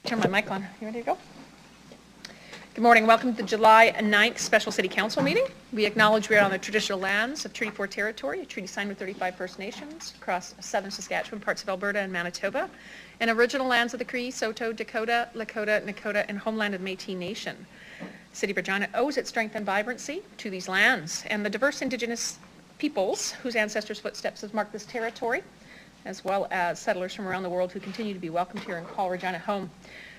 Turn my mic on. You ready to go? Good morning. Welcome to the July 9th Special City Council meeting. We acknowledge we are on the traditional lands of Treaty 4 territory, a treaty signed with 35 First Nations across southern Saskatchewan, parts of Alberta and Manitoba, and original lands of the Cree, Saulteaux, Dakota, Lakota, Nakota, and homeland of the Métis Nation. The City of Regina owes its strength and vibrancy to these lands and the diverse Indigenous peoples whose ancestors' footsteps have marked this territory, as well as settlers from around the world who continue to be welcomed here and call Regina home.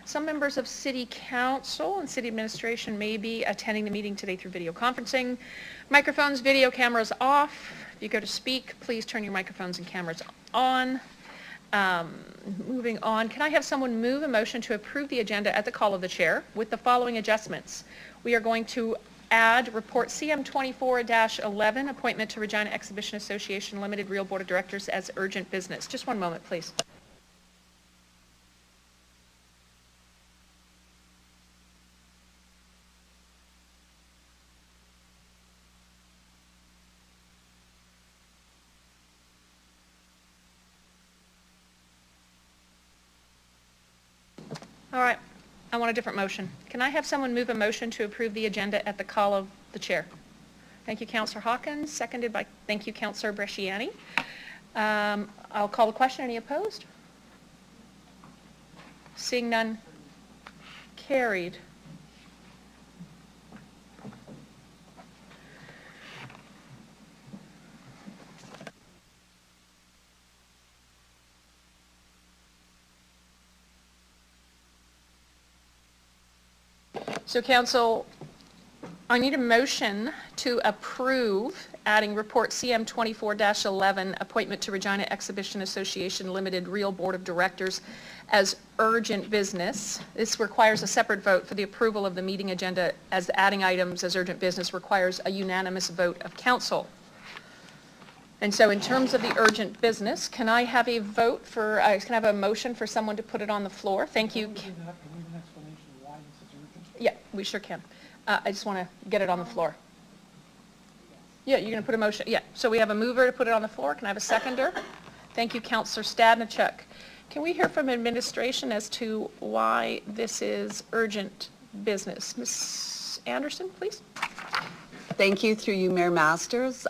Some members of City Council and City Administration may be attending the meeting today through video conferencing. Microphones, video cameras off. If you go to speak, please turn your microphones and cameras on. Moving on, can I have someone move a motion to approve the agenda at the call of the chair with the following adjustments? We are going to add report CM24-11, appointment to Regina Exhibition Association Limited Real Board of Directors as urgent business. Just one moment, please. All right, I want a different motion. Can I have someone move a motion to approve the agenda at the call of the chair? Thank you, Councillor Hawkins, seconded by, thank you, Councillor Bresciani. I'll call the question. Any opposed? Seeing none, carried. So Council, I need a motion to approve adding report CM24-11, appointment to Regina Exhibition Association Limited Real Board of Directors as urgent business. This requires a separate vote for the approval of the meeting agenda, as adding items as urgent business requires a unanimous vote of council. And so in terms of the urgent business, can I have a vote for, can I have a motion for someone to put it on the floor? Thank you. Yeah, we sure can. I just want to get it on the floor. Yeah, you're going to put a motion. Yeah, so we have a mover to put it on the floor. Can I have a seconder? Thank you, Councillor Stadnichuk. Can we hear from administration as to why this is urgent business? Ms. Anderson, please. Thank you, through you, Mayor Masters.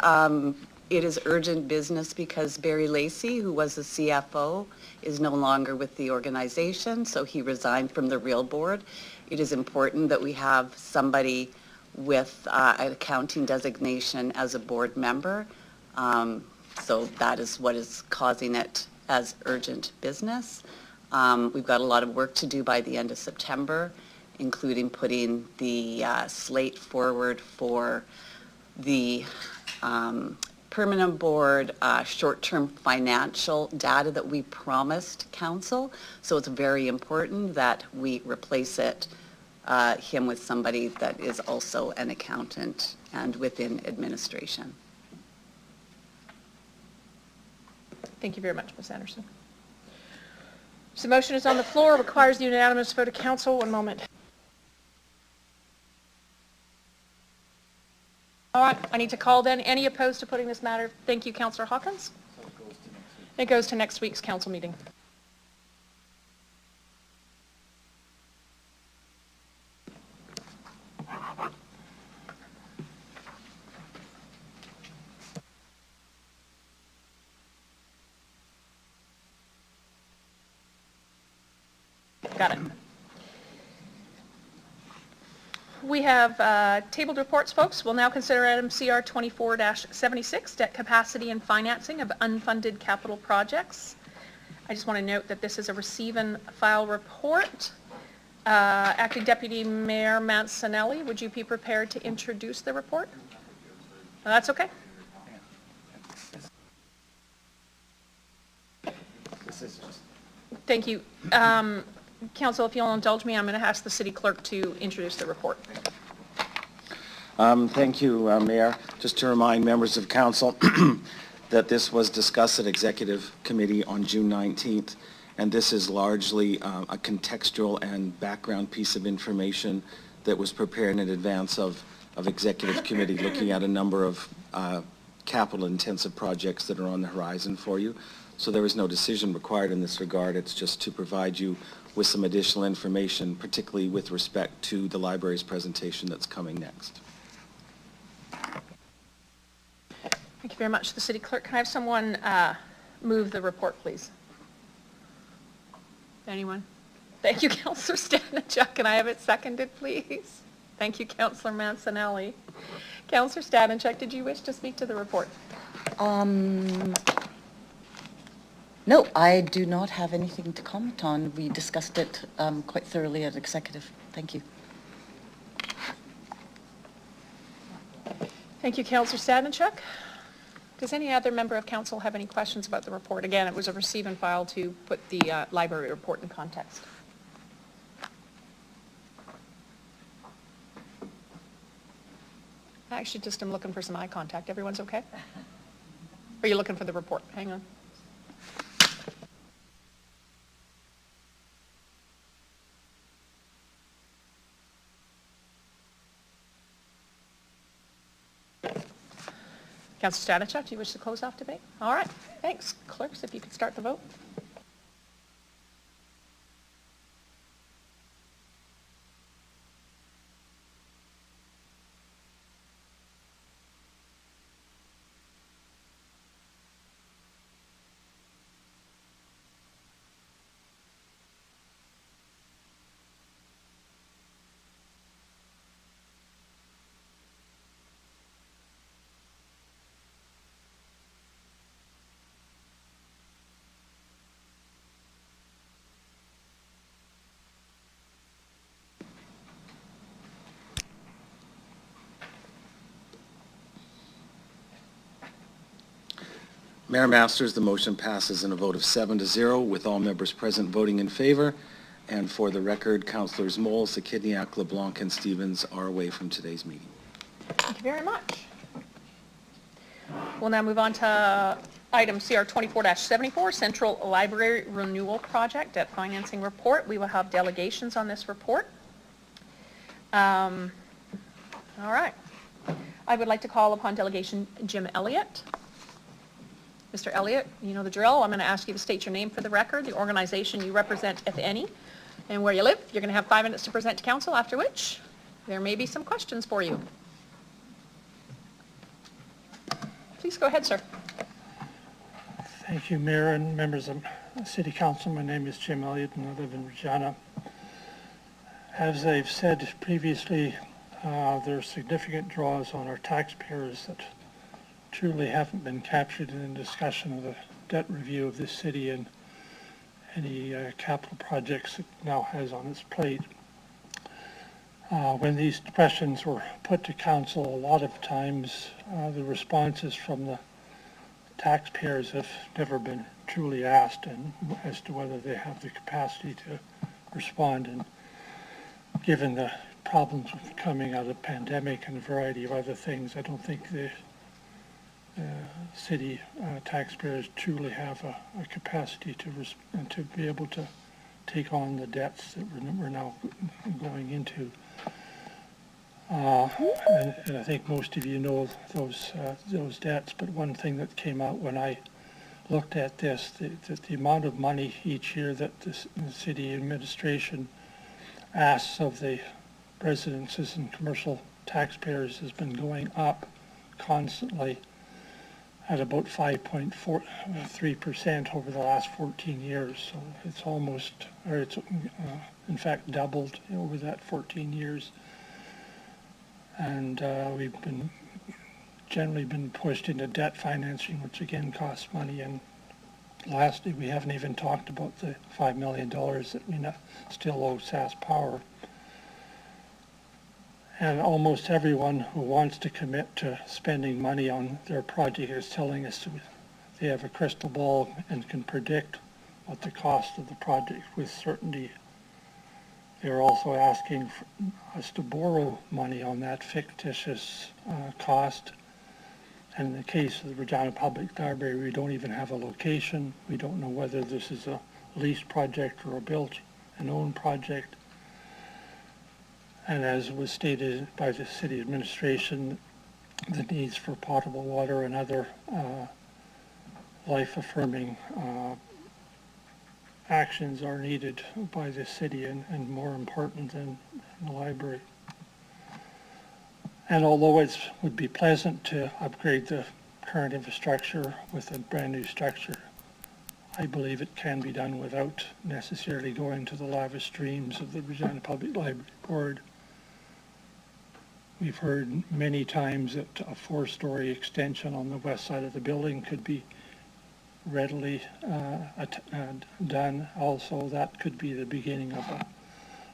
It is urgent business because Barry Lacey, who was the CFO, is no longer with the organization, so he resigned from the Real Board. It is important that we have somebody with an accounting designation as a board member. So that is what is causing it as urgent business. We've got a lot of work to do by the end of September, including putting the slate forward for the permanent board short-term financial data that we promised council. So it's very important that we replace him with somebody that is also an accountant and within administration. Thank you very much, Ms. Anderson. So the motion is on the floor, requires the unanimous vote of council. One moment. All right, I need to call then. Any opposed to putting this matter? Thank you, Councillor Hawkins. So it goes to next week's council meeting. Got it. We have tabled reports, folks. We'll now consider item CR 24-76, debt capacity and financing of unfunded capital projects. I just want to note that this is a receive and file report. Acting Deputy Mayor Mancinelli, would you be prepared to introduce the report? That's okay. Thank you. Council, if you'll indulge me, I'm going to ask the City Clerk to introduce the report. Thank you, Mayor. Just to remind members of Council that this was discussed at Executive Committee on June 19th, and this is largely a contextual and background piece of information that was prepared in advance of Executive Committee, looking at a number of capital-intensive projects that are on the horizon for you. So there is no decision required in this regard. It's just to provide you with some additional information, particularly with respect to the library's presentation that's coming next. Thank you very much. The city clerk, can I have someone move the report, please? Anyone? Thank you, Councillor Stanachuk. Can I have it seconded, please? Thank you, Councillor Mancinelli. Councillor Stanachuk, did you wish to speak to the report? No, I do not have anything to comment on. We discussed it quite thoroughly at executive. Thank you. Thank you, Councillor Stanachuk. Does any other member of council have any questions about the report? Again, it was a receive and file to put the library report in context. I actually just am looking for some eye contact. Everyone's okay? Or are you looking for the report? Hang on. Councillor Stanachuk, do you wish to close off debate? All right, thanks. Clerks, if you could start the vote. Mayor Masters, the motion passes in a vote of 7-0 with all members present voting in favor. And for the record, Councillors Moles, Sakidniak, LeBlanc, and Stevens are away from today's meeting. Thank you very much. We'll now move on to item CR 24-74, Central Library Renewal Project, Debt Financing Report. We will have delegations on this report. All right. I would like to call upon delegation Jim Elliott. Mr. Elliott, you know the drill. I'm going to ask you to state your name for the record, the organization you represent, if any, and where you live. You're going to have 5 minutes to present to council, after which there may be some questions for you. Please go ahead, sir. Thank you, Mayor and members of City Council. My name is Jim Elliott and I live in Regina. As I've said previously, there are significant draws on our taxpayers that truly haven't been captured in the discussion of the debt review of this city and any capital projects it now has on its plate. When these questions were put to council, a lot of times the responses from the taxpayers have never been truly asked and as to whether they have the capacity to respond. And given the problems coming out of the pandemic and a variety of other things, I don't think the city taxpayers truly have a capacity to be able to take on the debts that we're now going into. And I think most of you know those debts, but one thing that came out when I looked at this, the amount of money each year that the city administration asks of the residences and commercial taxpayers has been going up constantly at about 5.3% over the last 14 years. So it's almost, or it's in fact doubled over that 14 years. And we've generally been pushed into debt financing, which again costs money. And lastly, we haven't even talked about the $5 million that we still owe SAS Power. And almost everyone who wants to commit to spending money on their project is telling us they have a crystal ball and can predict what the cost of the project with certainty. They're also asking for us to borrow money on that fictitious cost. And in the case of the Regina Public Library, we don't even have a location. We don't know whether this is a leased project or a built and owned project. And as was stated by the city administration, the needs for potable water and other life-affirming actions are needed by the city and more important than the library. And although it would be pleasant to upgrade the current infrastructure with a brand new structure, I believe it can be done without necessarily going to the lavish dreams of the Regina Public Library Board. We've heard many times that a 4-story extension on the west side of the building could be readily done. Also, that could be the beginning of a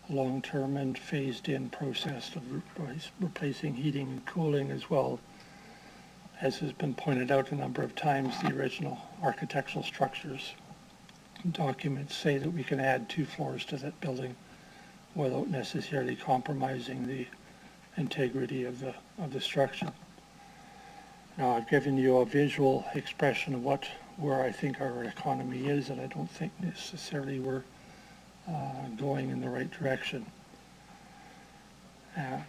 long-term and phased-in process of replacing heating and cooling, as well as has been pointed out a number of times. The original architectural structures documents say that we can add 2 floors to that building without necessarily compromising the integrity of the structure. Now, I've given you a visual expression of where I think our economy is, and I don't think necessarily we're going in the right direction.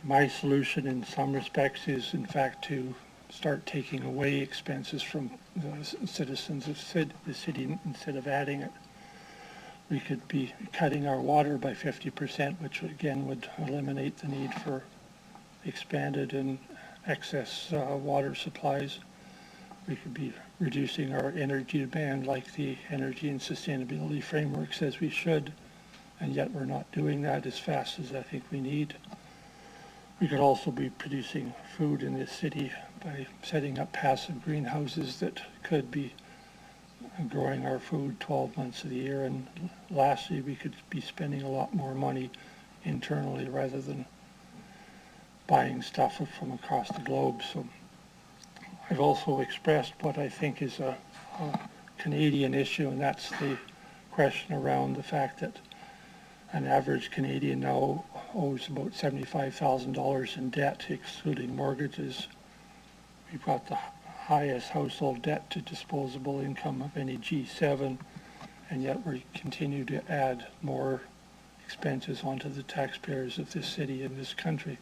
My solution in some respects is, in fact, to start taking away expenses from the citizens of the city instead of adding it. We could be cutting our water by 50%, which again would eliminate the need for expanded and excess water supplies. We could be reducing our energy demand like the Energy and Sustainability Framework says we should, and yet we're not doing that as fast as I think we need. We could also be producing food in this city by setting up passive greenhouses that could be growing our food 12 months of the year. And lastly, we could be spending a lot more money internally rather than buying stuff from across the globe. So I've also expressed what I think is a Canadian issue, and that's the question around the fact that an average Canadian now owes about $75,000 in debt, excluding mortgages. We've got the highest household debt to disposable income of any G7, and yet we continue to add more expenses onto the taxpayers of this city and this country.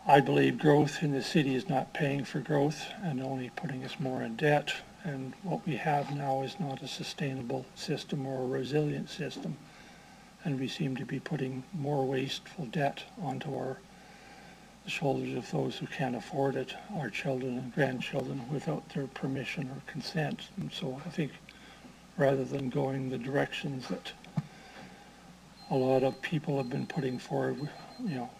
I believe growth in the city is not paying for growth and only putting us more in debt, and what we have now is not a sustainable system or a resilient system, and we seem to be putting more wasteful debt onto the shoulders of those who can't afford it, our children and grandchildren, without their permission or consent. And so I think rather than going the directions that a lot of people have been putting forward,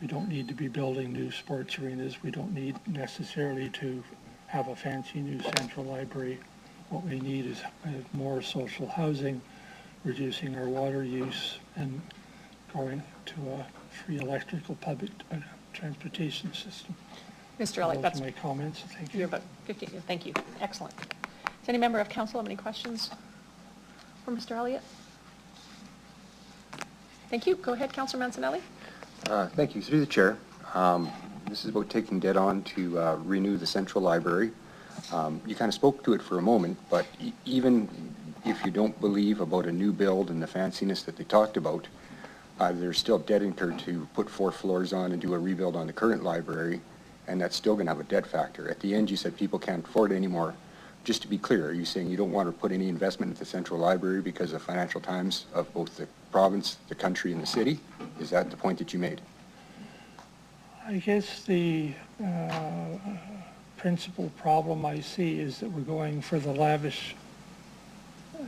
we don't need to be building new sports arenas. We don't need necessarily to have a fancy new central library. What we need is more social housing, reducing our water use, and going to a free electrical public transportation system. Mr. Elliott, Those that's are my comments. Thank you. you're about 15. Thank you. Excellent. Does any member of council have any questions for Mr. Elliott? Thank you. Go ahead, Councillor Mancinelli. Thank you. Through the chair, this is about taking debt on to renew the central library. You kind of spoke to it for a moment, but even if you don't believe about a new build and the fanciness that they talked about, there's still debt incurred to put 4 floors on and do a rebuild on the current library, and that's still going to have a debt factor. At the end, you said people can't afford it anymore. Just to be clear, are you saying you don't want to put any investment into the central library because of financial times of both the province, the country, and the city? Is that the point that you made? I guess the principal problem I see is that we're going for the lavish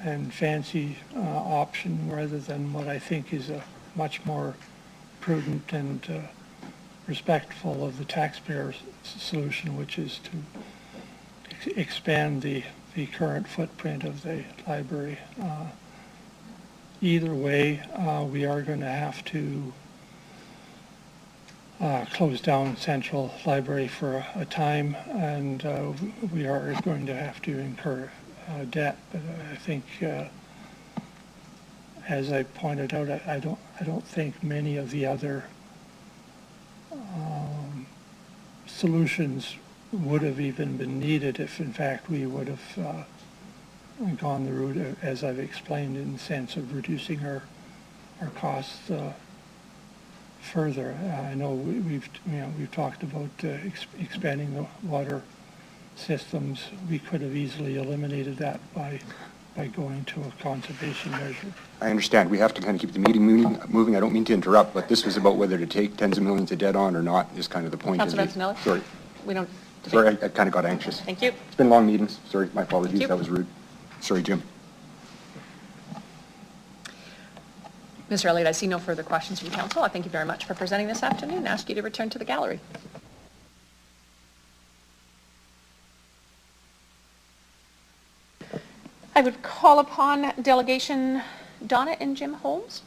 and fancy option rather than what I think is a much more prudent and respectful of the taxpayer's solution, which is to expand the current footprint of the library. Either way, we are going to have to close down Central Library for a time, and we are going to have to incur debt. But I think, as I pointed out, I don't think many of the other solutions would have even been needed if, in fact, we would have gone the route, as I've explained, in the sense of reducing our costs further. I know we've talked about expanding the water systems. We could have easily eliminated that by by going to a conservation measure. I understand. We have to kind of keep the meeting moving. I don't mean to interrupt, but this was about whether to take tens of millions of debt on or not is kind of the point. Councilor Antonelli? Sorry. We don't. Sorry, I kind of got anxious. Thank you. It's been long meetings. Sorry, my apologies. Thank you. That was rude. Sorry, Jim. Mr. Elliott, I see no further questions from council. I thank you very much for presenting this afternoon and ask you to return to the gallery. I would call upon delegation Donna and Jim Holmes.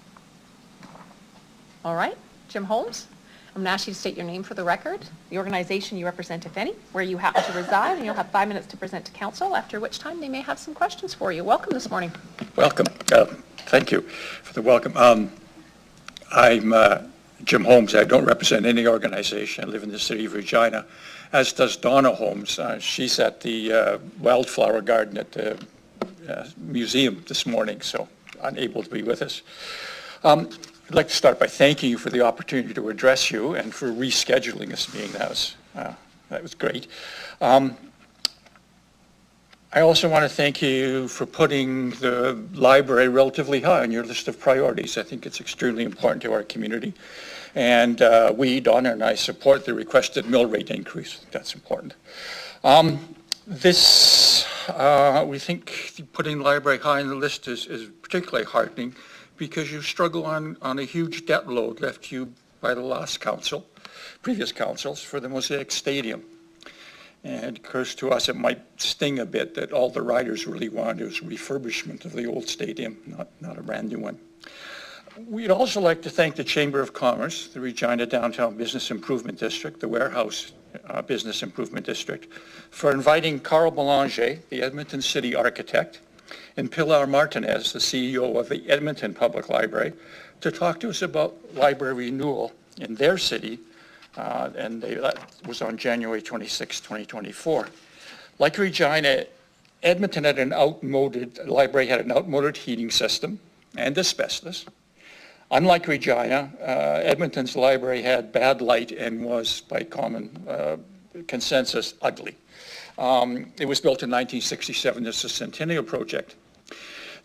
All right, Jim Holmes, I'm going to ask you to state your name for the record, the organization you represent, if any, where you happen to reside, and you'll have 5 minutes to present to council, after which time they may have some questions for you. Welcome this morning. Welcome. Thank you for the welcome. I'm Jim Holmes. I don't represent any organization. I live in the city of Regina, as does Donna Holmes. She's at the wildflower garden at the museum this morning, so unable to be with us. I'd like to start by thanking you for the opportunity to address you and for rescheduling this meeting. That was great. I also want to thank you for putting the library relatively high on your list of priorities. I think it's extremely important to our community. And we, Donna and I, support the requested mill rate increase. That's important. We think putting the library high on the list is particularly heartening because you struggle on a huge debt load left to you by the last council, previous councils, for the Mosaic Stadium. And it occurs to us it might sting a bit that all the riders really want is refurbishment of the old stadium, not a brand new one. We'd also like to thank the Chamber of Commerce, the Regina Downtown Business Improvement District, the Warehouse Business Improvement District, for inviting Carl Belanger, the Edmonton City architect, and Pilar Martinez, the CEO of the Edmonton Public Library, to talk to us about library renewal in their city, that was on January 26, 2024. Like Regina, Edmonton had library had an outmoded heating system and asbestos. Unlike Regina, Edmonton's library had bad light and was, by common consensus, ugly. It was built in 1967 as a centennial project.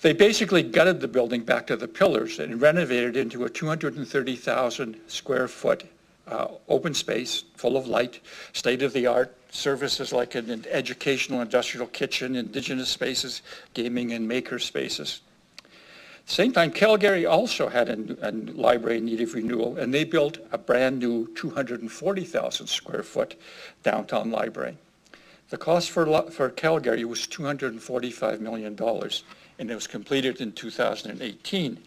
They basically gutted the building back to the pillars and renovated it into a 230,000 square foot open space full of light, state-of-the-art services like an educational industrial kitchen, indigenous spaces, gaming and maker spaces. At the same time, Calgary also had a library in need of renewal, and they built a brand new 240,000 square foot downtown library. The cost for Calgary was $245 million, and it was completed in 2018.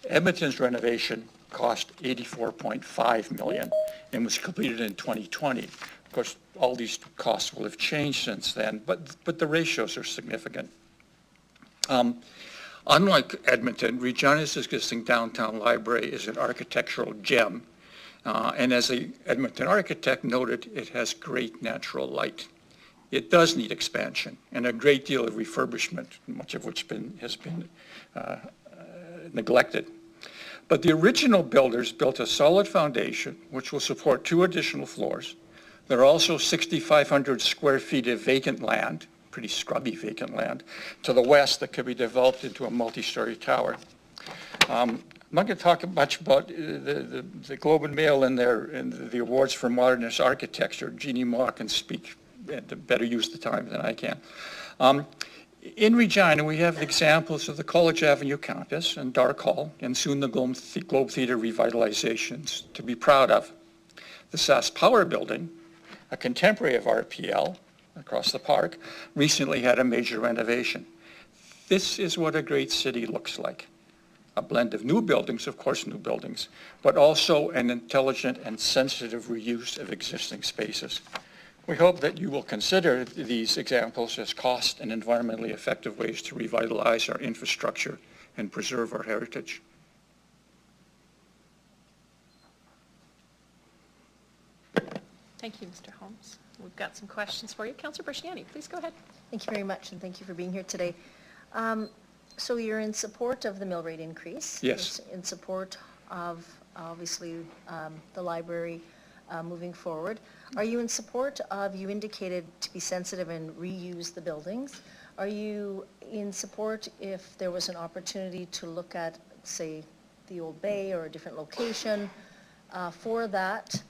Edmonton's renovation cost $84.5 million and was completed in 2020. Of course, all these costs will have changed since then, but the ratios are significant. Unlike Edmonton, Regina's existing downtown library is an architectural gem, and as the Edmonton architect noted, it has great natural light. It does need expansion and a great deal of refurbishment, much of which has been neglected. But the original builders built a solid foundation, which will support 2 additional floors. There are also 6,500 square feet of vacant land, pretty scrubby vacant land, to the west that could be developed into a multi-story tower. I'm not going to talk much about the Globe and Mail and the awards for modernist architecture. Jeannie Ma can speak to better use the time than I can. In Regina, we have examples of the College Avenue campus and Dark Hall, and soon the Globe Theatre revitalizations to be proud of. The SAS Power Building, a contemporary of RPL across the park, recently had a major renovation. This is what a great city looks like. A blend of new buildings, of course new buildings, but also an intelligent and sensitive reuse of existing spaces. We hope that you will consider these examples as cost and environmentally effective ways to revitalize our infrastructure and preserve our heritage. Thank you, Mr. Holmes. We've got some questions for you. Councillor Bresciani, please go ahead. Thank you very much, and thank you for being here today. So you're in support of the mill rate increase? Yes. You're in support of, obviously, the library moving forward. Are you in support of, you indicated to be sensitive and reuse the buildings. Are you in support if there was an opportunity to look at, say, the Old Bay or a different location for that?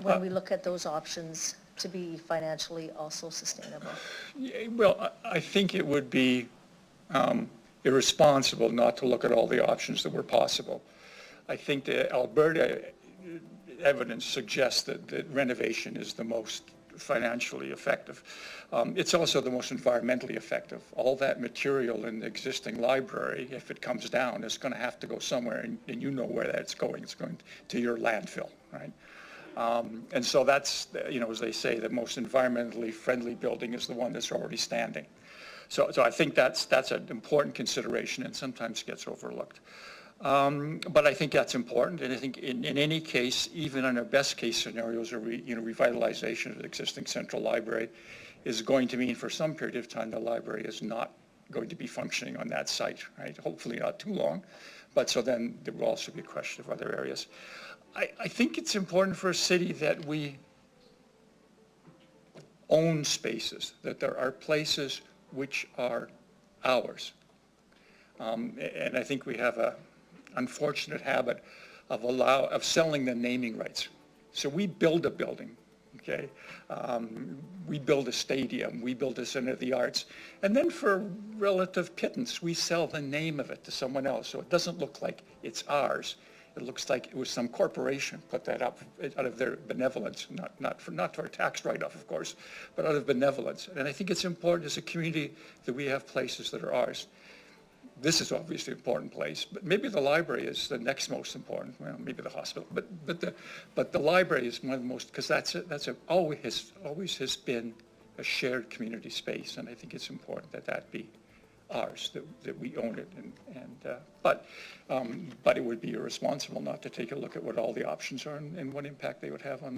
When we look at those options to be financially also sustainable? Yeah, well, I think it would be irresponsible not to look at all the options that were possible. I think the Alberta evidence suggests that renovation is the most financially effective. It's also the most environmentally effective. All that material in the existing library, if it comes down, is going to have to go somewhere, and you know where that's going. It's going to your landfill, right? And so that's, as they say, the most environmentally friendly building is the one that's already standing. So I think that's an important consideration and sometimes gets overlooked. But I think that's important, and I think in any case, even in our best case scenarios, revitalization of the existing central library is going to mean for some period of time the library is not going to be functioning on that site, right? Hopefully not too long, but so then there will also be a question of other areas. I think it's important for a city that we own spaces, that there are places which are ours. And I think we have a unfortunate habit of selling the naming rights. So we build a building, okay? We build a stadium, we build a center of the arts, and then for relative pittance, we sell the name of it to someone else. So it doesn't look like it's ours. It looks like it was some corporation put that up out of their benevolence, not for a tax write-off, of course, but out of benevolence. And I think it's important as a community that we have places that are ours. This is obviously an important place, but maybe the library is the next most important. Well, maybe the hospital, but the library is one of the most, because that's always has been a shared community space, and I think it's important that be ours, that we own it, but it would be irresponsible not to take a look at what all the options are and what impact they would have on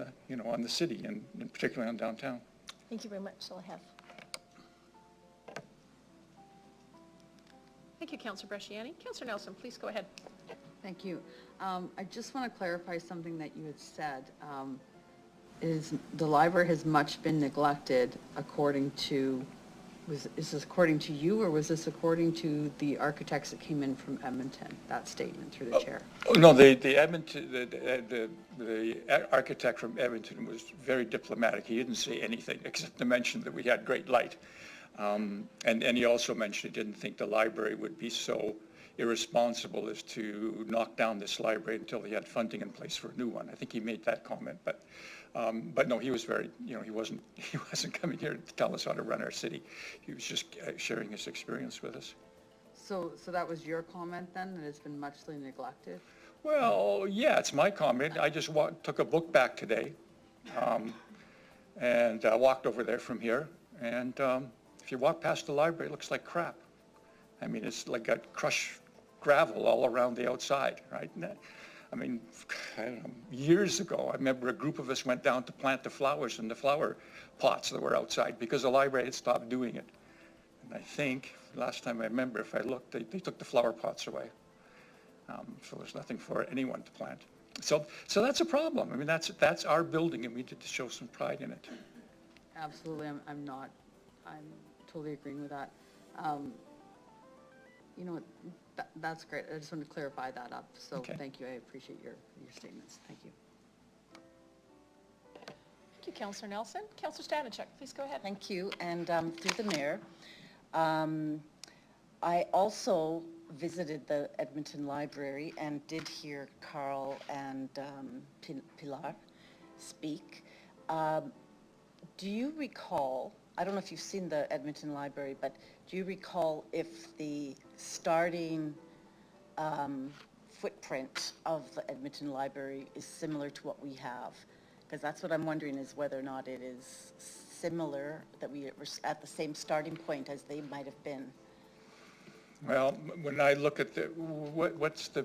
the city and particularly on downtown. Thank you very much. That's all I have. Thank you, Councillor Bresciani. Councillor Nelson, please go ahead. Thank you. I just want to clarify something that you had said. Is the library has much been neglected according to, is this according to you, or was this according to the architects that came in from Edmonton, that statement through the chair? Oh, no, the Edmonton, the architect from Edmonton was very diplomatic. He didn't say anything except to mention that we had great light. And he also mentioned he didn't think the library would be so irresponsible as to knock down this library until he had funding in place for a new one. I think he made that comment, but no, he was very, he wasn't coming here to tell us how to run our city. He was just sharing his experience with us. So that was your comment then, that it's been muchly neglected? Well, yeah, it's my comment. I just took a book back today, and walked over there from here, and if you walk past the library, it looks like crap. I mean, it's like got crushed gravel all around the outside, right? I mean, I don't know, years ago, I remember a group of us went down to plant the flowers in the flower pots that were outside because the library had stopped doing it. And I think, last time I remember, if I looked, they took the flower pots away. So there's nothing for anyone to plant. So that's a problem. I mean, that's our building, and we need to show some pride in it. Absolutely, I'm totally agreeing with that. You know what, that's great. I just wanted to clarify that up. So Okay. Thank you. I appreciate your statements. Thank you. Thank you, Councillor Nelson. Councillor Stanachuk, please go ahead. Thank you, and through the mayor, I also visited the Edmonton Library and did hear Carl and Pilar speak. Do you recall, I don't know if you've seen the Edmonton Library, but do you recall if the starting footprint of the Edmonton Library is similar to what we have? Because that's what I'm wondering, is whether or not it is similar, that we were at the same starting point as they might have been. Well, when I look at what's the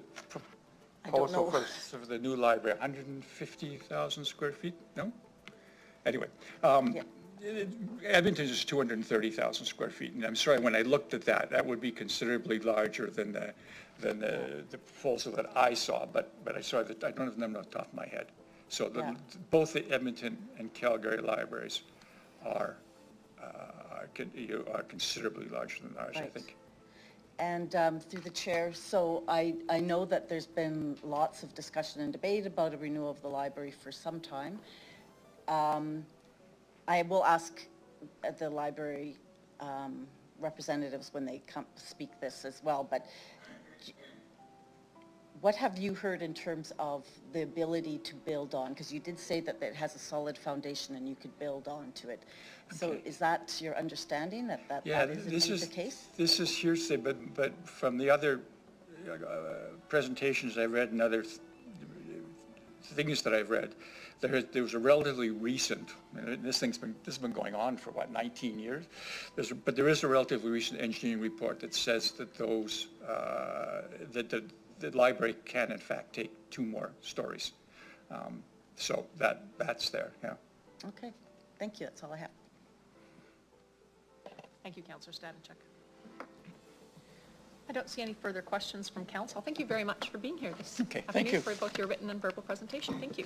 proposal for the new library, 150,000 square feet? No? Anyway, Yeah. Edmonton is 230,000 square feet, and I'm sorry, when I looked at that, that would be considerably larger than the proposal that I saw, but I saw that, I don't have them off the top of my head. So both the Edmonton and Calgary libraries are you are considerably larger than ours, I Right. think. And through the chair, so I know that there's been lots of discussion and debate about a renewal of the library for some time. I will ask the library representatives when they come speak this as well, but what have you heard in terms of the ability to build on? Because you did say that it has a solid foundation and you could build on to it. So Okay. is that your understanding, that Yeah, that is this indeed is, the case? this is hearsay, but from the other presentations I've read and other things that I've read, there was a relatively recent, this has been going on for what, 19 years? But there is a relatively recent engineering report that says that those, that the library can in fact take 2 more stories. So that's there, yeah. Okay, thank you, that's all I have. Thank you, Councillor Statenchuk. I don't see any further questions from council. Thank you very much for being here this Okay, thank afternoon you. for both your written and verbal presentation. Thank you.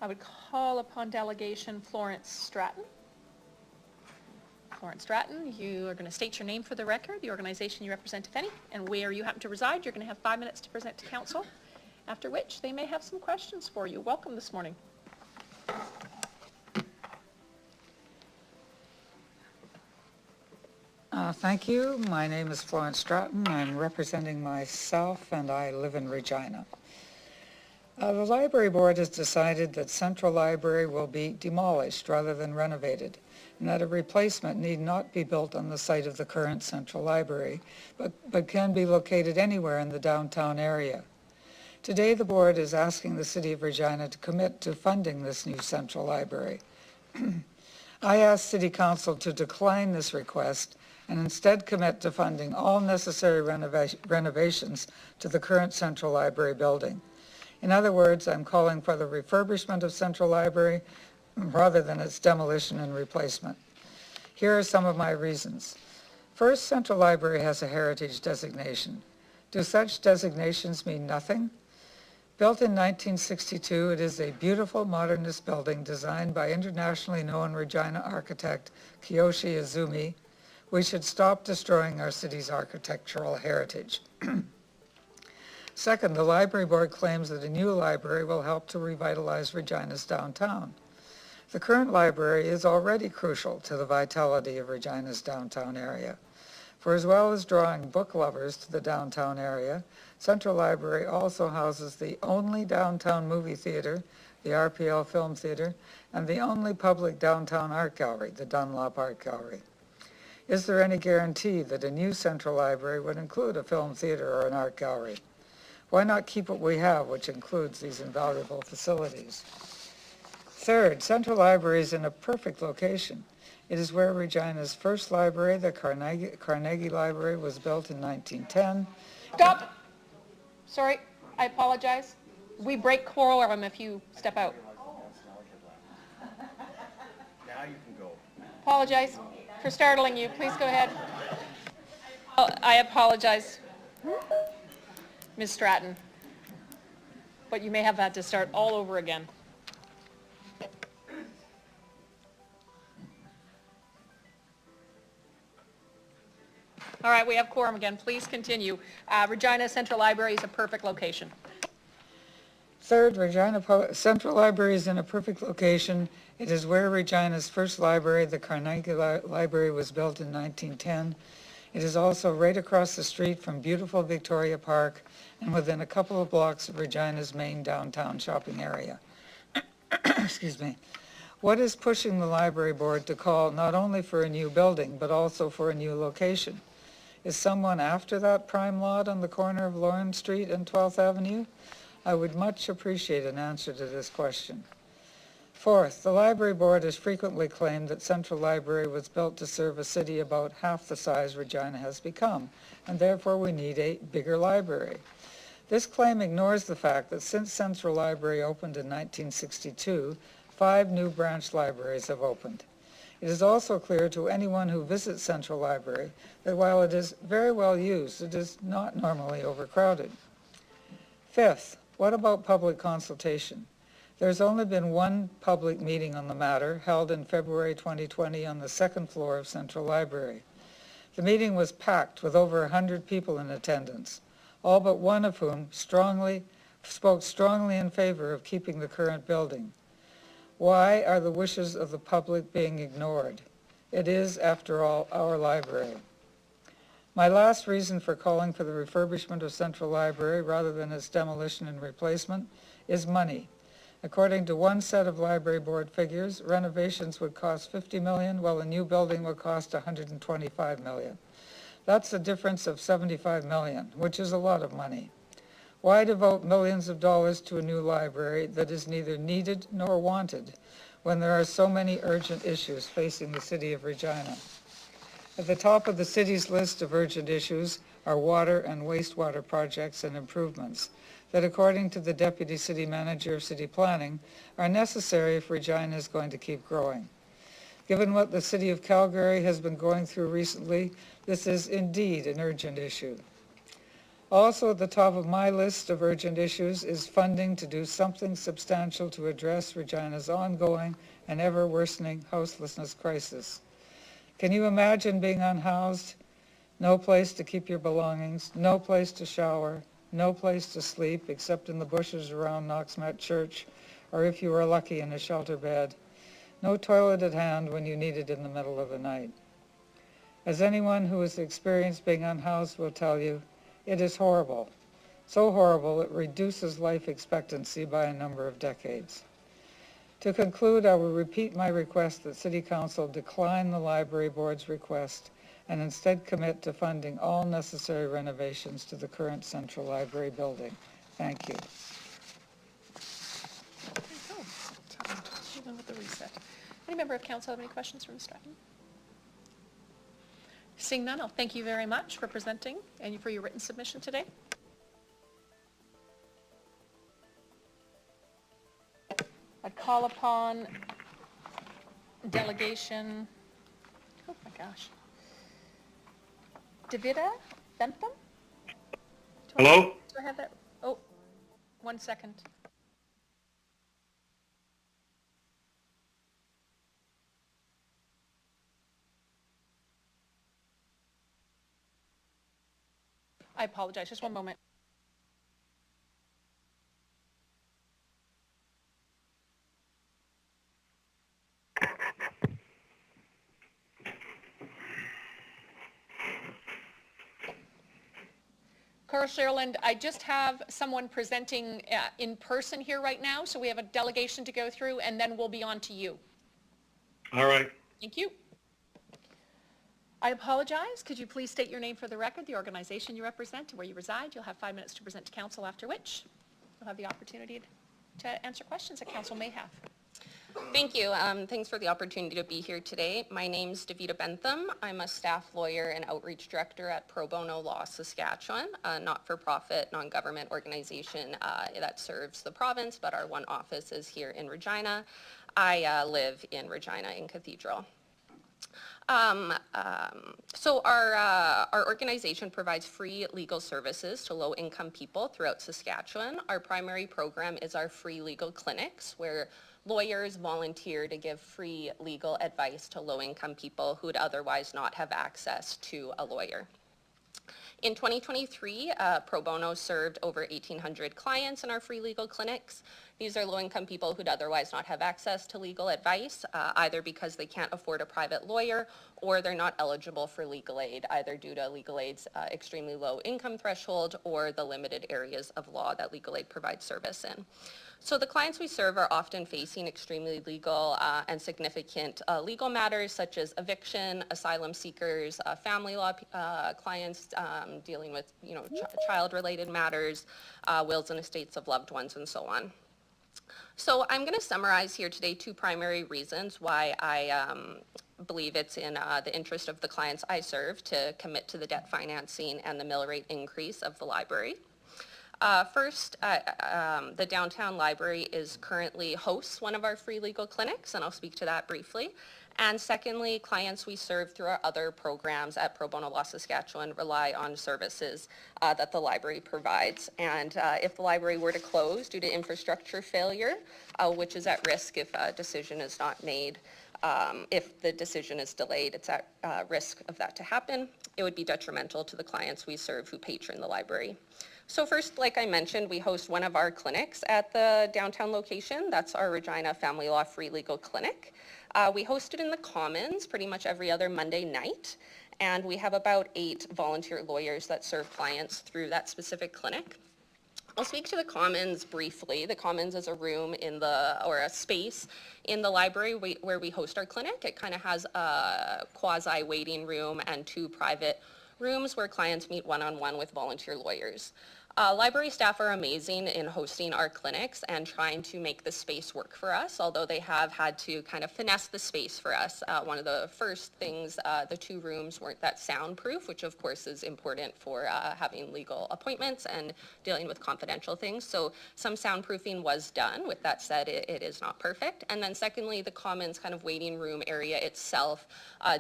I would call upon delegation Florence Stratton. Florence Stratton, you are going to state your name for the record, the organization you represent, if any, and where you happen to reside. You're going to have 5 minutes to present to council, after which they may have some questions for you. Welcome this morning. Thank you. My name is Florence Stratton. I'm representing myself, and I live in Regina. The Library Board has decided that Central Library will be demolished rather than renovated, and that a replacement need not be built on the site of the current Central Library, but can be located anywhere in the downtown area. Today, the Board is asking the City of Regina to commit to funding this new Central Library. I asked City Council to decline this request and instead commit to funding all necessary renovations to the current Central Library building. In other words, I'm calling for the refurbishment of Central Library rather than its demolition and replacement. Here are some of my reasons. First, Central Library has a heritage designation. Do such designations mean nothing? Built in 1962, it is a beautiful modernist building designed by internationally known Regina architect Kiyoshi Izumi. We should stop destroying our city's architectural heritage. Second, the Library Board claims that a new library will help to revitalize Regina's downtown. The current library is already crucial to the vitality of Regina's downtown area. For as well as drawing book lovers to the downtown area, Central Library also houses the only downtown movie theater, the RPL Film Theater, and the only public downtown art gallery, the Dunlop Art Gallery. Is there any guarantee that a new Central Library would include a film theater or an art gallery? Why not keep what we have, which includes these invaluable facilities? Third, Central Library is in a perfect location. It is where Regina's first library, the Carnegie Library, was built in 1910. Stop! Sorry, I apologize. We break quorum if you step out. Now you can go. Apologize for startling you. Please go ahead. Oh, I apologize, Ms. Stratton, but you may have had to start all over again. All right, we have quorum again. Please continue. Regina Central Library is a perfect location. Third, Central Library is in a perfect location. It is where Regina's first library, the Carnegie Library, was built in 1910. It is also right across the street from beautiful Victoria Park and within a couple of blocks of Regina's main downtown shopping area. Excuse me. What is pushing the Library Board to call not only for a new building, but also for a new location? Is someone after that prime lot on the corner of Lawrence Street and 12th Avenue? I would much appreciate an answer to this question. Fourth, the Library Board has frequently claimed that Central Library was built to serve a city about half the size Regina has become, and therefore we need a bigger library. This claim ignores the fact that since Central Library opened in 1962, 5 new branch libraries have opened. It is also clear to anyone who visits Central Library that while it is very well used, it is not normally overcrowded. Fifth, What about public consultation? There's only been one public meeting on the matter, held in February 2020 on the second floor of Central Library. The meeting was packed with over 100 people in attendance, all but one of whom spoke strongly in favor of keeping the current building. Why are the wishes of the public being ignored? It is, after all, our library. My last reason for calling for the refurbishment of Central Library rather than its demolition and replacement is money. According to one set of library board figures, renovations would cost $50 million, while a new building would cost $125 million. That's a difference of $75 million, which is a lot of money. Why devote millions of dollars to a new library that is neither needed nor wanted when there are so many urgent issues facing the city of Regina? At the top of the city's list of urgent issues are water and wastewater projects and improvements that, according to the Deputy City Manager of City Planning, are necessary if Regina is going to keep growing. Given what the City of Calgary has been going through recently, this is indeed an urgent issue. Also at the top of my list of urgent issues is funding to do something substantial to address Regina's ongoing and ever-worsening houselessness crisis. Can you imagine being unhoused? No place to keep your belongings, no place to shower, no place to sleep except in the bushes around Knoxmet Church, or if you were lucky in a shelter bed. No toilet at hand when you need it in the middle of the night. As anyone who has experienced being unhoused will tell you, it is horrible. So horrible it reduces life expectancy by a number of decades. To conclude, I will repeat my request that City Council decline the Library Board's request and instead commit to funding all necessary renovations to the current Central Library building. Thank you. Even with the reset. Any member of council have any questions for Ms. Stratton? Seeing none, I'll thank you very much for presenting and for your written submission today. I'd call upon delegation, oh my gosh, Davida Bentham? Hello? Do I have that? Oh, 1 second. I apologize, just one moment. Carl Sherland, I just have someone presenting in person here right now, so we have a delegation to go through, and then we'll be on to you. All right. Thank you. I apologize. Could you please state your name for the record, the organization you represent, and where you reside? You'll have 5 minutes to present to council, after which you'll have the opportunity to answer questions that council may have. Thank you. Thanks for the opportunity to be here today. My name's Davida Bentham. I'm a staff lawyer and outreach director at Pro Bono Law Saskatchewan, a not-for-profit, non-government organization that serves the province, but our one office is here in Regina. I live in Regina in Cathedral. So our organization provides free legal services to low-income people throughout Saskatchewan. Our primary program is our free legal clinics, where lawyers volunteer to give free legal advice to low-income people who would otherwise not have access to a lawyer. In 2023, Pro Bono served over 1,800 clients in our free legal clinics. These are low-income people who'd otherwise not have access to legal advice, either because they can't afford a private lawyer or they're not eligible for legal aid, either due to legal aid's extremely low income threshold or the limited areas of law that legal aid provides service in. So the clients we serve are often facing extremely legal and significant legal matters such as eviction, asylum seekers, family law clients dealing with child-related matters, wills and estates of loved ones, and so on. So I'm going to summarize here today 2 primary reasons why I believe it's in the interest of the clients I serve to commit to the debt financing and the mill rate increase of the library. First, the downtown library currently hosts one of our free legal clinics, and I'll speak to that briefly. And secondly, clients we serve through our other programs at Pro Bono Law Saskatchewan rely on services that the library provides. And if the library were to close due to infrastructure failure, which is at risk if a decision is not made, if the decision is delayed, it's at risk of that to happen. It would be detrimental to the clients we serve who patron the library. So first, like I mentioned, we host one of our clinics at the downtown location. That's our Regina Family Law Free Legal Clinic. We host it in the Commons pretty much every other Monday night, and we have about 8 volunteer lawyers that serve clients through that specific clinic. I'll speak to the Commons briefly. The Commons is a room or a space in the library where we host our clinic. It kind of has a quasi waiting room and 2 private rooms where clients meet one-on-one with volunteer lawyers. Library staff are amazing in hosting our clinics and trying to make the space work for us, although they have had to kind of finesse the space for us. One of the first things, the 2 rooms weren't that soundproof, which of course is important for having legal appointments and dealing with confidential things. So some soundproofing was done. With that said, it is not perfect. And then secondly, the Commons kind of waiting room area itself,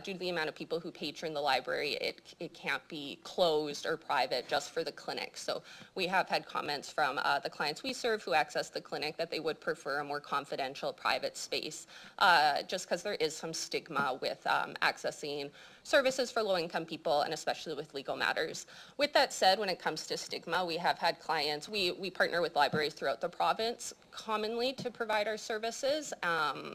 due to the amount of people who patron the library, it can't be closed or private just for the clinic. So we have had comments from the clients we serve who access the clinic that they would prefer a more confidential private space, just because there is some stigma with accessing services for low-income people, and especially with legal matters. With that said, when it comes to stigma, we have had clients, we partner with libraries throughout the province commonly to provide our services,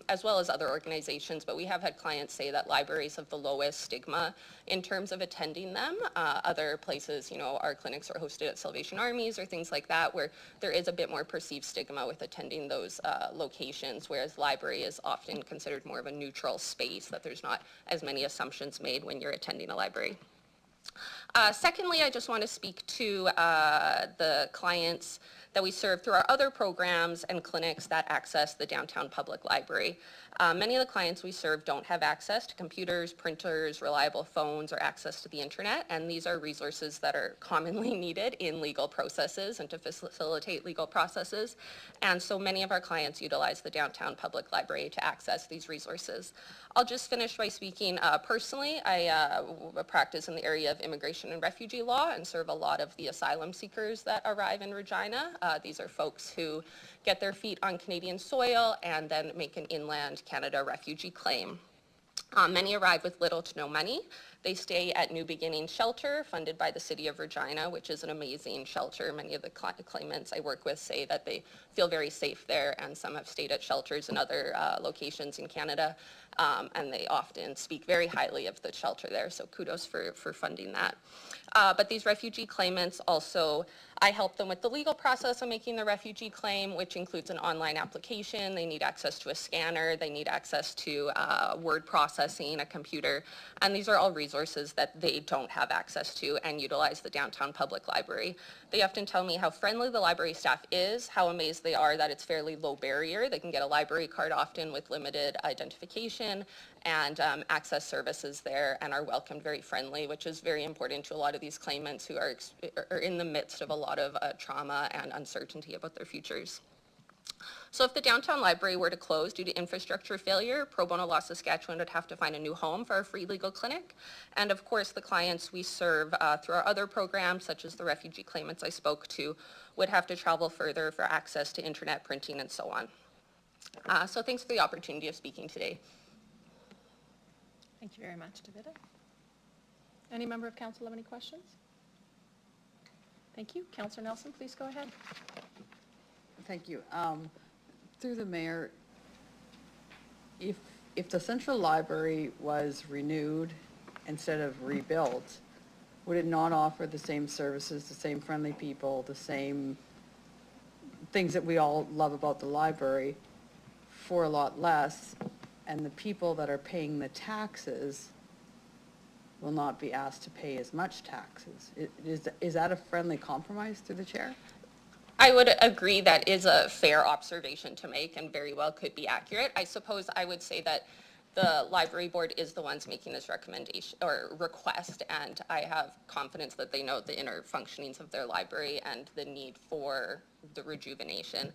as well as other organizations, but we have had clients say that libraries have the lowest stigma in terms of attending them. Other places, our clinics are hosted at Salvation Armies or things like that, where there is a bit more perceived stigma with attending those locations, whereas library is often considered more of a neutral space, that there's not as many assumptions made when you're attending a library. Secondly, I just want to speak to the clients that we serve through our other programs and clinics that access the downtown public library. Many of the clients we serve don't have access to computers, printers, reliable phones, or access to the internet, and these are resources that are commonly needed in legal processes and to facilitate legal processes. And so many of our clients utilize the downtown public library to access these resources. I'll just finish by speaking personally. I practice in the area of immigration and refugee law and serve a lot of the asylum seekers that arrive in Regina. These are folks who get their feet on Canadian soil and then make an inland Canada refugee claim. Many arrive with little to no money. They stay at New Beginning Shelter, funded by the City of Regina, which is an amazing shelter. Many of the claimants I work with say that they feel very safe there, and some have stayed at shelters in other locations in Canada, and they often speak very highly of the shelter there, so kudos for funding that. But these refugee claimants also, I help them with the legal process of making the refugee claim, which includes an online application. They need access to a scanner. They need access to word processing, a computer, and these are all resources that they don't have access to and utilize the downtown public library. They often tell me how friendly the library staff is, how amazed they are that it's fairly low barrier. They can get a library card often with limited identification and access services there and are welcomed very friendly, which is very important to a lot of these claimants who are in the midst of a lot of trauma and uncertainty about their futures. So if the downtown library were to close due to infrastructure failure, Pro Bono Law Saskatchewan would have to find a new home for our free legal clinic. And of course, the clients we serve through our other programs, such as the refugee claimants I spoke to, would have to travel further for access to internet, printing, and so on. So thanks for the opportunity of speaking today. Thank you very much, Davida. Any member of council have any questions? Thank you. Councillor Nelson, please go ahead. Thank you. Through the mayor, if the central library was renewed instead of rebuilt, would it not offer the same services, the same friendly people, the same things that we all love about the library for a lot less, and the people that are paying the taxes will not be asked to pay as much taxes? Is that a friendly compromise through the chair? I would agree that is a fair observation to make and very well could be accurate. I suppose I would say that the library board is the ones making this recommendation or request, and I have confidence that they know the inner functionings of their library and the need for the rejuvenation.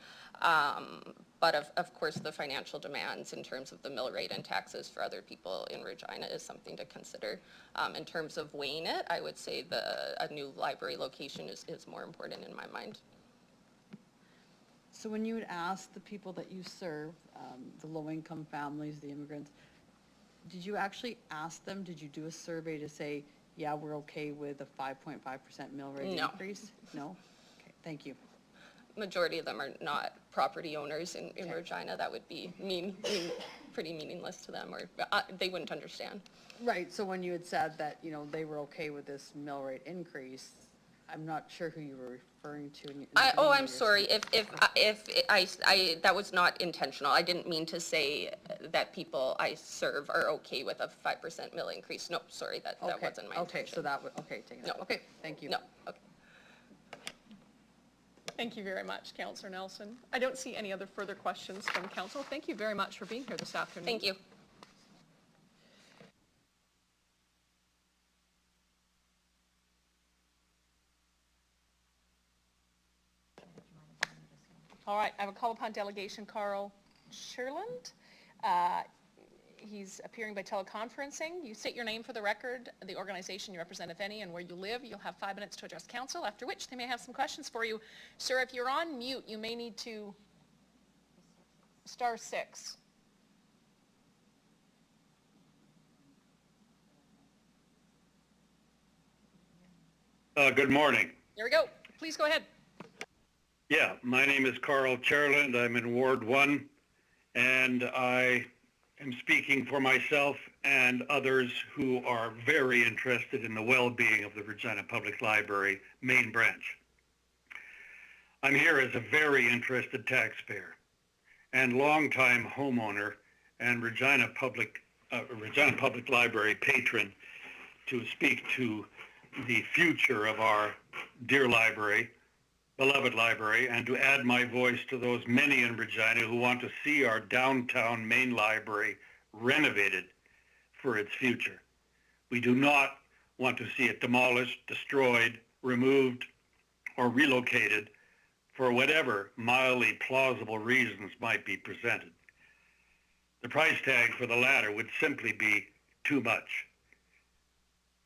But of course, the financial demands in terms of the mill rate and taxes for other people in Regina is something to consider. In terms of weighing it, I would say a new library location is more important in my mind. So when you would ask the people that you serve, the low-income families, the immigrants, did you actually ask them, did you do a survey to say, yeah, we're okay with a 5.5% mill rate No. increase? No? Okay, thank you. Majority of them are not property owners in Regina. That would be pretty meaningless to them, or they wouldn't understand. Right, so when you had said that, you know, they were okay with this mill rate increase, I'm not sure who you were referring to. I'm sorry, if that was not intentional. I didn't mean to say that people I serve are okay with a 5% mill increase. No, sorry, that wasn't my intention. Okay, so that would, okay, take it. No. Okay, thank you. No, okay. Thank you very much, Councillor Nelson. I don't see any other further questions from council. Thank you very much for being here this afternoon. Thank you. All right, I will call upon Delegation Carl Sherland. He's appearing by teleconferencing. You state your name for the record, the organization you represent, if any, and where you live. You'll have 5 minutes to address council, after which they may have some questions for you. Sir, if you're on mute, you may need to *6. Good morning. There we go. Please go ahead. Yeah, my name is Carl Chairland. I'm in Ward 1, and I am speaking for myself and others who are very interested in the well-being of the Regina Public Library main branch. I'm here as a very interested taxpayer and longtime homeowner and Regina Public Library patron to speak to the future of our dear library, beloved library, and to add my voice to those many in Regina who want to see our downtown main library renovated for its future. We do not want to see it demolished, destroyed, removed, or relocated for whatever mildly plausible reasons might be presented. The price tag for the latter would simply be too much.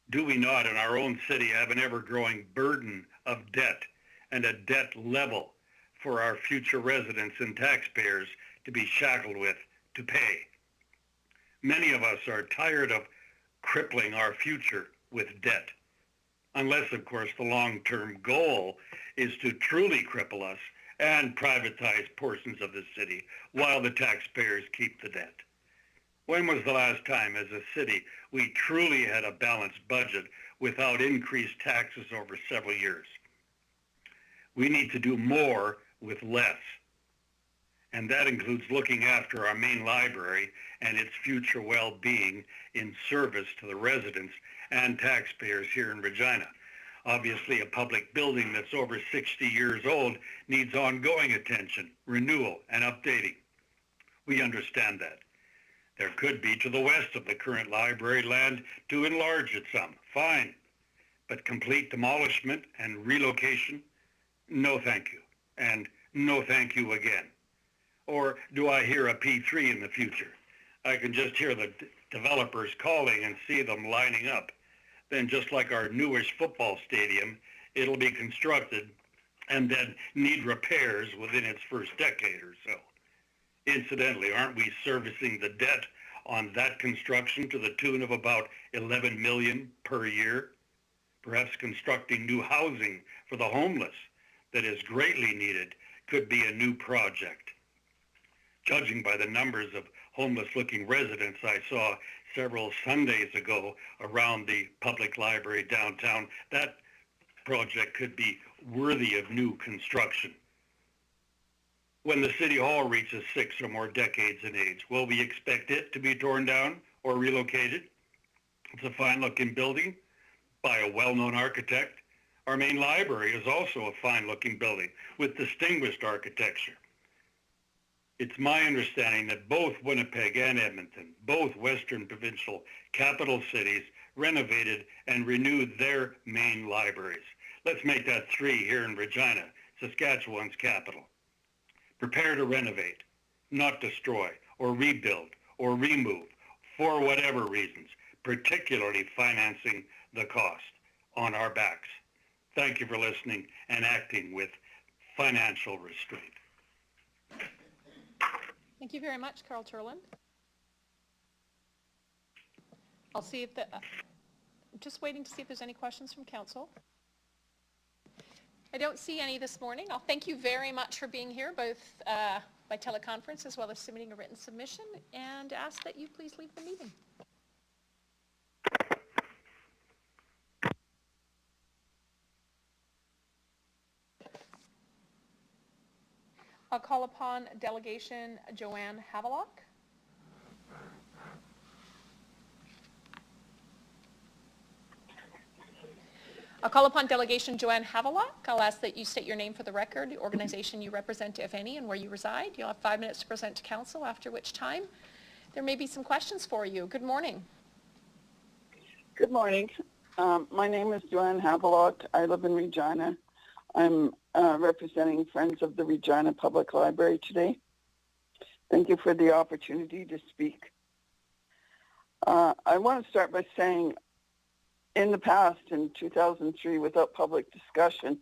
Do we not in our own city have an ever-growing burden of debt and a debt level for our future residents and taxpayers to be shackled with to pay? Many of us are tired of crippling our future with debt, unless, of course, the long-term goal is to truly cripple us and privatize portions of the city while the taxpayers keep the debt. When was the last time as a city we truly had a balanced budget without increased taxes over several years? We need to do more with less. And that includes looking after our main library and its future well-being in service to the residents and taxpayers here in Regina. Obviously, a public building that's over 60 years old needs ongoing attention, renewal, and updating. We understand that. There could be to the west of the current library land to enlarge it some. Fine. But complete demolishment and relocation? No thank you. And no thank you again. Or do I hear a P3 in the future? I can just hear the developers calling and see them lining up. Then just like our newish football stadium, it'll be constructed and then need repairs within its first decade or so. Incidentally, aren't we servicing the debt on that construction to the tune of about $11 million per year? Perhaps constructing new housing for the homeless that is greatly needed could be a new project. Judging by the numbers of homeless-looking residents I saw several Sundays ago around the public library downtown, that project could be worthy of new construction. When the City Hall reaches 6 or more decades in age, will we expect it to be torn down or relocated? It's a fine-looking building by a well-known architect. Our main library is also a fine-looking building with distinguished architecture. It's my understanding that both Winnipeg and Edmonton, both Western provincial capital cities, renovated and renewed their main libraries. Let's make that 3 here in Regina, Saskatchewan's capital. Prepare to renovate, not destroy or rebuild or remove for whatever reasons, particularly financing the cost on our backs. Thank you for listening and acting with financial restraint. Thank you very much, Carl Turland. I'll see if just waiting to see if there's any questions from council. I don't see any this morning. I'll thank you very much for being here, both by teleconference as well as submitting a written submission, and ask that you please leave the meeting. I'll call upon Delegation Joanne Havelock. I'll call upon Delegation Joanne Havelock. I'll ask that you state your name for the record, the organization you represent, if any, and where you reside. You'll have 5 minutes to present to council, after which time there may be some questions for you. Good morning. Good morning. My name is Joanne Havelock. I live in Regina. I'm representing Friends of the Regina Public Library today. Thank you for the opportunity to speak. I want to start by saying, in the past, in 2003, without public discussion,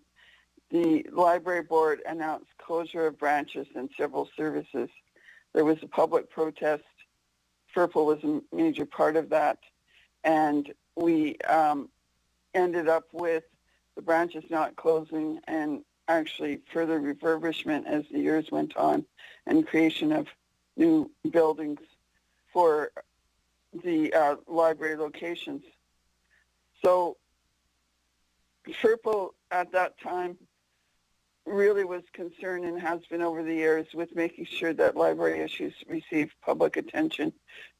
the library board announced closure of branches and several services. There was a public protest. FERPL was a major part of that. And we ended up with the branches not closing and actually further refurbishment as the years went on and creation of new buildings for the library locations. So FERPL at that time really was concerned, and has been over the years, with making sure that library issues receive public attention.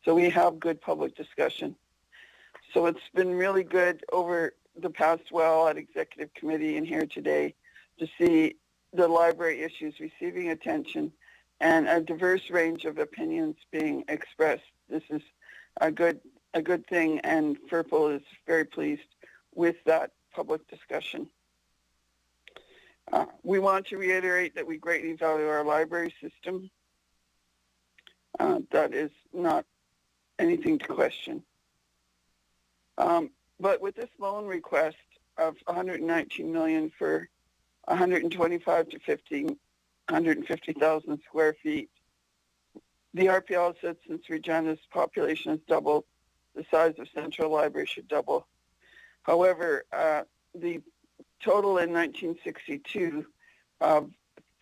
So we have good public discussion. So it's been really good over the past while at Executive Committee and here today to see the library issues receiving attention and a diverse range of opinions being expressed. This is a good thing, and FERPL is very pleased with that public discussion. We want to reiterate that we greatly value our library system. That is not anything to question. But with this loan request of $119 million for 125 to 150,000 square feet, the RPL said since Regina's population has doubled, the size of Central Library should double. However, the total in 1962 of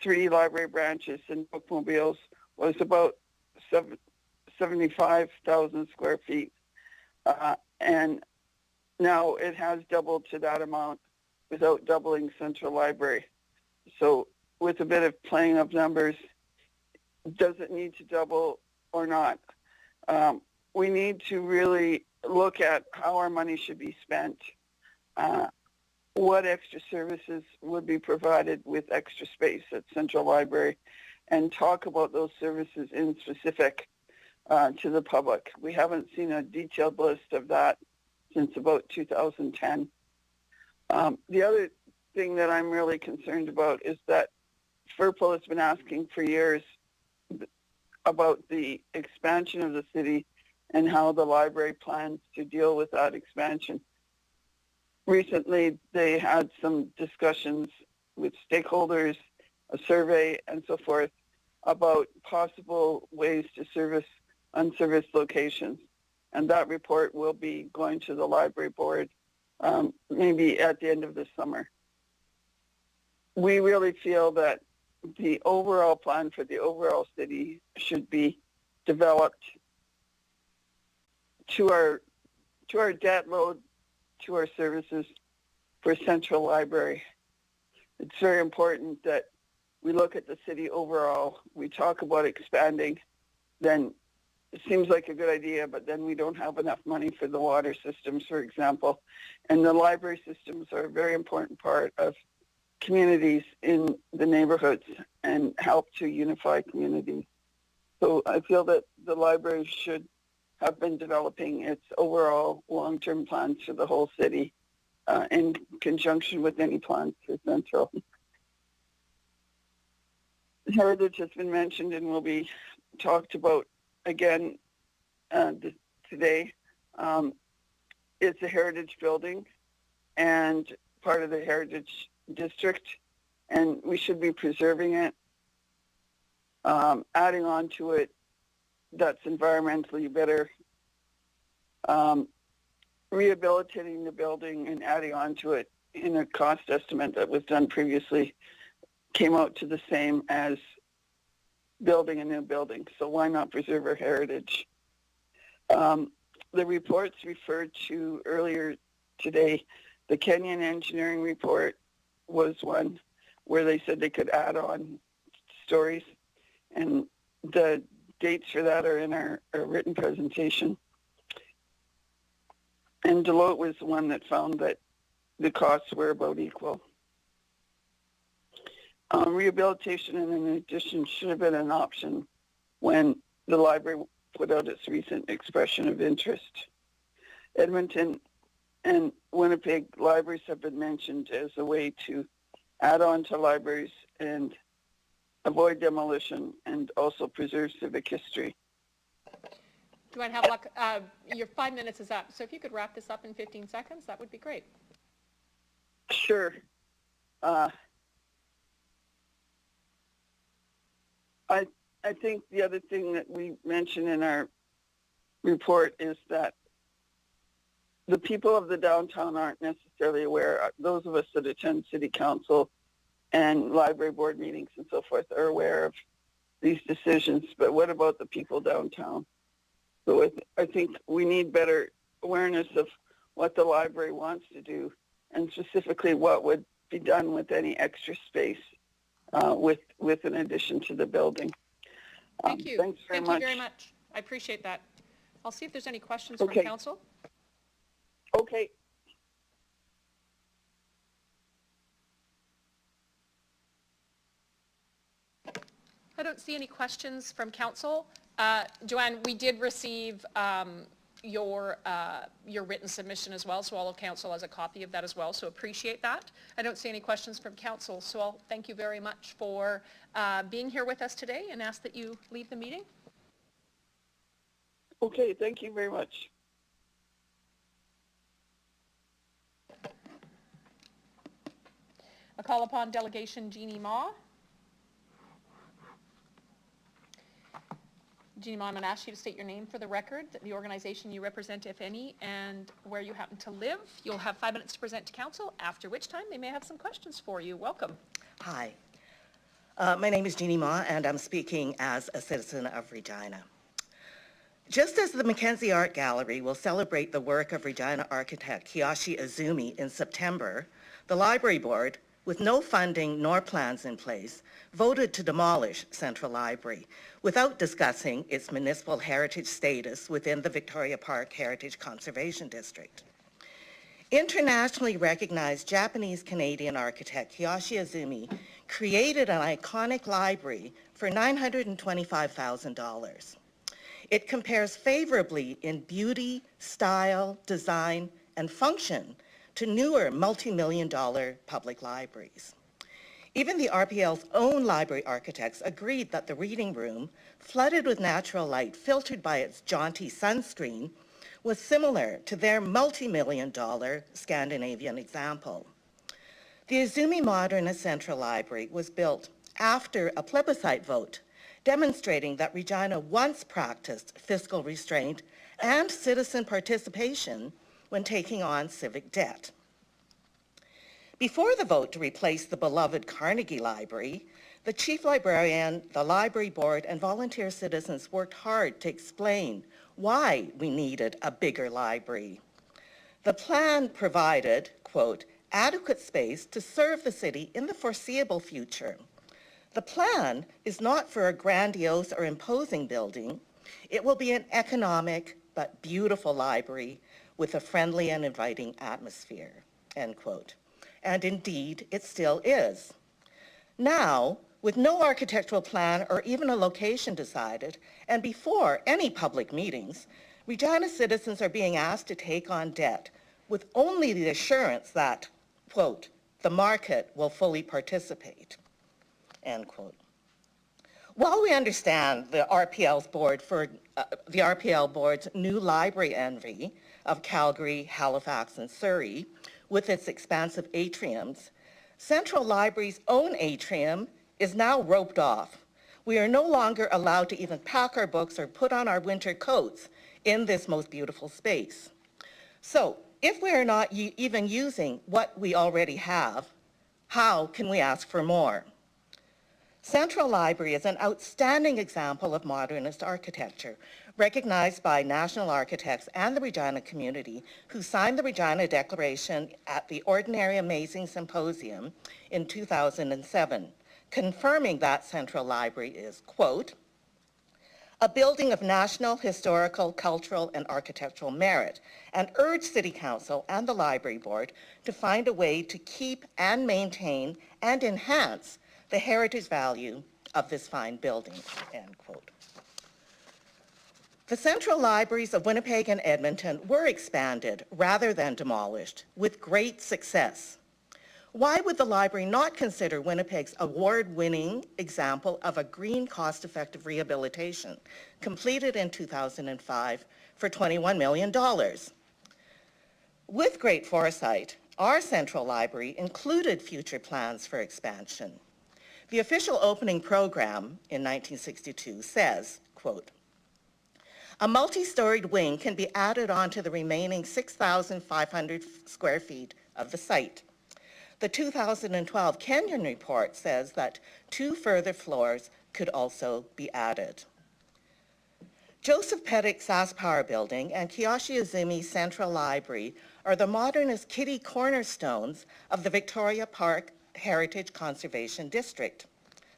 3 library branches and bookmobiles was about 75,000 square feet. And now it has doubled to that amount without doubling Central Library. So with a bit of playing of numbers, does it need to double or not? We need to really look at how our money should be spent, what extra services would be provided with extra space at Central Library, and talk about those services in specific to the public. We haven't seen a detailed list of that since about 2010. The other thing that I'm really concerned about is that FERPL has been asking for years about the expansion of the city and how the library plans to deal with that expansion. Recently, they had some discussions with stakeholders, a survey, and so forth about possible ways to service unserviced locations. And that report will be going to the library board maybe at the end of the summer. We really feel that the overall plan for the overall city should be developed to our debt load, to our services for Central Library. It's very important that we look at the city overall. We talk about expanding, then it seems like a good idea, but then we don't have enough money for the water systems, for example. And the library systems are a very important part of communities in the neighborhoods and help to unify communities. So I feel that the library should have been developing its overall long-term plans for the whole city in conjunction with any plans for Central. Heritage has been mentioned and will be talked about again today. It's a heritage building and part of the heritage district, and we should be preserving it. Adding on to it that's environmentally better. Rehabilitating the building and adding on to it in a cost estimate that was done previously came out to the same as building a new building. So why not preserve our heritage? The reports referred to earlier today, the Kenyan engineering report was one where they said they could add on stories, and the dates for that are in our written presentation. And Deloitte was the one that found that the costs were about equal. Rehabilitation and an addition should have been an option when the library put out its recent expression of interest. Edmonton and Winnipeg libraries have been mentioned as a way to add on to libraries and avoid demolition and also preserve civic history. Joanne Havelock, your 5 minutes is up, so if you could wrap this up in 15 seconds, that would be great. Sure. I think the other thing that we mentioned in our report is that the people of the downtown aren't necessarily aware. Those of us that attend city council and library board meetings and so forth are aware of these decisions, but what about the people downtown? So I think we need better awareness of what the library wants to do, and specifically what would be done with any extra space with an addition to the building. Thank you. Thanks very much. Thank you very much. I appreciate that. I'll see if there's any questions from council. Okay. I don't see any questions from council. Joanne, we did receive your written submission as well, so all of council has a copy of that as well, so appreciate that. I don't see any questions from council, so I'll thank you very much for being here with us today and ask that you leave the meeting. Okay, thank you very much. I call upon Delegation Jeannie Ma. Jeannie Ma, I'm going to ask you to state your name for the record, the organization you represent, if any, and where you happen to live. You'll have 5 minutes to present to council, after which time they may have some questions for you. Welcome. Hi. My name is Jeannie Ma, and I'm speaking as a citizen of Regina. Just as the Mackenzie Art Gallery will celebrate the work of Regina architect Kiyoshi Izumi in September, the Library Board, with no funding nor plans in place, voted to demolish Central Library without discussing its municipal heritage status within the Victoria Park Heritage Conservation District. Internationally recognized Japanese-Canadian architect Kiyoshi Izumi created an iconic library for $925,000. It compares favorably in beauty, style, design, and function to newer multi-million-dollar public libraries. Even the RPL's own library architects agreed that the reading room, flooded with natural light filtered by its jaunty sunscreen, was similar to their multi-million-dollar Scandinavian example. The Izumi Modernist Central Library was built after a plebiscite vote demonstrating that Regina once practiced fiscal restraint and citizen participation when taking on civic debt. Before the vote to replace the beloved Carnegie Library, the chief librarian, the library board, and volunteer citizens worked hard to explain why we needed a bigger library. The plan provided, quote, adequate space to serve the city in the foreseeable future. The plan is not for a grandiose or imposing building. It will be an economic but beautiful library with a friendly and inviting atmosphere, end quote. And indeed, it still is. Now, with no architectural plan or even a location decided, and before any public meetings, Regina citizens are being asked to take on debt with only the assurance that, quote, the market will fully participate, end quote. While we understand the RPL board's new library envy of Calgary, Halifax, and Surrey with its expansive atriums, Central Library's own atrium is now roped off. We are no longer allowed to even pack our books or put on our winter coats in this most beautiful space. So if we are not even using what we already have, how can we ask for more? Central Library is an outstanding example of modernist architecture, recognized by national architects and the Regina community who signed the Regina Declaration at the Ordinary Amazing Symposium in 2007, confirming that Central Library is, quote, a building of national, historical, cultural, and architectural merit, and urged City Council and the Library Board to find a way to keep and maintain and enhance the heritage value of this fine building, end quote. The central libraries of Winnipeg and Edmonton were expanded rather than demolished with great success. Why would the library not consider Winnipeg's award-winning example of a green, cost-effective rehabilitation completed in 2005 for $21 million? With great foresight, our central library included future plans for expansion. The official opening program in 1962 says, quote, a multi-storied wing can be added onto the remaining 6,500 square feet of the site. The 2012 Kenyon report says that 2 further floors could also be added. Joseph Pettick's Sask Power Building and Kiyoshi Izumi Central Library are the modernist kitty cornerstones of the Victoria Park Heritage Conservation District.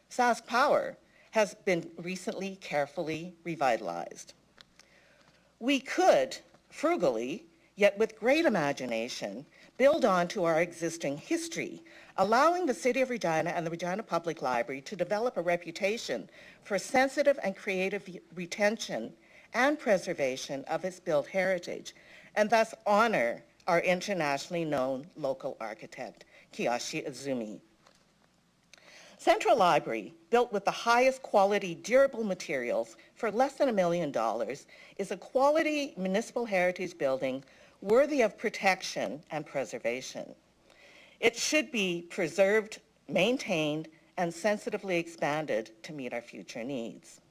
Sask Power has been recently carefully revitalized. We could, frugally, yet with great imagination, build on to our existing history, allowing the City of Regina and the Regina Public Library to develop a reputation for sensitive and creative retention and preservation of its built heritage, and thus honor our internationally known local architect, Kiyoshi Izumi. Central Library, built with the highest quality durable materials for less than $1 million, is a quality municipal heritage building worthy of protection and preservation. It should be preserved, maintained, and sensitively expanded to meet our future needs.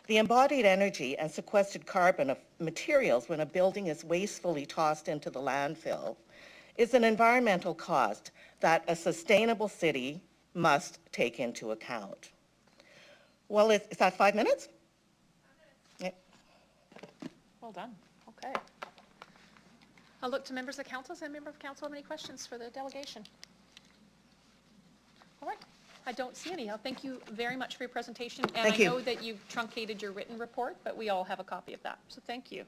The embodied energy and sequestered carbon of materials when a building is wastefully tossed into the landfill is an environmental cost that a sustainable city must take into account. Well, is that 5 minutes? Yep. Well done. Okay. I'll look to members of council. Does any member of council have any questions for the delegation? All right. I don't see any. Thank you very much for your presentation. And Thank you. I know that you've truncated your written report, but we all have a copy of that. So thank you.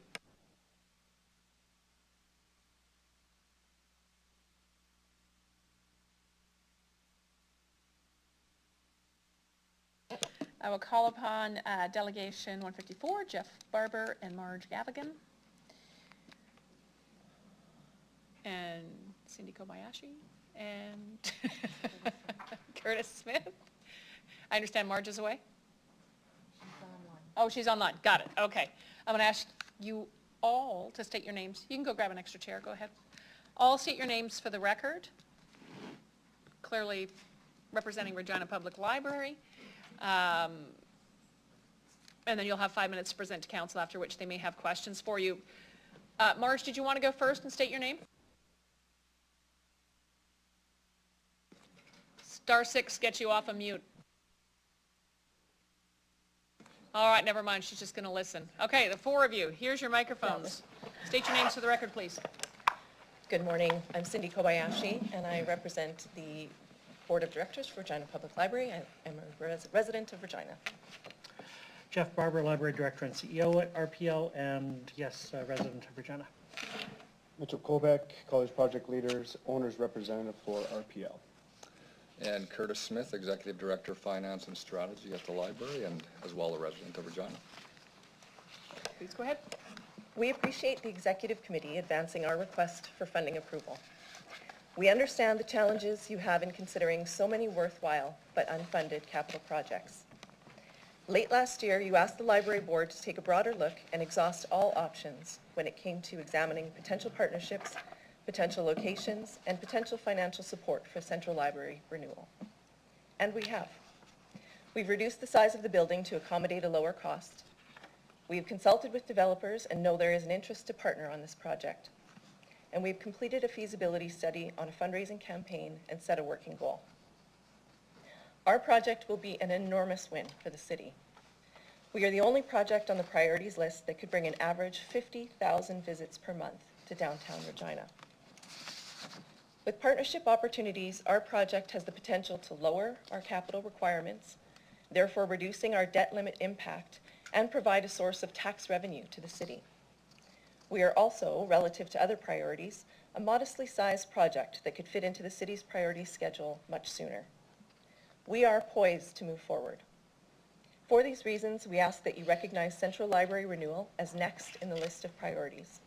I will call upon Delegation 154, Jeff Barber and Marge Gavigan. And Cindy Kobayashi and Curtis Smith. I understand Marge is away? She's online. Oh, she's online. Got it. Okay. I'm going to ask you all to state your names. You can go grab an extra chair. Go ahead. All state your names for the record. Clearly representing Regina Public Library. And then you'll have 5 minutes to present to council, after which they may have questions for you. Marge, did you want to go first and state your name? *6 gets you off of mute. All right, never mind. She's just going to listen. Okay, the 4 of you. Here's your microphones. State your names for the record, please. Good morning. I'm Cindy Kobayashi, and I represent the Board of Directors for Regina Public Library. I am a resident of Regina. Jeff Barber, Library Director and CEO at RPL, and yes, resident of Regina. Mitchell Kobeck, College Project Leaders, Owners Representative for RPL. And Curtis Smith, Executive Director, Finance and Strategy at the library, and as well a resident of Regina. Please go ahead. We appreciate the Executive Committee advancing our request for funding approval. We understand the challenges you have in considering so many worthwhile but unfunded capital projects. Late last year, you asked the library board to take a broader look and exhaust all options when it came to examining potential partnerships, potential locations, and potential financial support for Central Library renewal. And we have. We've reduced the size of the building to accommodate a lower cost. We've consulted with developers and know there is an interest to partner on this project. And we've completed a feasibility study on a fundraising campaign and set a working goal. Our project will be an enormous win for the city. We are the only project on the priorities list that could bring an average 50,000 visits per month to downtown Regina. With partnership opportunities, our project has the potential to lower our capital requirements, therefore reducing our debt limit impact, and provide a source of tax revenue to the city. We are also, relative to other priorities, a modestly sized project that could fit into the city's priority schedule much sooner. We are poised to move forward. For these reasons, we ask that you recognize Central Library renewal as next in the list of priorities.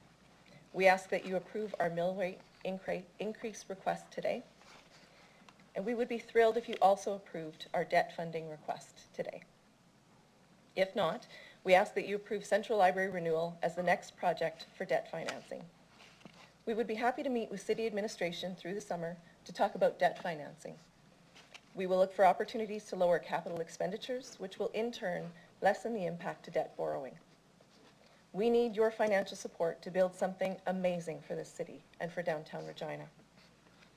We ask that you approve our mill rate increase request today, and we would be thrilled if you also approved our debt funding request today. If not, we ask that you approve Central Library renewal as the next project for debt financing. We would be happy to meet with City Administration through the summer to talk about debt financing. We will look for opportunities to lower capital expenditures, which will in turn lessen the impact to debt borrowing. We need your financial support to build something amazing for this city and for downtown Regina.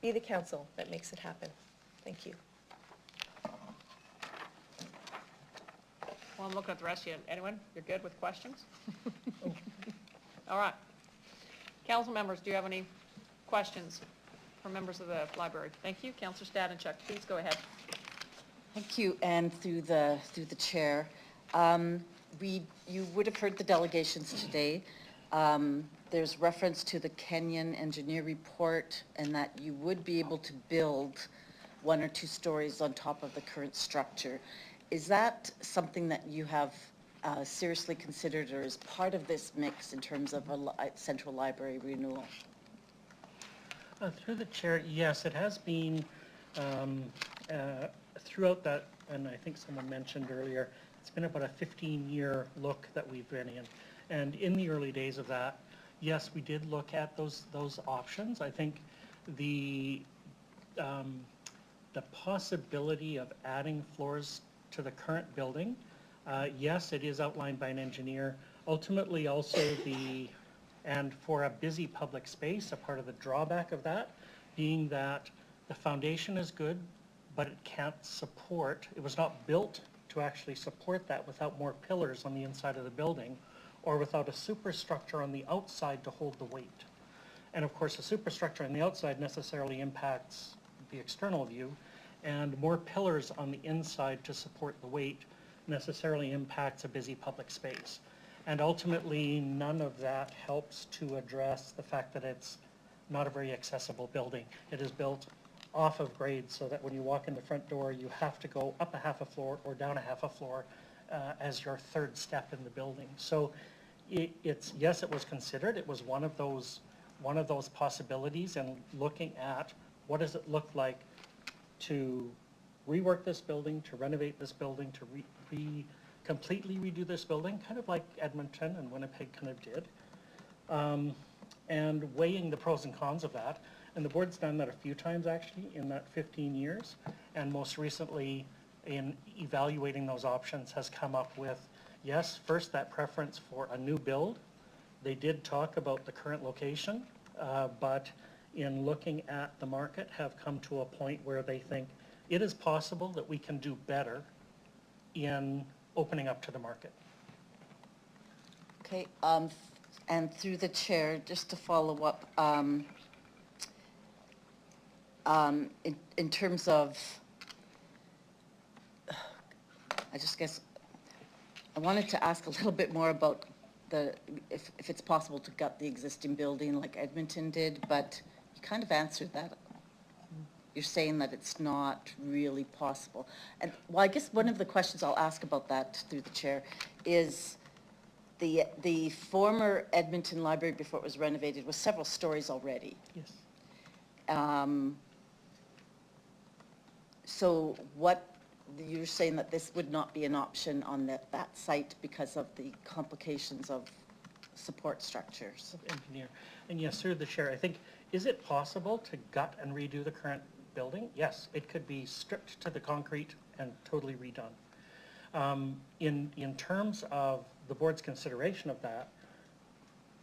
Be the council that makes it happen. Thank you. Well, I'm looking at the rest of you. Anyone? You're good with questions? All right. Council members, do you have any questions for members of the library? Thank you. Councillor Stadenchuk, please go ahead. Thank you, and through the chair. You would have heard the delegations today. There's reference to the Kenyan engineer report and that you would be able to build 1 or 2 stories on top of the current structure. Is that something that you have seriously considered or is part of this mix in terms of a Central Library renewal? Through the chair, yes, it has been throughout that, and I think someone mentioned earlier, it's been about a 15-year look that we've been in. And in the early days of that, yes, we did look at those options. I think the possibility of adding floors to the current building, yes, it is outlined by an engineer. Ultimately, also and for a busy public space, a part of the drawback of that being that the foundation is good, but it can't support, it was not built to actually support that without more pillars on the inside of the building or without a superstructure on the outside to hold the weight. And of course, the superstructure on the outside necessarily impacts the external view, and more pillars on the inside to support the weight necessarily impacts a busy public space. And ultimately, none of that helps to address the fact that it's not a very accessible building. It is built off of grade so that when you walk in the front door, you have to go up a half a floor or down a half a floor as your third step in the building. So yes, it was considered. It was one of those possibilities, and looking at what does it look like to rework this building, to renovate this building, to completely redo this building, kind of like Edmonton and Winnipeg kind of did, and weighing the pros and cons of that. And the board's done that a few times actually in that 15 years, and most recently in evaluating those options has come up with, yes, first that preference for a new build. They did talk about the current location, but in looking at the market have come to a point where they think it is possible that we can do better in opening up to the market. Okay, and through the chair, just to follow up, in terms of, I just guess, I wanted to ask a little bit more about if it's possible to gut the existing building like Edmonton did, but you kind of answered that. You're saying that it's not really possible. And well, I guess one of the questions I'll ask about that through the chair is the former Edmonton Library before it was renovated was several stories already. Yes. So what you're saying that this would not be an option on that site because of the complications of support structures. Engineer. And yes, through the chair, I think, is it possible to gut and redo the current building? Yes, it could be stripped to the concrete and totally redone. In terms of the board's consideration of that,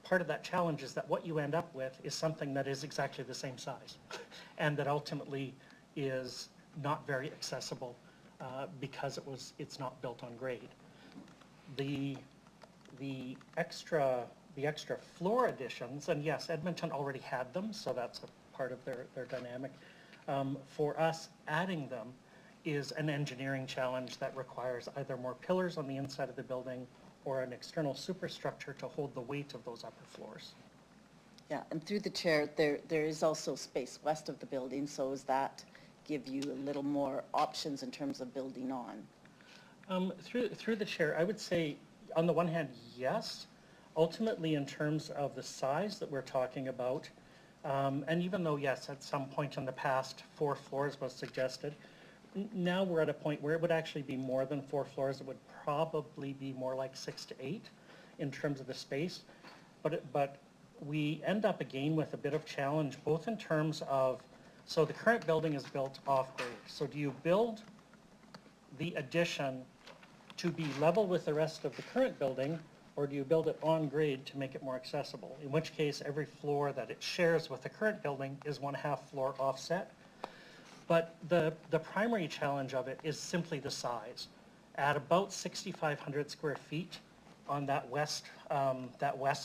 part of that challenge is that what you end up with is something that is exactly the same size and that ultimately is not very accessible because it's not built on grade. The extra floor additions, and yes, Edmonton already had them, so that's a part of their dynamic. For us, adding them is an engineering challenge that requires either more pillars on the inside of the building or an external superstructure to hold the weight of those upper floors. Yeah, and through the chair, there is also space west of the building, so does that give you a little more options in terms of building on? Through the chair, I would say, on the one hand, yes. Ultimately, in terms of the size that we're talking about, and even though, yes, at some point in the past, 4 floors was suggested, now we're at a point where it would actually be more than 4 floors. It would probably be more like 6 to 8 in terms of the space. But we end up again with a bit of challenge, both in terms of, so the current building is built off grade. So do you build the addition to be level with the rest of the current building, or do you build it on grade to make it more accessible? In which case, every floor that it shares with the current building is 1/2 floor offset. But the primary challenge of it is simply the size. At about 6,500 square feet on that west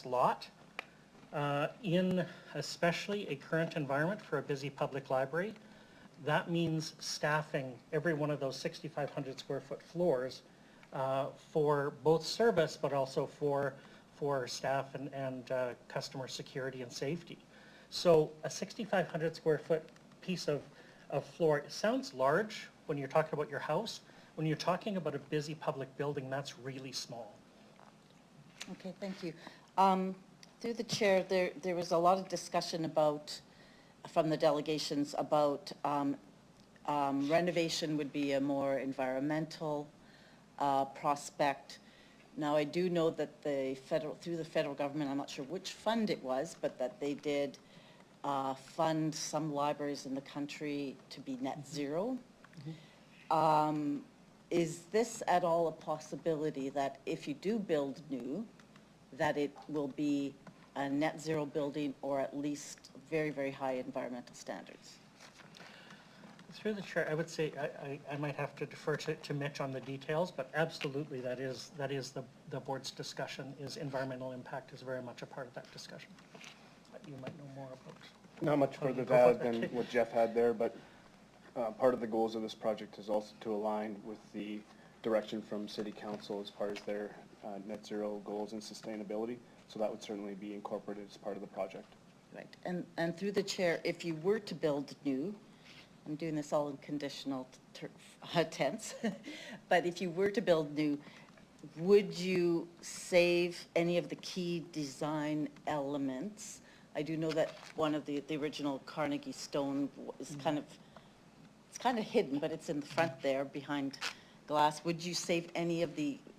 lot, in especially a current environment for a busy public library, that means staffing every one of those 6,500 square foot floors for both service, but also for staff and customer security and safety. So a 6,500 square foot piece of floor, it sounds large when you're talking about your house. When you're talking about a busy public building, that's really small. Okay, thank you. Through the chair, there was a lot of discussion about, from the delegations, about renovation would be a more environmental prospect. Now, I do know that through the federal government, I'm not sure which fund it was, but that they did fund some libraries in the country to be net zero. Is this at all a possibility that if you do build new, that it will be a net zero building or at least very, very high environmental standards? Through the chair, I would say I might have to defer to Mitch on the details, but absolutely that is the board's discussion. Is environmental impact is very much a part of that discussion. You might know more about. Not much further to add than what Jeff had there, but part of the goals of this project is also to align with the direction from City Council as far as their net zero goals and sustainability. So that would certainly be incorporated as part of the project. Right, and through the chair, if you were to build new, I'm doing this all in conditional tense, but if you were to build new, would you save any of the key design elements? I do know that one of the original Carnegie stone is kind of hidden, but it's in the front there behind glass. Would you save any of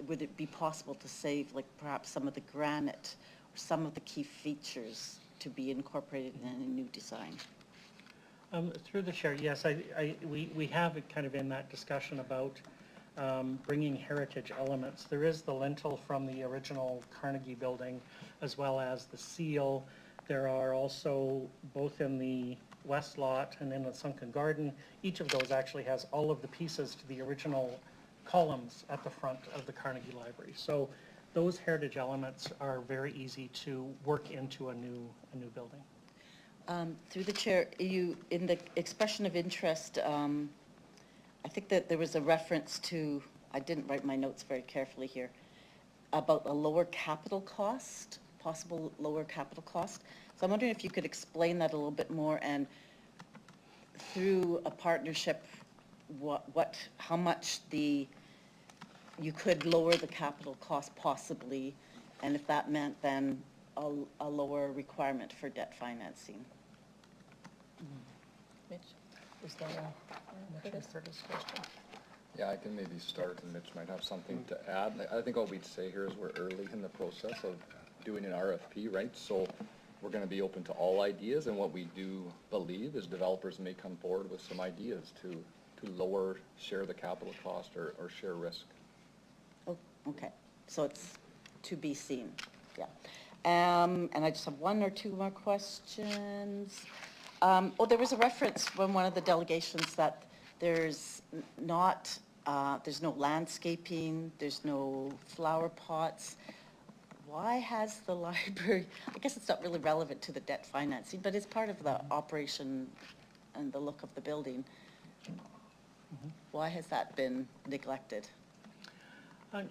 would it be possible to save like perhaps some of the granite or some of the key features to be incorporated in a new design? Through the chair, yes, we have it kind of in that discussion about bringing heritage elements. There is the lintel from the original Carnegie building, as well as the seal. There are also, both in the west lot and in the sunken garden, each of those actually has all of the pieces to the original columns at the front of the Carnegie Library. So those heritage elements are very easy to work into a new building. Through the chair, in the expression of interest, I think that there was a reference to, I didn't write my notes very carefully here, about a lower capital cost, possible lower capital cost. So I'm wondering if you could explain that a little bit more, and through a partnership, how much you could lower the capital cost possibly, and if that meant then a lower requirement for debt financing. Mitch, is that a Curtis question? Yeah, I can maybe start, and Mitch might have something to add. I think all we'd say here is we're early in the process of doing an RFP, right? So we're gonna be open to all ideas, and what we do believe is developers may come forward with some ideas to lower, share the capital cost or share risk. Oh, okay, so it's to be seen, yeah. And I just have one or two more questions. Oh, there was a reference from one of the delegations that there's there's no landscaping, there's no flower pots. Why has the library, I guess it's not really relevant to the debt financing, but it's part of the operation and the look of the building. Why has that been neglected?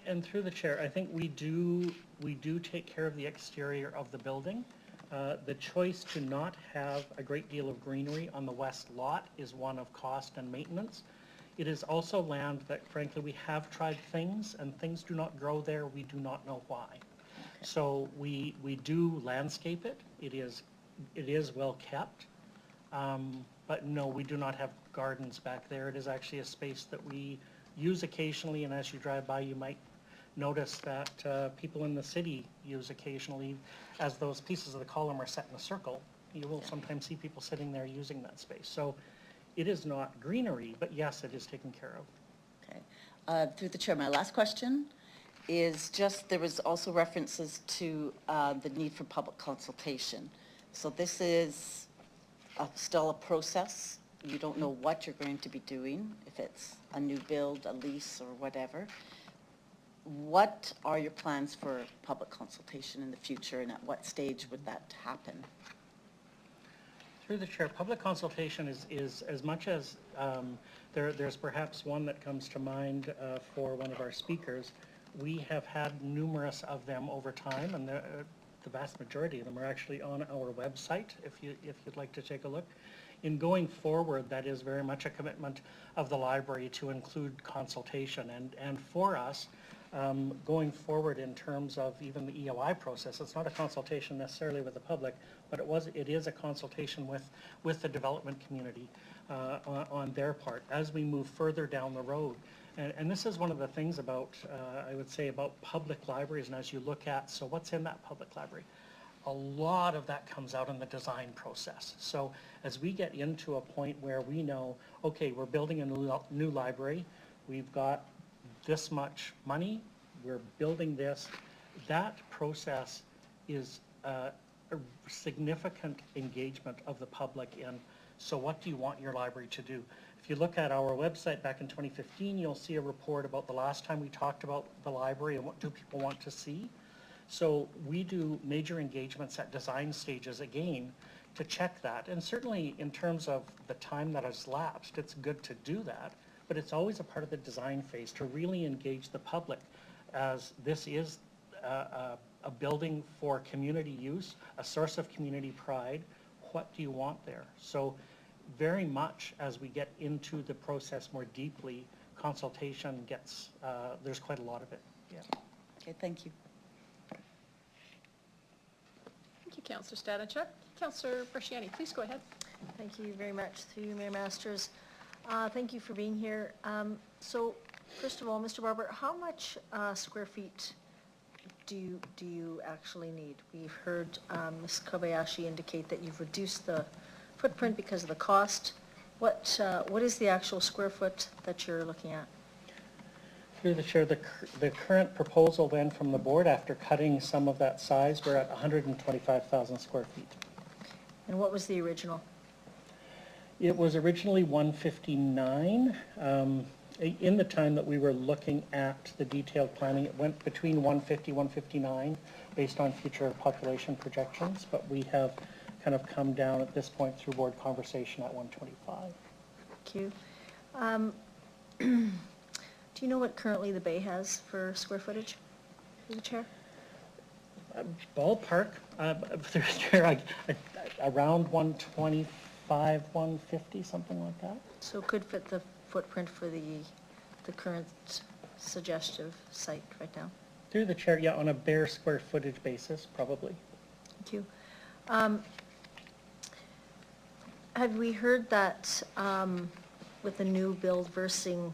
And through the chair, I think we do take care of the exterior of the building. The choice to not have a great deal of greenery on the west lot is one of cost and maintenance. It is also land that frankly we have tried things and things do not grow there. We do not know why. Okay. So we do landscape it. It is well kept. But no, we do not have gardens back there. It is actually a space that we use occasionally, and as you drive by, you might notice that people in the city use occasionally. As those pieces of the column are set in a circle, you will sometimes see people sitting there using that space. So it is not greenery, but yes, it is taken care of. Okay. Through the chair, my last question is just, there was also references to the need for public consultation. So this is still a process. You don't know what you're going to be doing, if it's a new build, a lease, or whatever. What are your plans for public consultation in the future, and at what stage would that happen? Through the chair, public consultation is as much as there's perhaps one that comes to mind for one of our speakers. We have had numerous of them over time, and the vast majority of them are actually on our website, if you'd like to take a look. In going forward, that is very much a commitment of the library to include consultation. And for us, going forward in terms of even the EOI process, it's not a consultation necessarily with the public, but it is a consultation with the development community on their part as we move further down the road. And this is one of the things about, I would say, about public libraries, and as you look at, so what's in that public library? A lot of that comes out in the design process. So as we get into a point where we know, okay, we're building a new library, we've got this much money, we're building this, that process is a significant engagement of the public in, so what do you want your library to do? If you look at our website back in 2015, you'll see a report about the last time we talked about the library and what do people want to see. So we do major engagements at design stages again to check that. And certainly in terms of the time that has lapsed, it's good to do that, but it's always a part of the design phase to really engage the public, as this is a building for community use, a source of community pride. What do you want there? So very much as we get into the process more deeply, consultation gets, there's quite a lot of it. Yeah. Okay, thank you. Thank you, Councillor Stanachuk. Councillor Bresciani, please go ahead. Thank you very much, through you, Mayor Masters. Thank you for being here. So, first of all, Mr. Barber, how much square feet do you actually need? We've heard Ms. Kobayashi indicate that you've reduced the footprint because of the cost. What is the actual square foot that you're looking at? Through the chair, the current proposal then from the board, after cutting some of that size, we're at 125,000 square feet. And what was the original? It was originally 159. In the time that we were looking at the detailed planning, it went between 150, 159 based on future population projections, but we have kind of come down at this point through board conversation at 125. Thank you. Do you know what currently the bay has for square footage through the chair? Ballpark, through the chair, around 125, 150, something like that. So it could fit the footprint for the current suggestive site right now? Through the chair, yeah, on a bare square footage basis, probably. Thank you. Have we heard that with the new build versus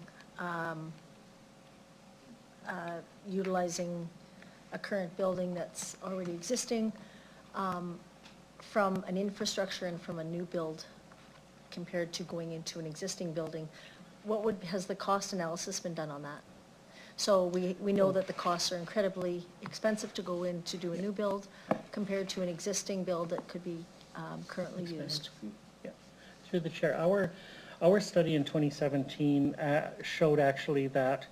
utilizing a current building that's already existing, from an infrastructure and from a new build compared to going into an existing building, has the cost analysis been done on that? So we know that the costs are incredibly expensive to go in to do a new build compared to an existing build that could be currently used. Yeah. Through the chair, our study in 2017 showed actually that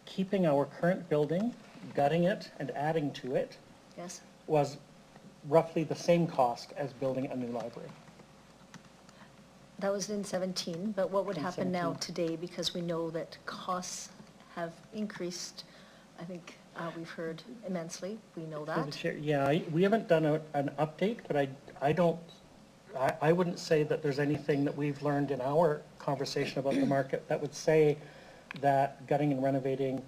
keeping our current building, gutting it and adding to it Yes? was roughly the same cost as building a new library. That was in 17, but what would In happen now 17. today, because we know that costs have increased, I think we've heard immensely, we know Through the that. chair, yeah, we haven't done an update, but I wouldn't say that there's anything that we've learned in our conversation about the market that would say that gutting and renovating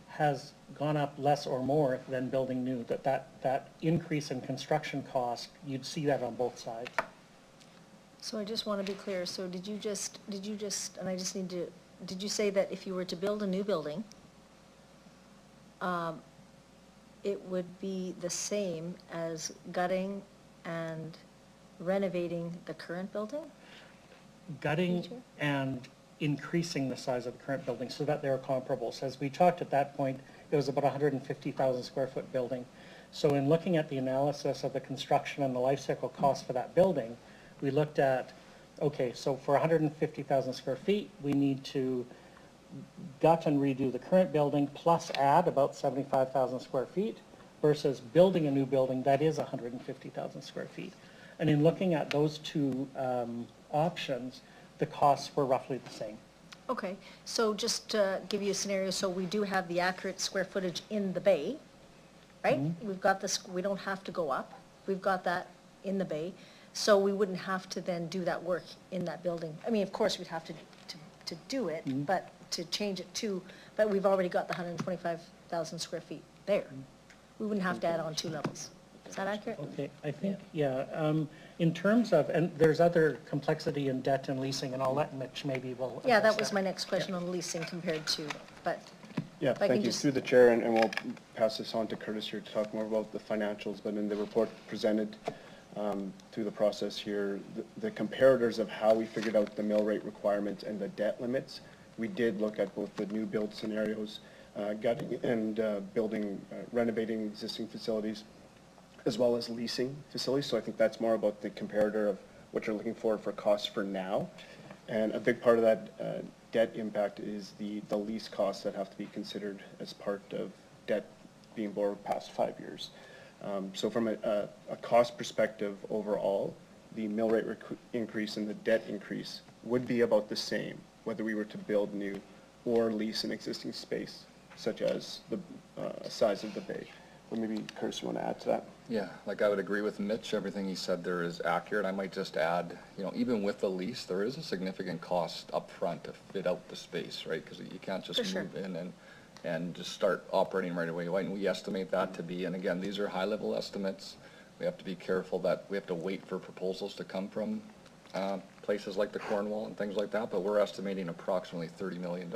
has gone up less or more than building new, that increase in construction cost, you'd see that on both sides. So I just want to be clear, so did you just, and I just need to, did you say that if you were to build a new building, it would be the same as gutting and renovating the current building? Gutting and increasing the size of the current building so that they're comparable. So as we talked at that point, it was about 150,000 square foot building. So in looking at the analysis of the construction and the life cycle cost for that building, we looked at, okay, so for 150,000 square feet, we need to gut and redo the current building plus add about 75,000 square feet versus building a new building that is 150,000 square feet. And in looking at those two options, the costs were roughly the same. Okay, so just to give you a scenario, so we do have the accurate square footage in the bay, right? We've got this, we don't have to go up, we've got that in the bay, so we wouldn't have to then do that work in that building. I mean, of course, we'd have to do it, but to change it to, but we've already got the 125,000 square feet there. We wouldn't have to add on 2 levels. Is that accurate? Okay, I think, yeah, in terms of, and there's other complexity in debt and leasing, and I'll let Mitch maybe will. Yeah, that address was my next question on leasing compared to, but Yeah, if I can thank you. just- Through the chair, and we'll pass this on to Curtis here to talk more about the financials, but in the report presented through the process here, the comparators of how we figured out the mill rate requirements and the debt limits, we did look at both the new build scenarios, gutting and building, renovating existing facilities, as well as leasing facilities. So I think that's more about the comparator of what you're looking for costs for now. And a big part of that debt impact is the lease costs that have to be considered as part of debt being borrowed past 5 years. So from a cost perspective overall, the mill rate increase and the debt increase would be about the same, whether we were to build new or lease an existing space, such as the size of the bay. Or maybe Curtis, you want to add to that? Yeah, like I would agree with Mitch, everything he said there is accurate. I might just add, even with the lease, there is a significant cost up front to fit out the space, right? Because you can't just move in and just start operating right away. And we estimate that to be, and again, these are high-level estimates. We have to be careful that we have to wait for proposals to come from places like the Cornwall and things like that, but we're estimating approximately $30 million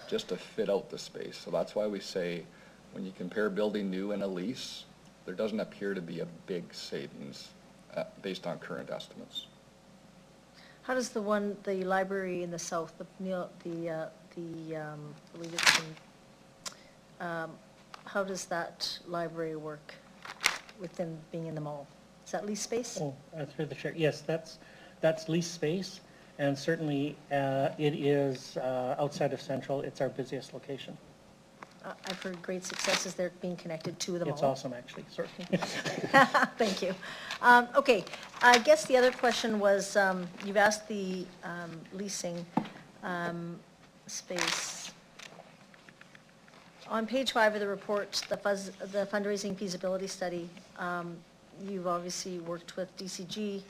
just to fit out the space. So that's why we say, when you compare building new and a lease, there doesn't appear to be a big savings based on current estimates. How does the library in the south, I believe it's in, how does that library work within being in the mall? Is that lease space? Oh, through the chair, yes, that's lease space, and certainly it is outside of Central, it's our busiest location. I've heard great successes there being connected to the mall. It's awesome, actually, sorry. Thank you. Okay, I guess the other question was, you've asked the leasing space. On page 5 of the report, the fundraising feasibility study, you've obviously worked with DCG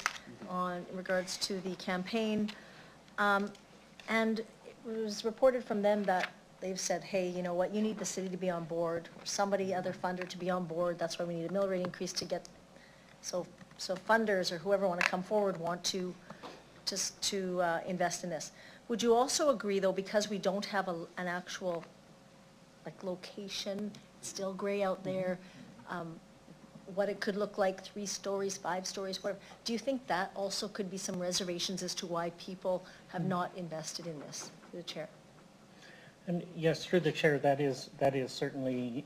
in regards to the campaign, and it was reported from them that they've said, hey, you know what, you need the city to be on board, or somebody, other funder to be on board, that's why we need a mill rate increase to get, so funders or whoever want to come forward want to invest in this. Would you also agree, though, because we don't have an actual, like, location, it's still gray out there, what it could look like, 3 stories, 5 stories, whatever, do you think that also could be some reservations as to why people have not invested in this? Through the chair. And yes, through the chair, that is certainly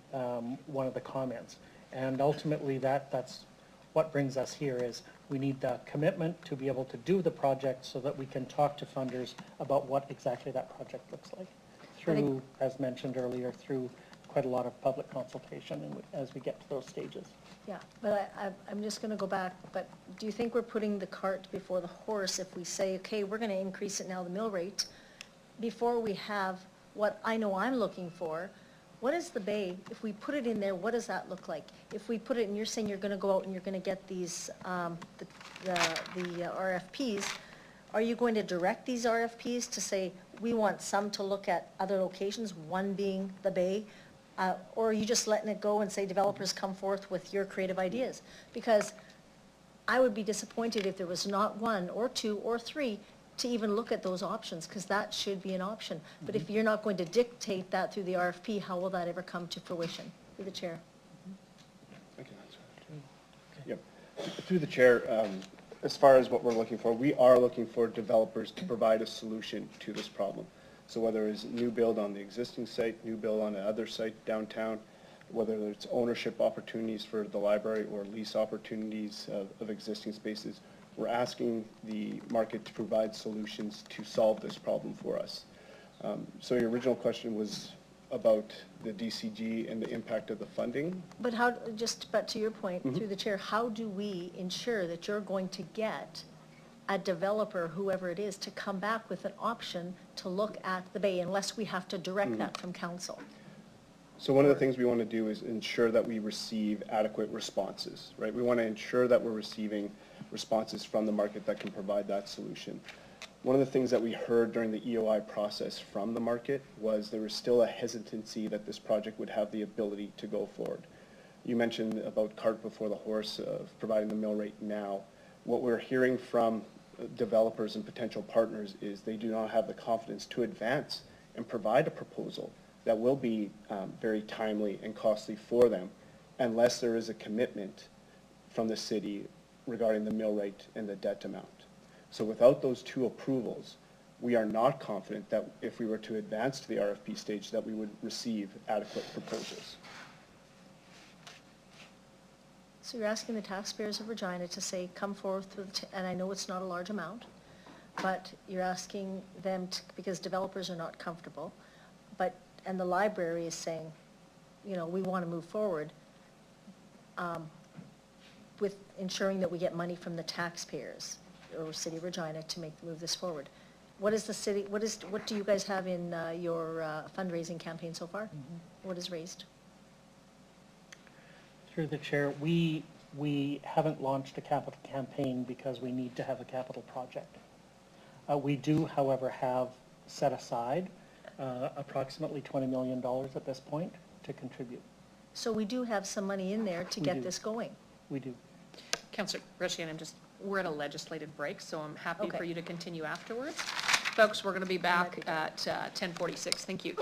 one of the comments. And ultimately, that's what brings us here is we need the commitment to be able to do the project so that we can talk to funders about what exactly that project looks like. Through, as mentioned earlier, through quite a lot of public consultation and as we get to those stages. Yeah, but I'm just going to go back, but do you think we're putting the cart before the horse if we say, okay, we're going to increase it now, the mill rate, before we have what I know I'm looking for? What is the bay? If we put it in there, what does that look like? If we put it, and you're saying you're going to go out and you're going to get these, the RFPs, are you going to direct these RFPs to say, we want some to look at other locations, one being the bay? Or are you just letting it go and say, developers, come forth with your creative ideas? Because I would be disappointed if there was not 1 or 2 or 3 to even look at those options, because that should be an option. But if you're not going to dictate that through the RFP, how will that ever come to fruition? Through the chair. I can answer. Yep. Through the chair, as far as what we're looking for, we are looking for developers to provide a solution to this problem. So whether it's new build on the existing site, new build on another site downtown, whether it's ownership opportunities for the library or lease opportunities of existing spaces, we're asking the market to provide solutions to solve this problem for us. So your original question was about the DCG and the impact of the funding. But but to your point, through the chair, how do we ensure that you're going to get a developer, whoever it is, to come back with an option to look at the bay, unless we have to direct that from council? So one of the things we want to do is ensure that we receive adequate responses, right? We want to ensure that we're receiving responses from the market that can provide that solution. One of the things that we heard during the EOI process from the market was there was still a hesitancy that this project would have the ability to go forward. You mentioned about cart before the horse of providing the mill rate now. What we're hearing from developers and potential partners is they do not have the confidence to advance and provide a proposal that will be very timely and costly for them unless there is a commitment from the city regarding the mill rate and the debt amount. So without those 2 approvals, we are not confident that if we were to advance to the RFP stage that we would receive adequate proposals. So you're asking the taxpayers of Regina to say, come forth with, and I know it's not a large amount, but you're asking them to, because developers are not comfortable, and the library is saying, you know, we want to move forward with ensuring that we get money from the taxpayers or City of Regina to move this forward. What is the city, what do you guys have in your fundraising campaign so far? What is raised? Through the chair, we haven't launched a capital campaign because we need to have a capital project. We do, however, have set aside approximately $20 million at this point to contribute. So we do have some money in there to get this going. We do. Councillor Regina, we're at a legislative break, so I'm happy Okay. for you to continue afterwards. Folks, we're going to be back at 10:46. Thank you.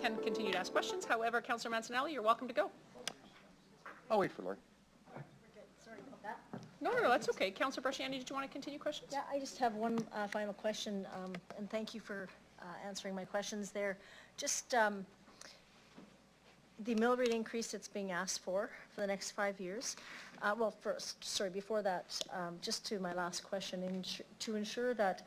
can continue to ask questions. However, Councillor Mancinelli, you're welcome to go. I'll wait for Lori. Sorry about that. No, that's okay. Councillor Brasciani, did you want to continue questions? Yeah, I just have one final question, and thank you for answering my questions there. Just the mill rate increase that's being asked for the next 5 years. Well, first, sorry, before that, just to my last question, to ensure that,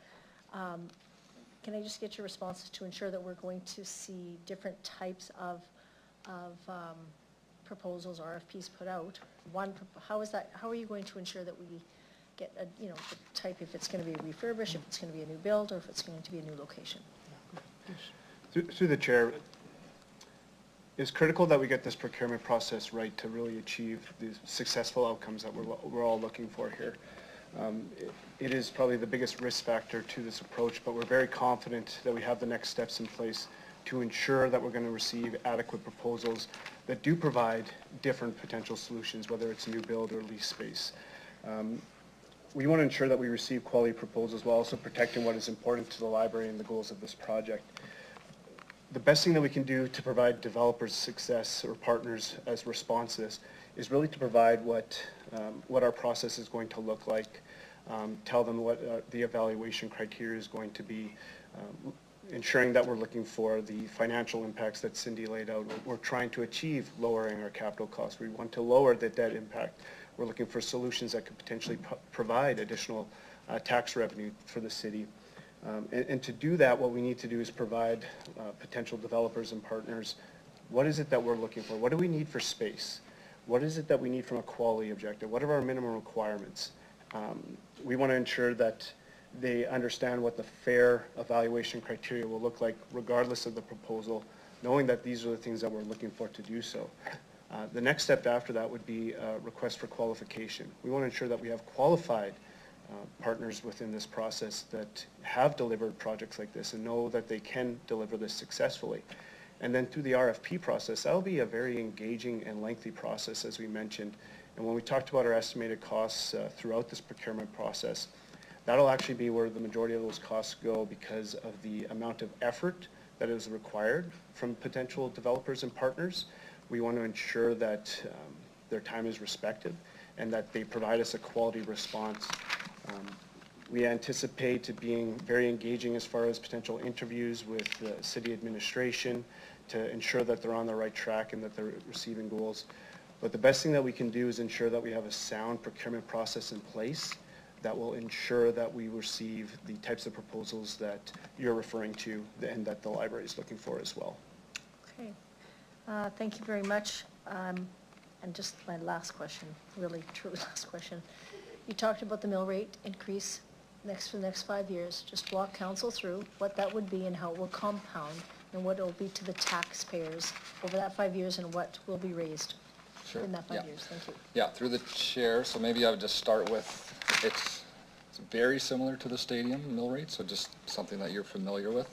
can I just get your responses to ensure that we're going to see different types of proposals, RFPs put out? One, how are you going to ensure that we get a, the type, if it's going to be refurbished, if it's going to be a new build, or if it's going to be a new location? Through the chair, it's critical that we get this procurement process right to really achieve the successful outcomes that we're all looking for here. It is probably the biggest risk factor to this approach, but we're very confident that we have the next steps in place to ensure that we're going to receive adequate proposals that do provide different potential solutions, whether it's new build or lease space. We want to ensure that we receive quality proposals while also protecting what is important to the library and the goals of this project. The best thing that we can do to provide developers success or partners as response to this is really to provide what our process is going to look like, tell them what the evaluation criteria is going to be, ensuring that we're looking for the financial impacts that Cindy laid out. We're trying to achieve lowering our capital costs. We want to lower the debt impact. We're looking for solutions that could potentially provide additional tax revenue for the city. And to do that, what we need to do is provide potential developers and partners, what is it that we're looking for? What do we need for space? What is it that we need from a quality objective? What are our minimum requirements? We want to ensure that they understand what the fair evaluation criteria will look like regardless of the proposal, knowing that these are the things that we're looking for to do so. The next step after that would be a request for qualification. We want to ensure that we have qualified partners within this process that have delivered projects like this and know that they can deliver this successfully. And then through the RFP process, that'll be a very engaging and lengthy process, as we mentioned. And when we talked about our estimated costs throughout this procurement process, that'll actually be where the majority of those costs go because of the amount of effort that is required from potential developers and partners. We want to ensure that their time is respected and that they provide us a quality response. We anticipate it being very engaging as far as potential interviews with the city administration to ensure that they're on the right track and that they're receiving goals. But the best thing that we can do is ensure that we have a sound procurement process in place that will ensure that we receive the types of proposals that you're referring to and that the library is looking for as well. Okay. Thank you very much. And just my last question, really truly last question. You talked about the mill rate increase for the next 5 years. Just walk council through what that would be and how it will compound and what it will be to the taxpayers over that 5 years and what will be raised in that 5 years. Thank you. Yeah, through the chair. So maybe I would just start with, it's very similar to the stadium mill rate, so just something that you're familiar with.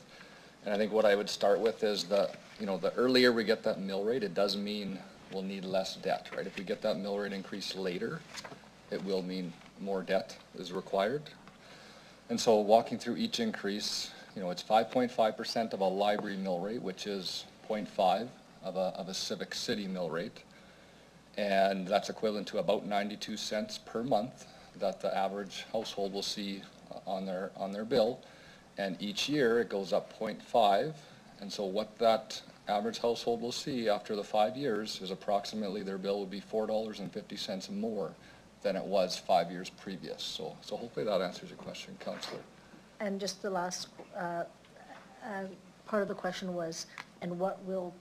And I think what I would start with is the earlier we get that mill rate, it does mean we'll need less debt, right? If we get that mill rate increase later, it will mean more debt is required. And so walking through each increase, it's 5.5% of a library mill rate, which is 0.5 of a civic city mill rate. And that's equivalent to about 92 cents per month that the average household will see on their bill. And each year it goes up 0.5. And so what that average household will see after the 5 years is approximately their bill would be $4.50 more than it was 5 years previous. So hopefully that answers your question, Councillor. And just the last part of the question was, and what will,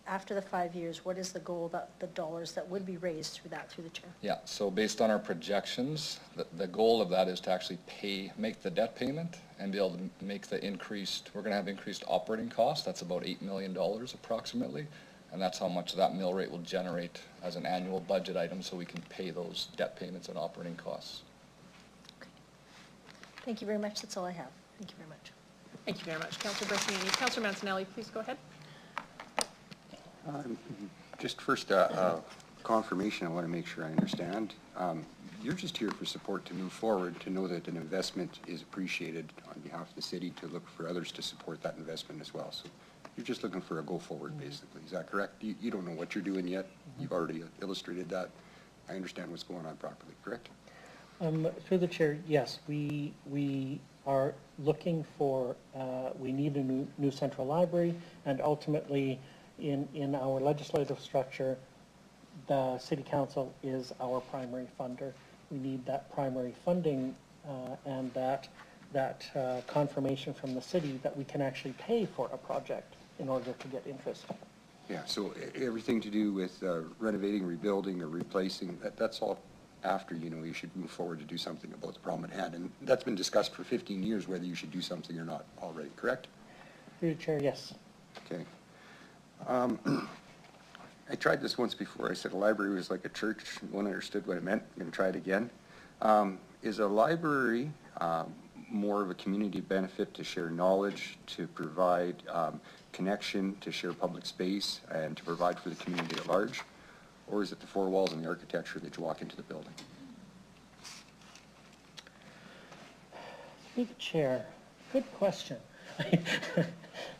after the 5 years, what is the goal, that the dollars that would be raised through the chair? Yeah, so based on our projections, the goal of that is to actually make the debt payment and be able to make the we're going to have increased operating costs. That's about $8 million approximately. And that's how much that mill rate will generate as an annual budget item so we can pay those debt payments and operating costs. Okay. Thank you very much. That's all I have. Thank you very much. Thank you very much, Councillor Brasciani. Councillor Mancinelli, please go ahead. Just first, confirmation, I want to make sure I understand. You're just here for support to move forward, to know that an investment is appreciated on behalf of the city, to look for others to support that investment as well. So You're just looking for a go-forward, basically. Is that correct? You don't know what you're doing yet. You've already illustrated that. I understand what's going on properly, correct? Through the chair, yes, we are looking for, we need a new central library, and ultimately, in our legislative structure, the city council is our primary funder. We need that primary funding and that confirmation from the city that we can actually pay for a project in order to get interest. Yeah, so everything to do with renovating, rebuilding, or replacing, that's all after, you should move forward to do something about the problem at hand. And that's been discussed for 15 years, whether you should do something or not already, correct? Through the chair, yes. Okay. I tried this once before. I said a library was like a church. No one understood what it meant. I'm going to try it again. Is a library more of a community benefit to share knowledge, to provide connection, to share public space, and to provide for the community at large? Or is it the four walls and the architecture that you walk into the building? Through the chair, good question.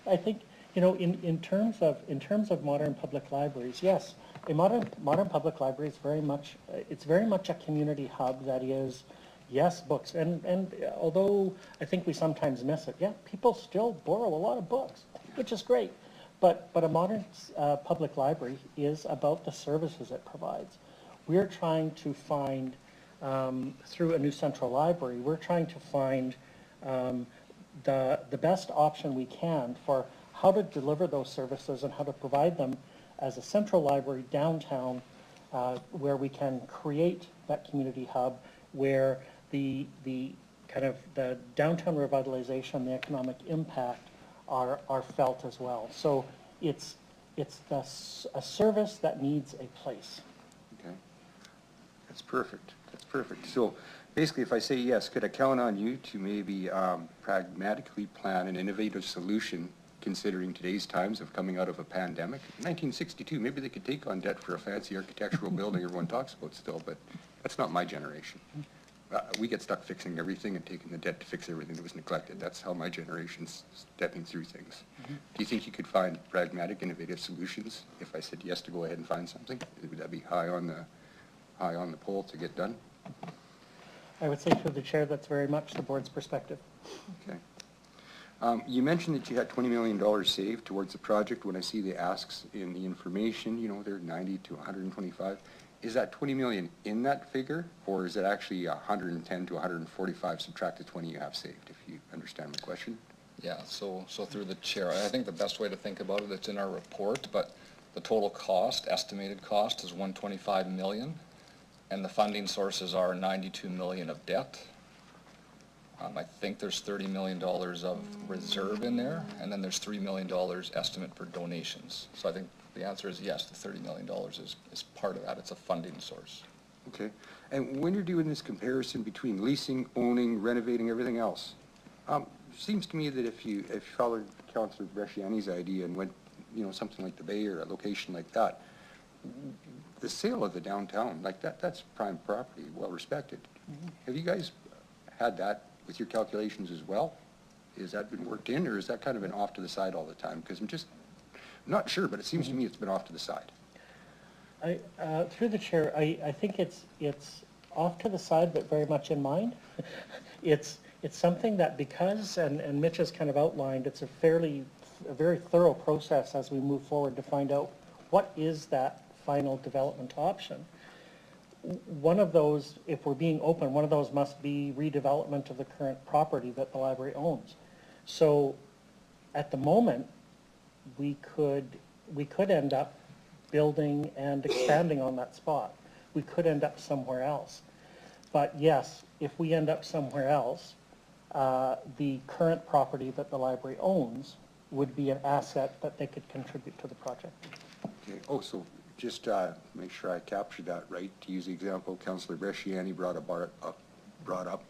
I think, in terms of modern public libraries, yes, a modern public library is very much a community hub that is, yes, books, and although I think we sometimes miss it, yeah, people still borrow a lot of books, which is great. But a modern public library is about the services it provides. We're trying to find, through a new central library, we're trying to find the best option we can for how to deliver those services and how to provide them as a central library downtown where we can create that community hub where the kind of the downtown revitalization, the economic impact are felt as well. So it's a service that needs a place. Okay. That's perfect. That's perfect. So basically, if I say yes, could I count on you to maybe pragmatically plan an innovative solution considering today's times of coming out of a pandemic? 1962, maybe they could take on debt for a fancy architectural building everyone talks about still, but that's not my generation. We get stuck fixing everything and taking the debt to fix everything that was neglected. That's how my generation's stepping through things. Do you think you could find pragmatic, innovative solutions if I said yes to go ahead and find something? Would that be high on the poll to get done? I would say through the chair, that's very much the board's perspective. Okay. You mentioned that you had $20 million saved towards the project. When I see the asks in the information, they're 90 to 125. Is that 20 million in that figure, or is it actually 110 to 145 subtract the 20 you have saved, if you understand my question? Yeah, so through the chair, I think the best way to think about it, it's in our report, but the total cost, estimated cost, is 125 million, and the funding sources are 92 million of debt. I think there's $30 million of reserve in there, and then there's $3 million estimate for donations. So I think the answer is yes, the $30 million is part of that. It's a funding source. Okay. And when you're doing this comparison between leasing, owning, renovating, everything else, seems to me that if you followed Councillor Bresciani's idea and went, something like the Bay or a location like that, the sale of the downtown, like that's prime property, well respected. Have you guys had that with your calculations as well? Has that been worked in, or has that kind of been off to the side all the time? Because I'm not sure, but it seems to me it's been off to the side. Through the chair, I think it's off to the side, but very much in mind. It's something that because, and Mitch has kind of outlined, it's a very thorough process as we move forward to find out what is that final development option. One of those, if we're being open, one of those must be redevelopment of the current property that the library owns. So at the moment, we could end up building and expanding on that spot. We could end up somewhere else. But yes, if we end up somewhere else, the current property that the library owns would be an asset that they could contribute to the project. Okay. Oh, so just make sure I captured that right. To use the example Councillor Bresciani brought up,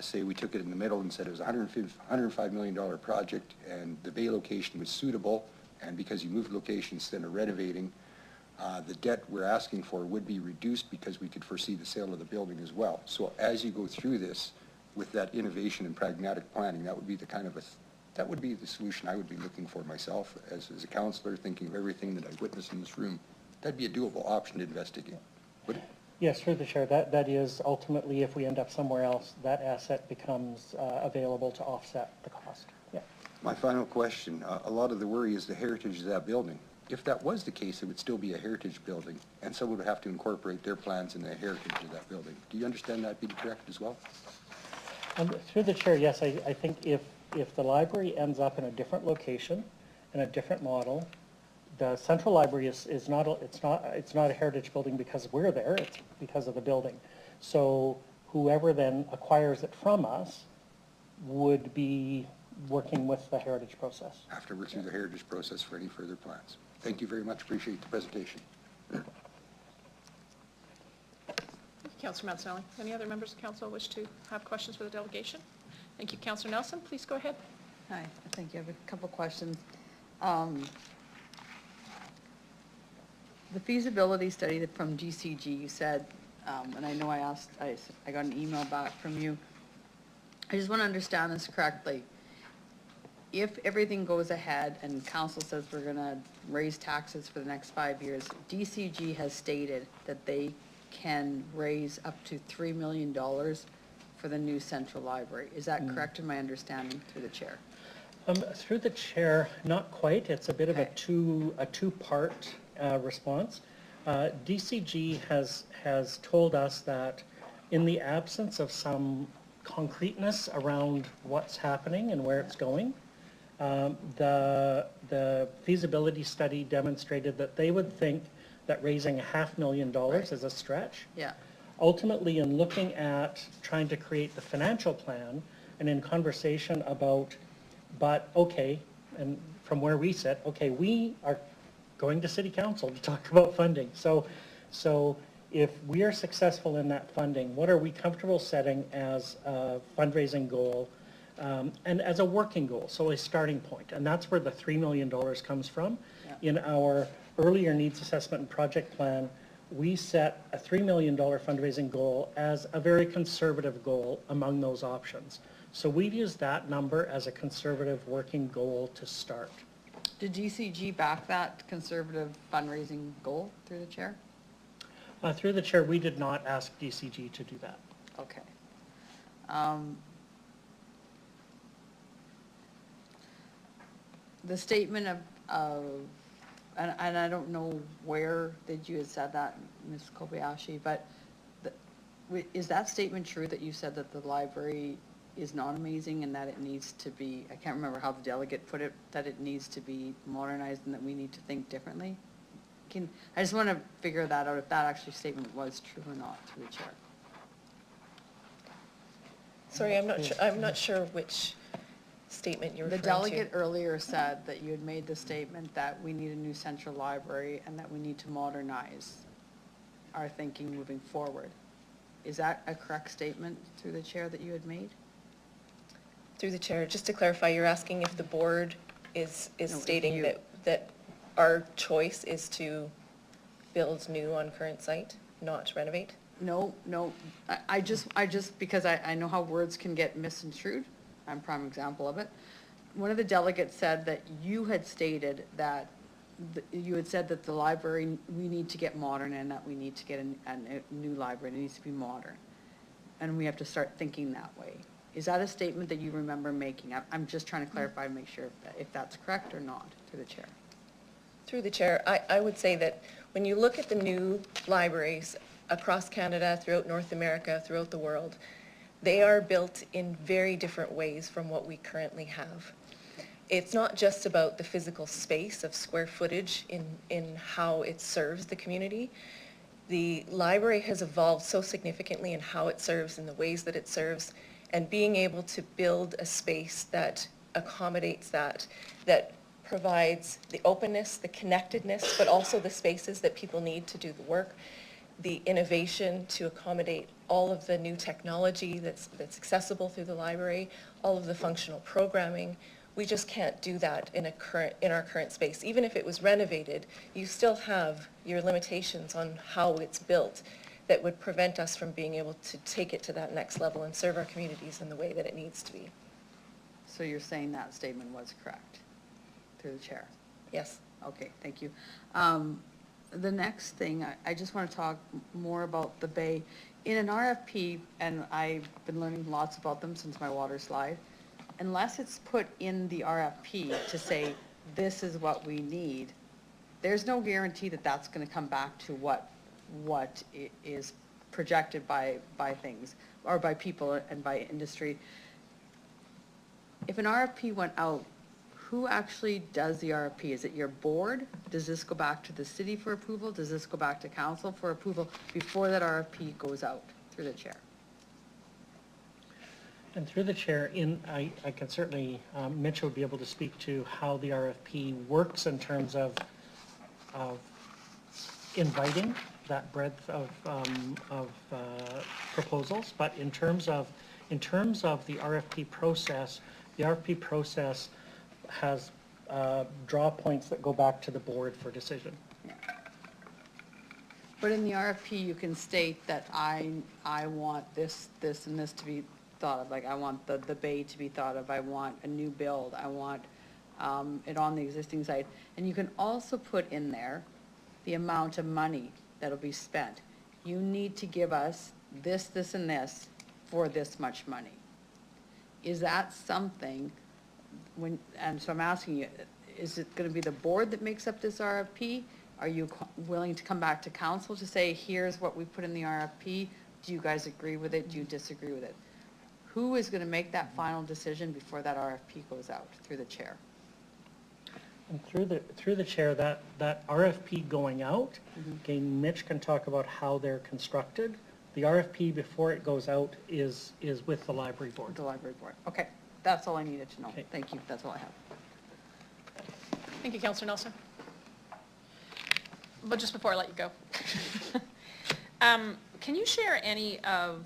say we took it in the middle and said it was a $105 million project and the Bay location was suitable, and because you moved location instead of renovating, the debt we're asking for would be reduced because we could foresee the sale of the building as well. So as you go through this with that innovation and pragmatic planning, that would be the kind of a That would be the solution I would be looking for myself as a counselor, thinking of everything that I've witnessed in this room. That'd be a doable option to investigate, would it? Yes, through the chair, that is ultimately, if we end up somewhere else, that asset becomes available to offset the cost. Yeah. My final question, a lot of the worry is the heritage of that building. If that was the case, it would still be a heritage building, and someone would have to incorporate their plans in the heritage of that building. Do you understand that being correct as well? Through the chair, yes, I think if the library ends up in a different location, in a different model, the central library is not a heritage building because we're there, it's because of the building. So whoever then acquires it from us would be working with the heritage process. Have to work through the heritage process for any further plans. Thank you very much. Appreciate the presentation. Councillor Mancinelli. Any other members of council wish to have questions for the delegation? Thank you. Councillor Nelson, please go ahead. Hi, thank you. I have a couple questions. The feasibility study from GCG, you said, and I know I got an email back from you. I just want to understand this correctly. If everything goes ahead and council says we're going to raise taxes for the next 5 years, DCG has stated that they can raise up to $3 million for the new central library. Is that correct in my understanding through the chair? Through the chair, not quite. It's a bit of a two-part response. DCG has told us that in the absence of some concreteness around what's happening and where it's going, the feasibility study demonstrated that they would think that raising $500,000 is a stretch. Yeah. Ultimately, in looking at trying to create the financial plan and in conversation about, but okay, and from where we sit, okay, we are going to City Council to talk about funding. So if we are successful in that funding, what are we comfortable setting as a fundraising goal and as a working goal, so a starting point? And that's where the $3 million comes from. Yeah. In our earlier needs assessment and project plan, we set a $3 million fundraising goal as a very conservative goal among those options. So we've used that number as a conservative working goal to start. Did GCG back that conservative fundraising goal through the chair? Through the chair, we did not ask DCG to do that. Okay. The statement of and I don't know where that you had said that, Ms. Kobayashi, but is that statement true that you said that the library is not amazing and that it needs to be, I can't remember how the delegate put it, that it needs to be modernized and that we need to think differently? I just want to figure that out, if that actually statement was true or not through the chair. Sorry, I'm not sure which statement you're referring to. The delegate earlier said that you had made the statement that we need a new central library and that we need to modernize our thinking moving forward. Is that a correct statement through the chair that you had made? Through the chair, just to clarify, you're asking if the board is stating that our choice is to build new on current site, not renovate? No, I just, because I know how words can get misconstrued, I'm a prime example of it. One of the delegates said that you had stated that, you had said that the library, we need to get modern and that we need to get a new library, it needs to be modern. And we have to start thinking that way. Is that a statement that you remember making? I'm just trying to clarify and make sure if that's correct or not, through the chair. Through the chair, I would say that when you look at the new libraries across Canada, throughout North America, throughout the world, they are built in very different ways from what we currently have. It's not just about the physical space of square footage in how it serves the community. The library has evolved so significantly in how it serves, in the ways that it serves, and being able to build a space that accommodates that provides the openness, the connectedness, but also the spaces that people need to do the work, the innovation to accommodate all of the new technology that's accessible through the library, all of the functional programming. We just can't do that in our current space. Even if it was renovated, you still have your limitations on how it's built that would prevent us from being able to take it to that next level and serve our communities in the way that it needs to be. So you're saying that statement was correct, through the chair? Yes. Okay, thank you. The next thing, I just want to talk more about the bay. In an RFP, and I've been learning lots about them since my water slide, unless it's put in the RFP to say, this is what we need, there's no guarantee that that's going to come back to what is projected by things, or by people and by industry. If an RFP went out, who actually does the RFP? Is it your board? Does this go back to the city for approval? Does this go back to council for approval before that RFP goes out through the chair? And through the chair, I can certainly, Mitch would be able to speak to how the RFP works in terms of inviting that breadth of proposals. But in terms of the RFP process has draw points that go back to the board for decision. But in the RFP, you can state that I want this, and this to be thought of, like I want the bay to be thought of, I want a new build, I want it on the existing site. And you can also put in there the amount of money that'll be spent. You need to give us this, and this for this much money. Is that something, and so I'm asking you, is it going to be the board that makes up this RFP? Are you willing to come back to council to say, here's what we put in the RFP? Do you guys agree with it? Do you disagree with it? Who is going to make that final decision before that RFP goes out? Through the chair. And through the chair, that RFP going out, okay, Mitch can talk about how they're constructed. The RFP before it goes out is with the library board. The library board. Okay, that's all I needed to know. Okay. Thank you. That's all I have. Thank you, Councillor Nelson. But just before I let you go, can you share any of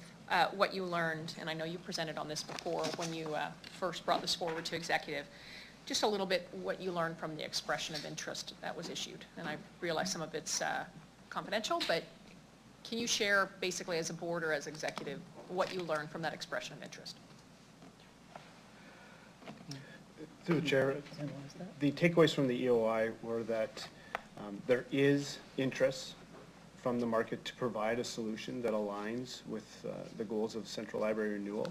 what you learned, and I know you presented on this before when you first brought this forward to executive, just a little bit what you learned from the expression of interest that was issued. And I realize some of it's confidential, but can you share basically as a board or as executive what you learned from that expression of interest? Through the chair, the takeaways from the EOI were that there is interest from the market to provide a solution that aligns with the goals of Central Library renewal,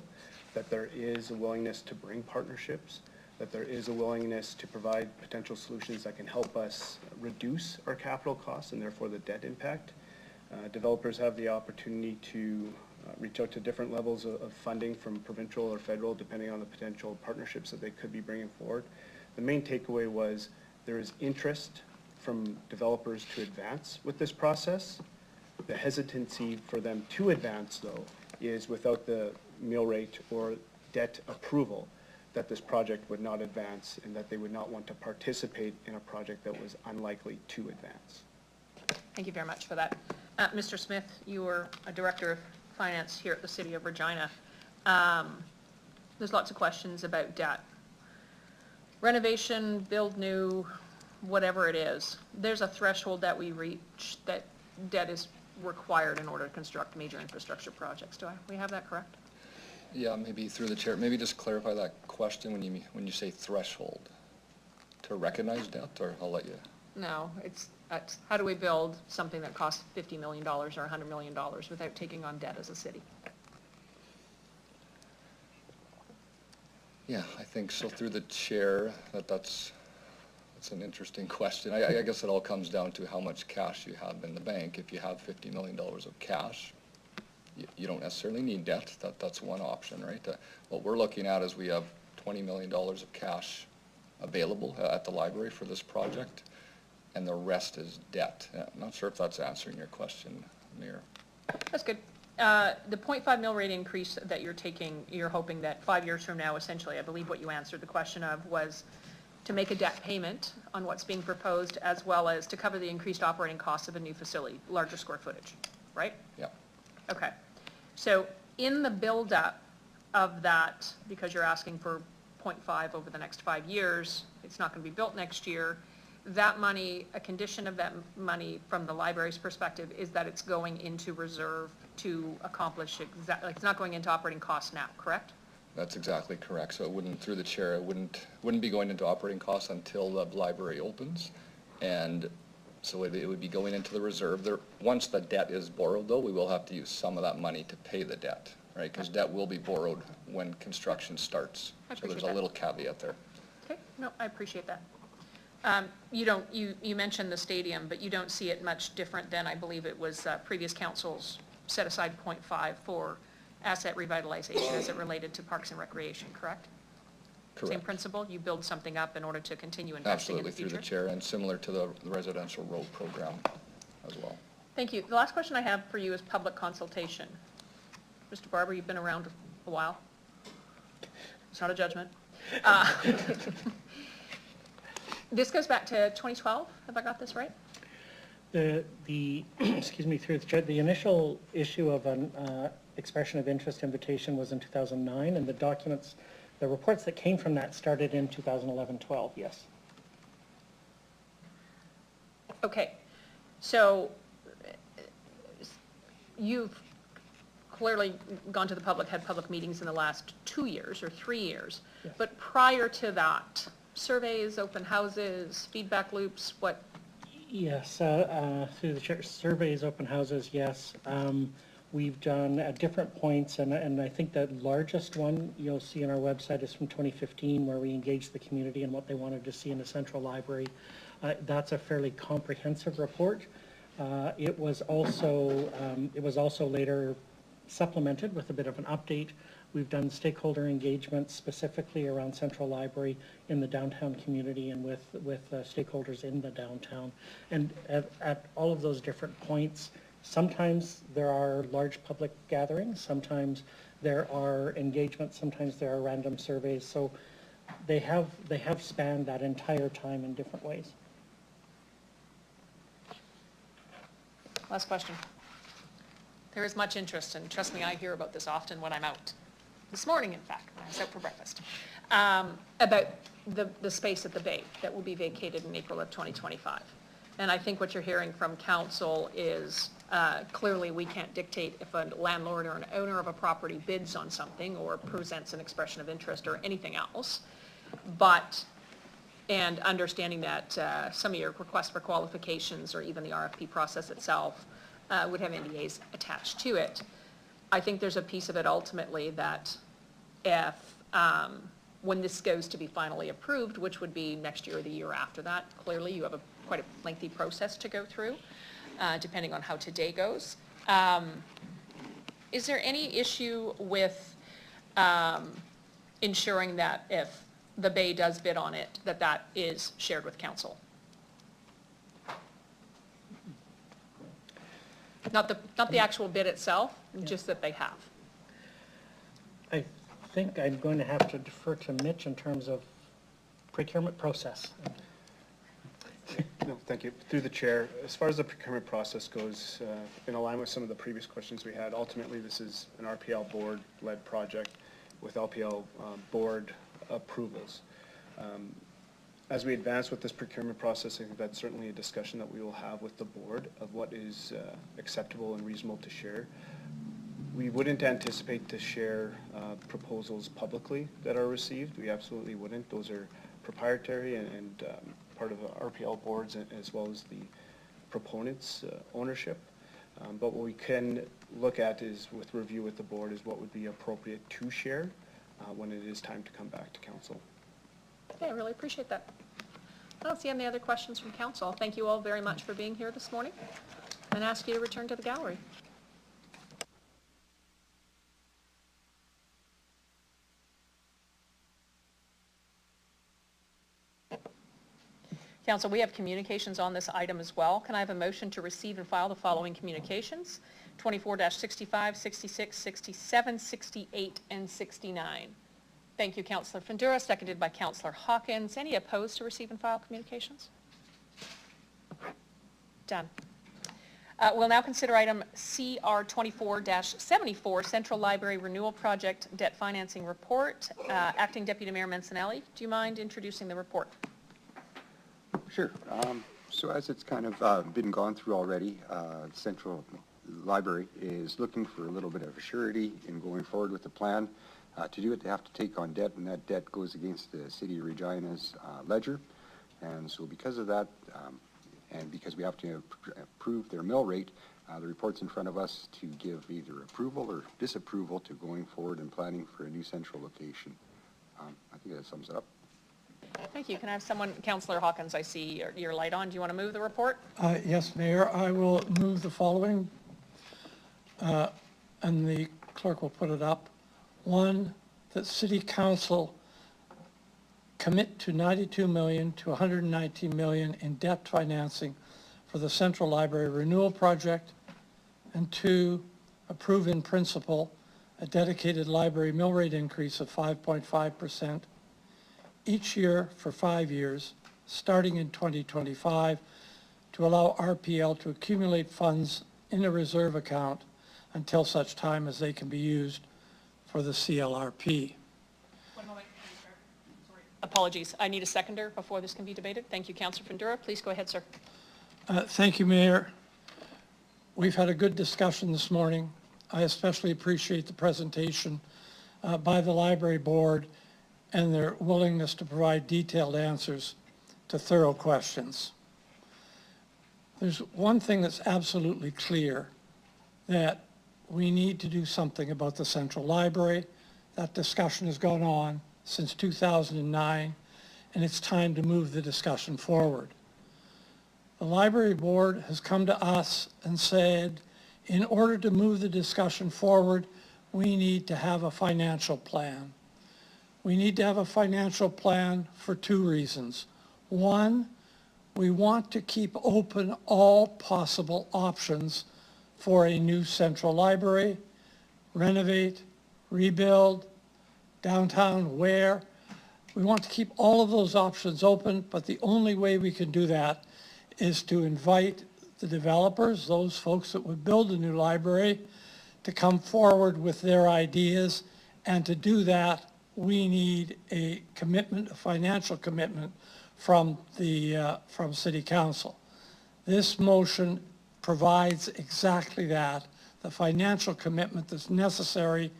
that there is a willingness to bring partnerships, that there is a willingness to provide potential solutions that can help us reduce our capital costs and therefore the debt impact. Developers have the opportunity to reach out to different levels of funding from provincial or federal, depending on the potential partnerships that they could be bringing forward. The main takeaway was there is interest from developers to advance with this process. The hesitancy for them to advance, though, is without the mill rate or debt approval, that this project would not advance and that they would not want to participate in a project that was unlikely to advance. Thank you very much for that. Mr. Smith, you were a director of finance here at the City of Regina. There's lots of questions about debt. Renovation, build new, whatever it is, there's a threshold that we reach that debt is required in order to construct major infrastructure projects. Do we have that correct? Yeah, maybe through the chair, maybe just clarify that question when you say threshold. To recognize debt, or I'll let you. No, it's how do we build something that costs $50 million or $100 million without taking on debt as a city? Yeah, I think so. Through the chair, that's an interesting question. I guess it all comes down to how much cash you have in the bank. If you have $50 million of cash, you don't necessarily need debt. That's one option, right? What we're looking at is we have $20 million of cash available at the library for this project, and the rest is debt. I'm not sure if that's answering your question, Mayor. That's good. The 0.5 mill rate increase that you're taking, you're hoping that 5 years from now, essentially, I believe what you answered the question of was to make a debt payment on what's being proposed, as well as to cover the increased operating costs of a new facility, larger square footage, right? Yeah. Okay. So in the buildup of that, because you're asking for 0.5 over the next 5 years, it's not going to be built next year, that money, a condition of that money from the library's perspective is that it's going into reserve to accomplish exactly, like it's not going into operating costs now, correct? That's exactly correct. So it wouldn't, through the chair, it wouldn't be going into operating costs until the library opens. And so it would be going into the reserve. There, once the debt is borrowed though, we will have to use some of that money to pay the debt, right? Because debt will be borrowed when construction starts. So there's a little caveat there. Okay, no, I appreciate that. You mentioned the stadium, but you don't see it much different than, I believe it was previous councils set aside 0.5 for asset revitalization as it related to Parks and Recreation, correct? Correct. Same principle, you build something up in order to continue investing in the Absolutely, future? through the chair, and similar to the residential road program as well. Thank you. The last question I have for you is public consultation. Mr. Barber, you've been around a while. It's not a judgment. This goes back to 2012, have I got this right? The excuse me, through the chair, the initial issue of an expression of interest invitation was in 2009, and the documents, the reports that came from that started in 2011-12, yes. Okay, so you've clearly gone to the public, had public meetings in the last 2 years or 3 years, Yes. but prior to that, surveys, open houses, feedback loops, what? Yes, through the chair, surveys, open houses, yes. We've done at different points, and I think the largest one you'll see on our website is from 2015, where we engaged the community and what they wanted to see in the central library. That's a fairly comprehensive report. It was also later supplemented with a bit of an update. We've done stakeholder engagement specifically around Central Library in the downtown community and with stakeholders in the downtown. And at all of those different points, sometimes there are large public gatherings, sometimes there are engagements, sometimes there are random surveys. So they have spanned that entire time in different ways. Last question. There is much interest, and trust me, I hear about this often when I'm out. This morning, in fact, when I was out for breakfast, about the space at the Bay that will be vacated in April of 2025. And I think what you're hearing from council is clearly we can't dictate if a landlord or an owner of a property bids on something or presents an expression of interest or anything else, and understanding that some of your requests for qualifications or even the RFP process itself would have NDAs attached to it. I think there's a piece of it ultimately that if, when this goes to be finally approved, which would be next year or the year after that, clearly you have quite a lengthy process to go through, depending on how today goes. Is there any issue with ensuring that if the Bay does bid on it, that is shared with council? Not the actual bid itself, just that they have. I think I'm going to have to defer to Mitch in terms of procurement process. No, thank you. Through the chair, as far as the procurement process goes, in alignment with some of the previous questions we had, ultimately this is an RPL board-led project with LPL board approvals. As we advance with this procurement process, I think that's certainly a discussion that we will have with the board of what is acceptable and reasonable to share. We wouldn't anticipate to share proposals publicly that are received. We absolutely wouldn't. Those are proprietary and part of the RPL boards as well as the proponents' ownership. But what we can look at is, with review with the board, is what would be appropriate to share when it is time to come back to council. Okay, I really appreciate that. I don't see any other questions from council. Thank you all very much for being here this morning, and ask you to return to the gallery. Council, we have communications on this item as well. Can I have a motion to receive and file the following communications? 24-65, 66, 67, 68, and 69. Thank you, Councillor Fundura, seconded by Councillor Hawkins. Any opposed to receive and file communications? Done. We'll now consider item CR 24-74, Central Library Renewal Project Debt Financing Report. Acting Deputy Mayor Mancinelli, do you mind introducing the report? Sure. So as it's kind of been gone through already, Central Library is looking for a little bit of a surety in going forward with the plan. To do it, they have to take on debt, and that debt goes against the City of Regina's ledger. And so because of that, and because we have to approve their mill rate, the report's in front of us to give either approval or disapproval to going forward and planning for a new central location. I think that sums it up. Thank you. Can I have someone, Councillor Hawkins, I see your light on. Do you want to move the report? Yes, Mayor, I will move the following, and the clerk will put it up. One, that City Council commit to $92 million to $119 million in debt financing for the Central Library Renewal Project. And two, approve in principle a dedicated library mill rate increase of 5.5% each year for 5 years, starting in 2025, to allow RPL to accumulate funds in a reserve account until such time as they can be used for the CLRP. One moment, sorry. Apologies. I need a seconder before this can be debated. Thank you, Councillor Fundura. Please go ahead, sir. Thank you, Mayor. We've had a good discussion this morning. I especially appreciate the presentation by the Library Board and their willingness to provide detailed answers to thorough questions. There's one thing that's absolutely clear, that we need to do something about the Central Library. That discussion has gone on since 2009, and it's time to move the discussion forward. The Library Board has come to us and said, in order to move the discussion forward, we need to have a financial plan. We need to have a financial plan for two reasons. One, we want to keep open all possible options for a new central library, renovate, rebuild, downtown, where. We want to keep all of those options open, but the only way we can do that is to invite the developers, those folks that would build a new library, to come forward with their ideas. And to do that, we need a commitment, a financial commitment from City Council. This motion provides exactly that, the financial commitment that's necessary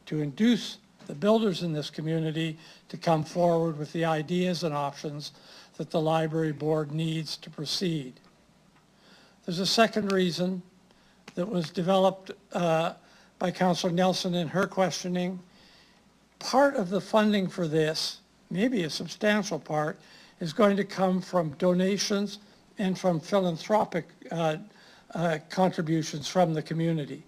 to induce the builders in this community to come forward with the ideas and options that the Library Board needs to proceed. There's a second reason that was developed by Councillor Nelson in her questioning. Part of the funding for this, maybe a substantial part, is going to come from donations and from philanthropic contributions from the community.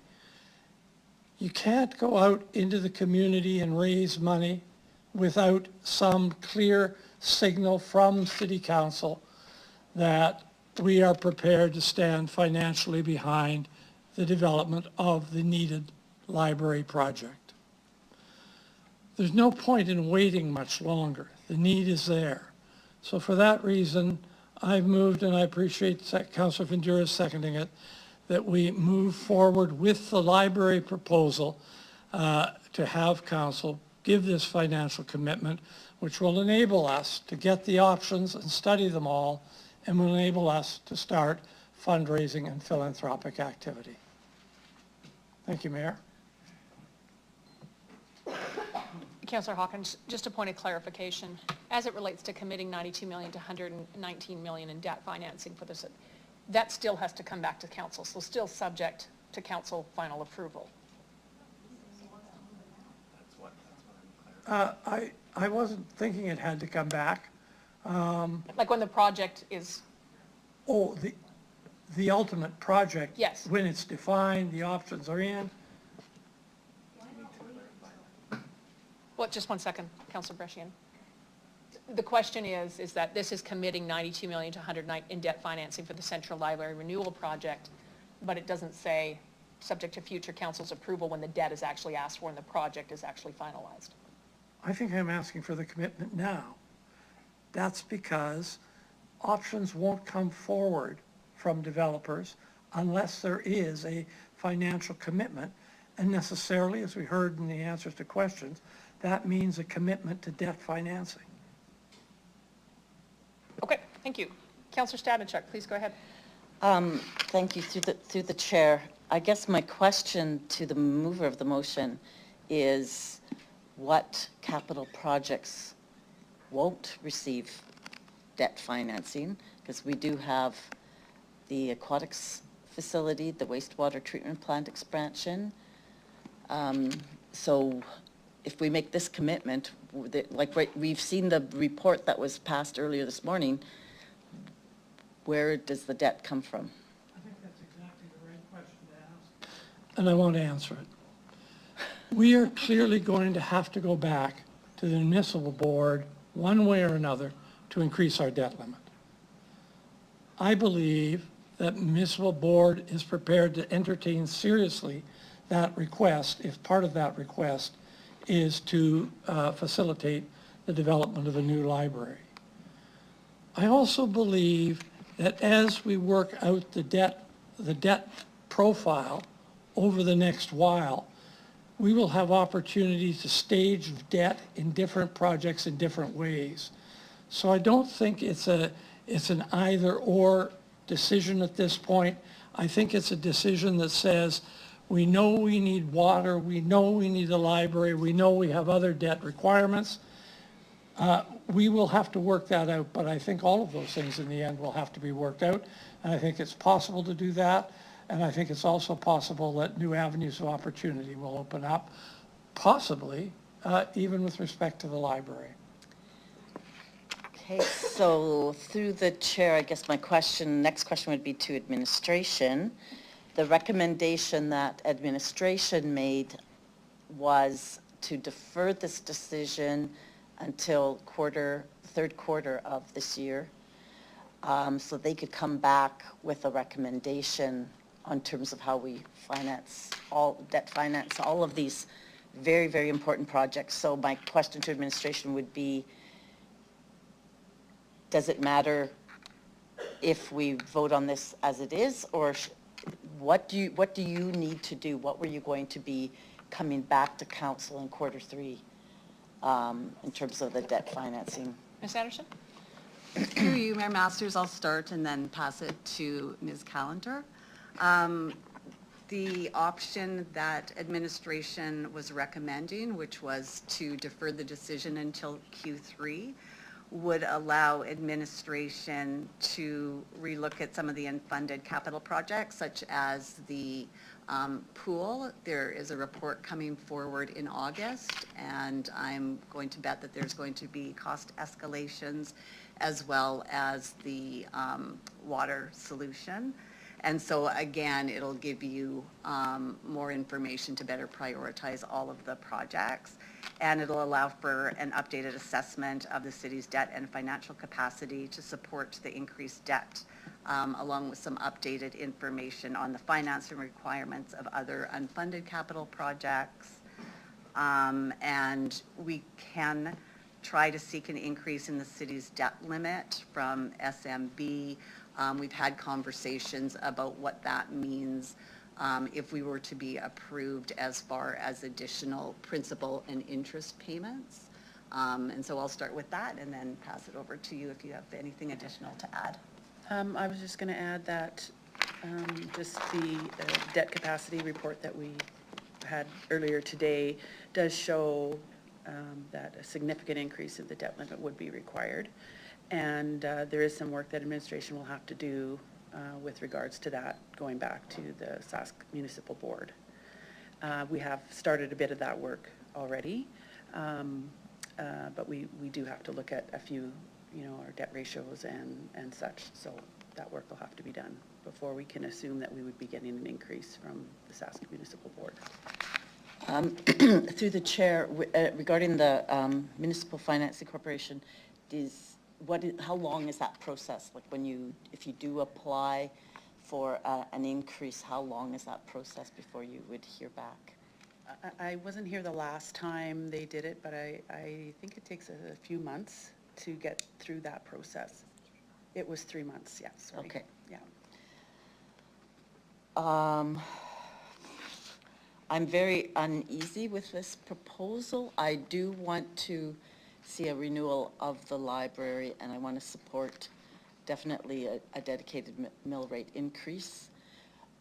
You can't go out into the community and raise money without some clear signal from City Council that we are prepared to stand financially behind the development of the needed library project. There's no point in waiting much longer. The need is there. So for that reason, I've moved, and I appreciate Councillor Fundura seconding it, that we move forward with the library proposal to have Council give this financial commitment, which will enable us to get the options and study them all, and will enable us to start fundraising and philanthropic activity. Thank you, Mayor. Councillor Hawkins, just a point of clarification. As it relates to committing $92 million to $119 million in debt financing for this, that still has to come back to Council, so still subject to Council final approval. I wasn't thinking it had to come back. Like when the project is... Oh, the ultimate project. Yes. When it's defined, the options are in. Well, just one second, Councillor Brescian. The question is that this is committing $92 million to $109 in debt financing for the Central Library Renewal Project, but it doesn't say subject to future Council's approval when the debt is actually asked for and the project is actually finalized. I think I'm asking for the commitment now. That's because options won't come forward from developers unless there is a financial commitment, and necessarily, as we heard in the answers to questions, that means a commitment to debt financing. Okay, thank you. Councillor Stabenchuk, please go ahead. Thank you. Through the chair, I guess my question to the mover of the motion is, what capital projects won't receive debt financing, because we do have the aquatics facility, the wastewater treatment plant expansion. So if we make this commitment, we've seen the report that was passed earlier this morning, where does the debt come from? I think that's exactly the right question to ask. And I won't answer it. We are clearly going to have to go back to the municipal board, one way or another, to increase our debt limit. I believe that municipal board is prepared to entertain seriously that request, if part of that request is to facilitate the development of a new library. I also believe that as we work out the debt profile over the next while, we will have opportunities to stage debt in different projects in different ways. So I don't think it's an either or decision at this point. I think it's a decision that says, we know we need water, we know we need a library, we know we have other debt requirements. We will have to work that out, but I think all of those things in the end will have to be worked out. And I think it's possible to do that. And I think it's also possible that new avenues of opportunity will open up, possibly even with respect to the library. Okay, so through the chair, I guess my next question would be to administration. The recommendation that administration made was to defer this decision until third quarter of this year, so they could come back with a recommendation on terms of how we debt finance all of these very, very important projects. So my question to administration would be, does it matter if we vote on this as it is, or what do you need to do? What were you going to be coming back to council in quarter 3 in terms of the debt financing? Ms. Anderson? Through you, Mayor Masters, I'll start and then pass it to Ms. Callender. The option that administration was recommending, which was to defer the decision until Q3, would allow administration to relook at some of the unfunded capital projects, such as the pool. There is a report coming forward in August, and I'm going to bet that there's going to be cost escalations as well as the water solution. And so again, it'll give you more information to better prioritize all of the projects. And it'll allow for an updated assessment of the city's debt and financial capacity to support the increased debt, along with some updated information on the financing requirements of other unfunded capital projects. And we can try to seek an increase in the city's debt limit from SMB. We've had conversations about what that means if we were to be approved as far as additional principal and interest payments. And so I'll start with that and then pass it over to you if you have anything additional to add. I was just going to add that just the debt capacity report that we had earlier today does show that a significant increase in the debt limit would be required. And there is some work that administration will have to do with regards to that, going back to the Sask Municipal Board. We have started a bit of that work already, but we do have to look at a few, our debt ratios and such. So that work will have to be done before we can assume that we would be getting an increase from the Sask Municipal Board. Through the chair, regarding the Municipal Financing Corporation, how long is that process? Like if you do apply for an increase, how long is that process before you would hear back? I wasn't here the last time they did it, but I think it takes a few months to get through that process. It was 3 months, yeah, sorry. Okay. Yeah. I'm very uneasy with this proposal. I do want to see a renewal of the library, and I want to support definitely a dedicated mill rate increase.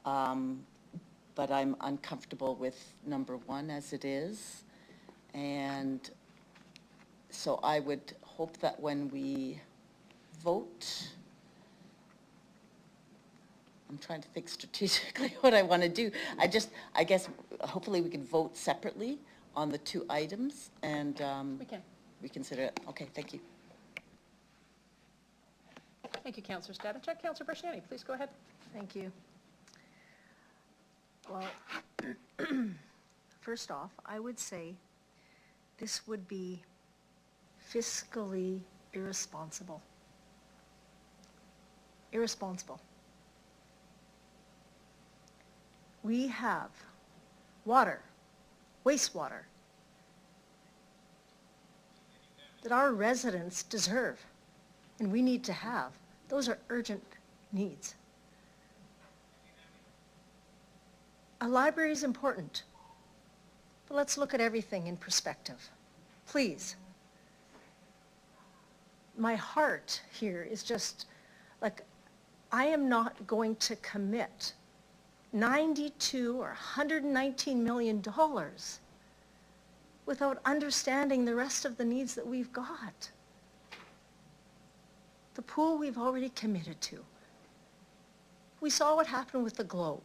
But I'm uncomfortable with number 1 as it is. And so I would hope that when we vote, I'm trying to think strategically what I want to do. I guess, hopefully we can vote separately on the two items and We can. we consider it. Okay, thank you. Thank you, Councillor Stanczyk. Councillor Brasciani, please go ahead. Thank you. Well, first off, I would say this would be fiscally irresponsible. Irresponsible. We have water, wastewater, that our residents deserve and we need to have. Those are urgent needs. A library is important, but let's look at everything in perspective. Please. My heart here is just like, I am not going to commit $92 or $119 million without understanding the rest of the needs that we've got. The pool we've already committed to. We saw what happened with the Globe.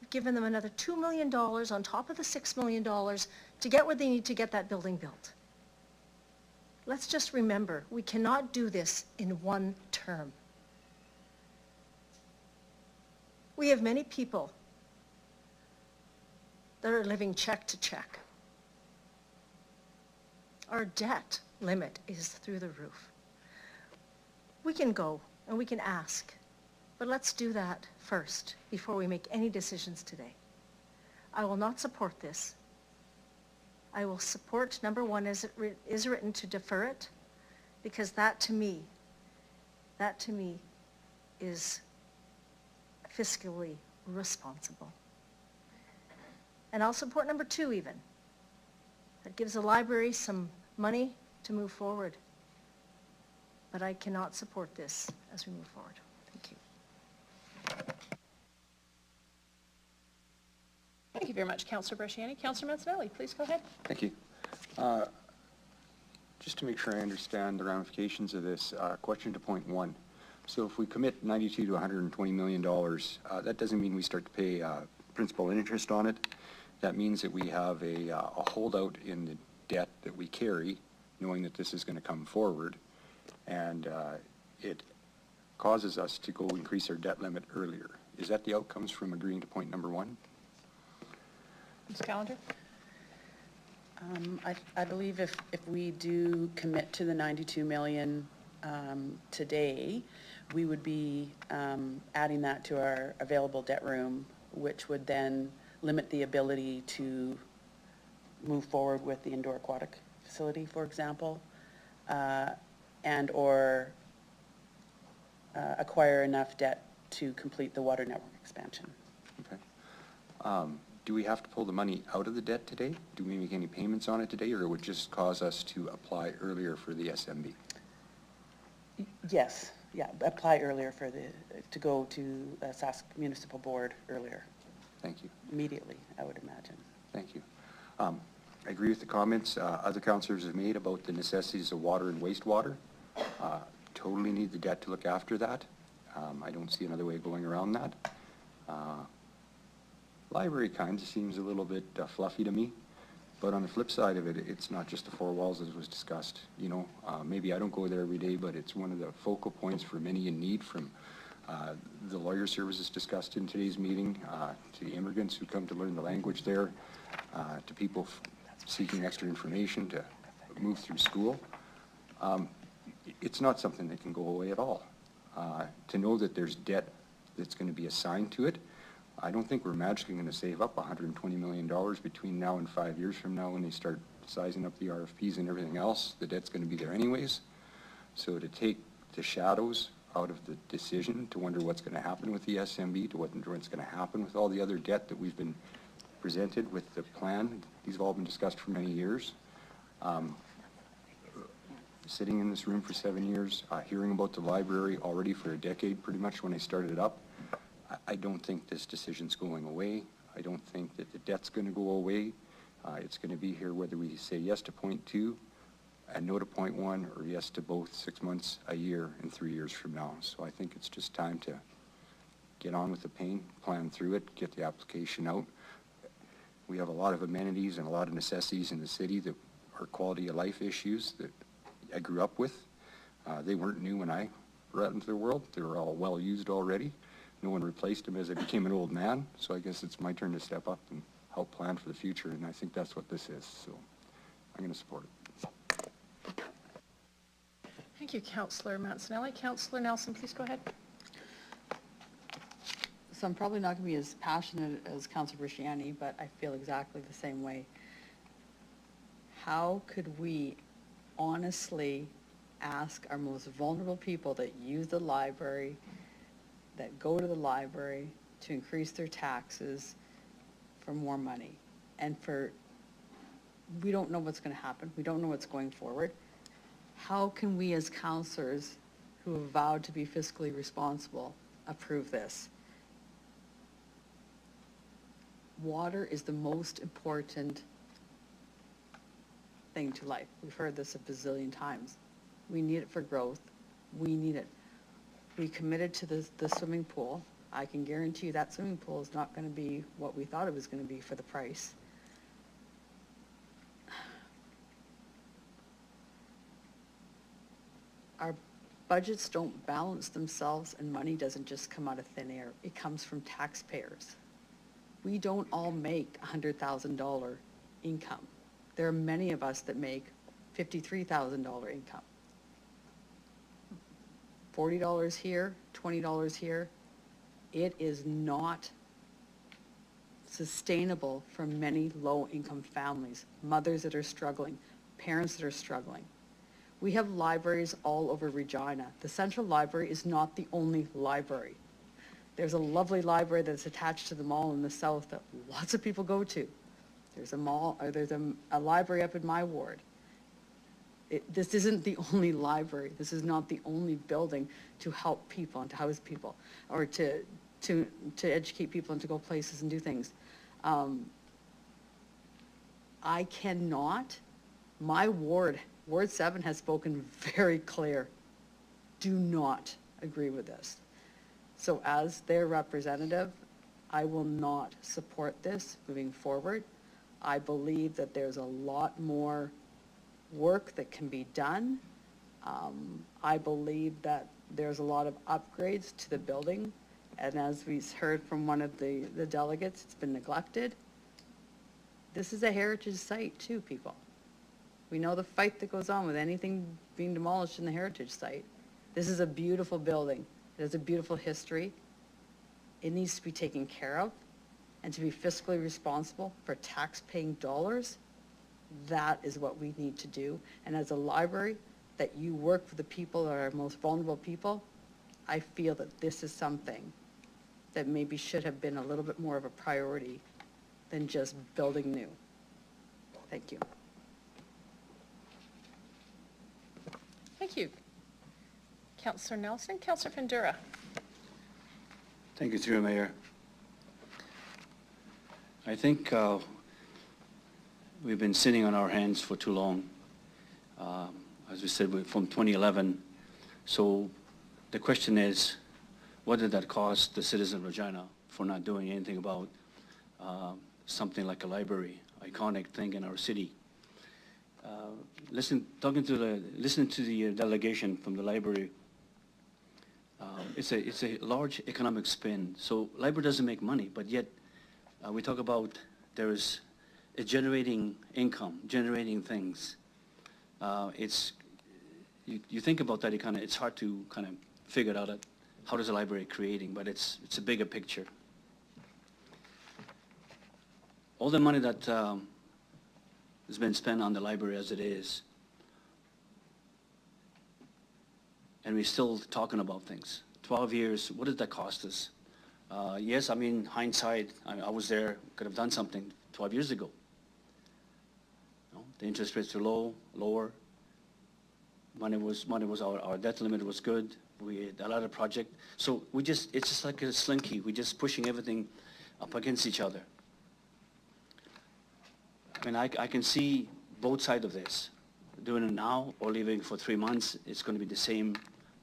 We've given them another $2 million on top of the $6 million to get where they need to get that building built. Let's just remember, we cannot do this in one term. We have many people that are living check to check. Our debt limit is through the roof. We can go and we can ask, but let's do that first before we make any decisions today. I will not support this. I will support number one as it is written, to defer it, because that to me is fiscally responsible. And I'll support number two even. That gives the library some money to move forward. But I cannot support this as we move forward. Thank you. Thank you very much, Councillor Brasciani. Councillor Mancinelli, please go ahead. Thank you. Just to make sure I understand the ramifications of this, question to point one. So if we commit 92 to $120 million, that doesn't mean we start to pay principal and interest on it. That means that we have a holdout in the debt that we carry, knowing that this is going to come forward, and it causes us to go increase our debt limit earlier. Is that the outcomes from agreeing to point number one? Ms. Callender? I believe if we do commit to the 92 million today, we would be adding that to our available debt room, which would then limit the ability to move forward with the indoor aquatic facility, for example, and or acquire enough debt to complete the water network expansion. Okay. Do we have to pull the money out of the debt today? Do we make any payments on it today, or it would just cause us to apply earlier for the SMB? Yes, yeah, apply earlier for to go to Sask Municipal Board earlier. Thank you. Immediately, I would imagine. Thank you. I agree with the comments other councillors have made about the necessities of water and wastewater. Totally need the debt to look after that. I don't see another way of going around that. Library kind of seems a little bit fluffy to me, but on the flip side of it, it's not just the four walls as was discussed. You know, maybe I don't go there every day, but it's one of the focal points for many in need, from the lawyer services discussed in today's meeting, to the immigrants who come to learn the language there, to people seeking extra information to move through school. It's not something that can go away at all. To know that there's debt that's going to be assigned to it, I don't think we're magically going to save up $120 million between now and 5 years from now when they start sizing up the RFPs and everything else. The debt's going to be there anyways. So to take the shadows out of the decision, to wonder what's going to happen with the SMB, to wonder what's going to happen with all the other debt that we've been presented with the plan, these have all been discussed for many years. Sitting in this room for 7 years, hearing about the library already for a decade pretty much when I started it up, I don't think this decision's going away. I don't think that the debt's going to go away. It's going to be here whether we say yes to point 2 and no to point 1, or yes to both 6 months, a year, and 3 years from now. So I think it's just time to get on with the pain, plan through it, get the application out. We have a lot of amenities and a lot of necessities in the city that are quality of life issues that I grew up with. They weren't new when I brought into the world. They were all well used already. No one replaced them as I became an old man. So I guess it's my turn to step up and help plan for the future, and I think that's what this is. So I'm going to support it. Thank you, Councillor Mancinelli. Councillor Nelson, please go ahead. So I'm probably not going to be as passionate as Councillor Bricciani, but I feel exactly the same way. How could we honestly ask our most vulnerable people that use the library, that go to the library, to increase their taxes for more money? And we don't know what's going to happen. We don't know what's going forward. How can we as councillors who have vowed to be fiscally responsible approve this? Water is the most important thing to life. We've heard this a bazillion times. We need it for growth. We need it. We committed to the swimming pool. I can guarantee you that swimming pool is not going to be what we thought it was going to be for the price. Our budgets don't balance themselves, and money doesn't just come out of thin air. It comes from taxpayers. We don't all make $100,000 income. There are many of us that make $53,000 income. $40 here, $20 here. It is not sustainable for many low-income families, mothers that are struggling, parents that are struggling. We have libraries all over Regina. The Central Library is not the only library. There's a lovely library that's attached to the mall in the south that lots of people go to. There's a library up in my ward. This isn't the only library. This is not the only building to help people and to house people, or to educate people and to go places and do things. I cannot, my ward 7 has spoken very clear. Do not agree with this. So as their representative, I will not support this moving forward. I believe that there's a lot more work that can be done. I believe that there's a lot of upgrades to the building, and as we heard from one of the delegates, it's been neglected. This is a heritage site too, people. We know the fight that goes on with anything being demolished in the heritage site. This is a beautiful building. It has a beautiful history. It needs to be taken care of, and to be fiscally responsible for tax-paying dollars. That is what we need to do. And as a library, that you work for the people that are most vulnerable people, I feel that this is something that maybe should have been a little bit more of a priority than just building new. Thank you. Thank you, Councillor Nelson. Councillor Findura. Thank you, through Mayor. I think we've been sitting on our hands for too long. As we said, from 2011. So the question is, what did that cost the citizen of Regina for not doing anything about something like a library, iconic thing in our city? Listening to the delegation from the library, it's a large economic spend. So library doesn't make money, but yet we talk about it's generating income, generating things. You think about that, it's hard to kind of figure out how does a library creating, but it's a bigger picture. All the money that has been spent on the library as it is, and we're still talking about things. 12 years, what did that cost us? Yes, I mean, hindsight, I was there, could have done something 12 years ago. The interest rates were lower. Money was our debt limit was good. We had a lot of project. So it's just like a slinky. We're just pushing everything up against each other. I mean, I can see both sides of this. Doing it now or leaving for 3 months, it's going to be the same,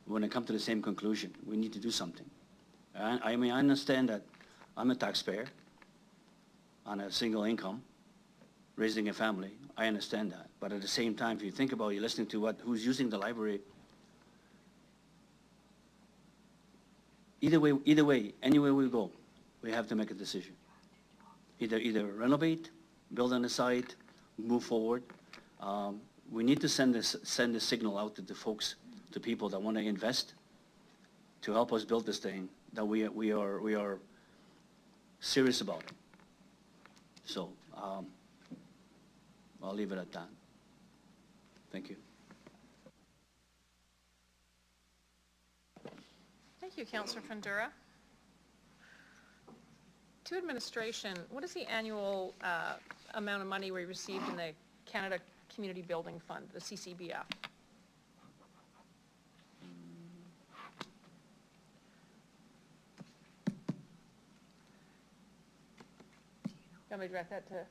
when I come to the same conclusion. We need to do something. I mean, I understand that I'm a taxpayer on a single income, raising a family. I understand that. But at the same time, if you think about it, you're listening to who's using the library. Either way, anywhere we go, we have to make a decision. Either renovate, build on the site, move forward. We need to send a signal out to the folks, to people that want to invest, to help us build this thing, that we are serious about it. So I'll leave it at that. Thank you. Thank you, Councillor Fundura. To administration, what is the annual amount of money we received in the Canada Community Building Fund, the CCBF? You want me to direct that to?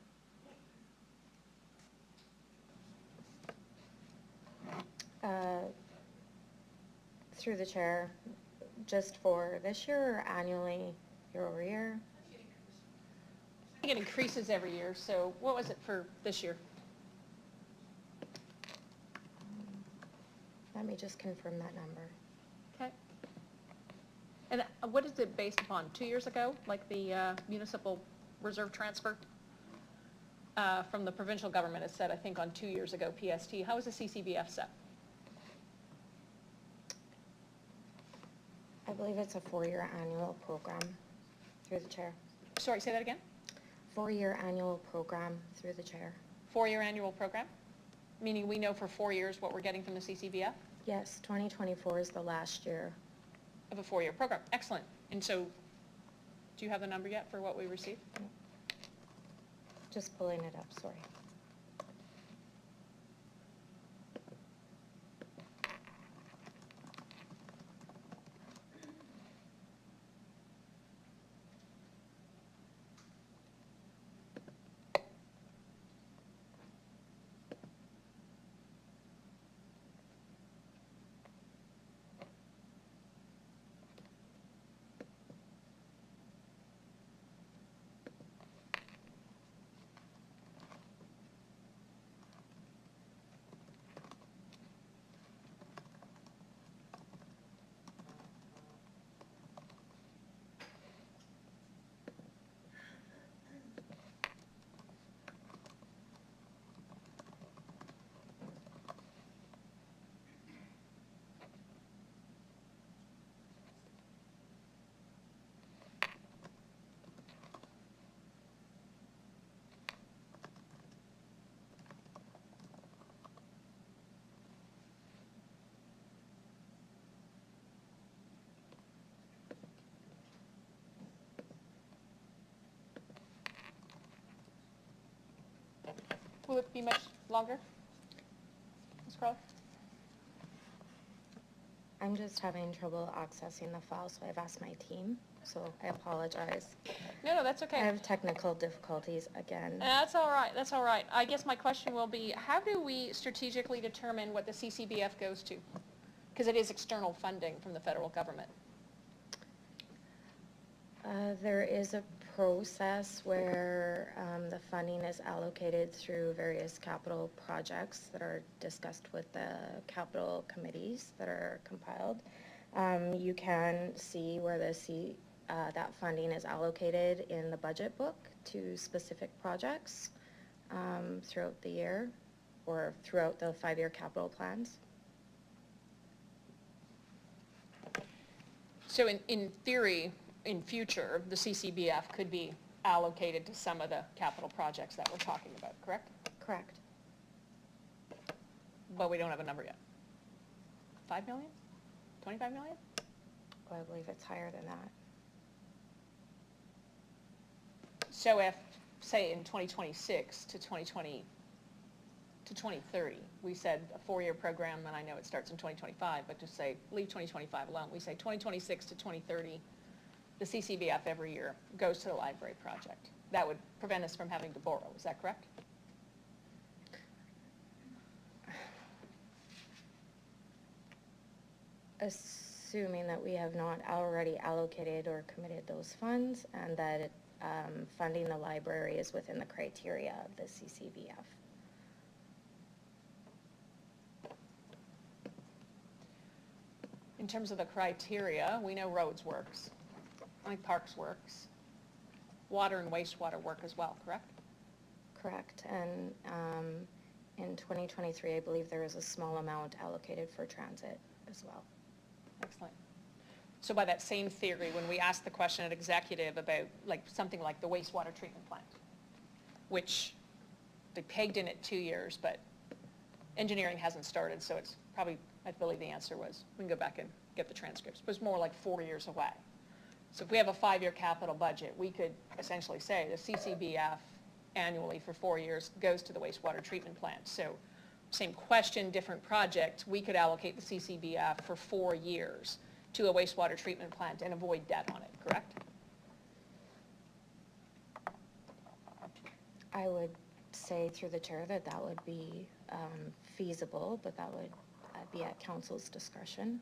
Through the chair, just for this year or annually, year over year? I think it increases every year, so what was it for this year? Let me just confirm that number. Okay. And what is it based upon? 2 years ago, like the municipal reserve transfer from the provincial government is set, I think, on 2 years ago, PST. How is the CCBF set? I believe it's a 4-year annual program through the chair. Sorry, say that again? 4-year annual program through the chair. 4-year annual program? Meaning we know for 4 years what we're getting from the CCBF? Yes, 2024 is the last year. Of a 4-year program. Excellent. And so, do you have the number yet for what we received? Just pulling it up, sorry. Will it be much longer? Ms. Crowley? I'm just having trouble accessing the file, so I've asked my team, so I apologize. No, that's okay. I have technical difficulties again. That's all right, that's all right. I guess my question will be, how do we strategically determine what the CCBF goes to? Because it is external funding from the federal government. There is a process where the funding is allocated through various capital projects that are discussed with the capital committees that are compiled. You can see where that funding is allocated in the budget book to specific projects throughout the year or throughout the 5-year capital plans. So in theory, in future, the CCBF could be allocated to some of the capital projects that we're talking about, correct? Correct. But we don't have a number yet. 5 million? 25 million? Oh, I believe it's higher than that. So if, say, in 2026 to 2030, we said a 4-year program, and I know it starts in 2025, but just say, leave 2025 alone. We say 2026 to 2030, the CCBF every year goes to the library project. That would prevent us from having to borrow, is that correct? assuming that we have not already allocated or committed those funds, and that funding the library is within the criteria of the CCBF. In terms of the criteria, we know roads works. I think parks works. Water and wastewater work as well, correct? Correct, and in 2023, I believe there is a small amount allocated for transit as well. Excellent. So by that same theory, when we asked the question at executive about like something like the wastewater treatment plant, which they pegged in at 2 years, but engineering hasn't started, so it's probably, I believe the answer was, we can go back and get the transcripts, but it's more like 4 years away. So if we have a 5-year capital budget, we could essentially say the CCBF annually for 4 years goes to the wastewater treatment plant. So same question, different project, we could allocate the CCBF for 4 years to a wastewater treatment plant and avoid debt on it, correct? I would say through the chair that that would be feasible, but that would be at council's discretion.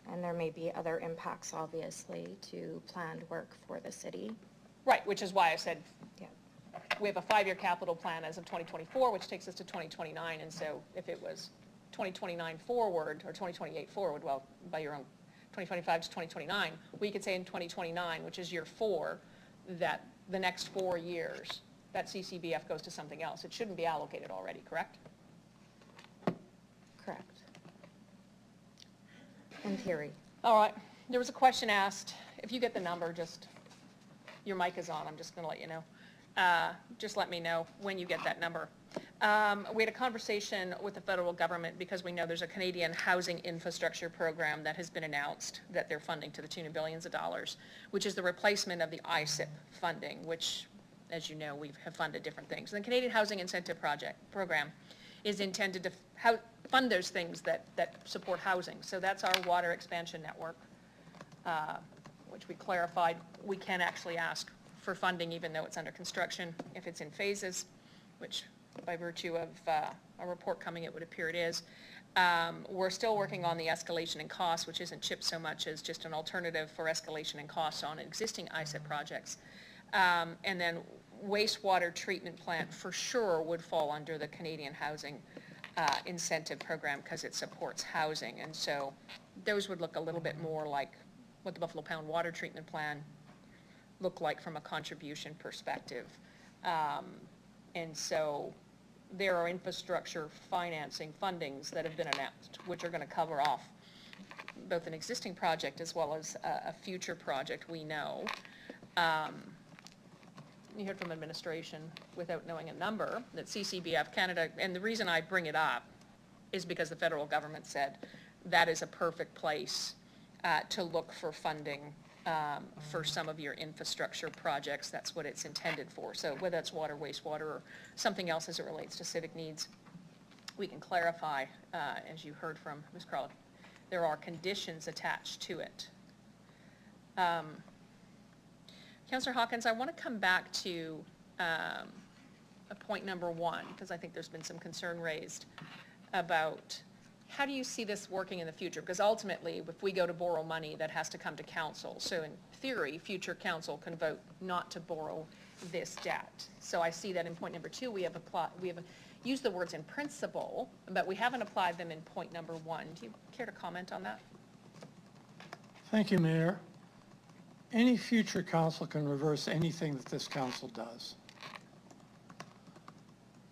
And there may be other impacts, obviously, to planned work for the city. Right, which is why I said, yeah, we have a 5-year capital plan as of 2024, which takes us to 2029, and so if it was 2029 forward, or 2028 forward, well, by your own, 2025 to 2029, we could say in 2029, which is year 4, that the next 4 years, that CCBF goes to something else. It shouldn't be allocated already, correct? Correct. In theory. All right, there was a question asked, if you get the number, just, your mic is on, I'm just gonna let you know. Just let me know when you get that number. We had a conversation with the federal government because we know there's a Canadian housing infrastructure program that has been announced that they're funding to the tune of billions of dollars, which is the replacement of the ISIP funding, which, as you know, we have funded different things. And the Canadian Housing Incentive Program is intended to fund those things that support housing. So that's our water expansion network, which we clarified. We can actually ask for funding even though it's under construction if it's in phases, which by virtue of a report coming, it would appear it is. We're still working on the escalation in costs, which isn't CHIP so much as just an alternative for escalation in costs on existing ISIP projects. And then wastewater treatment plant for sure would fall under the Canadian Housing Incentive Program because it supports housing. And so those would look a little bit more like what the Buffalo Pound Water Treatment Plan looked like from a contribution perspective. And so there are infrastructure financing fundings that have been announced, which are going to cover off both an existing project as well as a future project we know. You heard from administration without knowing a number that CCBF Canada, and the reason I bring it up is because the federal government said that is a perfect place to look for funding for some of your infrastructure projects. That's what it's intended for. So whether it's water, wastewater, or something else as it relates to civic needs, we can clarify, as you heard from Ms. Carl, there are conditions attached to it. Councillor Hawkins, I want to come back to point number 1, because I think there's been some concern raised about how do you see this working in the future? Because ultimately, if we go to borrow money, that has to come to council. So in theory, future council can vote not to borrow this debt. So I see that in point number 2, we have used the words in principle, but we haven't applied them in point number 1. Do you care to comment on that? Thank you, Mayor. Any future council can reverse anything that this council does.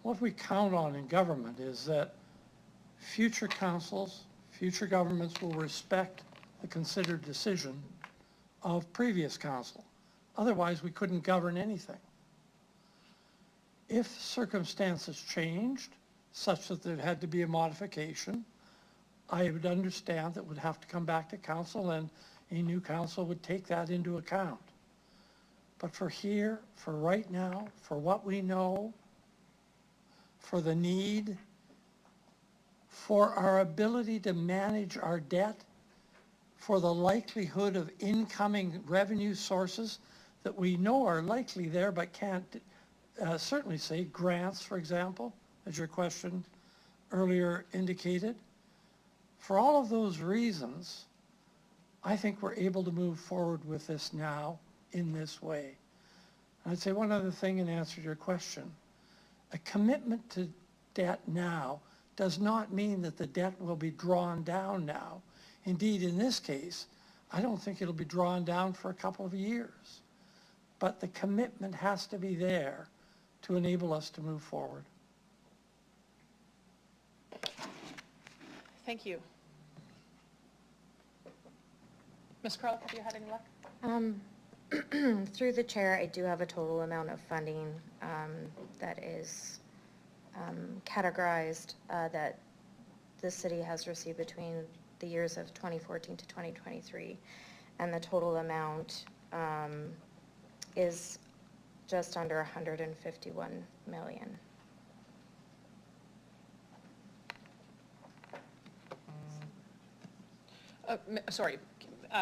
What we count on in government is that future councils, future governments will respect the considered decision of previous council. Otherwise, we couldn't govern anything. If circumstances changed such that there had to be a modification, I would understand that would have to come back to council and a new council would take that into account. But for here, for right now, for what we know, for the need, for our ability to manage our debt, for the likelihood of incoming revenue sources that we know are likely there but can't certainly say, grants, for example, as your question earlier indicated, For all of those reasons, I think we're able to move forward with this now in this way. And I'd say one other thing in answer to your question. A commitment to debt now does not mean that the debt will be drawn down now. Indeed, in this case, I don't think it'll be drawn down for a couple of years. But the commitment has to be there to enable us to move forward. Thank you. Ms. Carl, have you had any luck? Through the chair, I do have a total amount of funding that is categorized that the city has received between the years of 2014 to 2023. And the total amount is just under 151 million. Sorry,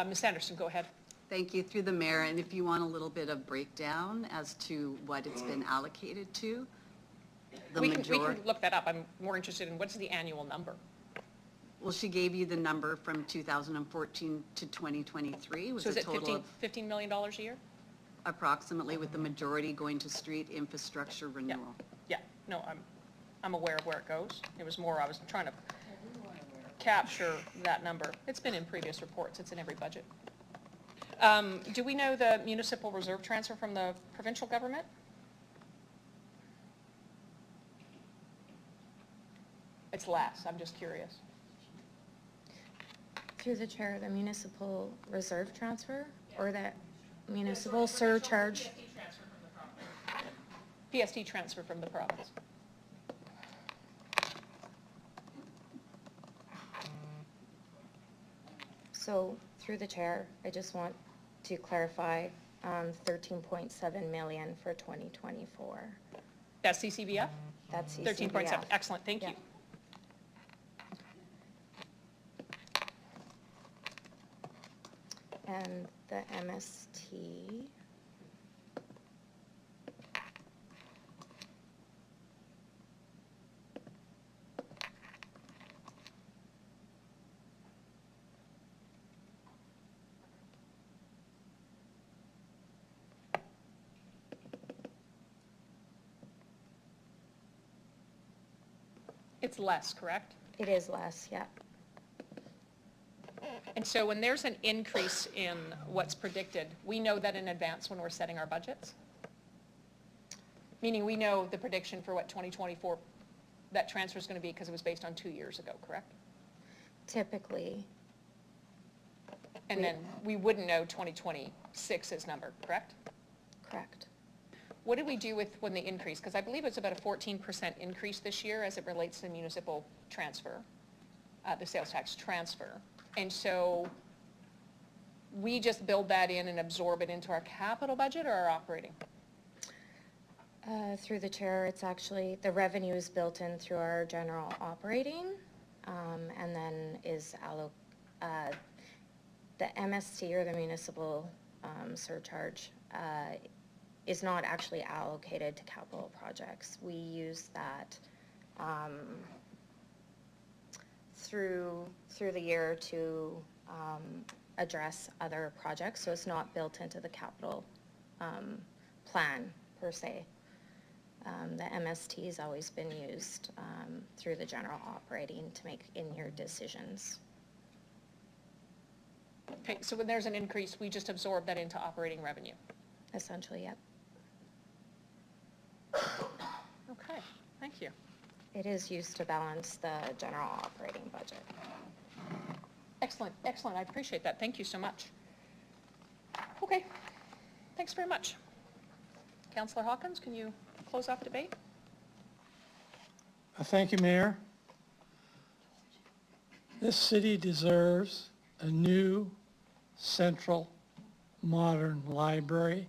Ms. Anderson, go ahead. Thank you, through the mayor. And if you want a little bit of breakdown as to what it's been allocated to, We can look that up. I'm more interested in what's the annual number? Well, she gave you the number from 2014 to 2023. Was So is a it total of $15 million a year? approximately, with the majority going to street infrastructure renewal. Yeah, no, I'm aware of where it goes. It was more, I was trying to capture that number. It's been in previous reports. It's in every budget. Do we know the municipal reserve transfer from the provincial government? It's less. I'm just curious. Through the chair, the municipal reserve transfer or the municipal surcharge? PST transfer from the province. So through the chair, I just want to clarify 13.7 million for 2024. That's CCBF? That's CCBF. 13.7. Excellent. Thank you. And the MST. It's less, correct? It is less, yeah. And so when there's an increase in what's predicted, we know that in advance when we're setting our budgets? Meaning we know the prediction for what 2024, that transfer is going to be because it was based on 2 years ago, correct? Typically. And then we wouldn't know 2026's number, correct? Correct. What did we do with when the increase? Because I believe it's about a 14% increase this year as it relates to the municipal transfer, the sales tax transfer. And so we just build that in and absorb it into our capital budget or our operating? Through the chair, it's actually, the revenue is built in through our general operating, and then is the MST or the municipal surcharge is not actually allocated to capital projects. We use that through the year to address other projects, so it's not built into the capital plan per se. The MST has always been used through the general operating to make in-year decisions. Okay, so when there's an increase, we just absorb that into operating revenue? Essentially, yep. Okay, thank you. It is used to balance the general operating budget. Excellent, excellent. I appreciate that. Thank you so much. Okay, thanks very much. Councillor Hawkins, can you close off debate? Thank you, Mayor. This city deserves a new, central, modern library.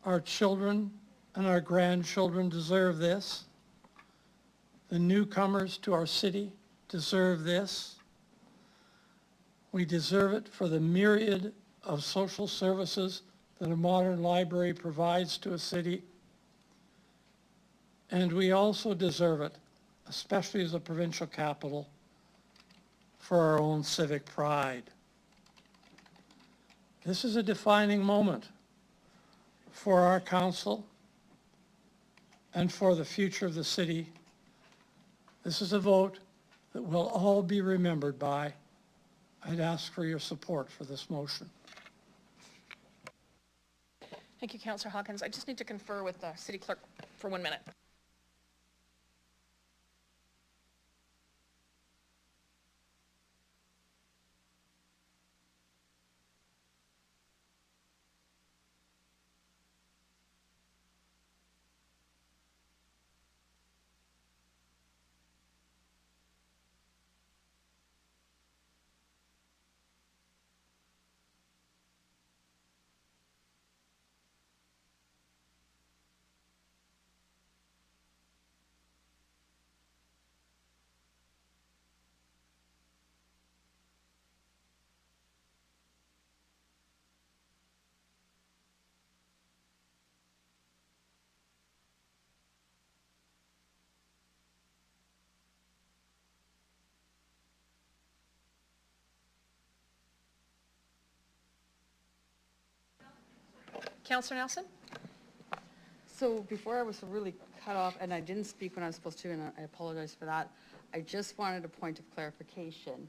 Our children and our grandchildren deserve this. The newcomers to our city deserve this. We deserve it for the myriad of social services that a modern library provides to a city. And we also deserve it, especially as a provincial capital, for our own civic pride. This is a defining moment for our council and for the future of the city. This is a vote that we'll all be remembered by. I'd ask for your support for this motion. Thank you, Councillor Hawkins. I just need to confer with the city clerk for 1 minute. Councillor Nelson? So before I was really cut off, and I didn't speak when I was supposed to, and I apologize for that, I just wanted a point of clarification.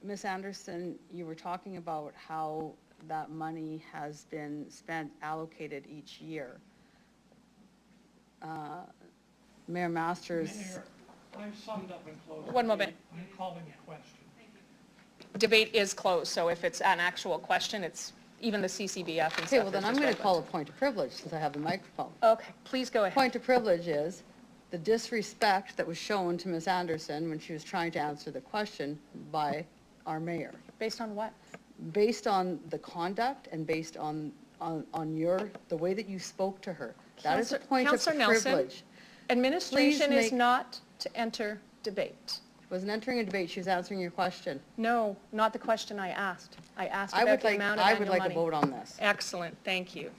Ms. Anderson, you were talking about how that money has been spent, allocated each year. Mayor Masters. Mayor, I've summed up and closed. 1 moment. I'm calling a question. Debate is closed, so if it's an actual question, it's even the CCBF and stuff. Okay, well then is I'm just going to relevant. call a point of privilege since I have the microphone. Okay, please go ahead. Point of privilege is the disrespect that was shown to Ms. Anderson when she was trying to answer the question by our mayor. Based on what? Based on the conduct and based on the way that you spoke to her. That is a point of Councillor Nelson, privilege. administration Please is not to enter debate. Wasn't entering a debate, she was answering your question. No, not the question I asked. I asked I about would the like, amount of I annual would money. like a vote on this. Excellent, thank you.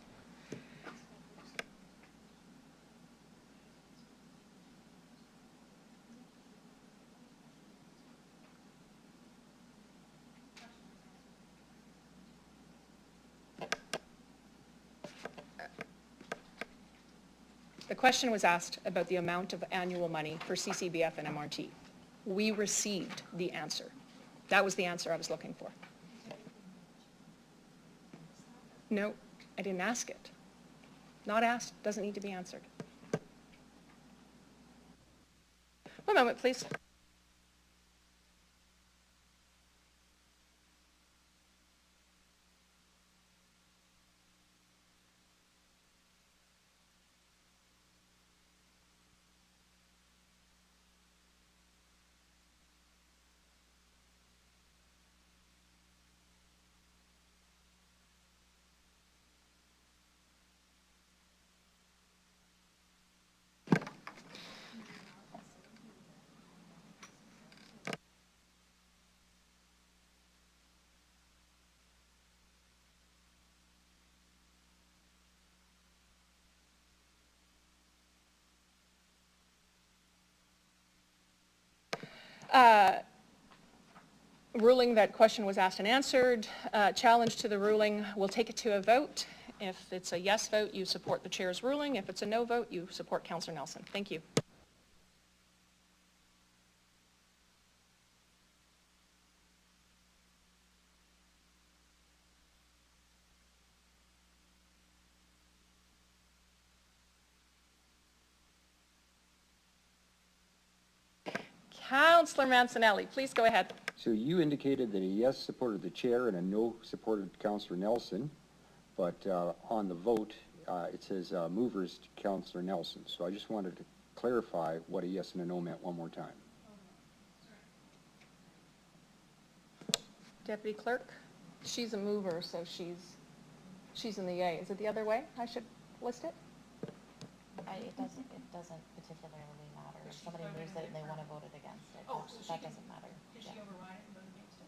The question was asked about the amount of annual money for CCBF and MRT. We received the answer. That was the answer I was looking for. No, I didn't ask it. Not asked, doesn't need to be answered. 1 moment, please. Ruling that question was asked and answered. Challenge to the ruling, we'll take it to a vote. If it's a yes vote, you support the chair's ruling. If it's a no vote, you support Councillor Nelson. Thank you. Councillor Mancinelli, please go ahead. So you indicated that a yes supported the chair and a no supported Councillor Nelson, but on the vote, it says movers to Councillor Nelson. So I just wanted to clarify what a yes and a no meant one more time. Deputy Clerk, she's a mover, so she's in the yay. Is it the other way? I should list it? It doesn't particularly matter. If somebody moves it and they want to vote it against it, that doesn't matter. Could she override it and vote against it?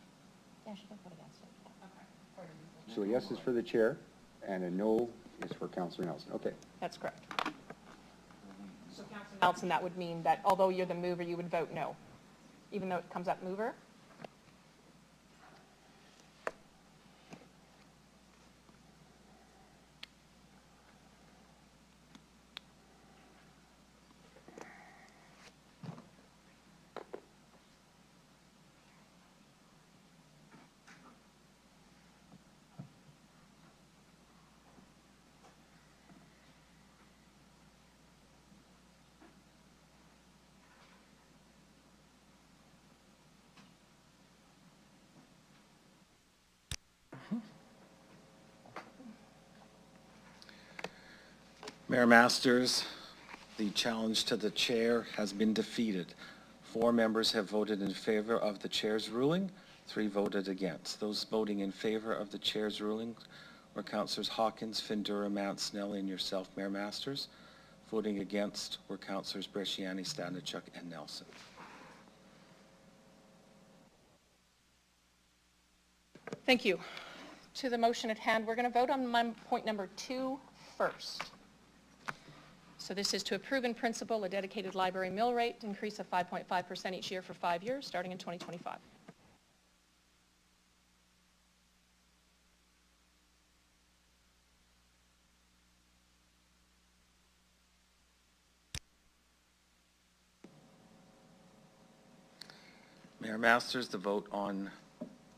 Yeah, she can vote against it. Yeah. Okay. So a yes is for the chair and a no is for Councillor Nelson. Okay. That's correct. So Councillor Nelson, that would mean that although you're the mover, you would vote no. even though it comes up mover. Mayor Masters, the challenge to the chair has been defeated. 4 members have voted in favor of the chair's ruling, 3 voted against. Those voting in favor of the chair's ruling were Councillors Hawkins, Findura, Mount Snelly, and yourself, Mayor Masters. Voting against were Councillors Bresciani, Stanichuk, and Nelson. Thank you. To the motion at hand, we're going to vote on point number 2 first. So this is to approve in principle a dedicated library mill rate increase of 5.5% each year for 5 years, starting in 2025. Mayor Masters, the vote on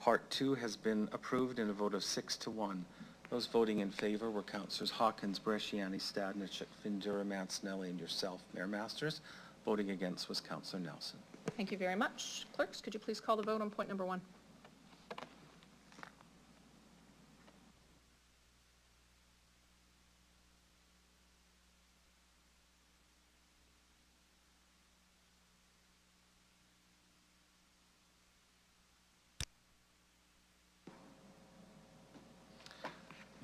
Part 2 has been approved in a vote of 6-1. Those voting in favor were Councillors Hawkins, Bresciani, Stadnichuk, Findura, Mancinelli, and yourself, Mayor Masters. Voting against was Councillor Nelson. Thank you very much. Clerks, could you please call the vote on point number 1?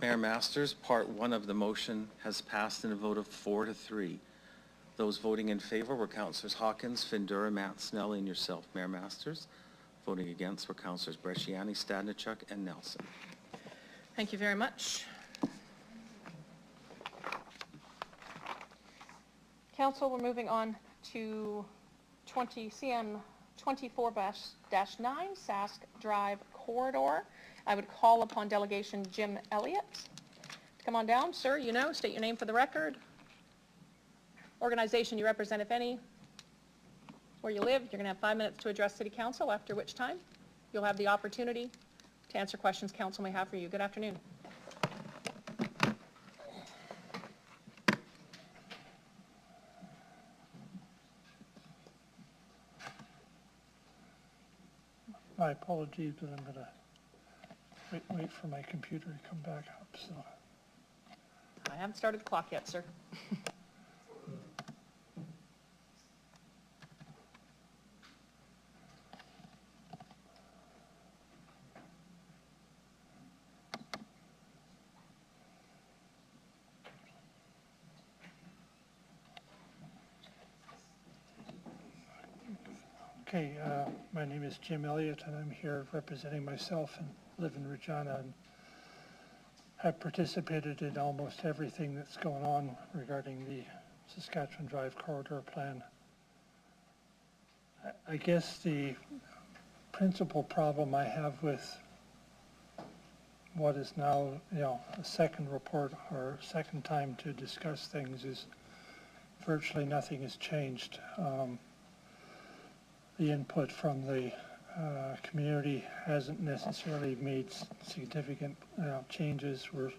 Mayor Masters, Part 1 of the motion has passed in a vote of 4-3. Those voting in favor were Councillors Hawkins, Findura, Mancinelli, and yourself, Mayor Masters. Voting against were Councillors Bresciani, Stadnichuk, and Nelson. Thank you very much. Council, we're moving on to CN 24-9 Sask Drive Corridor. I would call upon delegation Jim Elliott to come on down. Sir, state your name for the record, organization you represent, if any, where you live. You're going to have 5 minutes to address City Council, after which time you'll have the opportunity to answer questions Council may have for you. Good afternoon. My apologies, but I'm going to wait for my computer to come back up, so. I haven't started the clock yet, sir. Okay, my name is Jim Elliott, and I'm here representing myself and live in Regina, and have participated in almost everything that's going on regarding the Saskatchewan Drive Corridor Plan. I guess the principal problem I have with what is now, a second report or second time to discuss things is virtually nothing has changed. The input from the community hasn't necessarily made significant changes. We're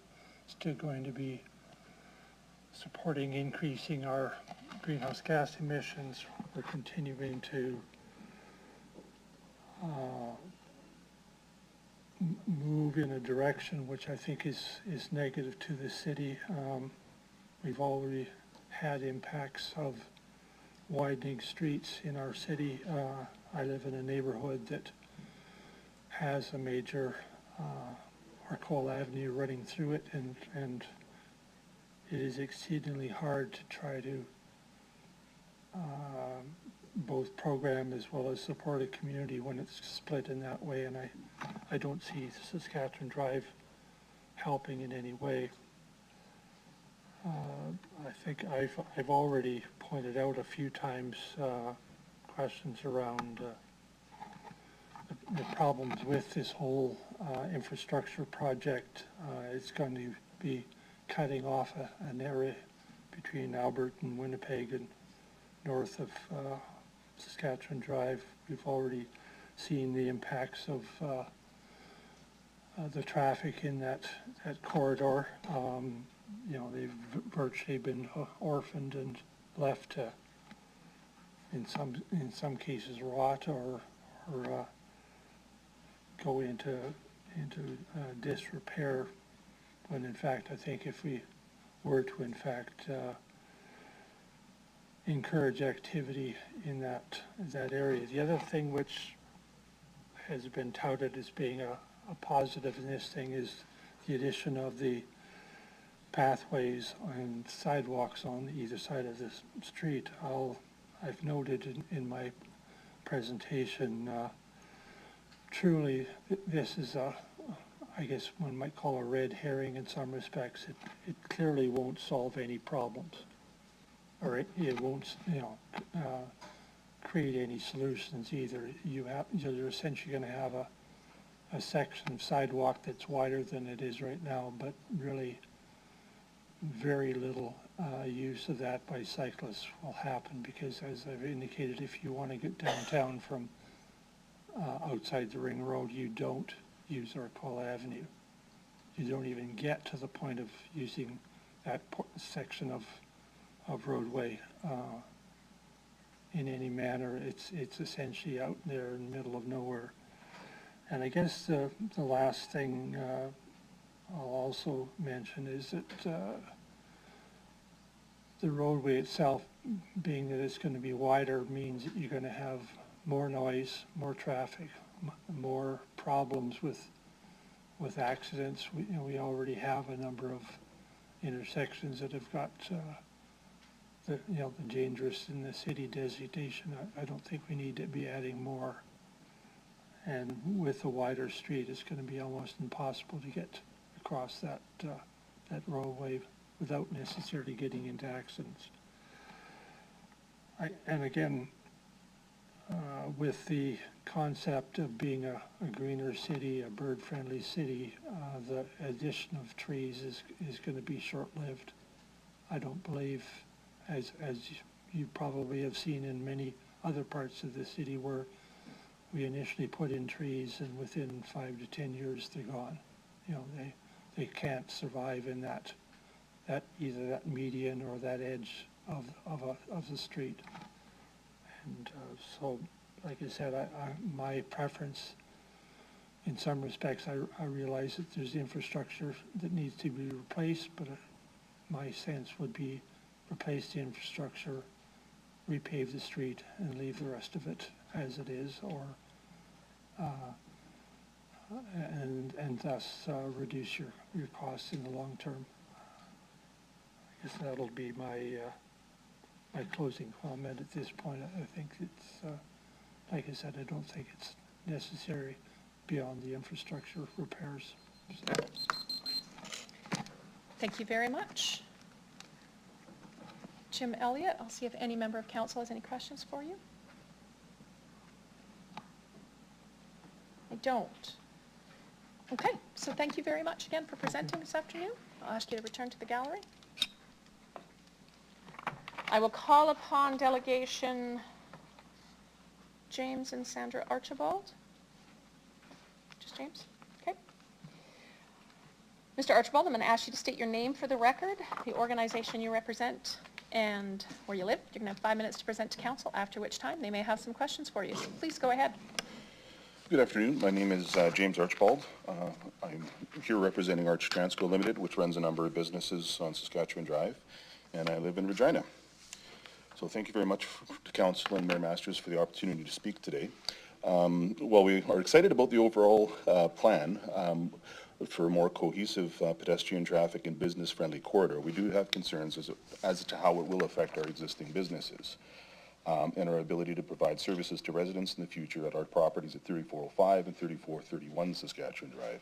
still going to be supporting increasing our greenhouse gas emissions. We're continuing to move in a direction which I think is negative to the city. We've already had impacts of widening streets in our city. I live in a neighborhood that has a major Arcole Avenue running through it, and it is exceedingly hard to try to both program as well as support a community when it's split in that way, and I don't see Saskatchewan Drive helping in any way. I think I've already pointed out a few times questions around the problems with this whole infrastructure project. It's going to be cutting off an area between Albert and Winnipeg and north of Saskatchewan Drive. We've already seen the impacts of the traffic in that corridor. You know, they've virtually been orphaned and left to, in some cases, rot or go into disrepair. When in fact, I think if we were to in fact encourage activity in that area. The other thing which has been touted as being a positive in this thing is the addition of the pathways and sidewalks on either side of this street. I've noted in my presentation, truly this is I guess one might call a red herring in some respects. It clearly won't solve any problems, or it won't, you know, create any solutions either. You're essentially going to have a section of sidewalk that's wider than it is right now, but really very little use of that by cyclists will happen, because as I've indicated, if you want to get downtown from outside the ring road, you don't use Orcola Avenue. You don't even get to the point of using that section of roadway in any manner. It's essentially out there in the middle of nowhere. And I guess the last thing I'll also mention is that the roadway itself, being that it's going to be wider, means that you're going to have more noise, more traffic, more problems with accidents. We already have a number of intersections that have got the dangerous in the city designation. I don't think we need to be adding more. And with a wider street, it's going to be almost impossible to get across that roadway without necessarily getting into accidents. And again, with the concept of being a greener city, a bird-friendly city, the addition of trees is going to be short-lived. I don't believe, as you probably have seen in many other parts of the city, where we initially put in trees and within 5 to 10 years they're gone. You know, they can't survive in that either that median or that edge of the street. And so, like I said, my preference, in some respects, I realize that there's infrastructure that needs to be replaced, but my sense would be replace the infrastructure, repave the street, and leave the rest of it as it is, or and thus reduce your costs in the long term. I guess that'll be my closing comment at this point. I think it's, like I said, I don't think it's necessary beyond the infrastructure repairs. So. Thank you very much. Jim Elliott, I'll see if any member of council has any questions for you. I don't. Okay, so thank you very much again for presenting this afternoon. I'll ask you to return to the gallery. I will call upon delegation James and Sandra Archibald. Just James? Okay. Mr. Archibald, I'm going to ask you to state your name for the record, the organization you represent, and where you live. You're going to have 5 minutes to present to council, after which time they may have some questions for you. So please go ahead. Good afternoon. My name is James Archibald. I'm here representing Arch Transco Limited, which runs a number of businesses on Saskatchewan Drive, and I live in Regina. So thank you very much to Council and Mayor Masters for the opportunity to speak today. While we are excited about the overall plan for a more cohesive pedestrian traffic and business-friendly corridor, we do have concerns as to how it will affect our existing businesses and our ability to provide services to residents in the future at our properties at 3405 and 3431 Saskatchewan Drive.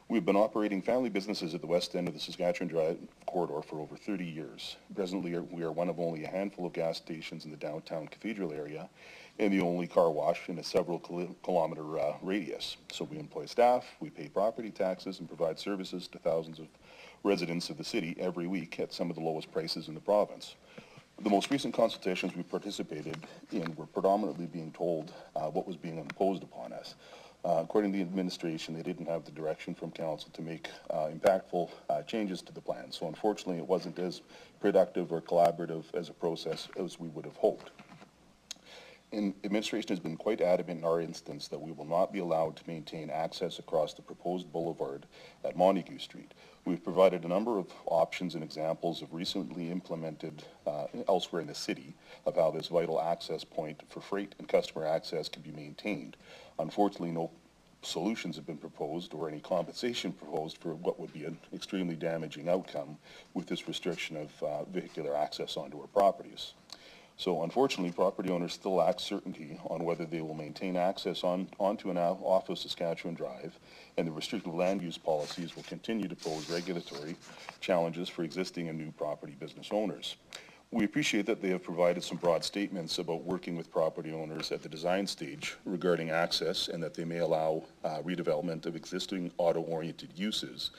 We've been operating family businesses at the west end of the Saskatchewan Drive corridor for over 30 years. Presently, we are one of only a handful of gas stations in the downtown Cathedral area, and the only car wash in a several kilometer radius. So we employ staff, we pay property taxes, and provide services to thousands of residents of the city every week at some of the lowest prices in the province. The most recent consultations we participated in were predominantly being told what was being imposed upon us. According to the administration, they didn't have the direction from council to make impactful changes to the plan. So unfortunately, it wasn't as productive or collaborative as a process as we would have hoped. And administration has been quite adamant in our instance that we will not be allowed to maintain access across the proposed boulevard at Montague Street. We've provided a number of options and examples of recently implemented elsewhere in the city of how this vital access point for freight and customer access can be maintained. Unfortunately, no solutions have been proposed or any compensation proposed for what would be an extremely damaging outcome with this restriction of vehicular access onto our properties. So unfortunately, property owners still lack certainty on whether they will maintain access onto an off of Saskatchewan Drive, and the restrictive land use policies will continue to pose regulatory challenges for existing and new property business owners. We appreciate that they have provided some broad statements about working with property owners at the design stage regarding access, and that they may allow redevelopment of existing auto-oriented uses.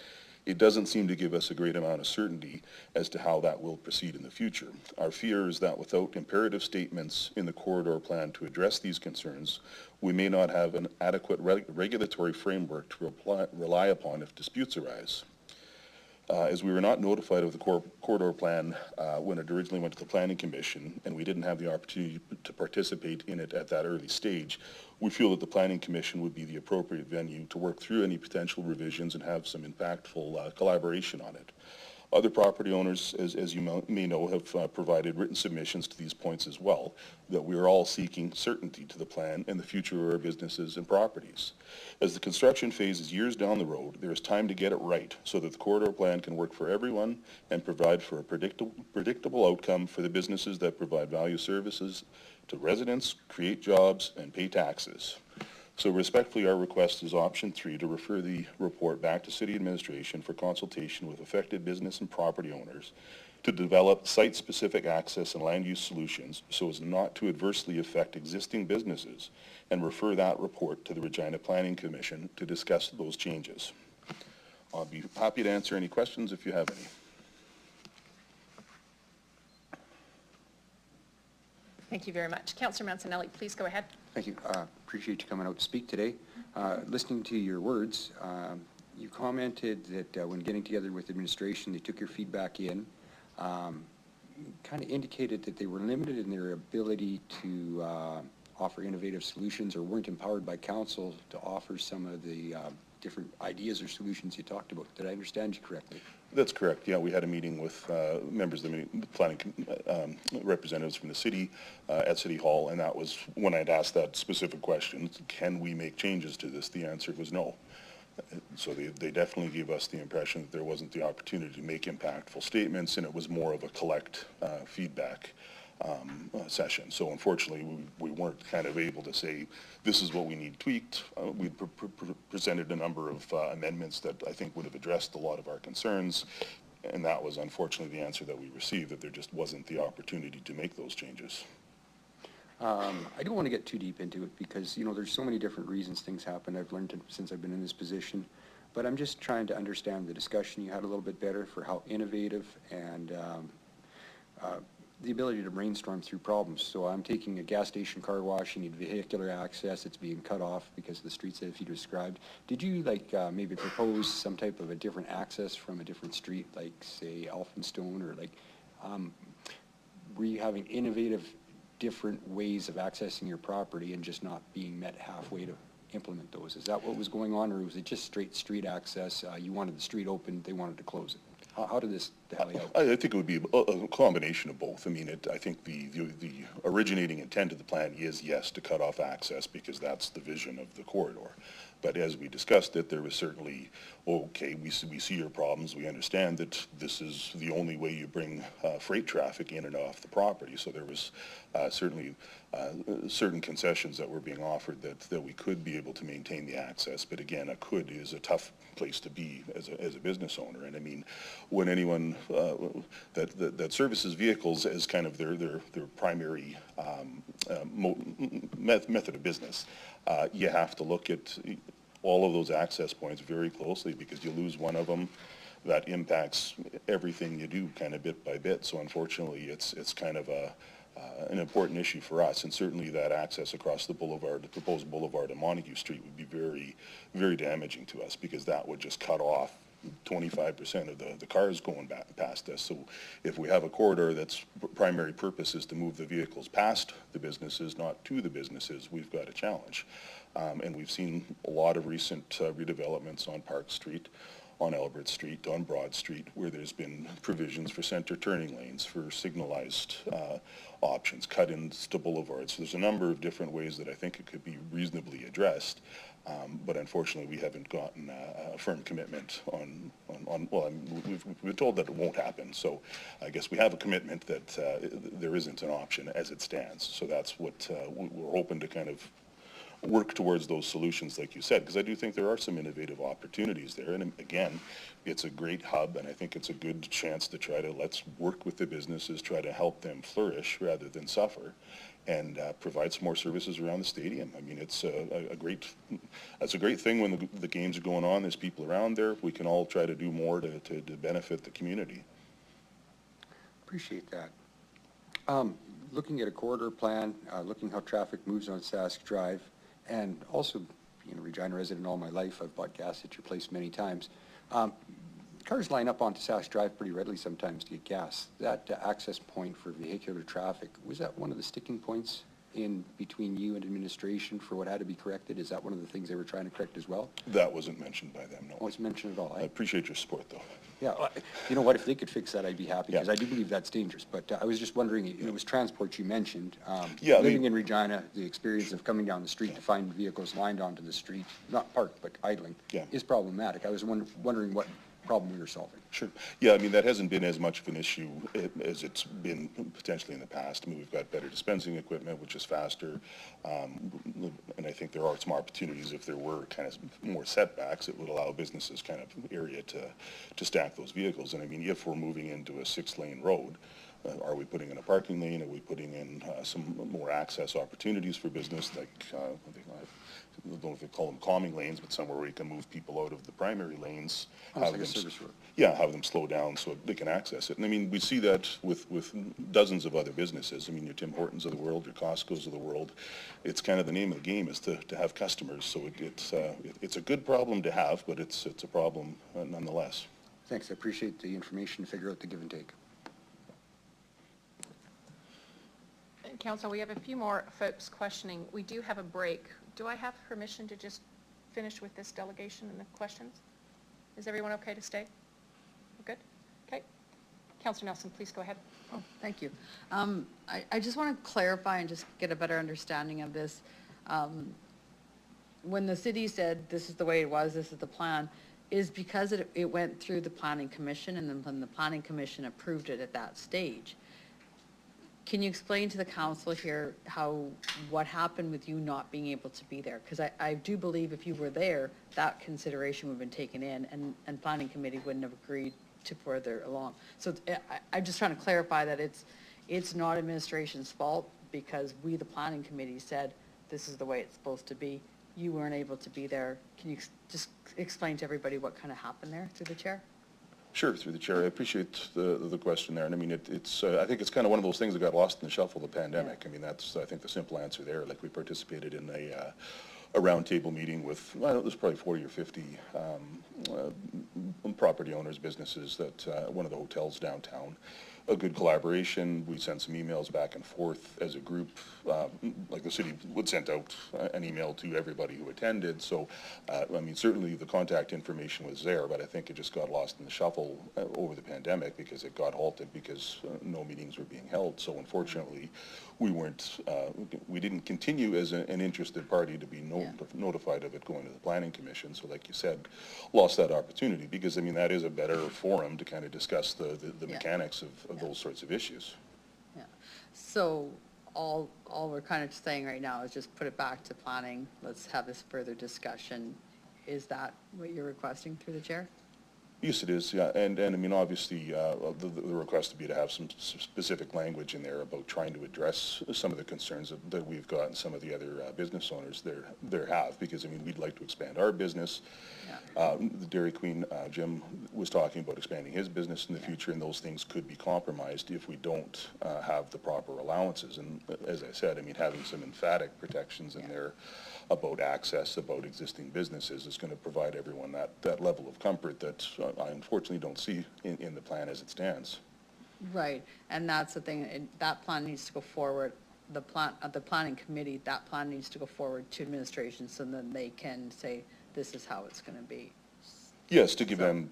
It doesn't seem to give us a great amount of certainty as to how that will proceed in the future. Our fear is that without imperative statements in the corridor plan to address these concerns, we may not have an adequate regulatory framework to rely upon if disputes arise. As we were not notified of the corridor plan when it originally went to the Planning Commission, and we didn't have the opportunity to participate in it at that early stage, we feel that the Planning Commission would be the appropriate venue to work through any potential revisions and have some impactful collaboration on it. Other property owners, as you may know, have provided written submissions to these points as well, that we are all seeking certainty to the plan and the future of our businesses and properties. As the construction phase is years down the road, there is time to get it right so that the corridor plan can work for everyone and provide for a predictable outcome for the businesses that provide value services to residents, create jobs, and pay taxes. So respectfully, our request is option 3, to refer the report back to City Administration for consultation with affected business and property owners to develop site-specific access and land use solutions so as not to adversely affect existing businesses, and refer that report to the Regina Planning Commission to discuss those changes. I'll be happy to answer any questions if you have any. Thank you very much. Councillor Mancinelli, please go ahead. Thank you. Appreciate you coming out to speak today. Listening to your words, you commented that when getting together with administration, they took your feedback in, kind of indicated that they were limited in their ability to offer innovative solutions, or weren't empowered by council to offer some of the different ideas or solutions you talked about. Did I understand you correctly? That's correct. Yeah, we had a meeting with members of the planning representatives from the city at City Hall, and that was when I'd asked that specific question, can we make changes to this? The answer was no. So they definitely gave us the impression that there wasn't the opportunity to make impactful statements, and it was more of a collect feedback session. So unfortunately, we weren't kind of able to say, this is what we need tweaked. We presented a number of amendments that I think would have addressed a lot of our concerns, and that was unfortunately the answer that we received, that there just wasn't the opportunity to make those changes. I don't want to get too deep into it because, you know, there's so many different reasons things happen. I've learned since I've been in this position, but I'm just trying to understand the discussion you had a little bit better for how innovative and the ability to brainstorm through problems. So I'm taking a gas station car wash, you need vehicular access, it's being cut off because of the streets that you described. Did you maybe propose some type of a different access from a different street, like say Elphinstone, or were you having innovative different ways of accessing your property and just not being met halfway to implement those? Is that what was going on, or was it just straight street access? You wanted the street open, they wanted to close it. How did this tally out? I think it would be a combination of both. I mean, I think the originating intent of the plan is, yes, to cut off access because that's the vision of the corridor. But as we discussed it, there was certainly, okay, we see your problems. We understand that this is the only way you bring freight traffic in and off the property. So there was certainly certain concessions that were being offered that we could be able to maintain the access. But again, a could is a tough place to be as a business owner. And I mean, when anyone that services vehicles as kind of their primary method of business, you have to look at all of those access points very closely, because you lose one of them, that impacts everything you do kind of bit by bit. So unfortunately, it's kind of an important issue for us, and certainly that access across the boulevard, the proposed boulevard on Montague Street, would be very, very damaging to us, because that would just cut off 25% of the cars going back past us. So if we have a corridor that's primary purpose is to move the vehicles past the businesses, not to the businesses, we've got a challenge. And we've seen a lot of recent redevelopments on Park Street, on Albert Street, on Broad Street, where there's been provisions for center turning lanes, for signalized options, cut-ins to boulevards. So there's a number of different ways that I think it could be reasonably addressed. But unfortunately, we haven't gotten a firm commitment on well, I mean, we've been told that it won't happen. So I guess we have a commitment that there isn't an option as it stands. So that's what we're hoping to kind of work towards, those solutions, like you said, because I do think there are some innovative opportunities there. And again, it's a great hub, and I think it's a good chance to try to, let's work with the businesses, try to help them flourish rather than suffer, and provide some more services around the stadium. I mean, it's a great thing when the games are going on, there's people around there. We can all try to do more to benefit the community. Appreciate that. Looking at a corridor plan, looking how traffic moves on Sask Drive, and also, being a Regina resident all my life, I've bought gas at your place many times. Cars line up onto Sask Drive pretty readily sometimes to get gas. That access point for vehicular traffic, was that one of the sticking points in between you and administration for what had to be corrected? Is that one of the things they were trying to correct as well? That wasn't mentioned by them, no. Oh, it's mentioned at all, eh? I appreciate your support, though. Yeah, you know what, if they could fix that, I'd be happy, because I do believe that's dangerous. But I was just wondering, it was transport you mentioned. Yeah, living in Regina, the experience of coming down the street to find vehicles lined onto the street, not parked, but idling, is problematic. I was wondering what problem we were solving. Sure. Yeah, I mean, that hasn't been as much of an issue as it's been potentially in the past. I mean, we've got better dispensing equipment, which is faster, and I think there are some opportunities. If there were kind of more setbacks, it would allow businesses kind of area to stack those vehicles. And I mean, if we're moving into a 6-lane road, are we putting in a parking lane? Are we putting in some more access opportunities for business, like I don't know if they call them calming lanes, but somewhere where you can move people out of the primary lanes, have them slow down so they can access it. And I mean, we see that with dozens of other businesses. I mean, your Tim Hortons of the world, your Costco's of the world. It's kind of the name of the game is to have customers. So it's a good problem to have, but it's a problem nonetheless. Thanks. I appreciate the information to figure out the give and take. Council, we have a few more folks questioning. We do have a break. Do I have permission to just finish with this delegation and the questions? Is everyone okay to stay? We're good? Okay. Councilor Nelson, please go ahead. Oh, thank you. I just want to clarify and just get a better understanding of this. When the city said this is the way it was, this is the plan, is because it went through the Planning Commission, and then when the Planning Commission approved it at that stage. Can you explain to the council here what happened with you not being able to be there? Because I do believe if you were there, that consideration would have been taken in, and Planning Committee wouldn't have agreed to further along. So I'm just trying to clarify that it's not administration's fault, because we, the Planning Committee, said this is the way it's supposed to be. You weren't able to be there. Can you just explain to everybody what kind of happened there through the chair? Sure, through the chair. I appreciate the question there. And I mean, it's I think it's kind of one of those things that got lost in the shuffle of the pandemic. I mean, that's, I think, the simple answer there. Like, we participated in a roundtable meeting with, I don't know, there's probably 40 or 50 property owners, businesses, that one of the hotels downtown. A good collaboration. We sent some emails back and forth as a group. Like, the city would send out an email to everybody who attended. So, I mean, certainly the contact information was there, but I think it just got lost in the shuffle over the pandemic, because it got halted because no meetings were being held. So unfortunately, we didn't continue as an interested party to be notified of it going to the Planning Commission. So like you said, lost that opportunity, because I mean, that is a better forum to kind of discuss the mechanics of those sorts of issues. Yeah. So all we're kind of saying right now is just put it back to planning. Let's have this further discussion, Is that what you're requesting through the chair? Yes, it is, yeah, and I mean, obviously, the request would be to have some specific language in there about trying to address some of the concerns that we've got and some of the other business owners there have, because, I mean, we'd like to expand our business. The Dairy Queen, Jim was talking about expanding his business in the future, and those things could be compromised if we don't have the proper allowances. And as I said, I mean, having some emphatic protections in there about access, about existing businesses is going to provide everyone that level of comfort that I unfortunately don't see in the plan as it stands. Right, and that's the thing, that plan needs to go forward, the planning committee, that plan needs to go forward to administration so then they can say, this is how it's going to be. Yes, to give them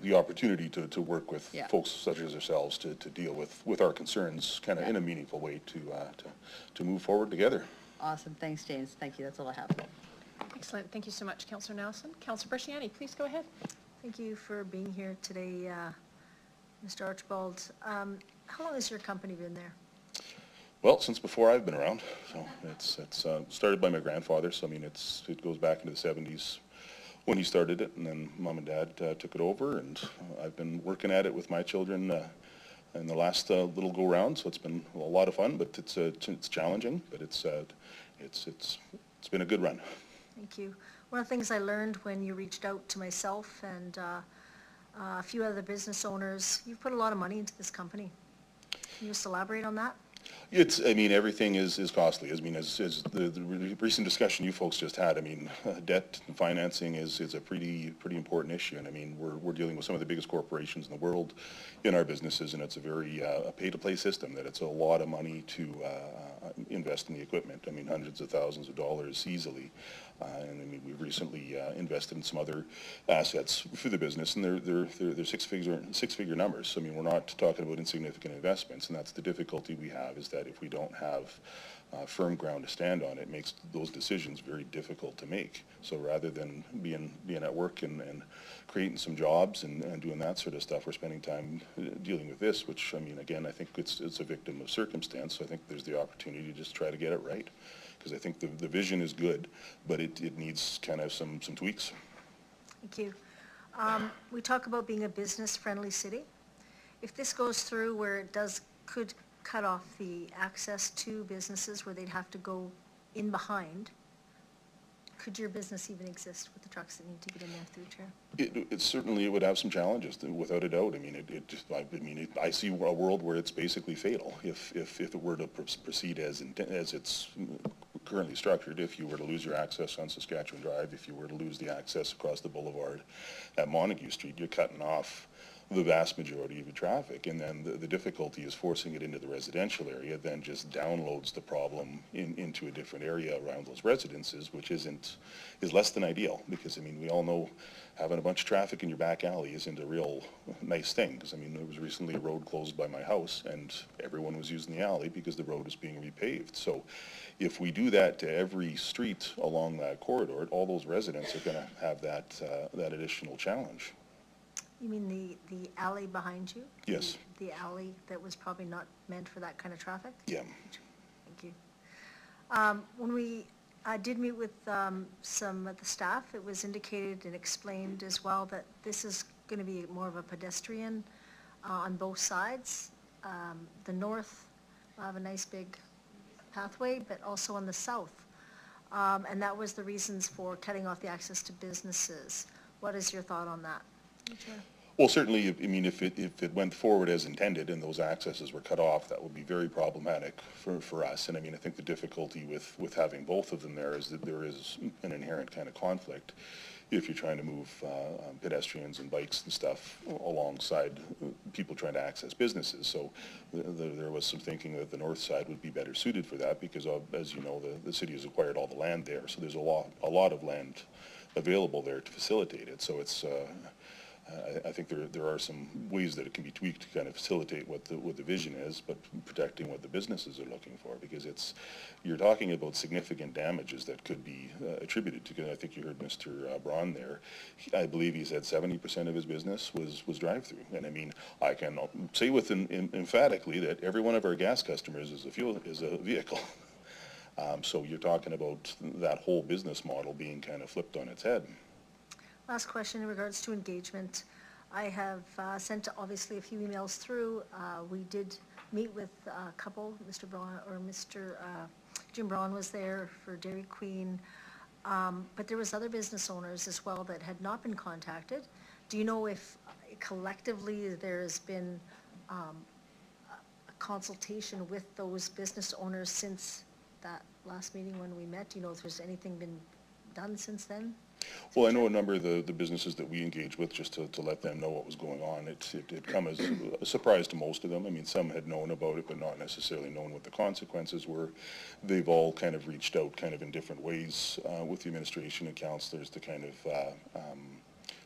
the opportunity to work with Yeah. folks such as ourselves to deal with our concerns kind of in a meaningful way to move forward together. Awesome, thanks, James, thank you, that's all I have. Excellent. Thank you so much, Councillor Nelson. Councillor Bresciani, please go ahead. Thank you for being here today, Mr. Archibald. How long has your company been there? Well, since before I've been around, so it's started by my grandfather, so I mean, it goes back into the 70s when he started it, and then Mom and Dad took it over, and I've been working at it with my children in the last little go-round, so it's been a lot of fun, but it's challenging, but it's been a good run. Thank you. One of the things I learned when you reached out to myself and a few other business owners, you've put a lot of money into this company. Can you just elaborate on that? I mean, everything is costly. I mean, as the recent discussion you folks just had, I mean, debt and financing is a pretty important issue. And I mean, we're dealing with some of the biggest corporations in the world in our businesses, and it's a very pay-to-play system, that it's a lot of money to invest in the equipment. I mean, hundreds of thousands of dollars easily. And I mean, we've recently invested in some other assets for the business, and they're six-figure numbers. So, I mean, we're not talking about insignificant investments, and that's the difficulty we have, is that if we don't have firm ground to stand on, it makes those decisions very difficult to make. So rather than being at work and creating some jobs and doing that sort of stuff, we're spending time dealing with this, which, I mean, again, I think it's a victim of circumstance. So I think there's the opportunity to just try to get it right. Because I think the vision is good, but it needs kind of some tweaks. Thank you. We talk about being a business-friendly city. If this goes through where it could cut off the access to businesses where they'd have to go in behind, could your business even exist with the trucks that need to get in there through Chair? It certainly would have some challenges, without a doubt. I mean, I see a world where it's basically fatal if it were to proceed as it's currently structured. If you were to lose your access on Saskatchewan Drive, if you were to lose the access across the boulevard at Montague Street, you're cutting off the vast majority of your traffic, and then the difficulty is forcing it into the residential area, then just downloads the problem into a different area around those residences, which is less than ideal, because I mean, we all know having a bunch of traffic in your back alley isn't a real nice thing, because I mean, there was recently a road closed by my house and everyone was using the alley because the road was being repaved. So if we do that to every street along that corridor, all those residents are going to have that additional challenge. You mean the alley behind you? Yes. The alley that was probably not meant for that kind of traffic? Yeah. Thank you. When we did meet with some of the staff, it was indicated and explained as well that this is going to be more of a pedestrian on both sides. The north will have a nice big pathway, but also on the south. And that was the reasons for cutting off the access to businesses. What is your thought on that? Sure. Well, certainly, I mean, if it went forward as intended and those accesses were cut off, that would be very problematic for us. And I mean, I think the difficulty with having both of them there is that there is an inherent kind of conflict if you're trying to move pedestrians and bikes and stuff alongside people trying to access businesses. So there was some thinking that the north side would be better suited for that because, as you know, the city has acquired all the land there. So there's a lot of land available there to facilitate it. So it's I think there are some ways that it can be tweaked to kind of facilitate what the vision is, but protecting what the businesses are looking for, because you're talking about significant damages that could be attributed to. I think you heard Mr. Braun there. I believe he said 70% of his business was drive-through, and I mean, I can say emphatically that every one of our gas customers is a vehicle. So you're talking about that whole business model being kind of flipped on its head. Last question in regards to engagement. I have sent obviously a few emails through. We did meet with a couple, Mr. Braun, or Mr. Jim Braun was there for Dairy Queen. But there was other business owners as well that had not been contacted. Do you know if collectively there has been a consultation with those business owners since that last meeting when we met? Do you know if there's anything been done since then? Well, I know a number of the businesses that we engage with, just to let them know what was going on. It come as a surprise to most of them. I mean, some had known about it, but not necessarily known what the consequences were. They've all kind of reached out kind of in different ways with the administration and councillors to kind of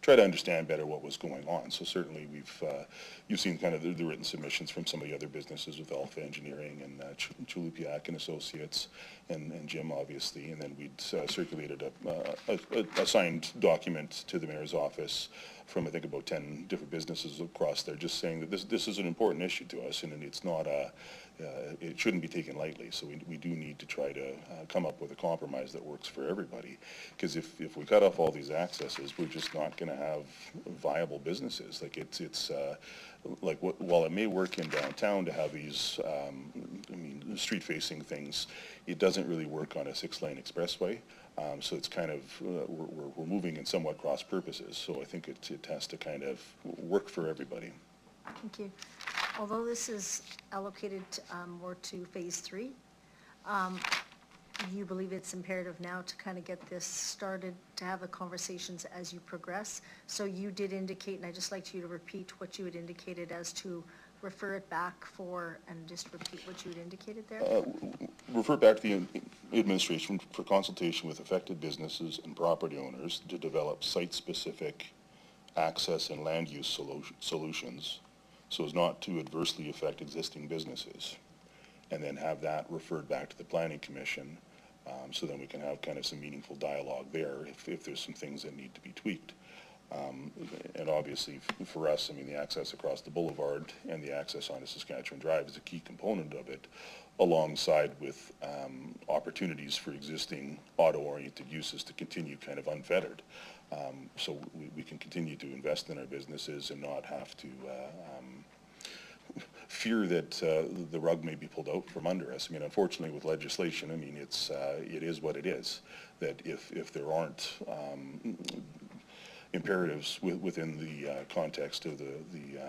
try to understand better what was going on. So certainly you've seen kind of the written submissions from some of the other businesses with Alpha Engineering and Chulupiak and Associates and Jim, obviously. And then we'd circulated a signed document to the mayor's office from, I think, about 10 different businesses across there, just saying that this is an important issue to us, and it's not it shouldn't be taken lightly. So we do need to try to come up with a compromise that works for everybody. Because if we cut off all these accesses, we're just not going to have viable businesses. Like it's like while it may work in downtown to have these, street-facing things, it doesn't really work on a 6-lane expressway. So it's kind of, we're moving in somewhat cross purposes. So I think it has to kind of work for everybody. Thank you. Although this is allocated more to phase 3, you believe it's imperative now to kind of get this started, to have the conversations as you progress. So you did indicate, and I'd just like you to repeat what you had indicated as to refer it back for, and just repeat what you had indicated there. Refer back to the administration for consultation with affected businesses and property owners to develop site-specific access and land use solutions so as not to adversely affect existing businesses. And then have that referred back to the Planning Commission so then we can have kind of some meaningful dialogue there if there's some things that need to be tweaked. And obviously for us, I mean, the access across the boulevard and the access onto Saskatchewan Drive is a key component of it, alongside with opportunities for existing auto-oriented uses to continue kind of unfettered. So we can continue to invest in our businesses and not have to fear that the rug may be pulled out from under us. I mean, unfortunately with legislation, I mean, it is what it is, that if there aren't imperatives within the context of the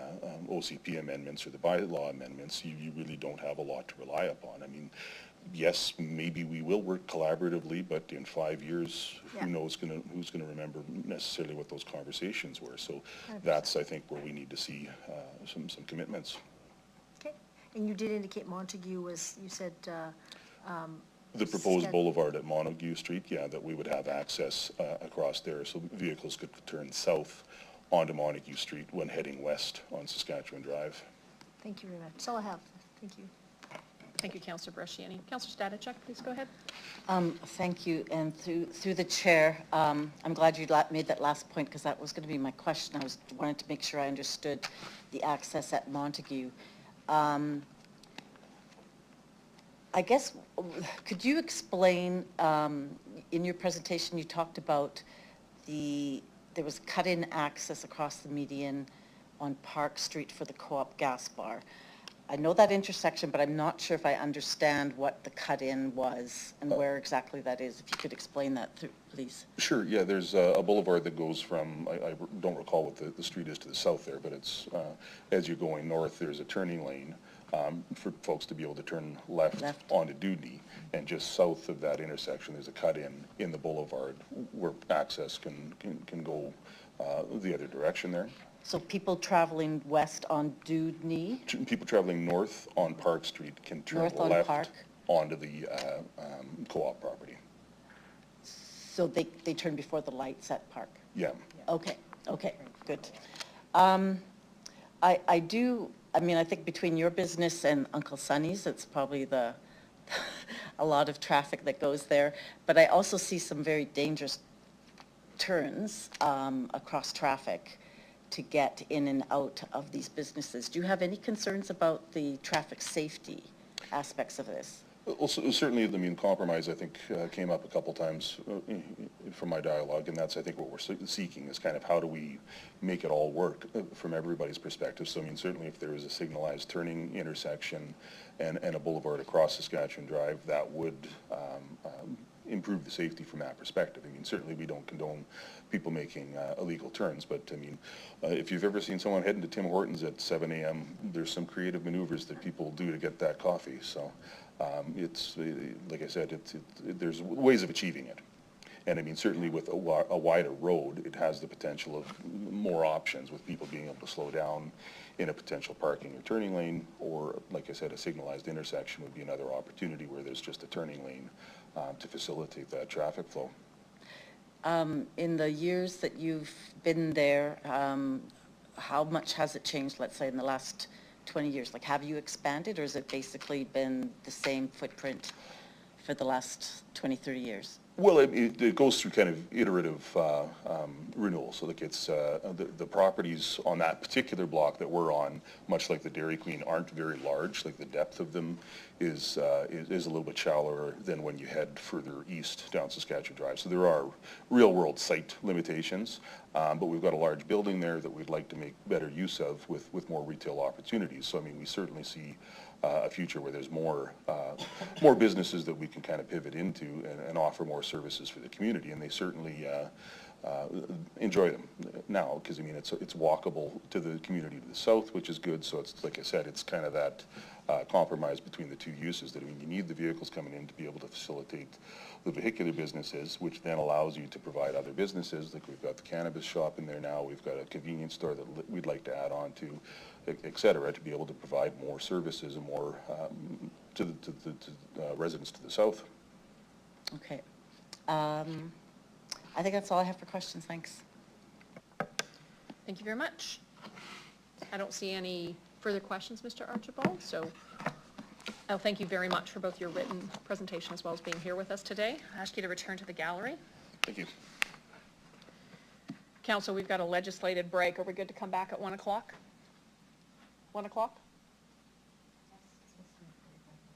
OCP amendments or the bylaw amendments, you really don't have a lot to rely upon. I mean, yes, maybe we will work collaboratively, but in 5 years, who knows who's going to remember necessarily what those conversations were. So that's, I think, where we need to see some commitments. Okay. And you did indicate Montague was, you said... the proposed boulevard at Montague Street, yeah, that we would have access across there so vehicles could turn south onto Montague Street when heading west on Saskatchewan Drive. Thank you very much. That's all I have. Thank you. Thank you, Councillor Bresciani. Councillor Statichuk, please go ahead. Thank you, and through the chair, I'm glad you made that last point because that was going to be my question. I wanted to make sure I understood the access at Montague. I guess, could you explain, in your presentation you talked about there was cut-in access across the median on Park Street for the Co-op gas bar. I know that intersection, but I'm not sure if I understand what the cut-in was and where exactly that is. If you could explain that, please. Sure, yeah, there's a boulevard that goes from, I don't recall what the street is to the south there, but it's, as you're going north, there's a turning lane for folks to be able to turn left onto Dudney, and just south of that intersection there's a cut-in the boulevard where access can go the other direction there. So people traveling west on Dudney? People traveling north on Park Street can turn left onto the Co-op property. So they turn before the lights at Park? Yeah. Okay, good. I think between your business and Uncle Sonny's, it's probably a lot of traffic that goes there. But I also see some very dangerous turns across traffic to get in and out of these businesses. Do you have any concerns about the traffic safety aspects of this? Well, certainly, I mean, compromise, I think, came up a couple times from my dialogue, and that's, I think, what we're seeking is kind of how do we make it all work from everybody's perspective. So, I mean, certainly if there is a signalized turning intersection and a boulevard across Saskatchewan Drive, that would improve the safety from that perspective. I mean, certainly we don't condone people making illegal turns, but I mean, if you've ever seen someone heading to Tim Hortons at 7 a.m., there's some creative maneuvers that people do to get that coffee. So it's, like I said, there's ways of achieving it. And I mean, certainly with a wider road, it has the potential of more options with people being able to slow down in a potential parking or turning lane, or like I said, a signalized intersection would be another opportunity where there's just a turning lane to facilitate that traffic flow. In the years that you've been there, how much has it changed, let's say, in the last 20 years? Like, have you expanded, or has it basically been the same footprint for the last 20, 30 years? Well, it goes through kind of iterative renewal. So like it's the properties on that particular block that we're on, much like the Dairy Queen, aren't very large. Like the depth of them is a little bit shallower than when you head further east down Saskatchewan Drive. So there are real world site limitations, but we've got a large building there that we'd like to make better use of with more retail opportunities. So I mean, we certainly see a future where there's more businesses that we can kind of pivot into and offer more services for the community, and they certainly enjoy them now, because I mean it's walkable to the community to the south, which is good. So it's, like I said, it's kind of that compromise between the two uses, that I mean, you need the vehicles coming in to be able to facilitate the vehicular businesses, which then allows you to provide other businesses. Like we've got the cannabis shop in there now, we've got a convenience store that we'd like to add on to, et cetera, to be able to provide more services and more to the residents to the south. Okay. I think that's all I have for questions. Thanks. Thank you very much. I don't see any further questions, Mr. Archibald, so I'll thank you very much for both your written presentation as well as being here with us today. I ask you to return to the gallery. Thank you. Council, we've got a legislated break. Are we good to come back at 1 o'clock? 1 o'clock?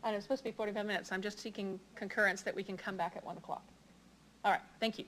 I know it's supposed to be 45 minutes. I'm just seeking concurrence that we can come back at 1 o'clock. All right, thank you.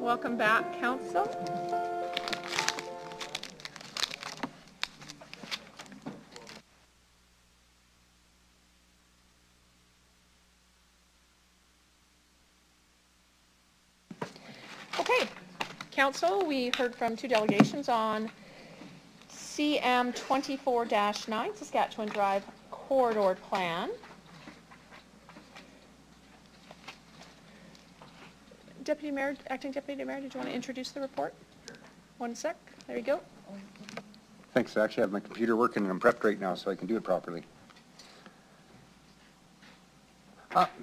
welcome back, council. Okay, council, we heard from two delegations on CM 24-9, Saskatchewan Drive Corridor Plan. Deputy Mayor, Acting Deputy Mayor, did you want to introduce the report? One sec, there you go. Thanks. I actually have my computer working and I'm prepped right now so I can do it properly.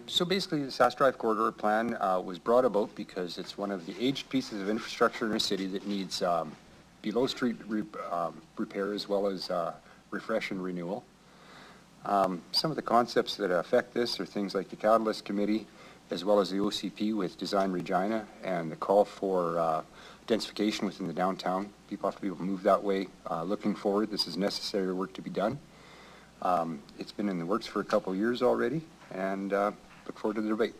So basically, the Sask Drive Corridor Plan was brought about because it's one of the aged pieces of infrastructure in our city that needs below street repair as well as refresh and renewal. Some of the concepts that affect this are things like the Catalyst Committee as well as the OCP with Design Regina and the call for densification within the downtown. People have to be able to move that way. Looking forward, this is necessary work to be done. It's been in the works for a couple of years already, and look forward to the debate.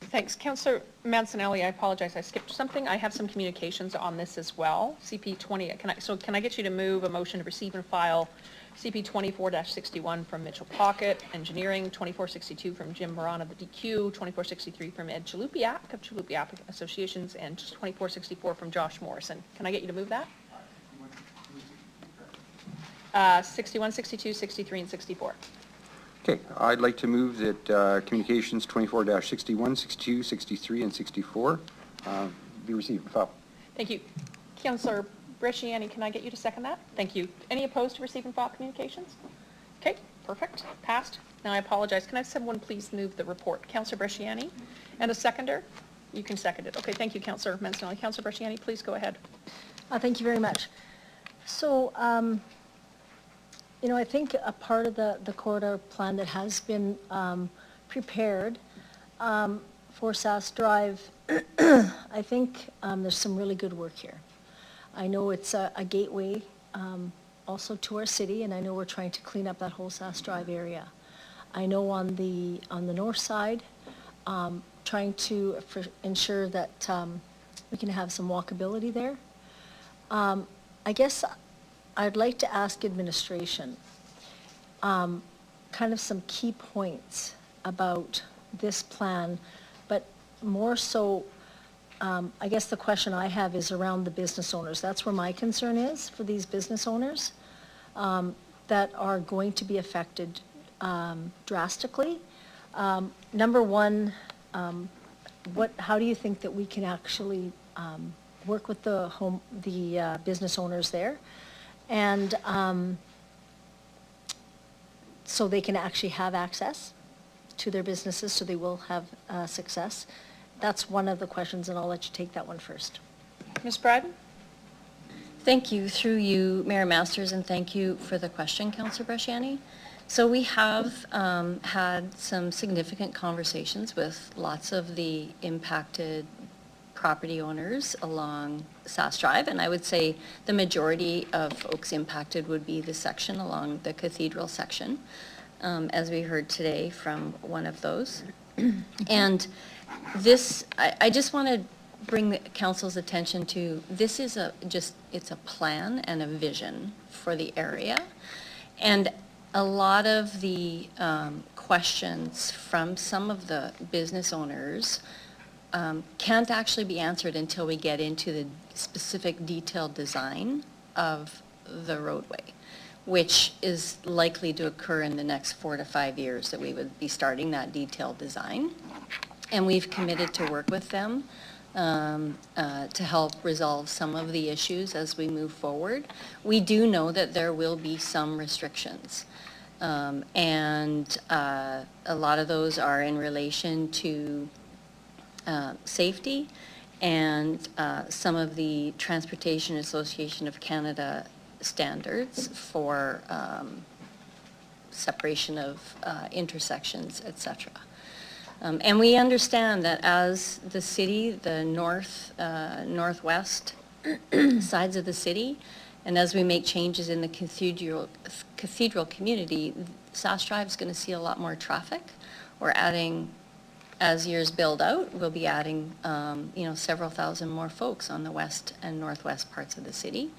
Thanks. Councillor Mancinelli, I apologize, I skipped something. I have some communications on this as well. CP 20, can I get you to move a motion to receive and file CP 24-61 from Mitchell Pocket Engineering, 2462 from Jim Moran of the DQ, 2463 from Ed Chalupiak of Chalupiak Associations, and just 2464 from Josh Morrison. Can I get you to move that? 61, 62, 63, and 64. Okay, I'd like to move that communications 24-61, 62, 63, and 64 be received and filed. Thank you. Councillor Bresciani, can I get you to second that? Thank you. Any opposed to receive and file communications? Okay, perfect. Passed. Now I apologize. Can I have someone please move the report? Councillor Bresciani, and a seconder? You can second it. Okay, thank you, Councillor Mancinelli. Councillor Bresciani, please go ahead. Thank you very much. So, you know, I think a part of the corridor plan that has been prepared for Sask Drive, I think there's some really good work here. I know it's a gateway also to our city, and I know we're trying to clean up that whole Sask Drive area. I know on the north side, trying to ensure that we can have some walkability there. I guess I'd like to ask administration kind of some key points about this plan, but more so, I guess the question I have is around the business owners. That's where my concern is for these business owners that are going to be affected drastically. Number one, how do you think that we can actually work with the business owners there, and so they can actually have access to their businesses, so they will have success? That's one of the questions, and I'll let you take that one first. Ms. Bryden? Thank you, through you, Mayor Masters, and thank you for the question, Councillor Bresciani. So we have had some significant conversations with lots of the impacted property owners along Sask Drive, and I would say the majority of folks impacted would be the section along the Cathedral section, as we heard today from one of those. And this, I just want to bring the council's attention to, this is it's a plan and a vision for the area. And a lot of the questions from some of the business owners can't actually be answered until we get into the specific detailed design of the roadway, which is likely to occur in the next 4 to 5 years that we would be starting that detailed design. And we've committed to work with them to help resolve some of the issues as we move forward. We do know that there will be some restrictions. And a lot of those are in relation to safety and some of the Transportation Association of Canada standards for separation of intersections, etc. And we understand that as the city, the northwest sides of the city, and as we make changes in the cathedral community, Sask Drive is going to see a lot more traffic. We're adding as years build out, we'll be adding, several thousand more folks on the west and northwest parts of the city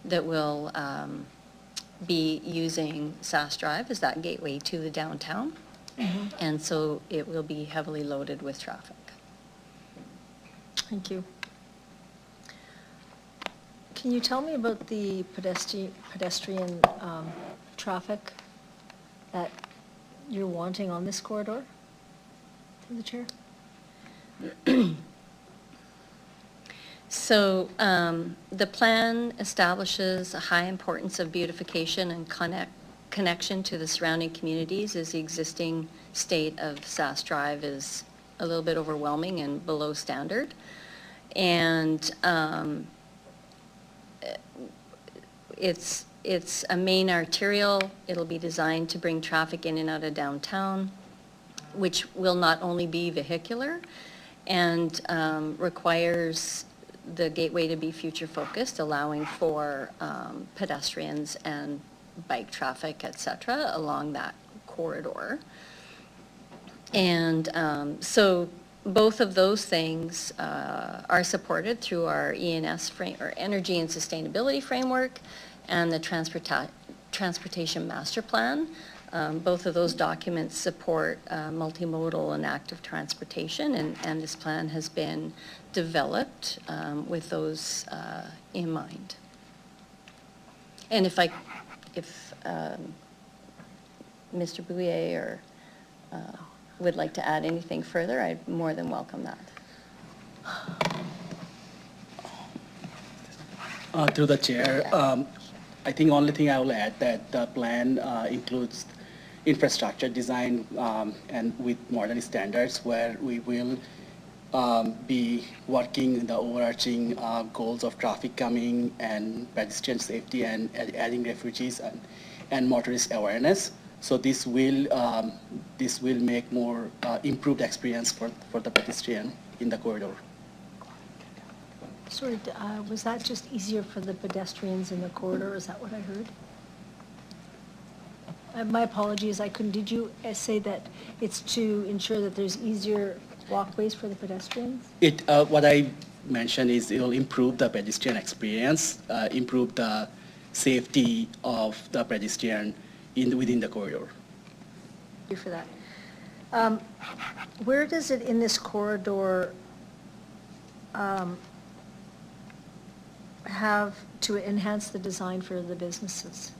that will be using SAS Drive as that gateway to the downtown. And so it will be heavily loaded with traffic. Thank you. Can you tell me about the pedestrian traffic that you're wanting on this corridor? Through the chair. So the plan establishes a high importance of beautification and connection to the surrounding communities, as the existing state of SAS Drive is a little bit overwhelming and below standard. And it's a main arterial. It'll be designed to bring traffic in and out of downtown, which will not only be vehicular and requires the gateway to be future focused, allowing for pedestrians and bike traffic, et cetera, along that corridor. And so both of those things are supported through our ENS or Energy and Sustainability Framework and the Transportation Master Plan. Both of those documents support multimodal and active transportation, and this plan has been developed with those in mind. And if Mr. Bouillet or would like to add anything further, I'd more than welcome that. Through the chair, I think only thing I will add that the plan includes infrastructure design and with modern standards, where we will be working the overarching goals of traffic calming and pedestrian safety and adding refugees and motorist awareness. So this will make more improved experience for the pedestrian in the corridor. Sorry, was that just easier for the pedestrians in the corridor? Is that what I heard? My apologies, I couldn't. Did you say that it's to ensure that there's easier walkways for the pedestrians? What I mentioned is it will improve the pedestrian experience, improve the safety of the pedestrian within the corridor. Thank you for that. Where does it in this corridor have to enhance the design for the businesses,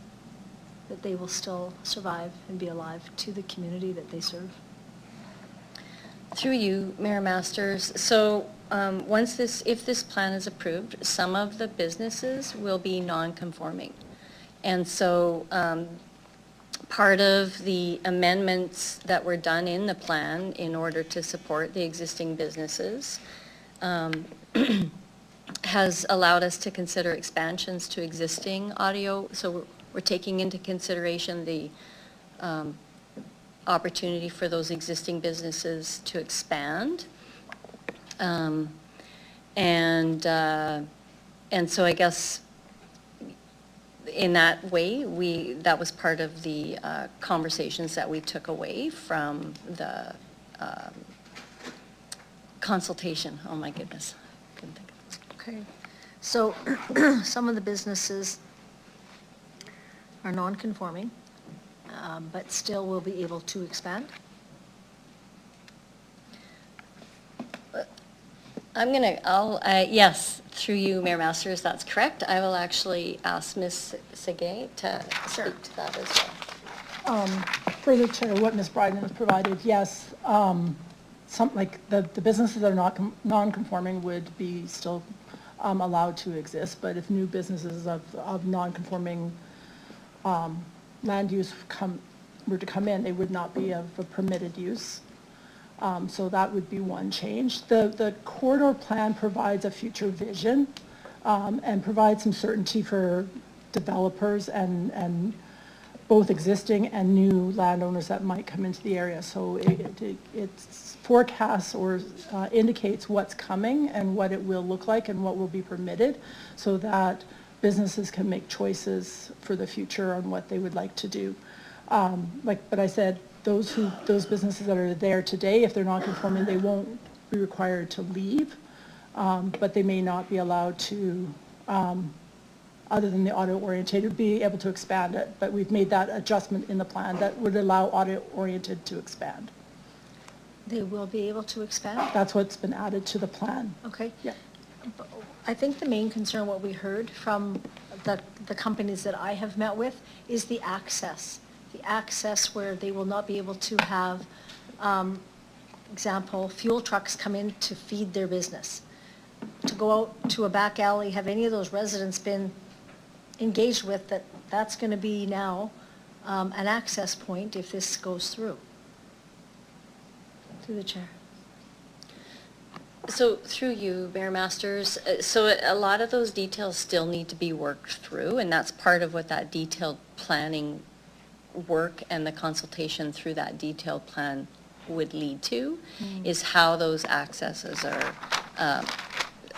that they will still survive and be alive to the community that they serve? Through you, Mayor Masters. So if this plan is approved, some of the businesses will be non-conforming. And so part of the amendments that were done in the plan in order to support the existing businesses has allowed us to consider expansions to existing audio. So we're taking into consideration the opportunity for those existing businesses to expand. And so I guess in that way, that was part of the conversations that we took away from the consultation. Oh my goodness, couldn't think of this. Okay, so some of the businesses are non-conforming, but still will be able to expand? Yes, through you, Mayor Masters, that's correct. I will actually ask Ms. Segay to speak to that as well. For the chair, what Ms. Bryden has provided, yes, the businesses that are non-conforming would be still allowed to exist, but if new businesses of non-conforming land use were to come in, they would not be of a permitted use. So that would be one change. The corridor plan provides a future vision and provides some certainty for developers and both existing and new landowners that might come into the area. So it forecasts or indicates what's coming and what it will look like and what will be permitted, so that businesses can make choices for the future on what they would like to do. But I said, those businesses that are there today, if they're non-conforming, they won't be required to leave, but they may not be allowed to, other than the auto-oriented, be able to expand it. But we've made that adjustment in the plan that would allow auto-oriented to expand. They will be able to expand? That's what's been added to the plan. Okay. Yeah. I think the main concern, what we heard from the companies that I have met with, is the access. The access where they will not be able to have, example, fuel trucks come in to feed their business. To go out to a back alley, have any of those residents been engaged with that's going to be now an access point if this goes through? Through the chair. So through you, Mayor Masters, so a lot of those details still need to be worked through, and that's part of what that detailed planning work and the consultation through that detailed plan would lead to, is how those accesses are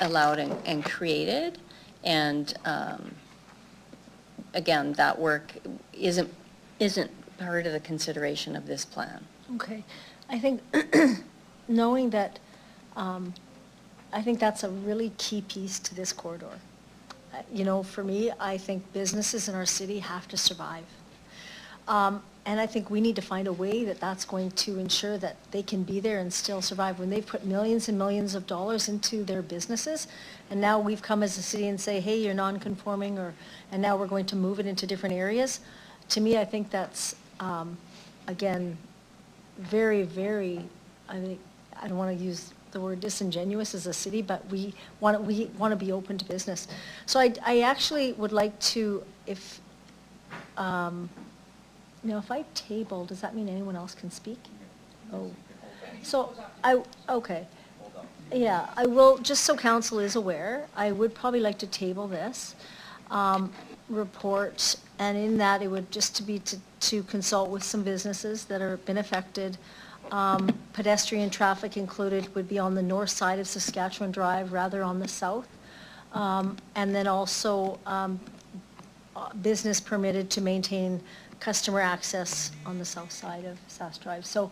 allowed and created. And again, that work isn't part of the consideration of this plan. Okay. I think knowing that, I think that's a really key piece to this corridor. You know, for me, I think businesses in our city have to survive. And I think we need to find a way that that's going to ensure that they can be there and still survive. When they've put millions and millions of dollars into their businesses, and now we've come as a city and say, hey, you're non-conforming, and now we're going to move it into different areas. To me, I think that's, again, very, very, I don't want to use the word disingenuous as a city, but we want to be open to business. So I actually would like to, if, if I table, does that mean anyone else can speak? Oh, so okay. Yeah, I will, just so council is aware, I would probably like to table this report, and in that it would just to be to consult with some businesses that have been affected. Pedestrian traffic included would be on the north side of Saskatchewan Drive rather on the south. And then also business permitted to maintain customer access on the south side of Sask Drive. So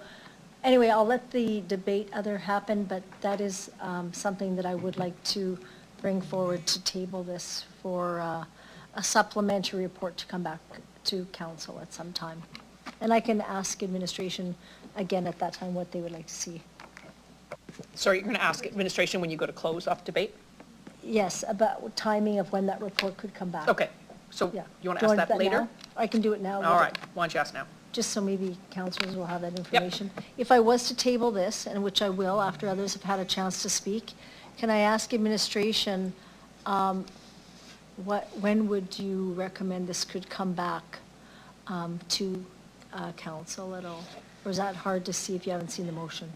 anyway, I'll let the debate happen, but that is something that I would like to bring forward to table this for a supplementary report to come back to council at some time. And I can ask administration again at that time what they would like to see. So you're going to ask administration when you go to close off debate? Yes, about timing of when that report could come back. Okay, so Yeah. you want to ask that later? now? I can do it now. All right, why don't you ask now? Just so maybe councillors will have that information. If I was to table this, and which I will after others have had a chance to speak, can I ask administration, when would you recommend this could come back to council at all? Or is that hard to see if you haven't seen the motion?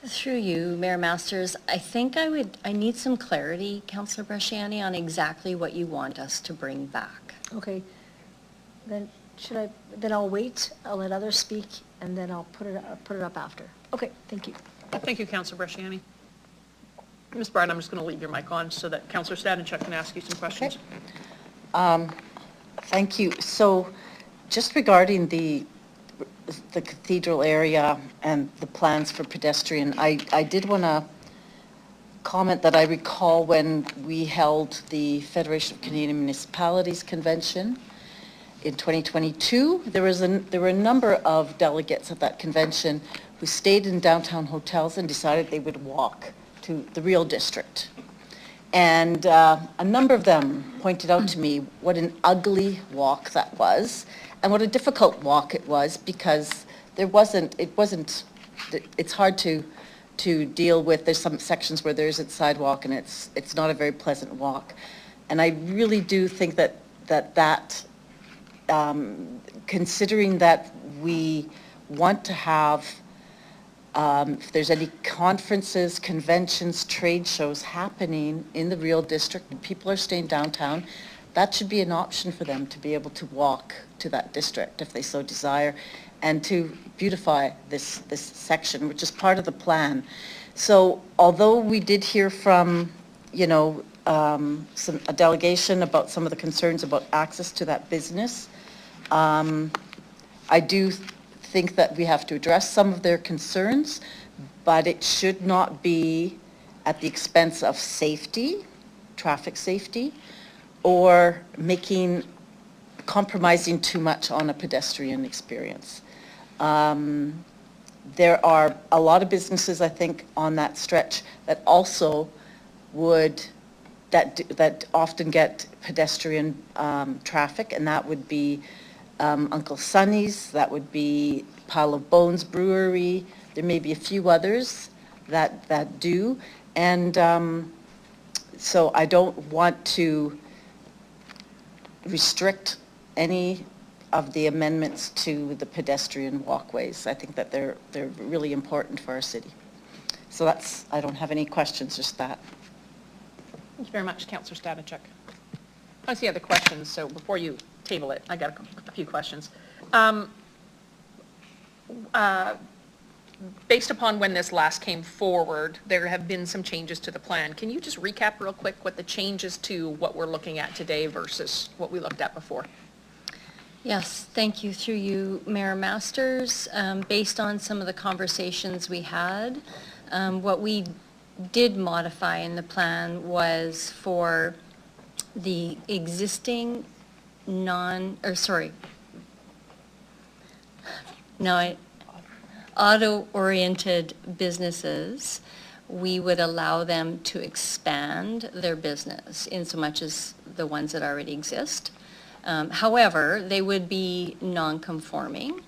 Through you, Mayor Masters, I think I need some clarity, Councillor Bresciani, on exactly what you want us to bring back. Okay, then then I'll wait, I'll let others speak, and then I'll put it up after. Okay, thank you. Thank you, Councillor Bresciani. Ms. Bryan, I'm just going to leave your mic on so that Councillor Stadenchuk can ask you some questions. Thank you. So just regarding the cathedral area and the plans for pedestrian, I did want to comment that I recall when we held the Federation of Canadian Municipalities Convention in 2022, there were a number of delegates at that convention who stayed in downtown hotels and decided they would walk to the real district. And a number of them pointed out to me what an ugly walk that was and what a difficult walk it was, because it's hard to deal with. There's some sections where there isn't sidewalk and it's not a very pleasant walk. And I really do think that considering that we want to have, if there's any conferences, conventions, trade shows happening in the real district and people are staying downtown, that should be an option for them to be able to walk to that district if they so desire, and to beautify this section, which is part of the plan. So although we did hear from, a delegation about some of the concerns about access to that business, I do think that we have to address some of their concerns, but it should not be at the expense of safety, traffic safety, or compromising too much on a pedestrian experience. There are a lot of businesses, I think, on that stretch that also that often get pedestrian traffic, and that would be Uncle Sonny's, that would be Pile of Bones Brewery. There may be a few others that do, and so I don't want to restrict any of the amendments to the pedestrian walkways. I think that they're really important for our city. So I don't have any questions, just that. Thank you very much, Councillor Stanachuk. I see other questions, so before you table it, I got a few questions. Based upon when this last came forward, there have been some changes to the plan. Can you just recap real quick what the changes to what we're looking at today versus what we looked at before? Yes, thank you. Through you, Mayor Masters. Based on some of the conversations we had, what we did modify in the plan was for the existing auto-oriented businesses, we would allow them to expand their business in so much as the ones that already exist. However, they would be non-conforming,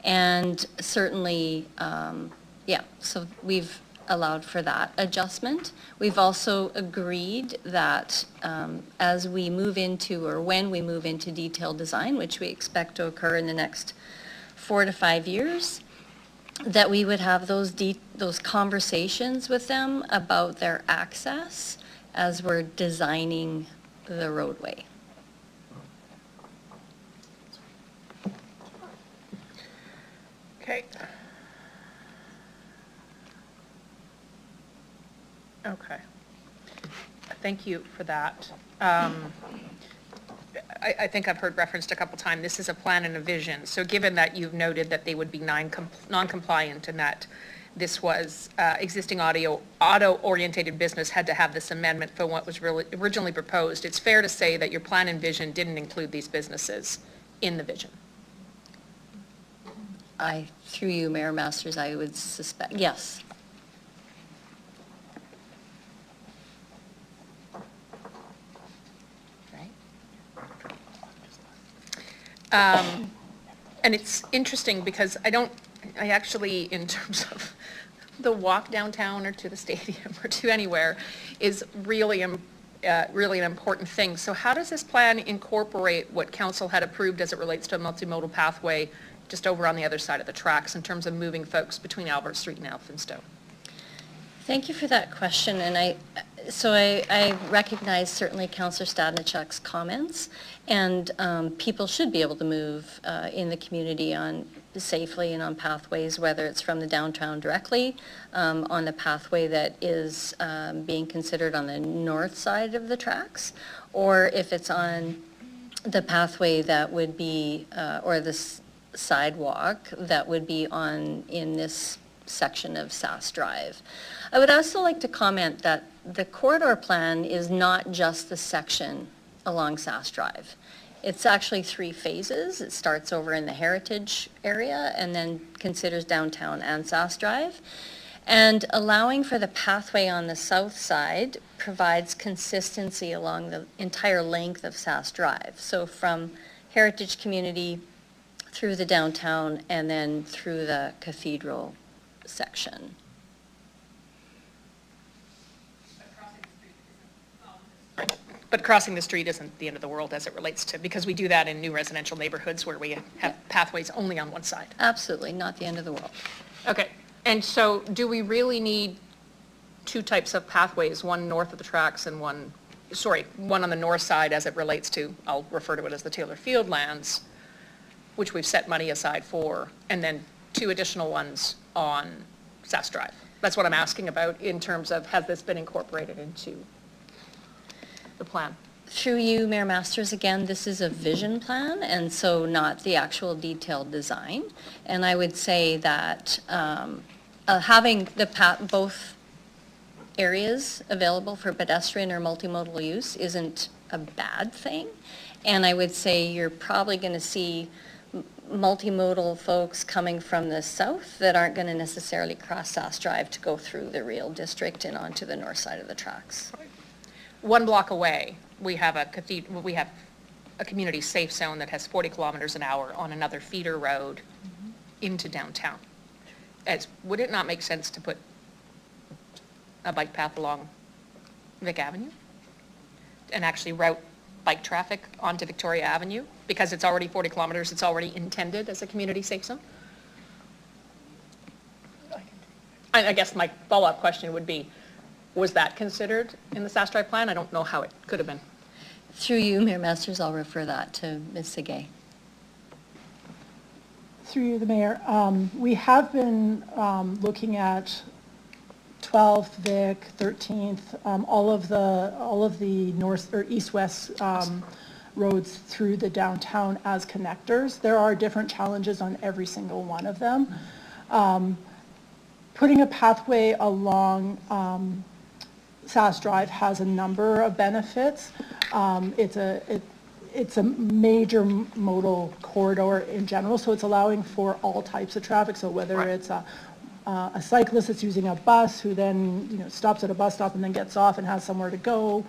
and certainly, so we've allowed for that adjustment. We've also agreed that as we move into, or when we move into detailed design, which we expect to occur in the next 4 to 5 years, that we would have those conversations with them about their access as we're designing the roadway. Okay. Okay. Thank you for that. I think I've heard referenced a couple times, this is a plan and a vision. So given that you've noted that they would be non-compliant and that this was existing auto-orientated business had to have this amendment for what was really originally proposed, it's fair to say that your plan and vision didn't include these businesses in the vision. Through you, Mayor Masters, I would suspect, yes. And it's interesting because I actually, in terms of the walk downtown or to the stadium or to anywhere, is really an important thing. So how does this plan incorporate what council had approved as it relates to a multimodal pathway just over on the other side of the tracks in terms of moving folks between Albert Street and Elphinstone? Thank you for that question, and I recognize certainly Councillor Stadnichuk's comments, and people should be able to move in the community safely and on pathways, whether it's from the downtown directly, on the pathway that is being considered on the north side of the tracks, or if it's on the pathway that would be, or the sidewalk that would be in this section of Sass Drive. I would also like to comment that the corridor plan is not just the section along Sass Drive. It's actually 3 phases. It starts over in the Heritage area and then considers downtown and Sass Drive. And allowing for the pathway on the south side provides consistency along the entire length of Sass Drive. So from Heritage Community through the downtown and then through the Cathedral section. But crossing the street isn't the end of the world as it relates to, because we do that in new residential neighborhoods where we have pathways only on one side. Absolutely, not the end of the world. Okay, and so do we really need 2 types of pathways, one north of the tracks and one on the north side as it relates to, I'll refer to it as the Taylor Field lands, which we've set money aside for, and then 2 additional ones on Sass Drive? That's what I'm asking about in terms of, has this been incorporated into the plan? Through you, Mayor Masters, again, this is a vision plan, and so not the actual detailed design. And I would say that having both areas available for pedestrian or multimodal use isn't a bad thing. And I would say you're probably going to see multimodal folks coming from the south that aren't going to necessarily cross Sass Drive to go through the real district and onto the north side of the tracks. 1 block away, we have a community safe zone that has 40 kilometers an hour on another feeder road into downtown. Would it not make sense to put a bike path along Vic Avenue and actually route bike traffic onto Victoria Avenue? Because it's already 40 kilometers, it's already intended as a community safe zone? I guess my follow-up question would be, was that considered in the Sass Drive plan? I don't know how it could have been. Through you, Mayor Masters, I'll refer that to Ms. Segay. Through you, the Mayor, we have been looking at 12th, Vic, 13th, all of the north or east-west roads through the downtown as connectors. There are different challenges on every single one of them. Putting a pathway along Sass Drive has a number of benefits. It's a major modal corridor in general, so it's allowing for all types of traffic. So whether it's a cyclist that's using a bus who then stops at a bus stop and then gets off and has somewhere to go,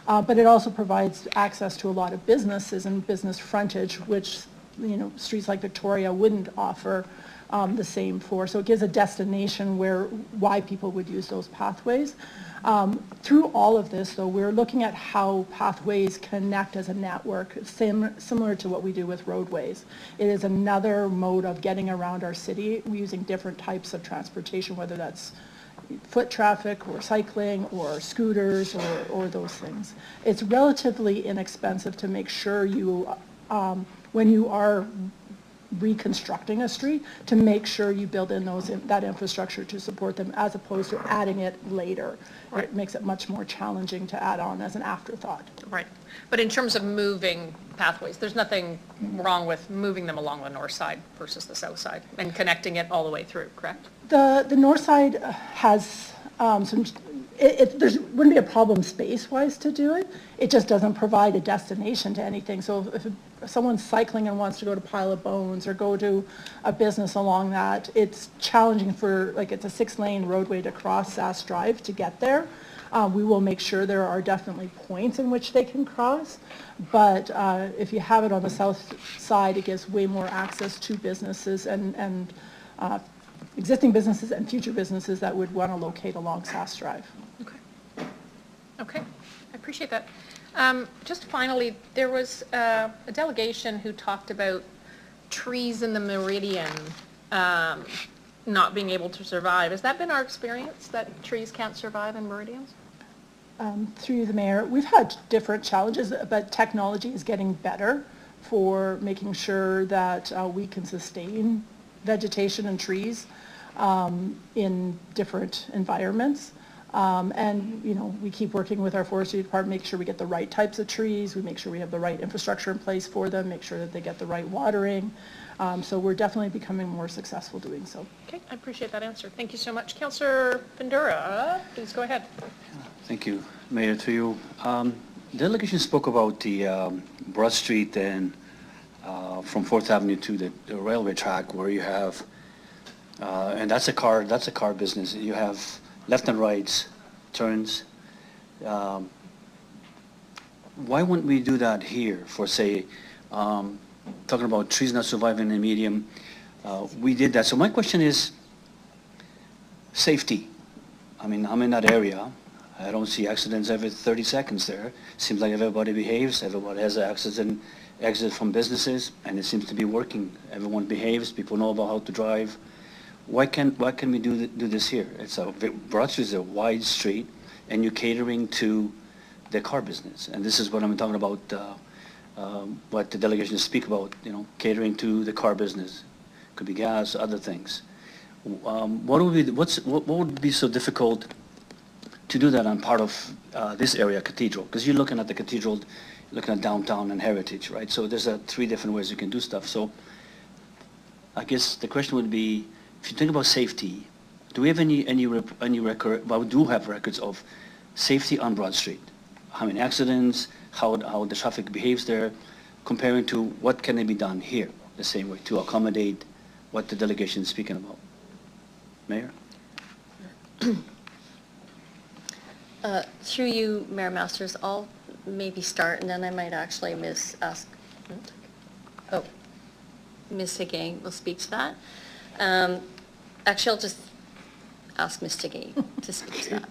but it also provides access to a lot of businesses and business frontage, which streets like Victoria wouldn't offer the same for. So it gives a destination why people would use those pathways. Through all of this, though, we're looking at how pathways connect as a network, similar to what we do with roadways. It is another mode of getting around our city using different types of transportation, whether that's foot traffic or cycling or scooters or those things. It's relatively inexpensive to make sure you, when you are reconstructing a street, to make sure you build in that infrastructure to support them, as opposed to adding it later. Right. It makes it much more challenging to add on as an afterthought. Right. But in terms of moving pathways, there's nothing wrong with moving them along the north side versus the south side and connecting it all the way through, correct? The north side has some, there wouldn't be a problem space-wise to do it. It just doesn't provide a destination to anything. So if someone's cycling and wants to go to Pile of Bones or go to a business along that, it's challenging it's a 6-lane roadway to cross Sass Drive to get there. We will make sure there are definitely points in which they can cross, but if you have it on the south side, it gives way more access to businesses and existing businesses and future businesses that would want to locate along Sass Drive. Okay, I appreciate that. Just finally, there was a delegation who talked about trees in the meridian not being able to survive. Has that been our experience, that trees can't survive in meridians? Through the Mayor, we've had different challenges, but technology is getting better for making sure that we can sustain vegetation and trees in different environments. And we keep working with our forestry department, make sure we get the right types of trees, we make sure we have the right infrastructure in place for them, make sure that they get the right watering. So we're definitely becoming more successful doing so. Okay, I appreciate that answer. Thank you so much. Councillor Bandura, please go ahead. Thank you, Mayor, to you. The delegation spoke about the Broad Street and from 4th Avenue to the railway track where you have, and that's a car business. You have left and right turns. Why wouldn't we do that here for, say, talking about trees not surviving in the medium? We did that. So my question is safety. I mean, I'm in that area. I don't see accidents every 30 seconds there. Seems like everybody behaves. Everybody has an exit from businesses, and it seems to be working. Everyone behaves. People know about how to drive. Why can we do this here? Broad Street is a wide street, and you're catering to the car business. And this is what I'm talking about, what the delegation speak about, catering to the car business. Could be gas, other things. What would be so difficult to do that on part of this area, Cathedral? Because you're looking at the Cathedral looking at downtown and heritage, right? So there's 3 different ways you can do stuff. So I guess the question would be, if you think about safety, do we have any record? Well, we do have records of safety on Broad Street. How many accidents, how the traffic behaves there, comparing to what can be done here the same way to accommodate what the delegation is speaking about. Mayor? Through you, Mayor Masters, I'll maybe start, and then I might actually Ms. Segay will speak to that. Actually, I'll just ask Ms. Segay to speak to that.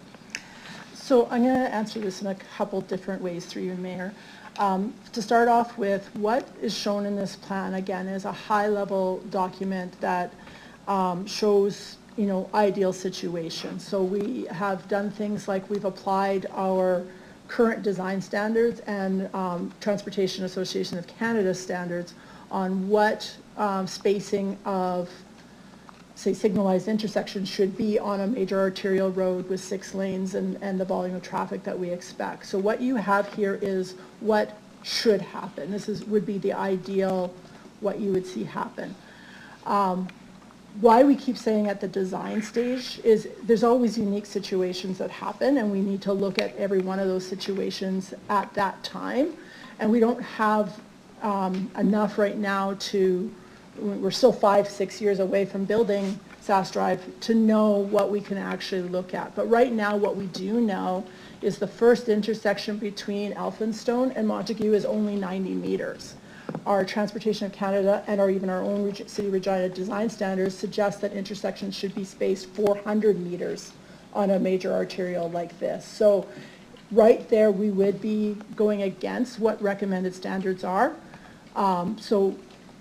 So I'm going to answer this in a couple different ways through you, Mayor. To start off with, what is shown in this plan, again, is a high-level document that shows, ideal situations. So we have done things like we've applied our current design standards and Transportation Association of Canada standards on what spacing of, say, signalized intersections should be on a major arterial road with 6 lanes and the volume of traffic that we expect. So what you have here is what should happen. This would be the ideal, what you would see happen. Why we keep saying at the design stage is there's always unique situations that happen, and we need to look at every one of those situations at that time. And we don't have enough right now we're still 5-6 years away from building SAS Drive to know what we can actually look at. But right now what we do know is the first intersection between Elphinstone and Montague is only 90 meters. Our Transportation of Canada and even our own City Regina design standards suggest that intersections should be spaced 400 meters on a major arterial like this. So right there we would be going against what recommended standards are. So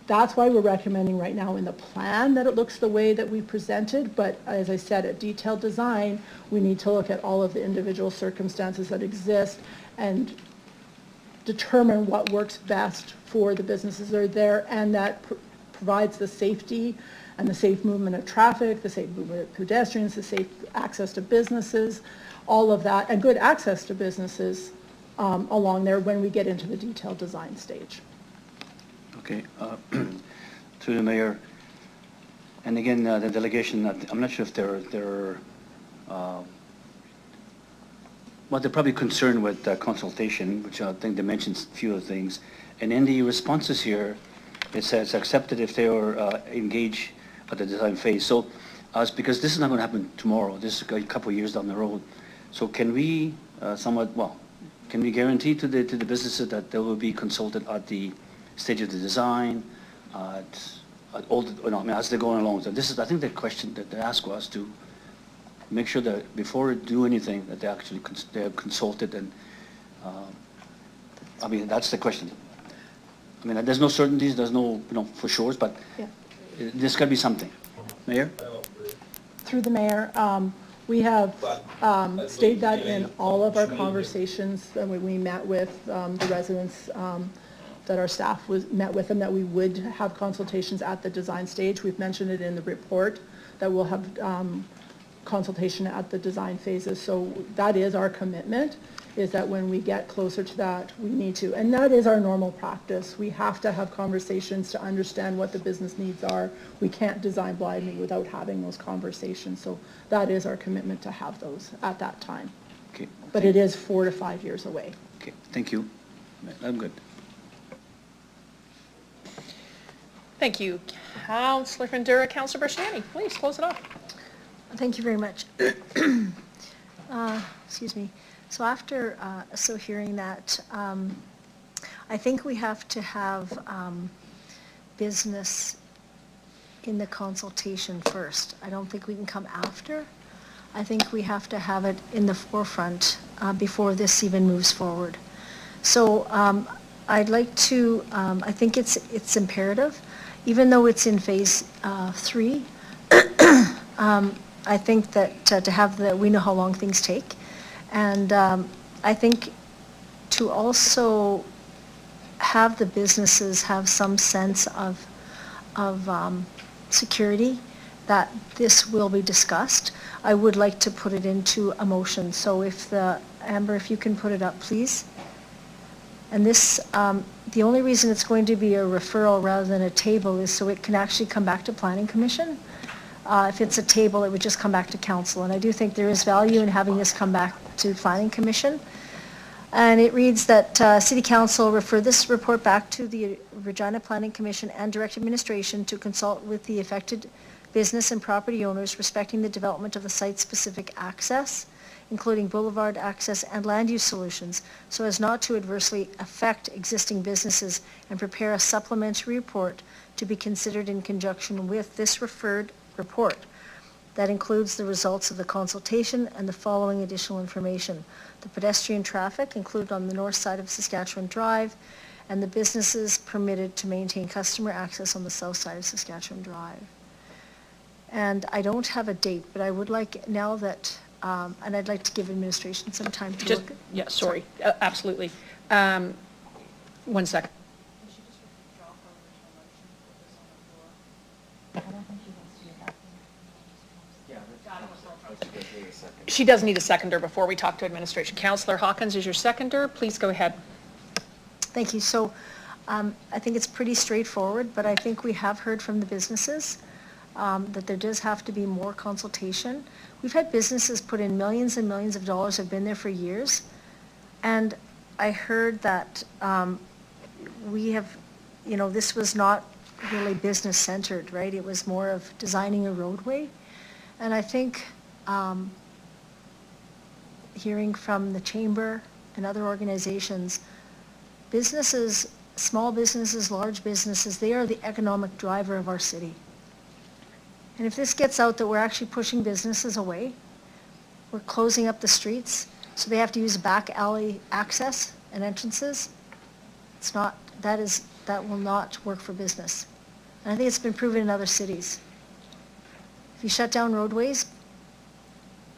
that's why we're recommending right now in the plan that it looks the way that we presented, but as I said, at detailed design, we need to look at all of the individual circumstances that exist and determine what works best for the businesses that are there, and that provides the safety and the safe movement of traffic, the safe movement of pedestrians, the safe access to businesses, all of that, and good access to businesses along there when we get into the detailed design stage. Okay, through the mayor, and again, the delegation, I'm not sure if they're probably concerned with consultation, which I think they mentioned a few of the things. And in the responses here, it says accepted if they are engaged at the design phase. So, because this is not going to happen tomorrow, this is a couple of years down the road. So can we can we guarantee to the businesses that they will be consulted at the stage of the design, as they're going along? So this is, I think, the question that they ask us to make sure that before they do anything, that they actually they're consulted, and that's the question. There's no certainties, there's no for sure, but there's got to be something. Mayor? Through the mayor, we have stated that in all of our conversations when we met with the residents that our staff met with them, that we would have consultations at the design stage. We've mentioned it in the report that we'll have consultation at the design phases. So that is our commitment, is that when we get closer to that, we need to. And that is our normal practice. We have to have conversations to understand what the business needs are. We can't design blindly without having those conversations. So that is our commitment to have those at that time. Okay. But it is 4 to 5 years away. Okay, thank you. I'm good. Thank you, Councillor Fundura. Councillor Berciani, please close it off. Thank you very much. Excuse me. So after hearing that, I think we have to have business in the consultation first. I don't think we can come after. I think we have to have it in the forefront before this even moves forward. So I'd like to, I think it's imperative, even though it's in phase 3, I think that to have we know how long things take. And I think to also have the businesses have some sense of security that this will be discussed, I would like to put it into a motion. So if Amber, if you can put it up, please. And this, the only reason it's going to be a referral rather than a table is so it can actually come back to Planning Commission. If it's a table, it would just come back to council. And I do think there is value in having this come back to Planning Commission. And it reads that City Council refer this report back to the Regina Planning Commission and direct administration to consult with the affected business and property owners respecting the development of the site-specific access, including boulevard access and land use solutions, so as not to adversely affect existing businesses, and prepare a supplementary report to be considered in conjunction with this referred report. That includes the results of the consultation and the following additional information: the pedestrian traffic included on the north side of Saskatchewan Drive, and the businesses permitted to maintain customer access on the south side of Saskatchewan Drive. And I don't have a date, but I would like now that, and I'd like to give administration some time to Just, look. yeah, sorry, absolutely. 1 second. She does need a seconder before we talk to administration. Councillor Hawkins is your seconder. Please go ahead. Thank you. So I think it's pretty straightforward, but I think we have heard from the businesses that there does have to be more consultation. We've had businesses put in millions and millions of dollars, have been there for years. And I heard that we have, this was not really business-centered, right? It was more of designing a roadway. And I think hearing from the chamber and other organizations, businesses, small businesses, large businesses, they are the economic driver of our city. And if this gets out that we're actually pushing businesses away, we're closing up the streets, so they have to use back alley access and entrances, it's not, that will not work for business. And I think it's been proven in other cities. If you shut down roadways,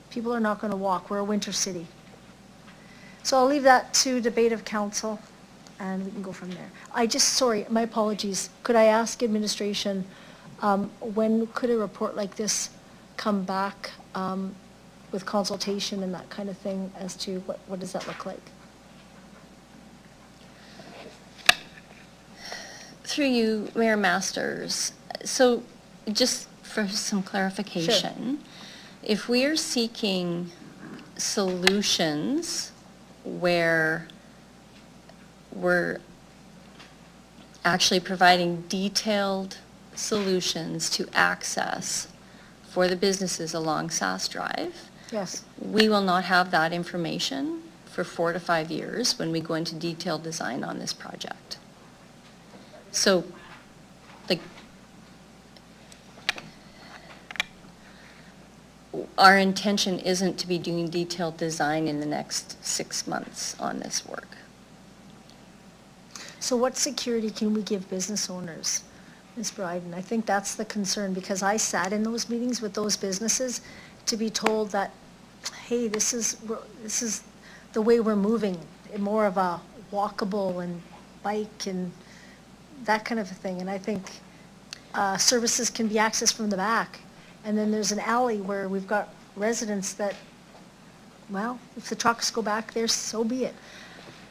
people are not going to walk. We're a winter city. So I'll leave that to debate of council, and we can go from there. Sorry, my apologies. Could I ask administration, when could a report like this come back with consultation and that kind of thing as to what does that look like? Through you, Mayor Masters. So just for some clarification, Sure. If we are seeking solutions where we're actually providing detailed solutions to access for the businesses along Sass Drive, Yes. we will not have that information for 4 to 5 years when we go into detailed design on this project. So, our intention isn't to be doing detailed design in the next 6 months on this work. So what security can we give business owners, Ms. Bryden? I think that's the concern, because I sat in those meetings with those businesses to be told that, hey, this is the way we're moving, more of a walkable and bike and that kind of a thing. And I think services can be accessed from the back. And then there's an alley where we've got residents that, well, if the trucks go back there, so be it.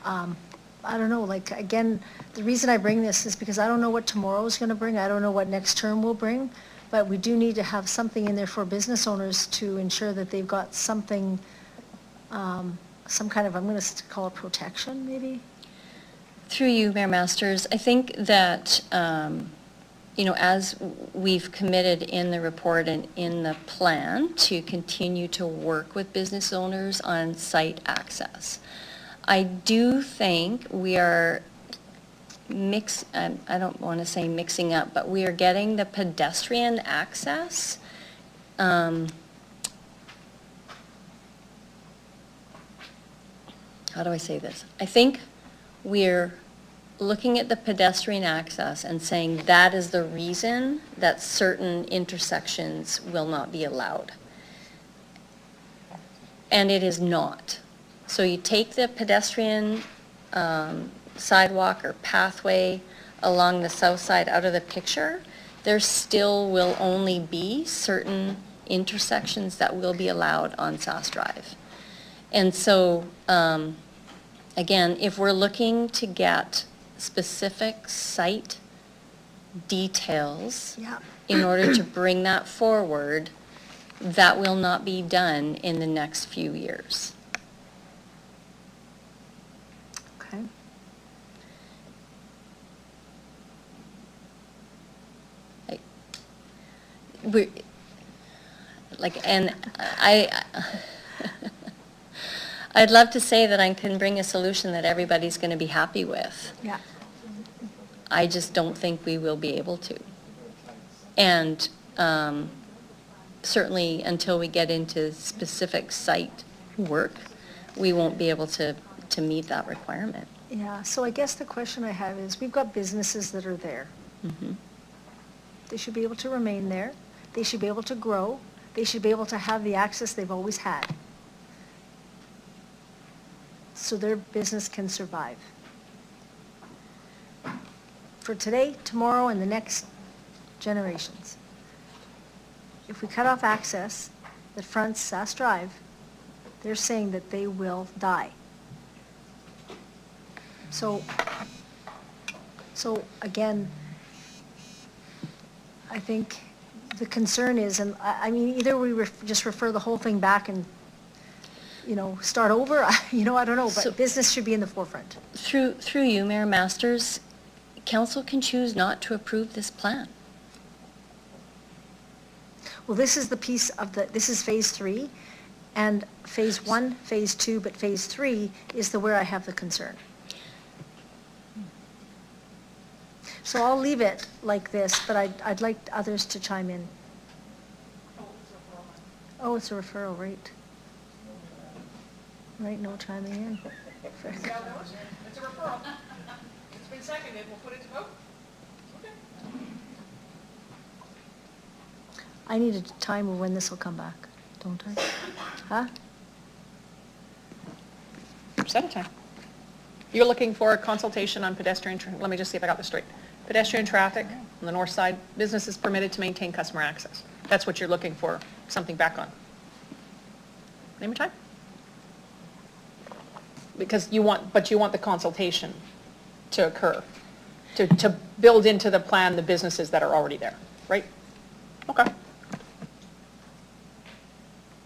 I don't know, again, the reason I bring this is because I don't know what tomorrow is going to bring. I don't know what next term will bring. But we do need to have something in there for business owners to ensure that they've got something, some kind of, I'm going to call it protection, maybe? Through you, Mayor Masters, I think that, as we've committed in the report and in the plan to continue to work with business owners on site access. I do think we are I don't want to say mixing up, but we are getting the pedestrian access. How do I say this? I think we're looking at the pedestrian access and saying that is the reason that certain intersections will not be allowed. And it is not. So you take the pedestrian sidewalk or pathway along the south side out of the picture, there still will only be certain intersections that will be allowed on Sass Drive. And so, again, if we're looking to get specific site details Yeah. in order to bring that forward, that will not be done in the next few years. Okay. We, like, and I'd love to say that I can bring a solution that everybody's going to be happy with. Yeah. I just don't think we will be able to. And certainly until we get into specific site work, we won't be able to meet that requirement. Yeah, so I guess the question I have is, we've got businesses that are there. Mhm. They should be able to remain there. They should be able to grow. They should be able to have the access they've always had, so their business can survive. For today, tomorrow, and the next generations. If we cut off access that fronts Sass Drive, they're saying that they will die. So again, I think the concern is, and I mean, either we just refer the whole thing back and, start over, I don't know, So- but business should be in the forefront. Through you, Mayor Masters, council can choose not to approve this plan. Well, this is the piece of this is phase 3, and phase 1, phase 2, but phase 3 is where I have the concern. So I'll leave it like this, but I'd like others to chime in. Oh, it's a referral, right? Right, no chiming in. It's a referral. It's been seconded, we'll put it to vote. Okay. I need a time of when this will come back, don't I? Huh? Set a time. You're looking for a consultation on pedestrian, let me just see if I got this straight. Pedestrian traffic on the north side, businesses permitted to maintain customer access. That's what you're looking for, something back on. Name a time? Because you want the consultation to occur, to build into the plan the businesses that are already there, right? Okay.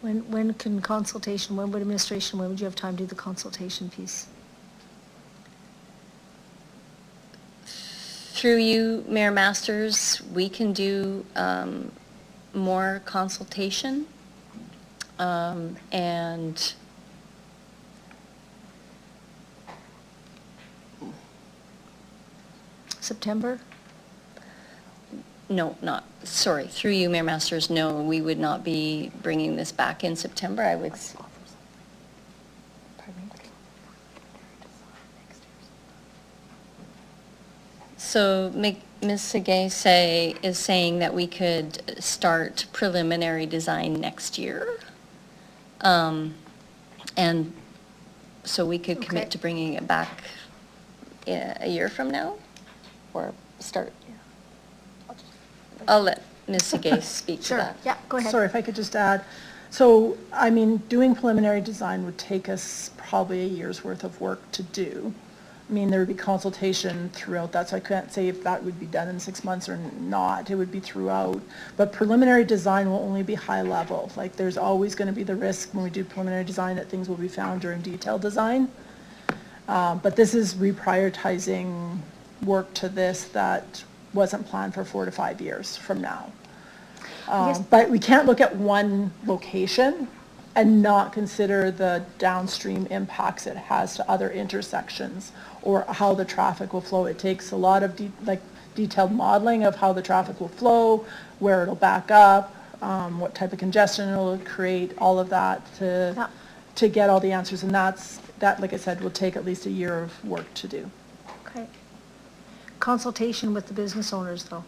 When would administration, when would you have time to do the consultation piece? Through you, Mayor Masters, we can do more consultation and September? no, sorry, through you, Mayor Masters, no, we would not be bringing this back in September. I would, so Ms. Segay is saying that we could start preliminary design next year. And so we could commit to bringing it back a year from now, or start? I'll let Ms. Segay speak to that. Yeah, go ahead. Sorry, if I could just add. So, I mean, doing preliminary design would take us probably a year's worth of work to do. I mean, there would be consultation throughout that, so I can't say if that would be done in 6 months or not. It would be throughout. But preliminary design will only be high level. Like, there's always going to be the risk when we do preliminary design that things will be found during detailed design. But this is reprioritizing work to this that wasn't planned for 4 to 5 years from now. But we can't look at one location and not consider the downstream impacts it has to other intersections or how the traffic will flow. It takes a lot of detailed modeling of how the traffic will flow, where it'll back up, what type of congestion it'll create, all of that to get all the answers. And that, like I said, will take at least a year of work to do. Okay. Consultation with the business owners, though.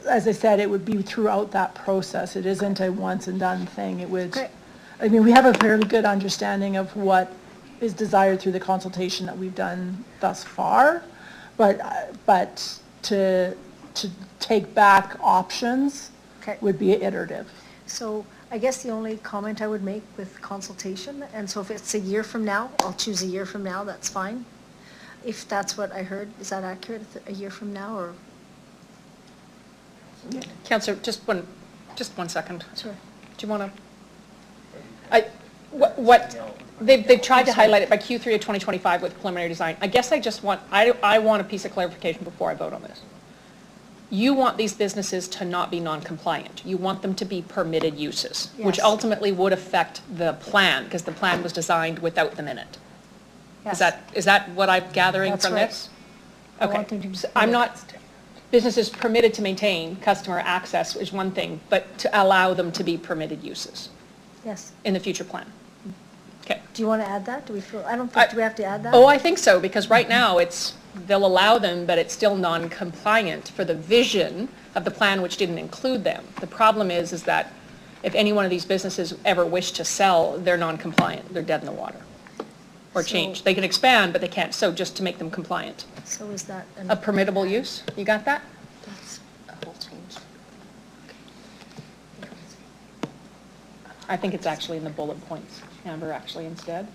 As I said, it would be throughout that process. It isn't a once and done thing. It would, Okay. I mean, we have a fairly good understanding of what is desired through the consultation that we've done thus far, but to take back options would be iterative. So I guess the only comment I would make with consultation, and so if it's a year from now, I'll choose a year from now, that's fine. If that's what I heard, is that accurate, a year from now, or? Counselor, just one second. Sure. Do you want to? They've tried to highlight it by Q3 of 2025 with preliminary design. I guess I want a piece of clarification before I vote on this. You want these businesses to not be non-compliant. You want them to be permitted uses, which Yes. ultimately would affect the plan, because the plan was designed without them in it. Yes. Is that what I'm gathering That's from right. this? I want Okay. them to be So I'm permitted. not, businesses permitted to maintain customer access is one thing, but to allow them to be permitted uses Yes. in the future plan. Okay. Do you want to add that? Do we feel, I don't think, do we have to add that? Oh, I think so, because right now they'll allow them, but it's still non-compliant for the vision of the plan, which didn't include them. The problem is that if any one of these businesses ever wish to sell, they're non-compliant, they're dead in the water. Or So- change. They can expand, but they can't, so just to make them compliant. So is that? A permittable use, you got that? That's a whole change. I think it's actually in the bullet points, Amber, actually instead.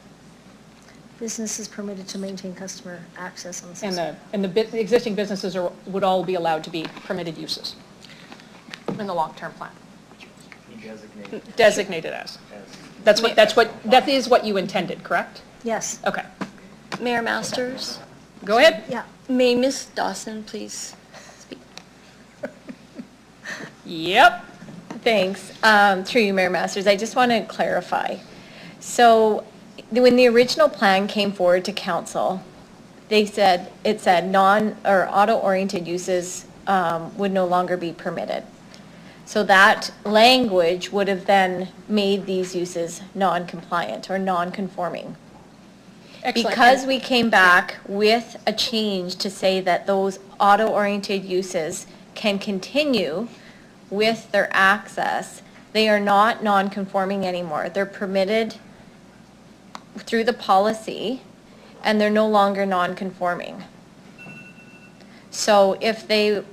Business is permitted to maintain customer access on the And system. the existing businesses would all be allowed to be permitted uses in the long-term plan. Designated as. That is what you intended, correct? Yes. Okay. Mayor Masters? Go ahead. Yeah. May Ms. Dawson please speak? Yep. Thanks. Through you, Mayor Masters, I just want to clarify. So when the original plan came forward to council, it said auto-oriented uses would no longer be permitted. So that language would have then made these uses non-compliant or non-conforming. Excellent. Because we came back with a change to say that those auto-oriented uses can continue with their access, they are not non-conforming anymore. They're permitted through the policy, and they're no longer non-conforming. So if the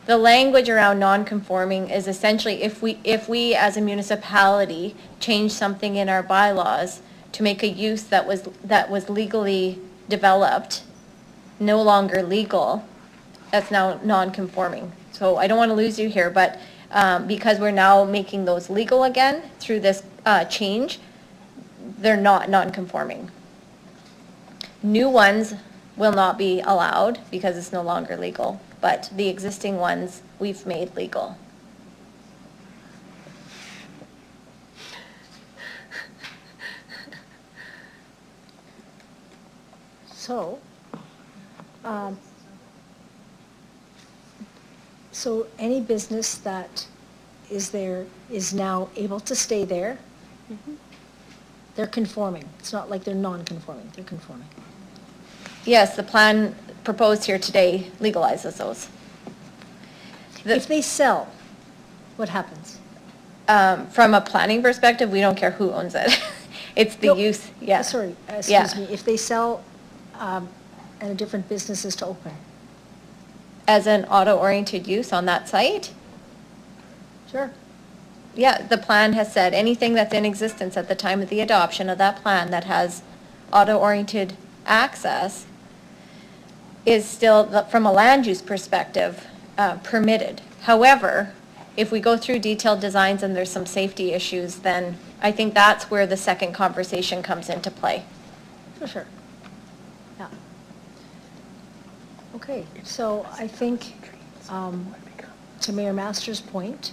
language around non-conforming is essentially if we as a municipality change something in our bylaws to make a use that was legally developed no longer legal, that's now non-conforming. So I don't want to lose you here, but because we're now making those legal again through this change, they're not non-conforming. New ones will not be allowed because it's no longer legal, but the existing ones we've made legal. So any business that is there is now able to stay there. They're conforming. It's not like they're non-conforming, they're conforming. Yes, the plan proposed here today legalizes those. If they sell, what happens? From a planning perspective, we don't care who owns it. It's the No, use, yeah. Sorry, Yeah. excuse me, if they sell and a different business is to open. As an auto-oriented use on that site? Sure. Yeah, the plan has said anything that's in existence at the time of the adoption of that plan that has auto-oriented access is still, from a land use perspective, permitted. However, if we go through detailed designs and there's some safety issues, then I think that's where the second conversation comes into play. For sure. Yeah. Okay, so I think, to Mayor Masters' point,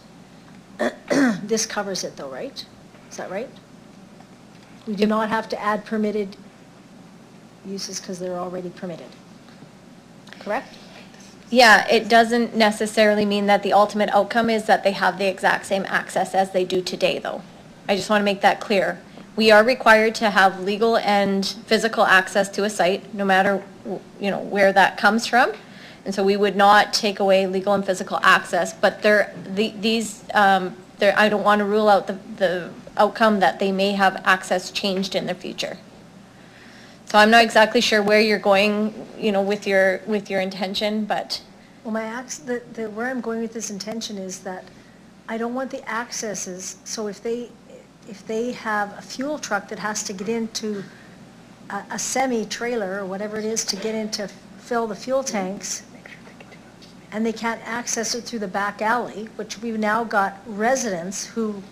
this covers it though, right? Is that right? We do not have to add permitted uses because they're already permitted. Correct? Yeah, it doesn't necessarily mean that the ultimate outcome is that they have the exact same access as they do today, though. I just want to make that clear. We are required to have legal and physical access to a site, no matter, where that comes from. And so we would not take away legal and physical access, but I don't want to rule out the outcome that they may have access changed in the future. So I'm not exactly sure where you're going, with your intention, but. Well, where I'm going with this intention is that I don't want the accesses, so if they have a fuel truck that has to get into a semi-trailer or whatever it is to get in to fill the fuel tanks, and they can't access it through the back alley, which we've now got residents who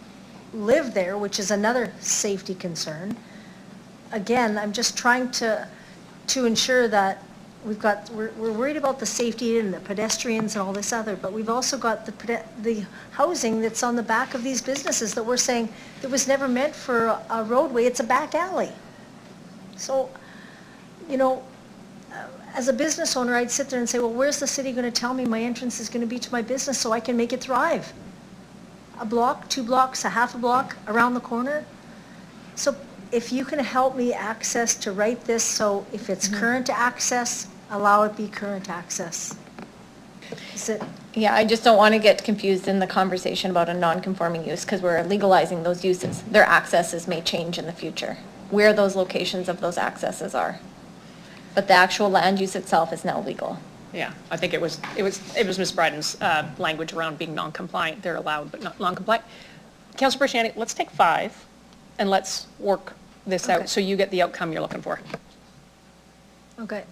live there, which is another safety concern. Again, I'm just trying to ensure that we're worried about the safety and the pedestrians and all this other, but we've also got the housing that's on the back of these businesses that we're saying it was never meant for a roadway, it's a back alley. So, you know, as a business owner, I'd sit there and say, well, where's the city going to tell me my entrance is going to be to my business so I can make it thrive? A block, 2 blocks, a half a block around the corner? So if you can help me access to write this, so if it's current access, allow it be current access. Is it? Yeah, I just don't want to get confused in the conversation about a non-conforming use because we're legalizing those uses. Their accesses may change in the future, where those locations of those accesses are. But the actual land use itself is now legal. Yeah, I think it was Ms. Bryden's language around being non-compliant. They're allowed, but not non-compliant. Councilor Brasciani, let's take 5 and let's work this Okay. out so you get the outcome you're looking for. Okay.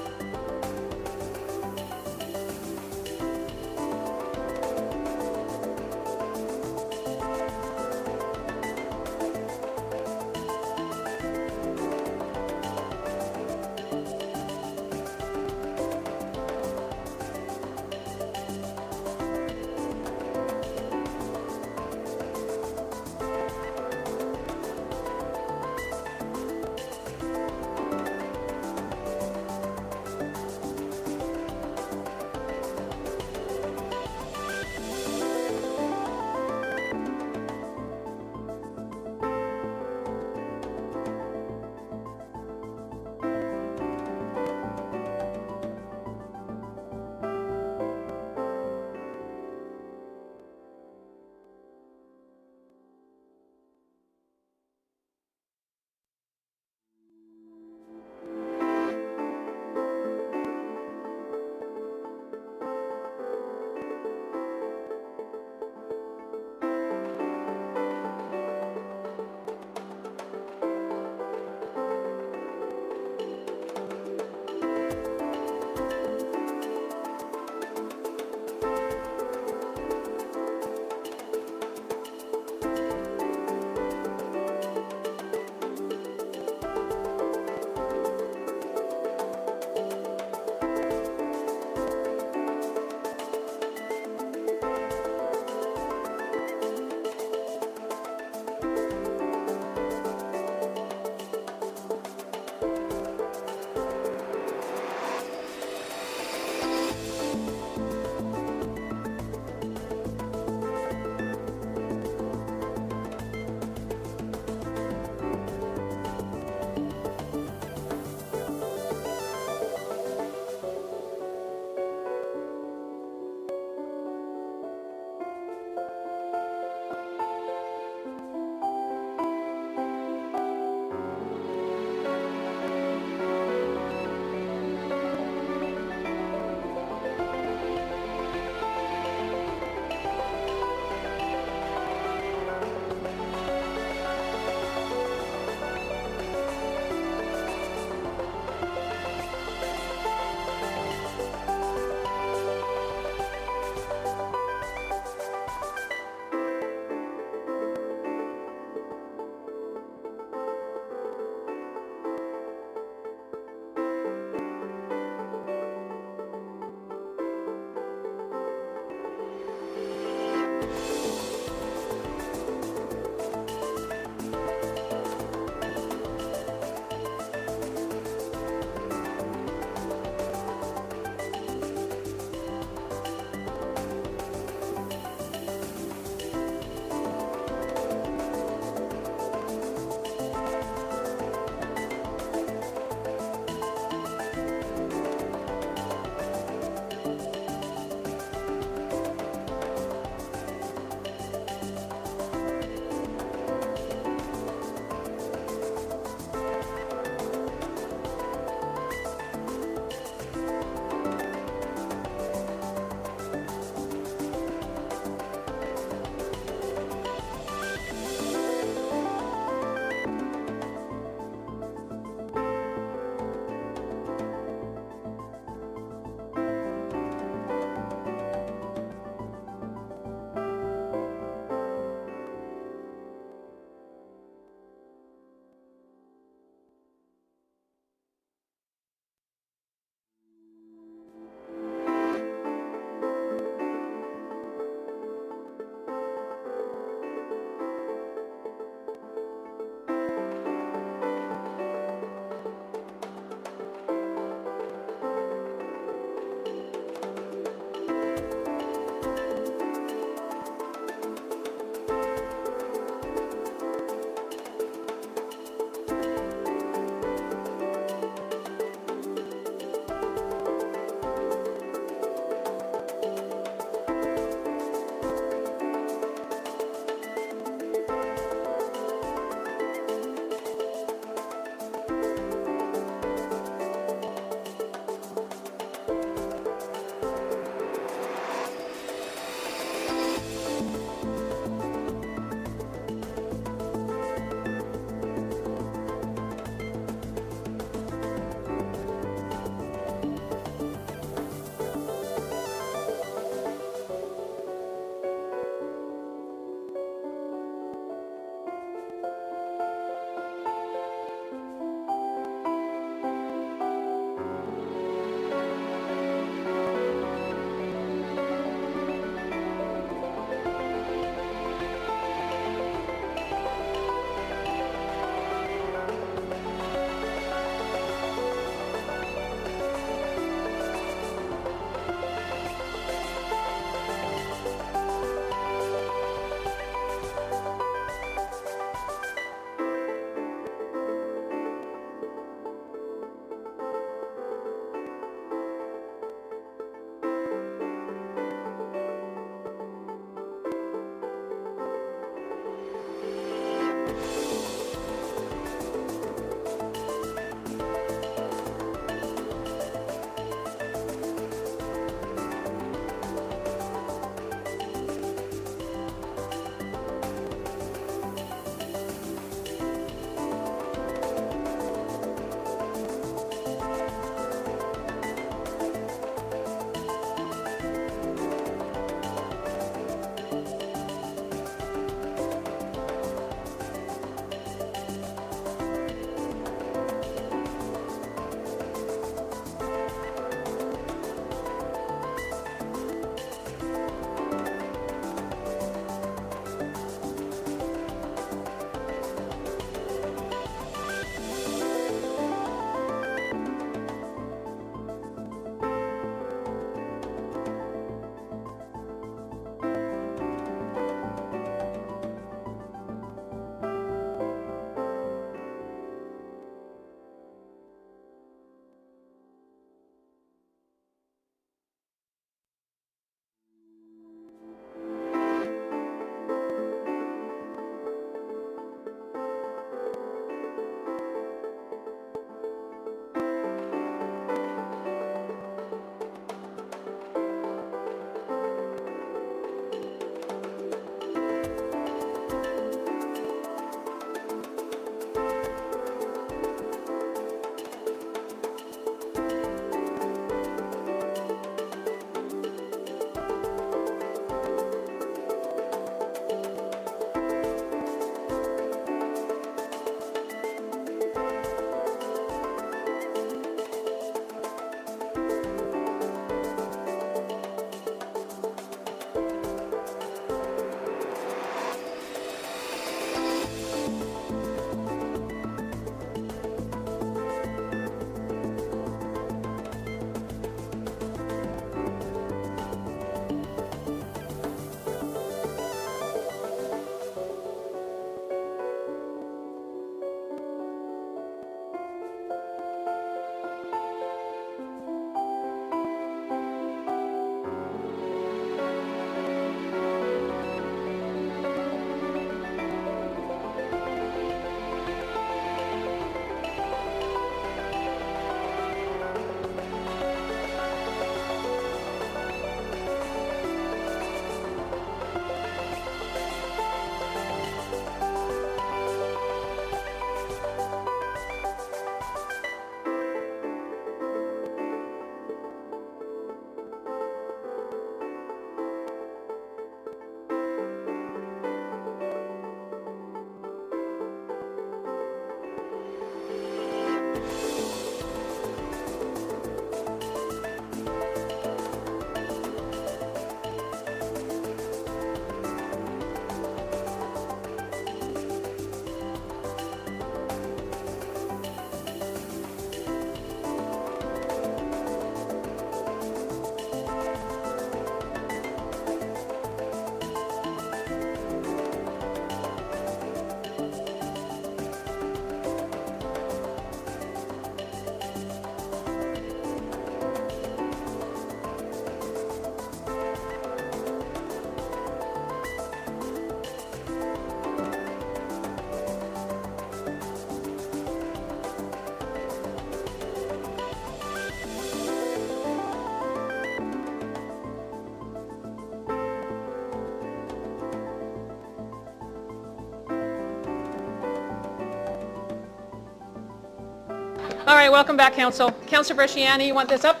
All right, welcome back, Council. Councilor Bresciani, you want this up?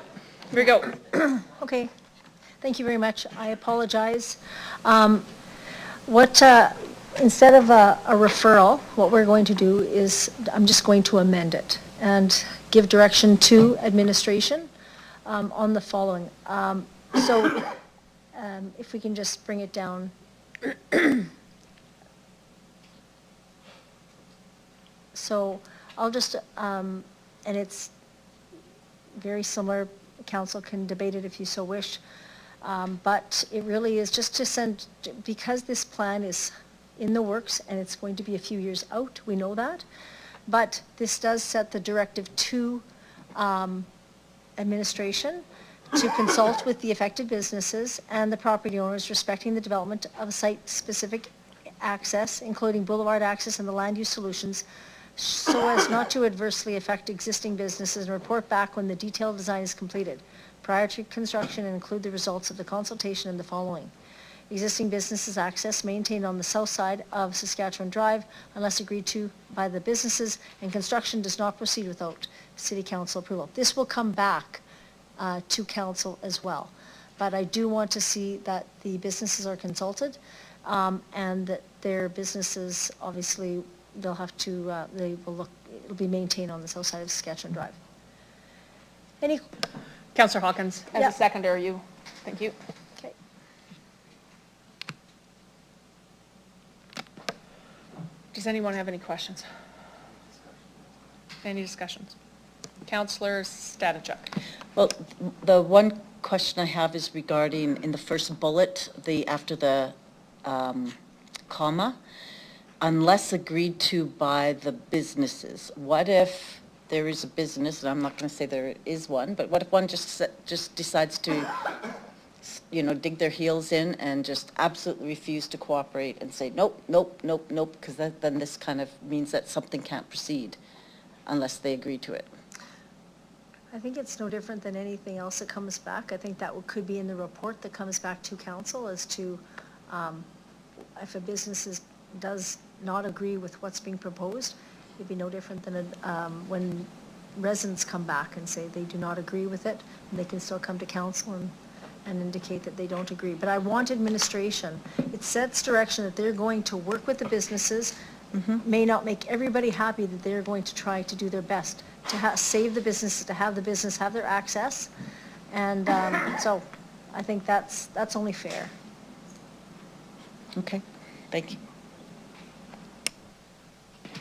Here we go. Okay, thank you very much. I apologize. Instead of a referral, what we're going to do is, I'm just going to amend it and give direction to administration on the following. If we can just bring it down. So I'll just, and it's very similar, council can debate it if you so wish, but it really is just to send, because this plan is in the works and it's going to be a few years out, we know that, but this does set the directive to administration to consult with the affected businesses and the property owners respecting the development of site-specific access, including boulevard access and the land use solutions, so as not to adversely affect existing businesses, and report back when the detailed design is completed prior to construction, and include the results of the consultation in the following. Existing businesses access maintained on the south side of Saskatchewan Drive unless agreed to by the businesses, and construction does not proceed without City Council approval. This will come back to Council as well. But I do want to see that the businesses are consulted and that their businesses, obviously, they'll have to, it'll be maintained on the south side of Saskatchewan Drive. Any? Councillor Hawkins, as Yeah. a seconder, you, thank you. Okay. Does anyone have any questions? Any discussions? Councillor Statichuk. Well, the one question I have is regarding, in the first bullet, after the comma, unless agreed to by the businesses. What if there is a business, and I'm not going to say there is one, but what if one just decides to, dig their heels in and just absolutely refuse to cooperate and say, nope, nope, nope, nope, because then this kind of means that something can't proceed unless they agree to it. I think it's no different than anything else that comes back. I think that could be in the report that comes back to council as to if a business does not agree with what's being proposed. It'd be no different than when residents come back and say they do not agree with it, and they can still come to council and indicate that they don't agree. But I want administration. It sets direction that they're going to work with the businesses, may not make everybody happy, that they're going to try to do their best to save the businesses, to have the business have their access. And so I think that's only fair. Okay, thank you.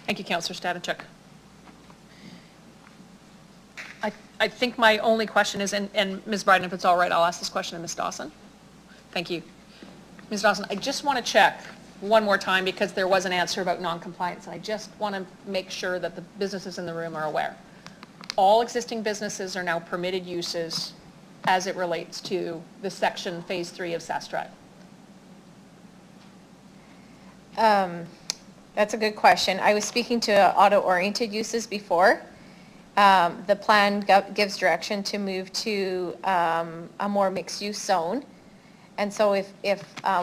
Thank you, Councillor Statichuk. I think my only question is, and Ms. Bryden, if it's all right, I'll ask this question to Ms. Dawson. Thank you. Ms. Dawson, I just want to check one more time, because there was an answer about non-compliance, and I just want to make sure that the businesses in the room are aware. All existing businesses are now permitted uses as it relates to the section Phase 3 of Sask Drive. That's a good question. I was speaking to auto-oriented uses before. The plan gives direction to move to a more mixed-use zone. And so if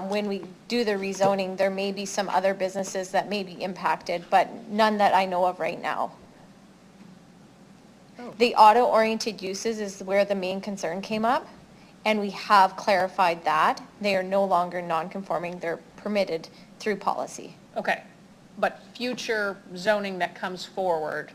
when we do the rezoning, there may be some other businesses that may be impacted, but none that I know of right now. Oh. The auto-oriented uses is where the main concern came up, and we have clarified that. They are no longer non-conforming. They're permitted through policy. Okay, but future zoning that comes forward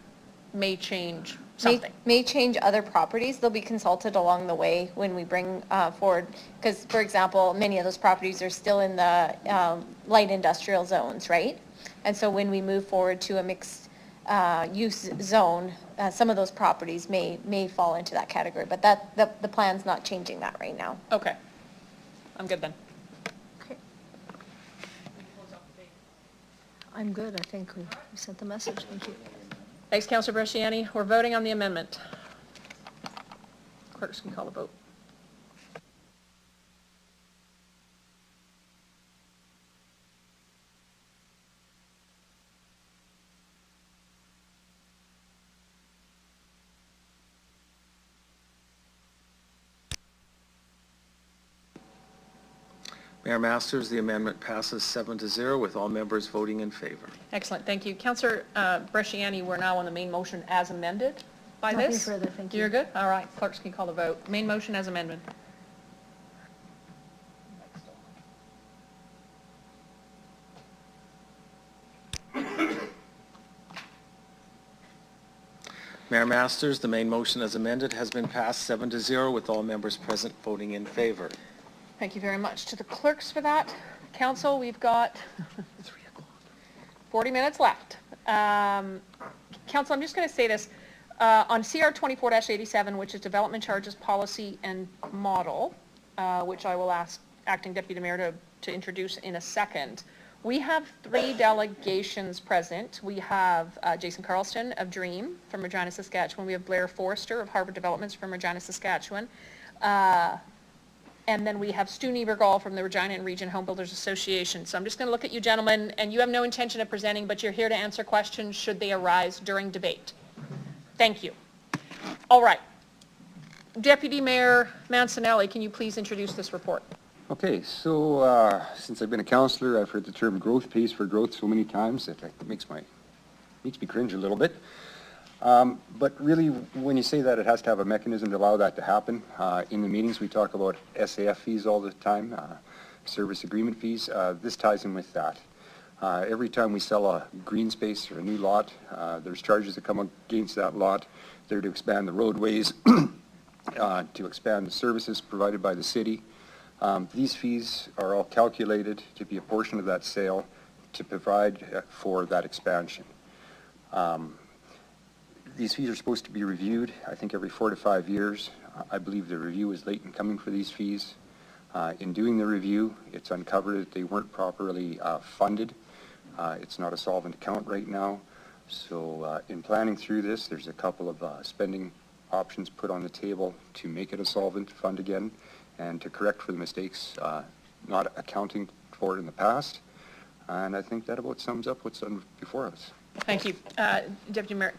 may change something. May change other properties. They'll be consulted along the way when we bring forward, because, for example, many of those properties are still in the light industrial zones, right? And so when we move forward to a mixed use zone, some of those properties may fall into that category, but the plan's not changing that right now. Okay, I'm good then. Okay. I'm good. I think we sent the message. Thank you. Thanks, Councillor Bresciani. We're voting on the amendment. Clerks can call the vote. Mayor Masters, the amendment passes 7-0 with all members voting in favor. Excellent, thank you. Councillor Bresciani, we're now on the main motion as amended. by Nothing this? further, thank you. You're good? All right, clerks can call the vote. Main motion as amendment. Mayor Masters, the main motion as amended has been passed 7-0 with all members present voting in favor. Thank you very much to the clerks for that. Council, we've got 40 minutes left. Council, I'm just going to say this. On CR 24-87, which is Development Charges Policy and Model, which I will ask Acting Deputy Mayor to introduce in a second, we have 3 delegations present. We have Jason Carlston of DREAM from Regina, Saskatchewan. We have Blair Forrester of Harvard Developments from Regina, Saskatchewan. And then we have Stu Niebergall from the Regina and Region Home Builders Association. So I'm just going to look at you gentlemen, and you have no intention of presenting, but you're here to answer questions should they arise during debate. Thank you. All right. Deputy Mayor Mancinelli, can you please introduce this report? Okay, so since I've been a councillor, I've heard the term growth pays for growth so many times that it makes me cringe a little bit. But really, when you say that, it has to have a mechanism to allow that to happen. In the meetings, we talk about SAF fees all the time, service agreement fees. This ties in with that. Every time we sell a green space or a new lot, there's charges that come against that lot. They're to expand the roadways, to expand the services provided by the city. These fees are all calculated to be a portion of that sale to provide for that expansion. These fees are supposed to be reviewed, I think, every 4 to 5 years. I believe the review is late in coming for these fees. In doing the review, it's uncovered that they weren't properly funded. It's not a solvent account right now. So in planning through this, there's a couple of spending options put on the table to make it a solvent fund again and to correct for the mistakes not accounting for it in the past. And I think that about sums up what's done before us. Thank you. Deputy Mayor,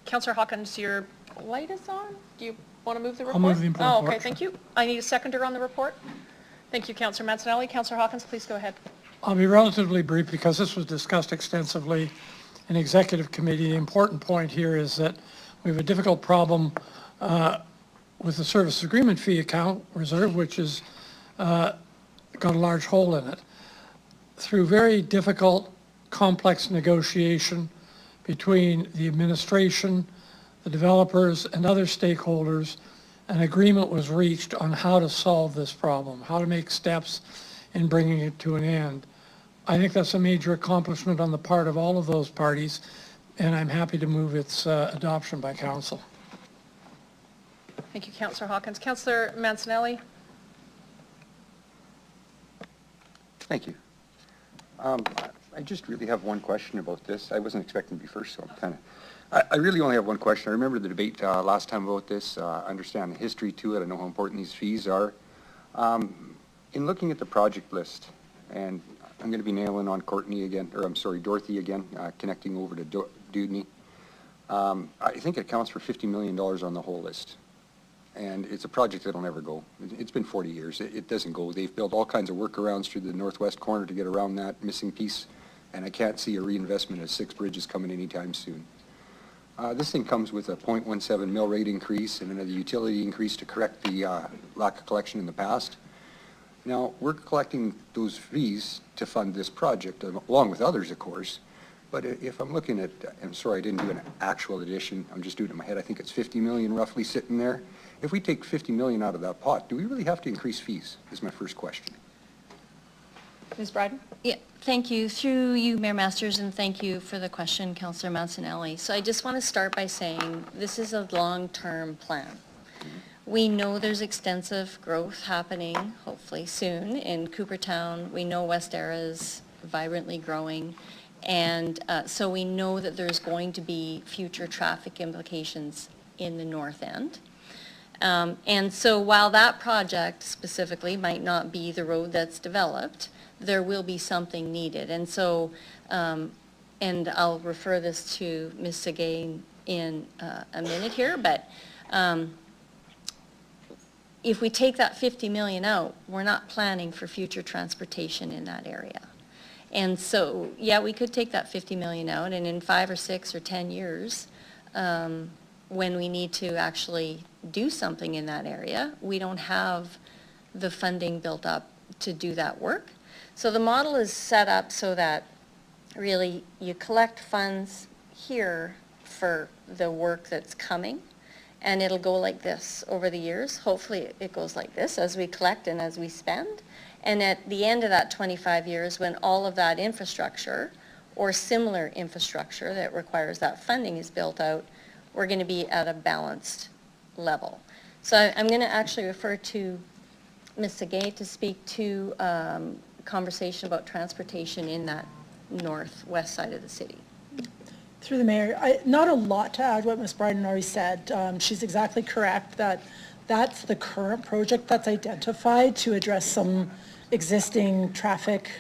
Councillor Hawkins, your light is on. Do you want to move the report? I'll move the report. Oh, okay, thank you. I need a seconder on the report. Thank you, Councillor Mancinelli. Councillor Hawkins, please go ahead. I'll be relatively brief because this was discussed extensively in executive committee. The important point here is that we have a difficult problem with the service agreement fee account reserve, which has got a large hole in it. Through very difficult, complex negotiation between the administration, the developers, and other stakeholders, an agreement was reached on how to solve this problem, how to make steps in bringing it to an end. I think that's a major accomplishment on the part of all of those parties, and I'm happy to move its adoption by council. Thank you, Councillor Hawkins. Councillor Mancinelli. Thank you. I just really have one question about this. I wasn't expecting to be first, so I'm kind of... I really only have one question. I remember the debate last time about this. I understand the history to it. I know how important these fees are. In looking at the project list, and I'm going to be nailing on Dorothy again, connecting over to Dudney. I think it accounts for $50 million on the whole list. And it's a project that'll never go. It's been 40 years. It doesn't go. They've built all kinds of workarounds through the northwest corner to get around that missing piece, and I can't see a reinvestment of 6 bridges coming anytime soon. This thing comes with a 0.17 mill rate increase and another utility increase to correct the lack of collection in the past. Now, we're collecting those fees to fund this project, along with others, of course. But if I'm looking at, I'm sorry, I didn't do an actual addition. I'm just doing it in my head. I think it's 50 million roughly sitting there. If we take 50 million out of that pot, do we really have to increase fees, is my first question. Ms. Bryden? Yeah, thank you. Through you, Mayor Masters, and thank you for the question, Councillor Mancinelli. So I just want to start by saying this is a long-term plan. We know there's extensive growth happening, hopefully soon, in Coopertown. We know West Era is vibrantly growing. And so we know that there's going to be future traffic implications in the north end. And so while that project specifically might not be the road that's developed, there will be something needed. And so, and I'll refer this to Ms. Segay in a minute here, but if we take that 50 million out, we're not planning for future transportation in that area. And so, yeah, we could take that 50 million out, and in 5 or 6 or 10 years, when we need to actually do something in that area, we don't have the funding built up to do that work. So the model is set up so that really you collect funds here for the work that's coming, and it'll go like this over the years. Hopefully it goes like this as we collect and as we spend. And at the end of that 25 years, when all of that infrastructure or similar infrastructure that requires that funding is built out, we're going to be at a balanced level. So I'm going to actually refer to Ms. Segay to speak to conversation about transportation in that northwest side of the city. Through the mayor, not a lot to add what Ms. Bryden already said. She's exactly correct that that's the current project that's identified to address some existing traffic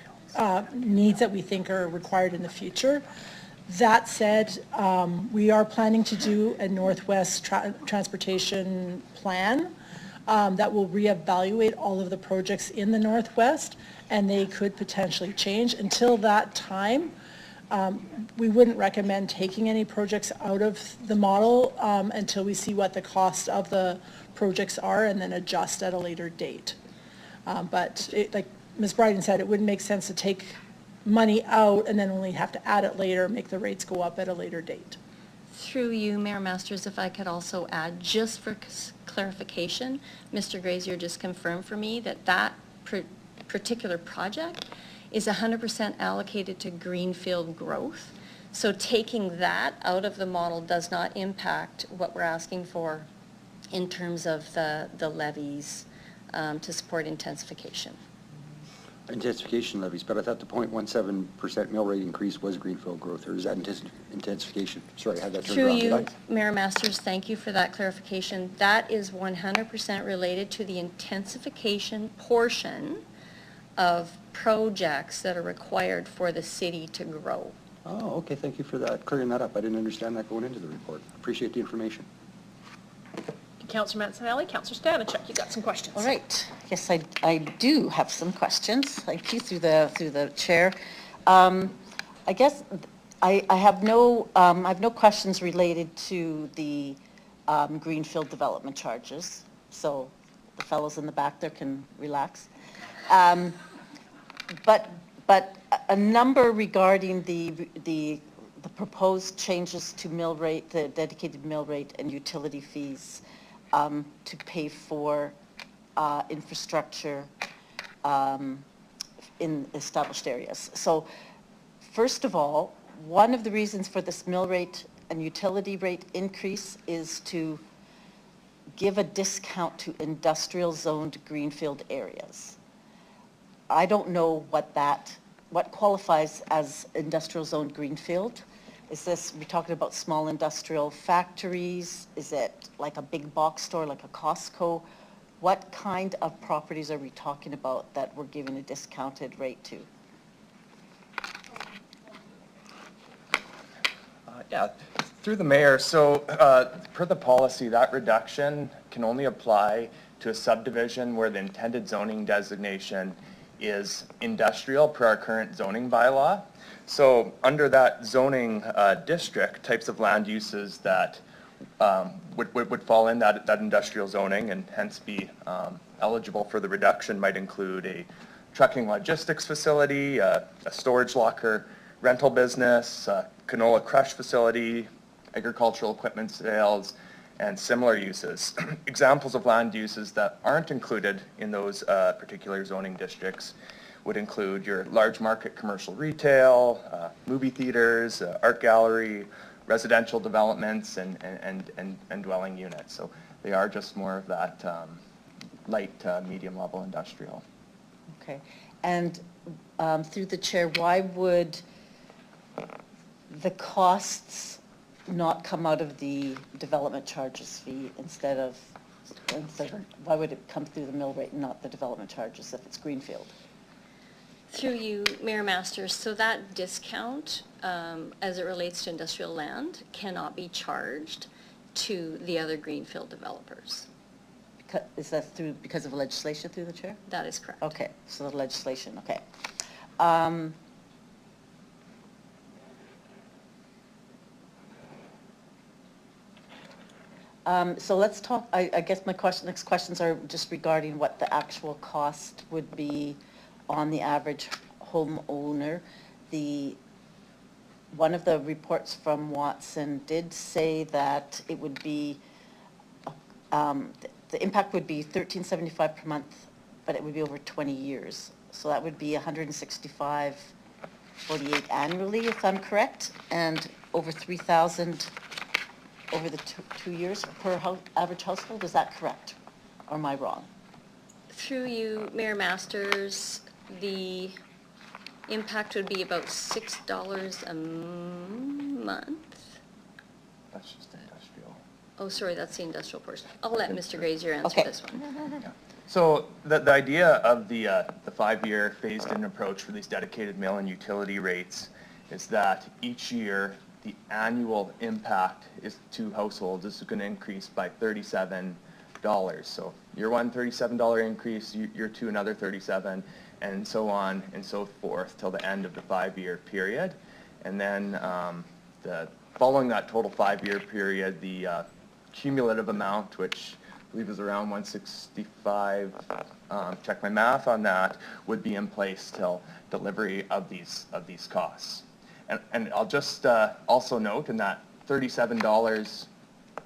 needs that we think are required in the future. That said, we are planning to do a Northwest transportation plan that will reevaluate all of the projects in the Northwest, and they could potentially change. Until that time, we wouldn't recommend taking any projects out of the model until we see what the cost of the projects are and then adjust at a later date. But like Ms. Bryden said, it wouldn't make sense to take money out and then only have to add it later, make the rates go up at a later date. Through you, Mayor Masters, if I could also add, just for clarification, Mr. Grazier just confirmed for me that that particular project is 100% allocated to greenfield growth. So taking that out of the model does not impact what we're asking for in terms of the levies to support intensification. Intensification levies, but I thought the 0.17% mill rate increase was greenfield growth, or is that intensification? Sorry, I had that turned Through around. you, Mayor Masters, thank you for that clarification. That is 100% related to the intensification portion of projects that are required for the city to grow. Oh, okay, thank you for that, clearing that up. I didn't understand that going into the report. Appreciate the information. Councillor Mancinelli, Councillor Stanachuk, you got some questions. All right. Yes, I do have some questions. Thank you through the chair. I guess I have no questions related to the greenfield development charges. So the fellows in the back there can relax. But a number regarding the proposed changes to mill rate, the dedicated mill rate and utility fees to pay for infrastructure in established areas. So first of all, one of the reasons for this mill rate and utility rate increase is to give a discount to industrial zoned greenfield areas. I don't know what qualifies as industrial zoned greenfield. Is this, we're talking about small industrial factories? Is it like a big box store, like a Costco? What kind of properties are we talking about that we're giving a discounted rate to? Yeah, through the mayor. So per the policy, that reduction can only apply to a subdivision where the intended zoning designation is industrial per our current zoning bylaw. So under that zoning district, types of land uses that would fall in that industrial zoning and hence be eligible for the reduction might include a trucking logistics facility, a storage locker rental business, a canola crush facility, agricultural equipment sales, and similar uses. Examples of land uses that aren't included in those particular zoning districts would include your large market commercial retail, movie theaters, art gallery, residential developments, and dwelling units. So they are just more of that light, medium level industrial. Okay. And through the chair, why would the costs not come out of the development charges fee instead of why would it come through the mill rate and not the development charges if it's greenfield? Through you, Mayor Masters, so that discount, as it relates to industrial land, cannot be charged to the other greenfield developers. Is that because of legislation through the chair? That is correct. Okay, so the legislation, okay. So let's talk, I guess my next questions are just regarding what the actual cost would be on the average homeowner. One of the reports from Watson did say that it would be, the impact would be $13.75 per month, but it would be over 20 years. So that would be $165.48 annually, if I'm correct, and over $3,000 over the 2 years per average household. Is that correct? Or am I wrong? Through you, Mayor Masters, the impact would be about $6 a month. That's just industrial. Oh, sorry, that's the industrial portion. I'll let Mr. Grazier answer Okay. this one. So the idea of the 5-year phased-in approach for these dedicated mail and utility rates is that each year the annual impact is to households is going to increase by $37. So year one, $37 increase, year two, another 37, and so on and so forth till the end of the 5-year period. And then following that total 5-year period, the cumulative amount, which I believe is around 165, check my math on that, would be in place till delivery of these costs. And I'll just also note in that $37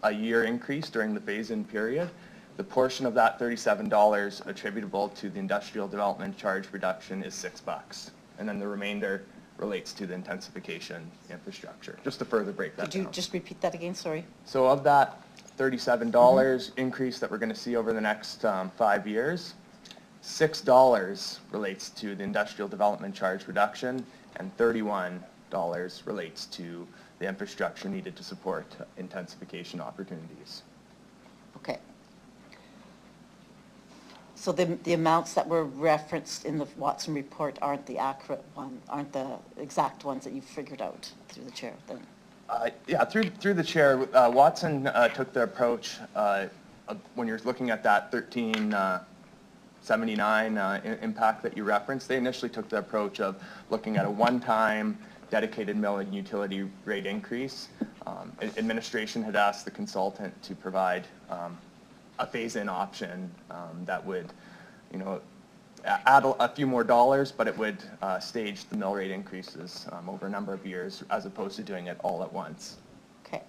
a year increase during the phase-in period, the portion of that $37 attributable to the industrial development charge reduction is $6. And then the remainder relates to the intensification infrastructure. Just to further break that down. Could you just repeat that again? Sorry. So of that $37 increase that we're going to see over the next 5 years, $6 relates to the industrial development charge reduction, and $31 relates to the infrastructure needed to support intensification opportunities. Okay. So the amounts that were referenced in the Watson report aren't the accurate one, aren't the exact ones that you figured out through the chair then? Yeah, through the chair, Watson took the approach when you're looking at that 1379 impact that you referenced. They initially took the approach of looking at a one-time dedicated mill and utility rate increase. Administration had asked the consultant to provide a phase-in option that would, add a few more dollars, but it would stage the mill rate increases over a number of years, as opposed to doing it all at once. Okay.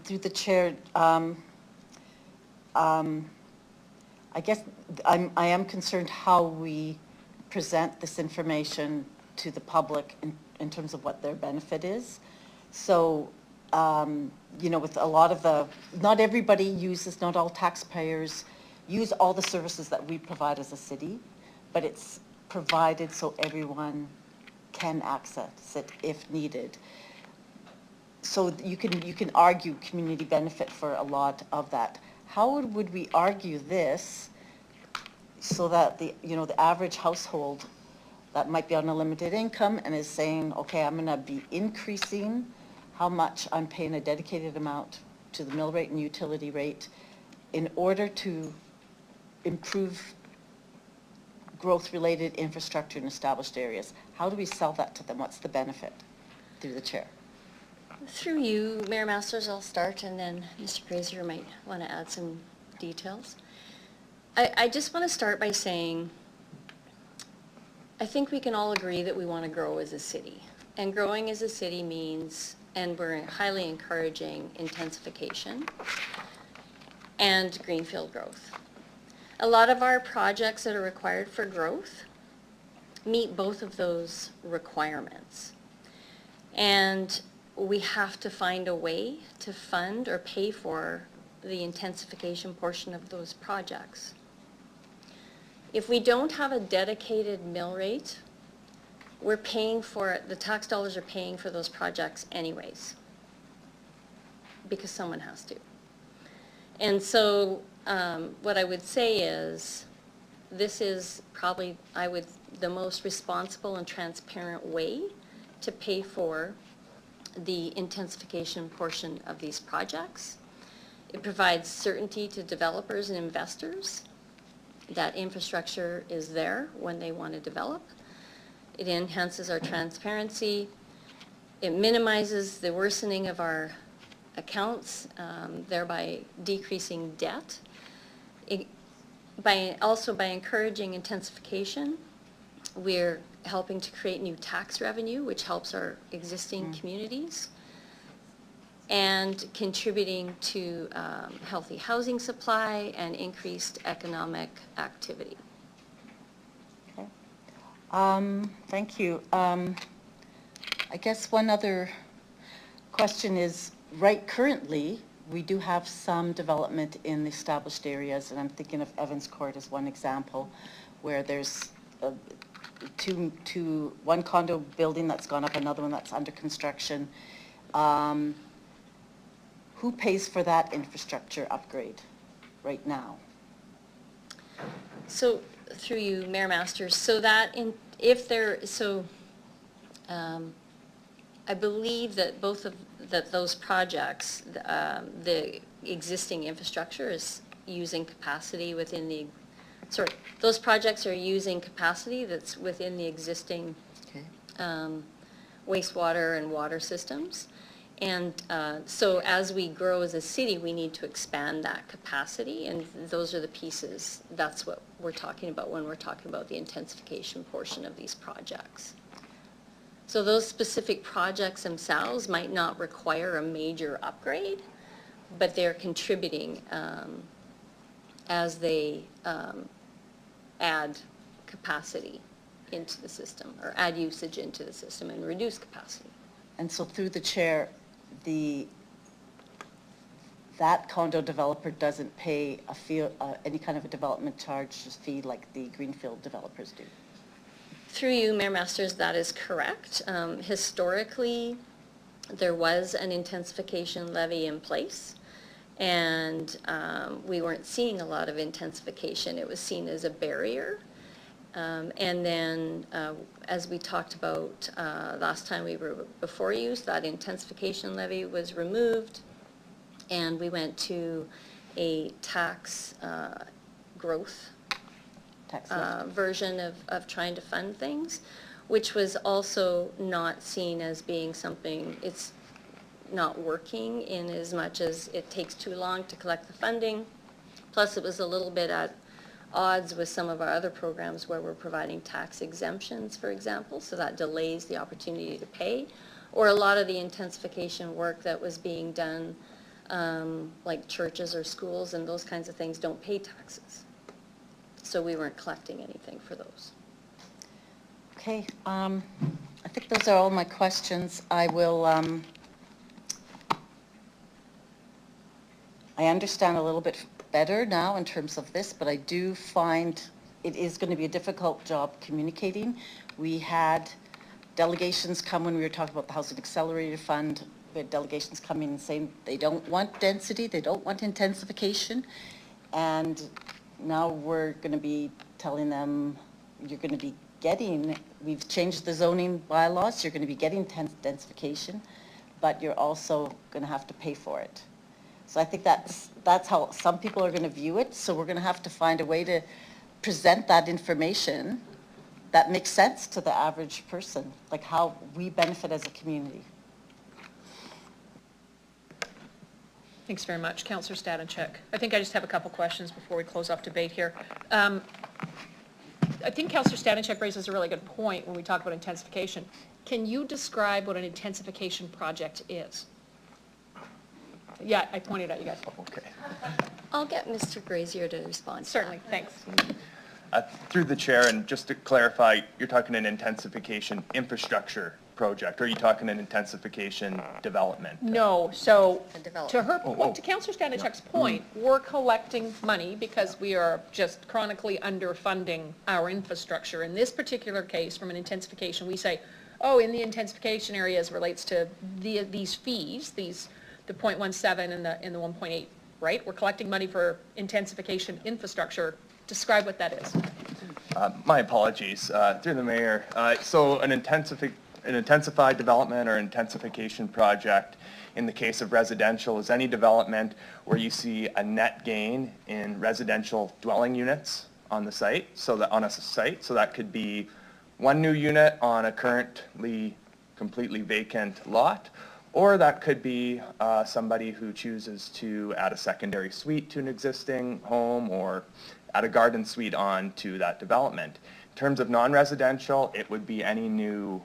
Through the chair, I guess I am concerned how we present this information to the public in terms of what their benefit is. So, with a lot of not everybody uses, not all taxpayers use all the services that we provide as a city, but it's provided so everyone can access it if needed. So you can argue community benefit for a lot of that. How would we argue this so that the average household that might be on a limited income and is saying, okay, I'm going to be increasing how much I'm paying a dedicated amount to the mill rate and utility rate in order to improve growth-related infrastructure in established areas. How do we sell that to them? What's the benefit? Through the chair. Through you, Mayor Masters, I'll start, and then Mr. Grazier might want to add some details. I just want to start by saying, I think we can all agree that we want to grow as a city. And growing as a city means, and we're highly encouraging intensification and greenfield growth. A lot of our projects that are required for growth meet both of those requirements. And we have to find a way to fund or pay for the intensification portion of those projects. If we don't have a dedicated mill rate, we're paying for it, the tax dollars are paying for those projects anyways, because someone has to. And so what I would say is, this is probably, the most responsible and transparent way to pay for the intensification portion of these projects. It provides certainty to developers and investors that infrastructure is there when they want to develop. It enhances our transparency. It minimizes the worsening of our accounts, thereby decreasing debt. Also by encouraging intensification, we're helping to create new tax revenue, which helps our existing communities, and contributing to healthy housing supply and increased economic activity. Thank you. I guess one other question is, currently, we do have some development in the established areas, and I'm thinking of Evans Court as one example, where there's one condo building that's gone up, another one that's under construction. Who pays for that infrastructure upgrade right now? So through you, Mayor Masters, so that I believe that those projects, the existing infrastructure is using capacity within the, those projects are using capacity that's within the existing wastewater and water systems. And so as we grow as a city, we need to expand that capacity, and those are the pieces. That's what we're talking about when we're talking about the intensification portion of these projects. So those specific projects themselves might not require a major upgrade, but they're contributing as they add capacity into the system, or add usage into the system and reduce capacity. And so through the chair, that condo developer doesn't pay any kind of a development charge fee like the greenfield developers do? Through you, Mayor Masters, that is correct. Historically, there was an intensification levy in place, and we weren't seeing a lot of intensification. It was seen as a barrier. And then, as we talked about last time we were before you, that intensification levy was removed, and we went to a tax growth version of trying to fund things, which was also not seen as being something, it's not working in as much as it takes too long to collect the funding. Plus, it was a little bit at odds with some of our other programs where we're providing tax exemptions, for example, so that delays the opportunity to pay. Or a lot of the intensification work that was being done, like churches or schools and those kinds of things, don't pay taxes. So we weren't collecting anything for those. Okay, I think those are all my questions. I will, I understand a little bit better now in terms of this, but I do find it is going to be a difficult job communicating. We had delegations come when we were talking about the Housing Accelerator Fund. We had delegations coming and saying they don't want density, they don't want intensification, and now we're going to be telling them you're going to be getting, we've changed the zoning bylaws, you're going to be getting densification, but you're also going to have to pay for it. So I think that's how some people are going to view it. So we're going to have to find a way to present that information that makes sense to the average person, like how we benefit as a community. Thanks very much. Councillor Stadenchuk. I think I just have a couple questions before we close off debate here. I think Councillor Stadenchuk raises a really good point when we talk about intensification. Can you describe what an intensification project is? Yeah, I pointed at you guys. Okay. I'll get Mr. Grazier to respond. Certainly, thanks. Through the chair, and just to clarify, you're talking an intensification infrastructure project, or are you talking an intensification development? No, so to her point, to Councillor Stadenchuk's point, we're collecting money because we are just chronically underfunding our infrastructure. In this particular case, from an intensification, we say, oh, in the intensification areas relates to these fees, the 0.17 and the 1.8, right? We're collecting money for intensification infrastructure. Describe what that is. My apologies, through the mayor. So an intensified development or intensification project in the case of residential is any development where you see a net gain in residential dwelling units on the site, so that could be one new unit on a currently completely vacant lot, Or that could be somebody who chooses to add a secondary suite to an existing home or add a garden suite on to that development. In terms of non-residential, it would be any new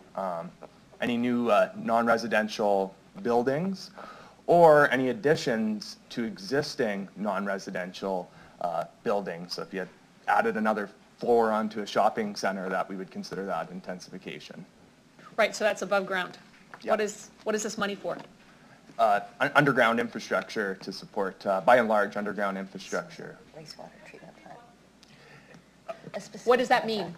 non-residential buildings or any additions to existing non-residential buildings. So if you had added another floor onto a shopping center, that we would consider that intensification. Right, so that's above ground. Yeah. What is this money for? Underground infrastructure to support, by and large, underground infrastructure. Wastewater treatment plant. What does that mean?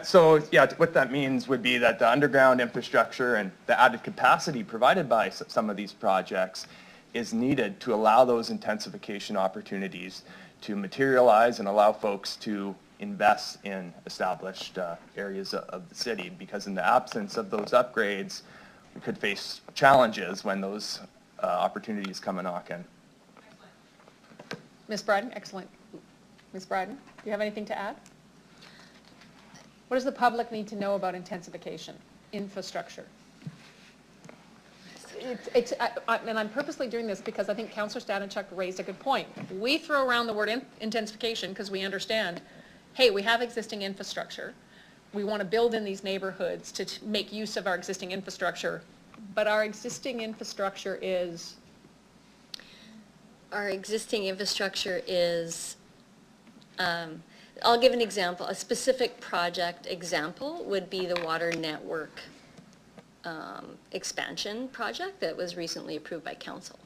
So yeah, what that means would be that the underground infrastructure and the added capacity provided by some of these projects is needed to allow those intensification opportunities to materialize and allow folks to invest in established areas of the city, because in the absence of those upgrades, we could face challenges when those opportunities come a knocking. Ms. Bryden, excellent. Ms. Bryden, do you have anything to add? What does the public need to know about intensification, infrastructure? And I'm purposely doing this because I think Councillor Stanachuk raised a good point. We throw around the word intensification because we understand, hey, we have existing infrastructure. We want to build in these neighborhoods to make use of our existing infrastructure. But our existing infrastructure is? Our existing infrastructure is, I'll give an example. A specific project example would be the water network expansion project that was recently approved by council.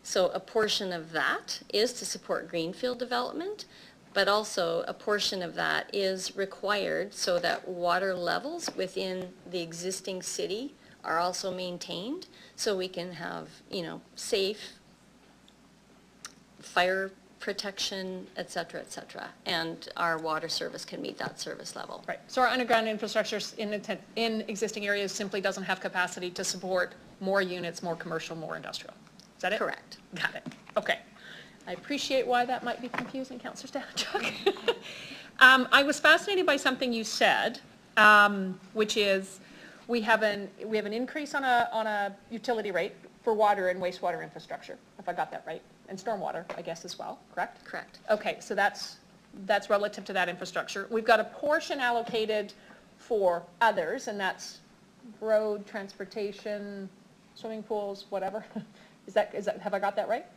So a portion of that is to support greenfield development, but also a portion of that is required so that water levels within the existing city are also maintained, so we can have, safe fire protection, et cetera, and our water service can meet that service level. Right. So our underground infrastructure in existing areas simply doesn't have capacity to support more units, more commercial, more industrial. Is that it? Correct. Got it. Okay. I appreciate why that might be confusing, Councillor Stanachuk. I was fascinated by something you said, which is we have an increase on a utility rate for water and wastewater infrastructure, if I got that right, and stormwater, I guess, as well, correct? Correct. Okay, so that's relative to that infrastructure. We've got a portion allocated for others, and that's road, transportation, swimming pools, whatever. Is that, have I got that right?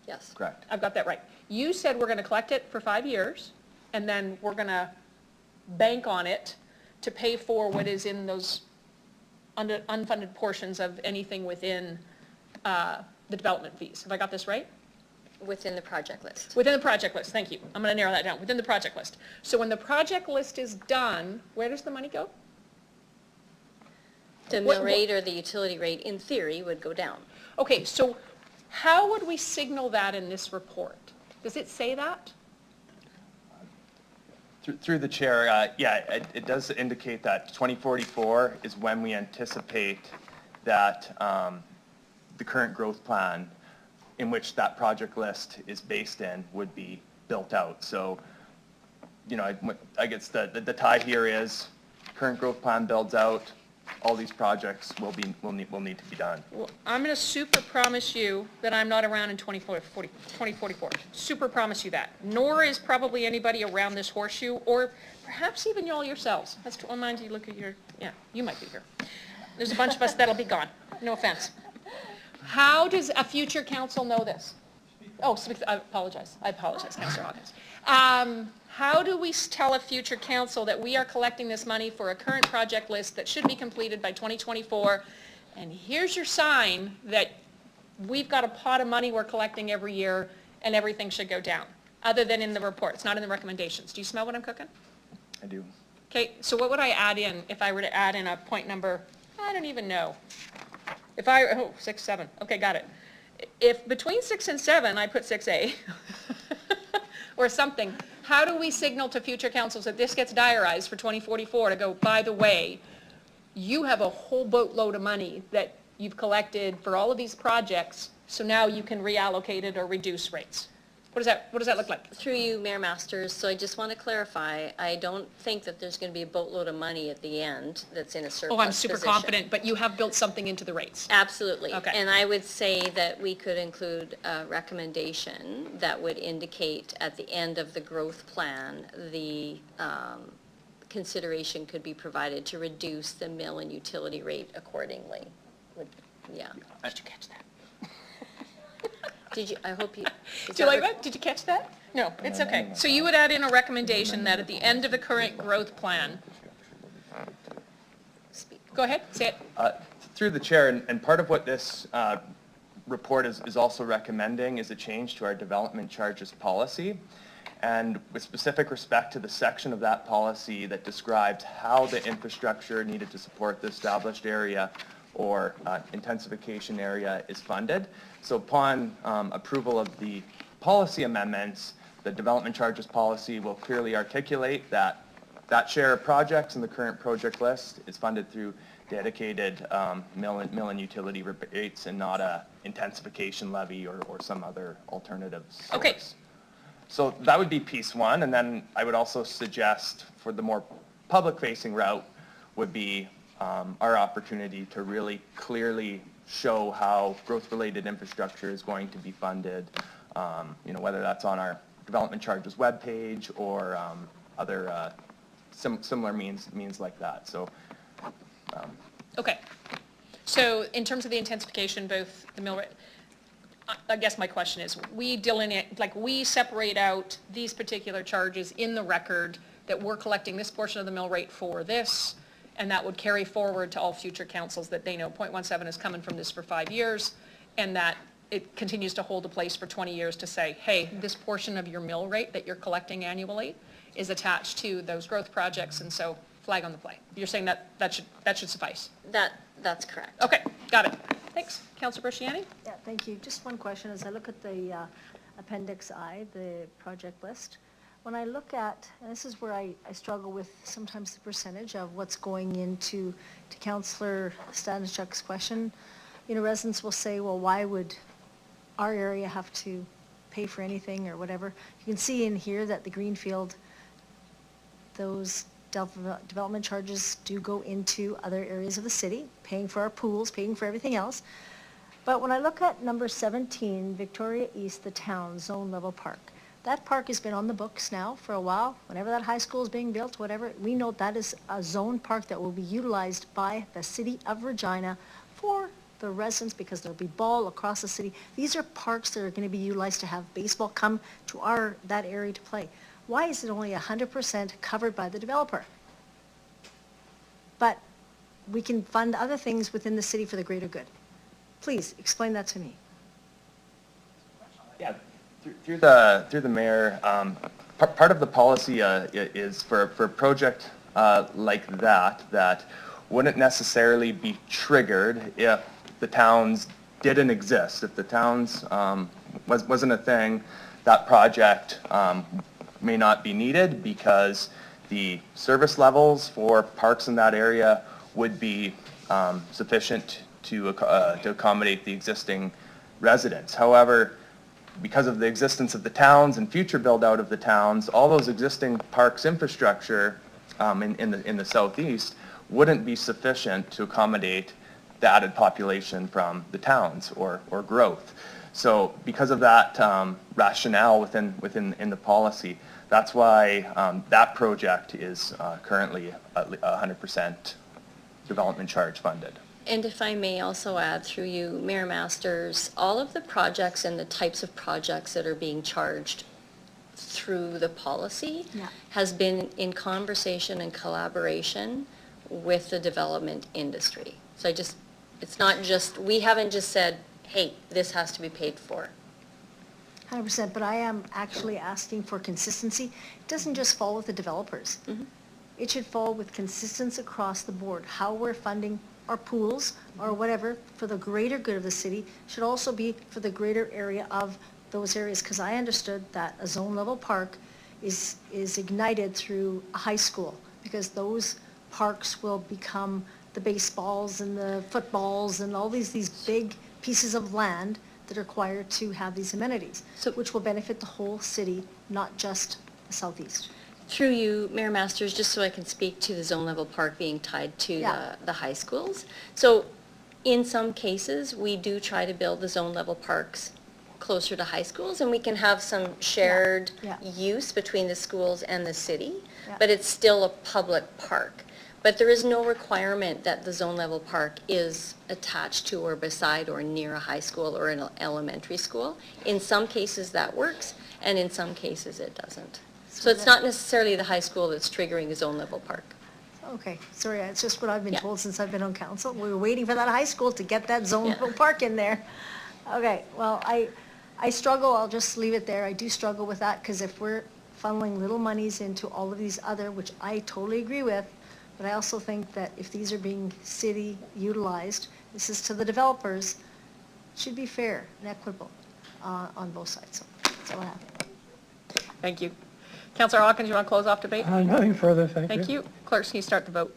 Yes. Correct. I've got that right. You said we're going to collect it for 5 years, and then we're going to bank on it to pay for what is in those unfunded portions of anything within the development fees. Have I got this right? Within the project list. Within the project list, thank you. I'm going to narrow that down. Within the project list. So when the project list is done, where does the money go? The mill rate or the utility rate, in theory, would go down. Okay, so how would we signal that in this report? Does it say that? Through the chair, yeah, it does indicate that 2044 is when we anticipate that the current growth plan in which that project list is based in would be built out. So, I guess the tie here is current growth plan builds out, all these projects will need to be done. Well, I'm going to super promise you that I'm not around in 2044. Super promise you that. Nor is probably anybody around this horseshoe, or perhaps even you all yourselves. That's to mind you, look at your, yeah, you might be here. There's a bunch of us that'll be gone. No offense. How does a future council know this? Oh, I apologize, Councillor Hawkins. How do we tell a future council that we are collecting this money for a current project list that should be completed by 2024, and here's your sign that we've got a pot of money we're collecting every year and everything should go down, other than in the report, it's not in the recommendations. Do you smell what I'm cooking? I do. Okay, so what would I add in if I were to add in a point number, I don't even know. If I, 6, 7, okay, got it. If between 6 and 7, I put 6A, or something, how do we signal to future councils that this gets diarized for 2044 to go, by the way, you have a whole boatload of money that you've collected for all of these projects, so now you can reallocate it or reduce rates? What does that look like? Through you, Mayor Masters, so I just want to clarify, I don't think that there's going to be a boatload of money at the end that's in a surplus Oh, I'm super position. confident, but you have built something into the rates. Absolutely. Okay. And I would say that we could include a recommendation that would indicate at the end of the growth plan, the consideration could be provided to reduce the mill and utility rate accordingly. Yeah. Did you catch that? Did you, I hope you. Did you like that? Did you catch that? No, it's okay. So you would add in a recommendation that at the end of the current growth plan, go ahead, say it. Through the chair, and part of what this report is also recommending is a change to our development charges policy. And with specific respect to the section of that policy that describes how the infrastructure needed to support the established area or intensification area is funded. So upon approval of the policy amendments, the development charges policy will clearly articulate that that share of projects in the current project list is funded through dedicated mill and utility rebates and not a intensification levy or some other alternative source. Okay. So that would be piece one, and then I would also suggest for the more public-facing route would be our opportunity to really clearly show how growth-related infrastructure is going to be funded, whether that's on our development charges webpage or other similar means like that. So. Okay. So in terms of the intensification, both the mill rate, I guess my question is, we delineate, like we separate out these particular charges in the record that we're collecting this portion of the mill rate for this, and that would carry forward to all future councils that they know 0.17 is coming from this for 5 years, and that it continues to hold a place for 20 years to say, hey, this portion of your mill rate that you're collecting annually is attached to those growth projects, and so flag on the play. You're saying that should suffice? That's correct. Okay, got it. Thanks. Councilor Berchiani? Yeah, thank you. Just one question. As I look at the Appendix I, the project list, when I look at, and this is where I struggle with sometimes the percentage of what's going into Councillor Stanishuk's question, residents will say, well, why would our area have to pay for anything or whatever? You can see in here that the Greenfield, those development charges do go into other areas of the city, paying for our pools, paying for everything else. But when I look at number 17, Victoria East, the town zone level park, that park has been on the books now for a while. Whenever that high school is being built, whatever, we know that is a zone park that will be utilized by the city of Regina for the residents because there'll be ball across the city. These are parks that are going to be utilized to have baseball come to that area to play. Why is it only 100% covered by the developer? But we can fund other things within the city for the greater good. Please, explain that to me. Yeah, through the mayor, part of the policy is for a project like that wouldn't necessarily be triggered if the towns didn't exist. If the towns wasn't a thing, that project may not be needed because the service levels for parks in that area would be sufficient to accommodate the existing residents. However, because of the existence of the towns and future build out of the towns, all those existing parks infrastructure in the southeast wouldn't be sufficient to accommodate the added population from the towns or growth. So because of that rationale within the policy, that's why that project is currently 100% development charge funded. And if I may also add through you, Mayor Masters, all of the projects and the types of projects that are being charged through the policy has been in conversation and collaboration with the development industry. So it's not just, we haven't just said, hey, this has to be paid for. 100%, but I am actually asking for consistency. It doesn't just fall with the developers. Mm-hmm. It should fall with consistency across the board. How we're funding our pools or whatever for the greater good of the city should also be for the greater area of those areas, because I understood that a zone level park is ignited through a high school, because those parks will become the baseballs and the footballs and all these big pieces of land that are required to have these amenities, which will benefit the whole city, not just the southeast. Through you, Mayor Masters, just so I can speak to the zone level park being tied to Yeah. the high schools. So in some cases, we do try to build the zone level parks closer to high schools, and we can have some shared use between the schools and the city, but it's still a public park. But there is no requirement that the zone level park is attached to or beside or near a high school or an elementary school. In some cases that works, and in some cases it doesn't. So it's not necessarily the high school that's triggering a zone level park. Okay, sorry, it's just what I've been told since I've been on council. We were waiting for that high school to get that zone level park in there. Okay, well, I struggle, I'll just leave it there. I do struggle with that, because if we're funneling little monies into all of these other, which I totally agree with, but I also think that if these are being city utilized, this is to the developers, it should be fair and equitable on both sides. So that's all I have. Thank you. Councillor Hawkins, you want to close off debate? Nothing further, thank you. Thank you. Clerks, can you start the vote?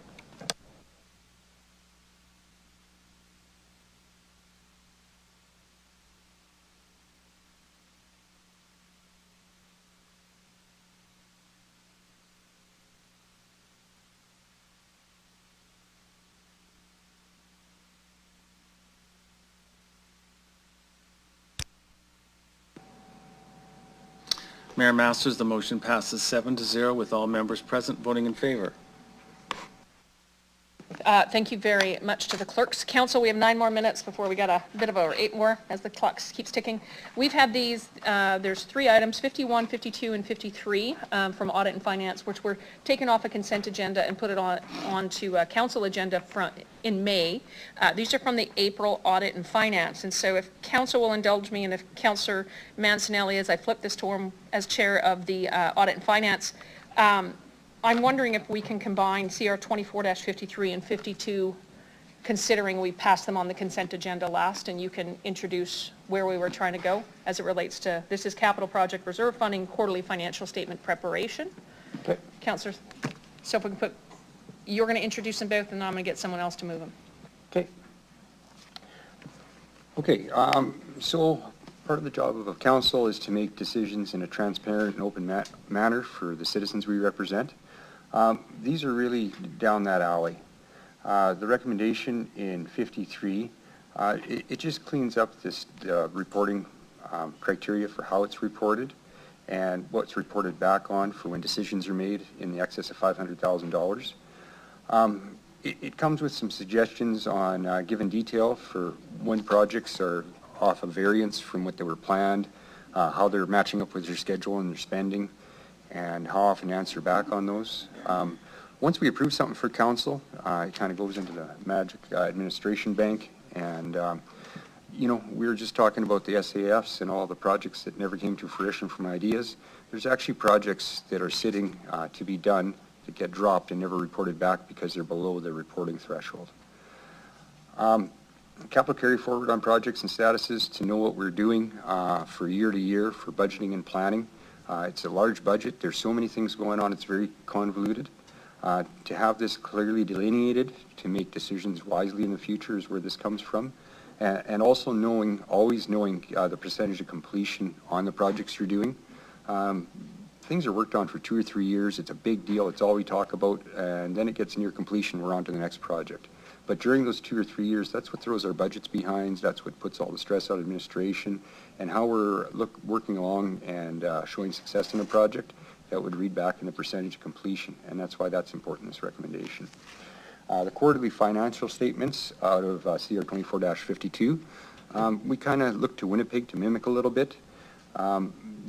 Mayor Masters, the motion passes 7-0 with all members present voting in favor. Thank you very much to the clerks. Council, we have 9 more minutes before we got a bit of or 8 more as the clock keeps ticking. We've had these, there's 3 items, 51, 52, and 53 from Audit and Finance, which were taken off a consent agenda and put it onto a council agenda in May. These are from the April Audit and Finance, and so if council will indulge me, and if Councillor Mancinelli, as I flip this to him as chair of the Audit and Finance, I'm wondering if we can combine CR 24-53 and 52, considering we passed them on the consent agenda last, and you can introduce where we were trying to go as it relates to, this is capital project reserve funding, quarterly financial statement preparation. Okay. Councillor, so if we can put, you're going to introduce them both, and I'm going to get someone else to move them. Okay. Okay, so part of the job of a council is to make decisions in a transparent and open manner for the citizens we represent. These are really down that alley. The recommendation in 53, it just cleans up this reporting criteria for how it's reported and what's reported back on for when decisions are made in the excess of $500,000. It comes with some suggestions on given detail for when projects are off a variance from what they were planned, how they're matching up with their schedule and their spending, and how often to answer back on those. Once we approve something for council, it kind of goes into the magic administration bank, and you know, we were just talking about the SAFs and all the projects that never came to fruition from ideas. There's actually projects that are sitting to be done that get dropped and never reported back because they're below the reporting threshold. Capital carry forward on projects and statuses to know what we're doing for year to year for budgeting and planning. It's a large budget. There's so many things going on. It's very convoluted. To have this clearly delineated to make decisions wisely in the future is where this comes from. And also always knowing the percentage of completion on the projects you're doing. Things are worked on for 2 or 3 years. It's a big deal. It's all we talk about. And then it gets near completion. We're on to the next project. But during those 2 or 3 years, that's what throws our budgets behind. That's what puts all the stress out of administration. And how we're working along and showing success in a project, that would read back in the percentage of completion. And that's why that's important, this recommendation. The quarterly financial statements out of CR 24-52, we kind of look to Winnipeg to mimic a little bit.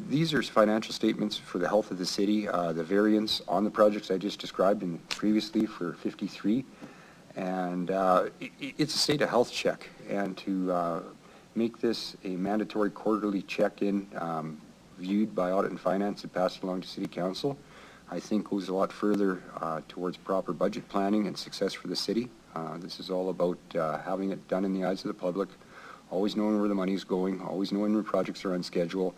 These are financial statements for the health of the city, the variance on the projects I just described and previously for 53. And it's a state of health check, and to make this a mandatory quarterly check-in viewed by Audit and Finance and passed along to City Council, I think goes a lot further towards proper budget planning and success for the city. This is all about having it done in the eyes of the public, always knowing where the money is going, always knowing when projects are on schedule,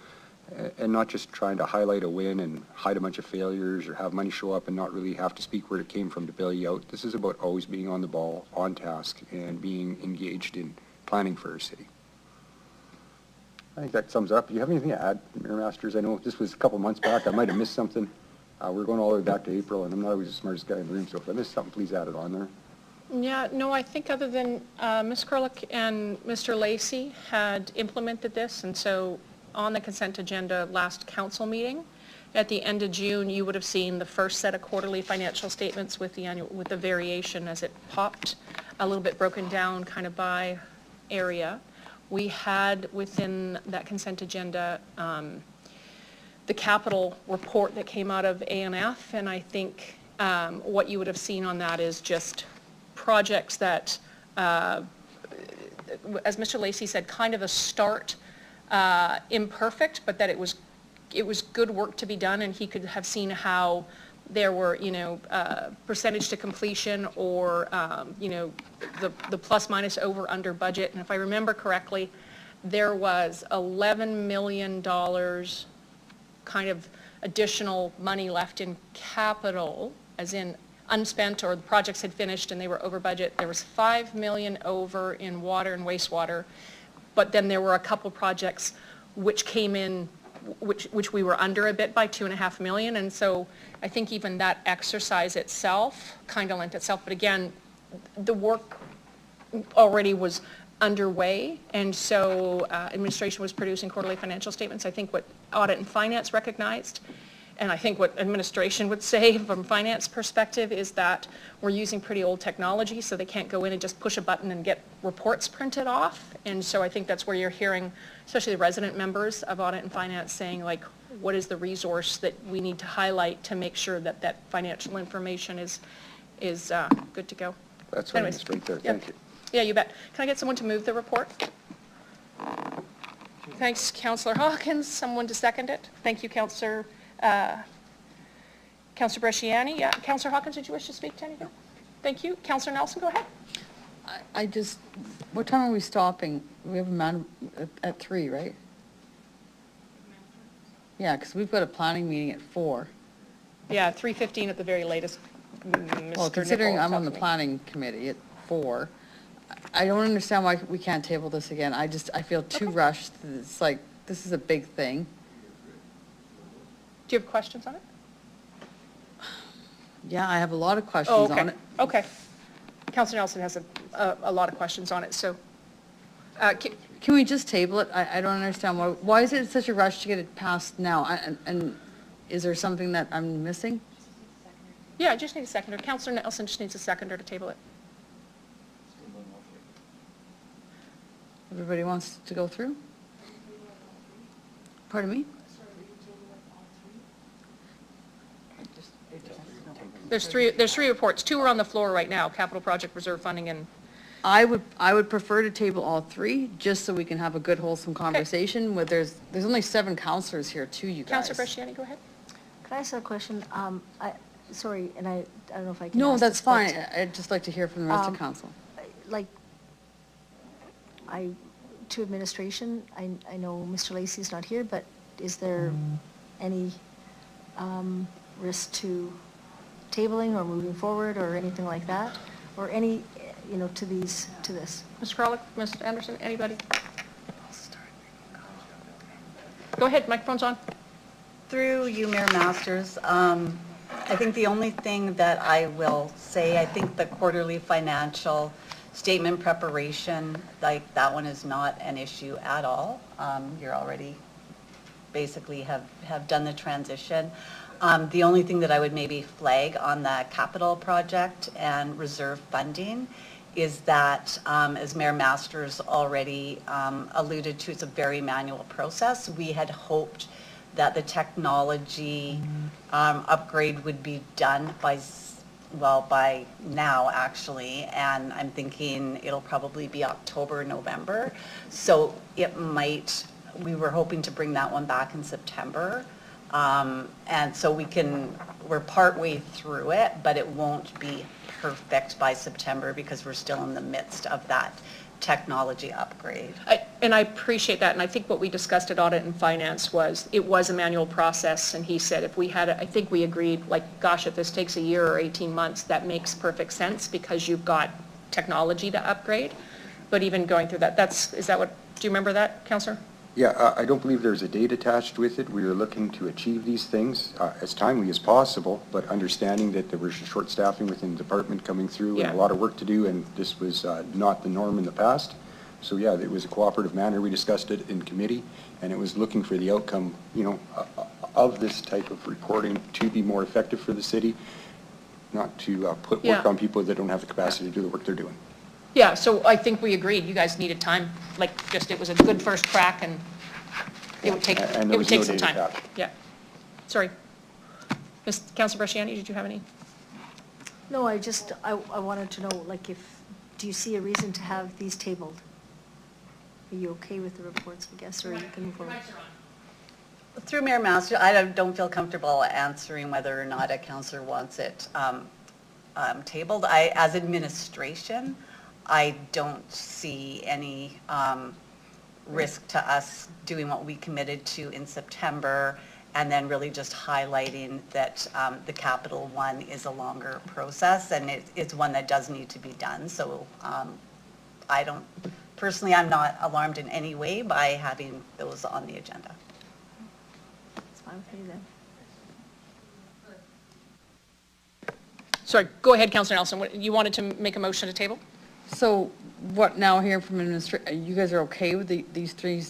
and not just trying to highlight a win and hide a bunch of failures or have money show up and not really have to speak where it came from to bail you out. This is about always being on the ball, on task, and being engaged in planning for our city. I think that sums up. Do you have anything to add, Mayor Masters? I know this was a couple months back. I might have missed something. We're going all the way back to April, and I'm not always the smartest guy in the room, so if I missed something, please add it on there. Yeah, no, I think other than Ms. Kerlick and Mr. Lacey had implemented this, and so on the consent agenda last council meeting, at the end of June, you would have seen the first set of quarterly financial statements with the annual, with the variation as it popped, a little bit broken down kind of by area. We had within that consent agenda the capital report that came out of ANF, and I think what you would have seen on that is just projects that, as Mr. Lacey said, kind of a start, imperfect, but that it was good work to be done, and he could have seen how there were, percentage to completion or, the plus minus over under budget. And if I remember correctly, there was $11 million kind of additional money left in capital, as in unspent, or the projects had finished and they were over budget. There was $5 million over in water and wastewater, but then there were a couple projects which came in, which we were under a bit by $2.5 million, and so I think even that exercise itself kind of lent itself. But again, the work already was underway, and so administration was producing quarterly financial statements. I think what audit and finance recognized, and I think what administration would say from finance perspective, is that we're using pretty old technology, so they can't go in and just push a button and get reports printed off. And so I think that's where you're hearing, especially the resident members of audit and finance, saying like, what is the resource that we need to highlight to make sure that that financial information is good to go. That's right, it's right there. Thank you. Yeah, you bet. Can I get someone to move the report? Thanks, Councillor Hawkins. Someone to second it? Thank you, Councillor Bresciani. Yeah, Councillor Hawkins, did you wish to speak to anything? Thank you. Councillor Nelson, go ahead. I just, what time are we stopping? We have a man at 3, right? Yeah, because we've got a planning meeting at 4. Yeah, 3:15 at the very latest. Well, considering I'm on the planning committee at 4, I don't understand why we can't table this again. I feel too rushed. It's like, this is a big thing. Do you have questions on it? Yeah, I have a lot of questions on it. Okay. Councillor Nelson has a lot of questions on it, so. Can we just table it? I don't understand why is it such a rush to get it passed now? And is there something that I'm missing? Yeah, I just need a seconder. Councillor Nelson just needs a seconder to table it. Everybody wants to go through? Pardon me? There's three reports. 2 are on the floor right now, capital project reserve funding and. I would prefer to table all 3, just so we can have a good wholesome conversation. Where there's only 7 councillors here too, you guys. Councillor Bresciani, go ahead. Could I ask a question? Sorry, and I don't know if I can No, ask that's this, but, fine. I'd just like to hear from the rest of council. Like, to administration, I know Mr. Lacey's not here, but is there any risk to tabling or moving forward or anything like that? Or any, to this? Ms. Kralik, Ms. Anderson, anybody? Go ahead, microphone's on. Through you, Mayor Masters, I think the only thing that I will say, I think the quarterly financial statement preparation, like that one is not an issue at all. You're already basically have done the transition. The only thing that I would maybe flag on the capital project and reserve funding is that, as Mayor Masters already alluded to, it's a very manual process. We had hoped that the technology upgrade would be done by now actually, and I'm thinking it'll probably be October, November. So it might, we were hoping to bring that one back in September. And so we're partway through it, but it won't be perfect by September because we're still in the midst of that technology upgrade. And I appreciate that, and I think what we discussed at Audit and Finance was, it was a manual process, and he said if we had, I think we agreed, like, gosh, if this takes a year or 18 months, that makes perfect sense because you've got technology to upgrade. But even going through that, do you remember that, Councillor? Yeah, I don't believe there's a date attached with it. We are looking to achieve these things as timely as possible, but understanding that there was short staffing within the department coming through and Yeah. a lot of work to do, and this was not the norm in the past. So yeah, it was a cooperative manner. We discussed it in committee, and it was looking for the outcome, of this type of reporting to be more effective for the city, not to put work Yeah. on people that don't have the capacity to do the work they're doing. Yeah, so I think we agreed, you guys needed time, like, just, it was a good first crack, and it would take, And it there would was take no some date time. attached. Yeah. Sorry. Councilor Bresciani, did you have any? No, I wanted to know, like, do you see a reason to have these tabled? Are you okay with the reports, I guess, or you can move forward? Through Mayor Master, I don't feel comfortable answering whether or not a councillor wants it tabled. As administration, I don't see any risk to us doing what we committed to in September, and then really just highlighting that the capital one is a longer process, and it's one that does need to be done. So personally, I'm not alarmed in any way by having those on the agenda. It's fine with me then. Sorry, go ahead, Councilor Nelson. You wanted to make a motion to table? So what now here from you guys are okay with these three?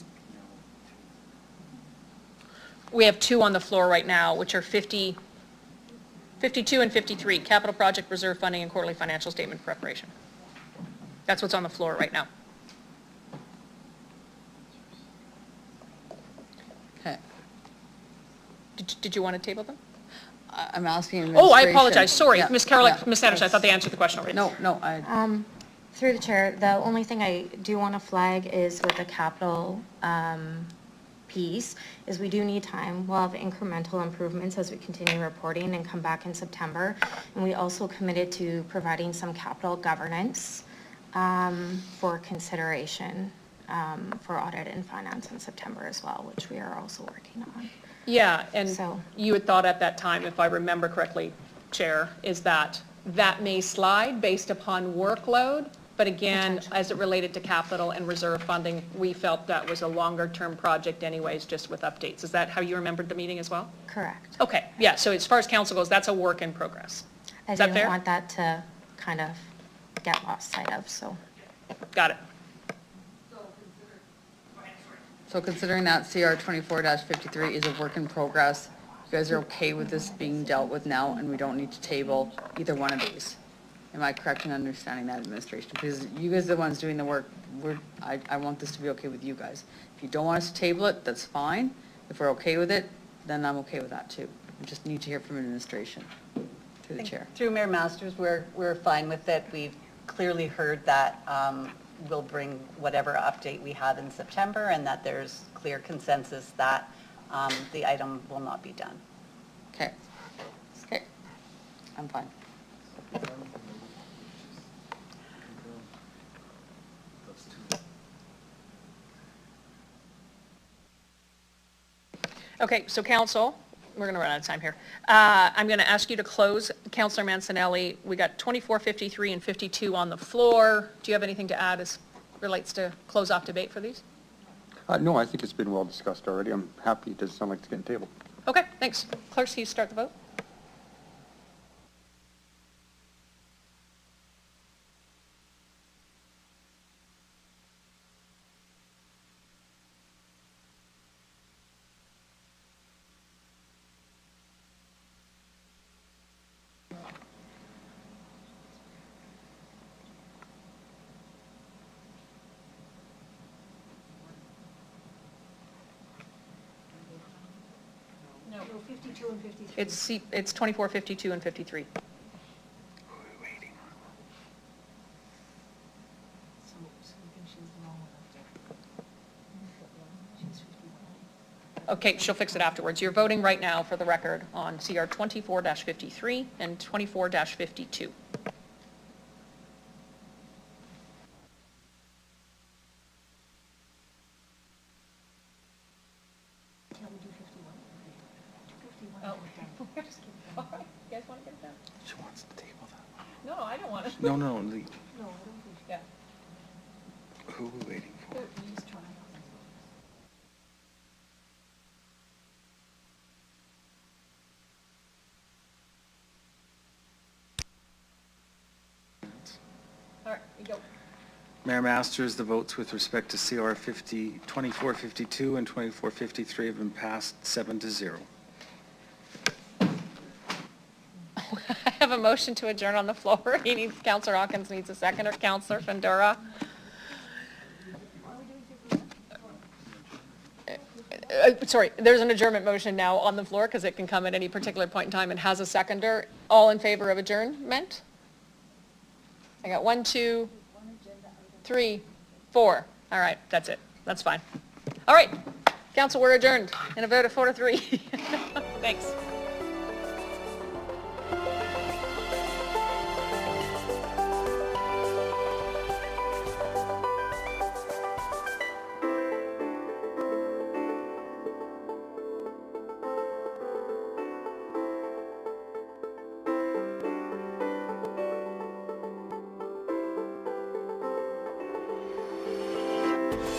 We have two on the floor right now, which are 52 and 53, capital project reserve funding and quarterly financial statement preparation. That's what's on the floor right now. Okay. Did you want to table them? I'm asking Oh, I administration. apologize, sorry, Yeah, Ms. Carol, yeah. Ms. Sanders, I thought they answered the question already. No, Through the chair, the only thing I do want to flag is with the capital piece, is we do need time. We'll have incremental improvements as we continue reporting and come back in September. And we also committed to providing some capital governance for consideration for audit and finance in September as well, which we are also working on. Yeah, and So- you had thought at that time, if I remember correctly, Chair, is that may slide based upon workload, but again, as it related to capital and reserve funding, we felt that was a longer-term project anyways, just with updates. Is that how you remembered the meeting as well? Correct. Okay, yeah, so as far as council goes, that's a work in progress. I Is that didn't fair? want that to kind of get lost sight of, so. Got it. So considering that CR 24-53 is a work in progress, you guys are okay with this being dealt with now and we don't need to table either one of these? Am I correct in understanding that, administration? Because you guys are the ones doing the work. I want this to be okay with you guys. If you don't want us to table it, that's fine. If we're okay with it, then I'm okay with that too. We just need to hear from administration through the chair. Through Mayor Masters, we're fine with it. We've clearly heard that we'll bring whatever update we have in September, and that there's clear consensus that the item will not be done. Okay. Okay. I'm fine. Okay, so council, we're going to run out of time here. I'm going to ask you to close. Councilor Mancinelli, we got 24, 53, and 52 on the floor. Do you have anything to add as relates to close off debate for these? No, I think it's been well discussed already. I'm happy. It doesn't sound like it's getting tabled. Okay, thanks. Clerk, can you start the vote? No, 52 and 53. It's 24, 52, and 53. Okay, she'll fix it afterwards. You're voting right now, for the record, on CR 24-53 and 24-52. Can we do 51? Oh. You guys want to get it done? She wants to table that. No, I don't want to. No. No, I don't think. Yeah. Who are we waiting for? All right, you go. Mayor Masters, the votes with respect to CR 2452 and 2453 have been passed 7-0. I have a motion to adjourn on the floor. Counselor Hawkins needs a second, or Counselor Fandura. Sorry, there's an adjournment motion now on the floor because it can come at any particular point in time and has a seconder. All in favor of adjournment? I got 1, 2, 3, 4. All right, that's it. That's fine. All right, council, we're adjourned in a vote of 4-3. Thanks.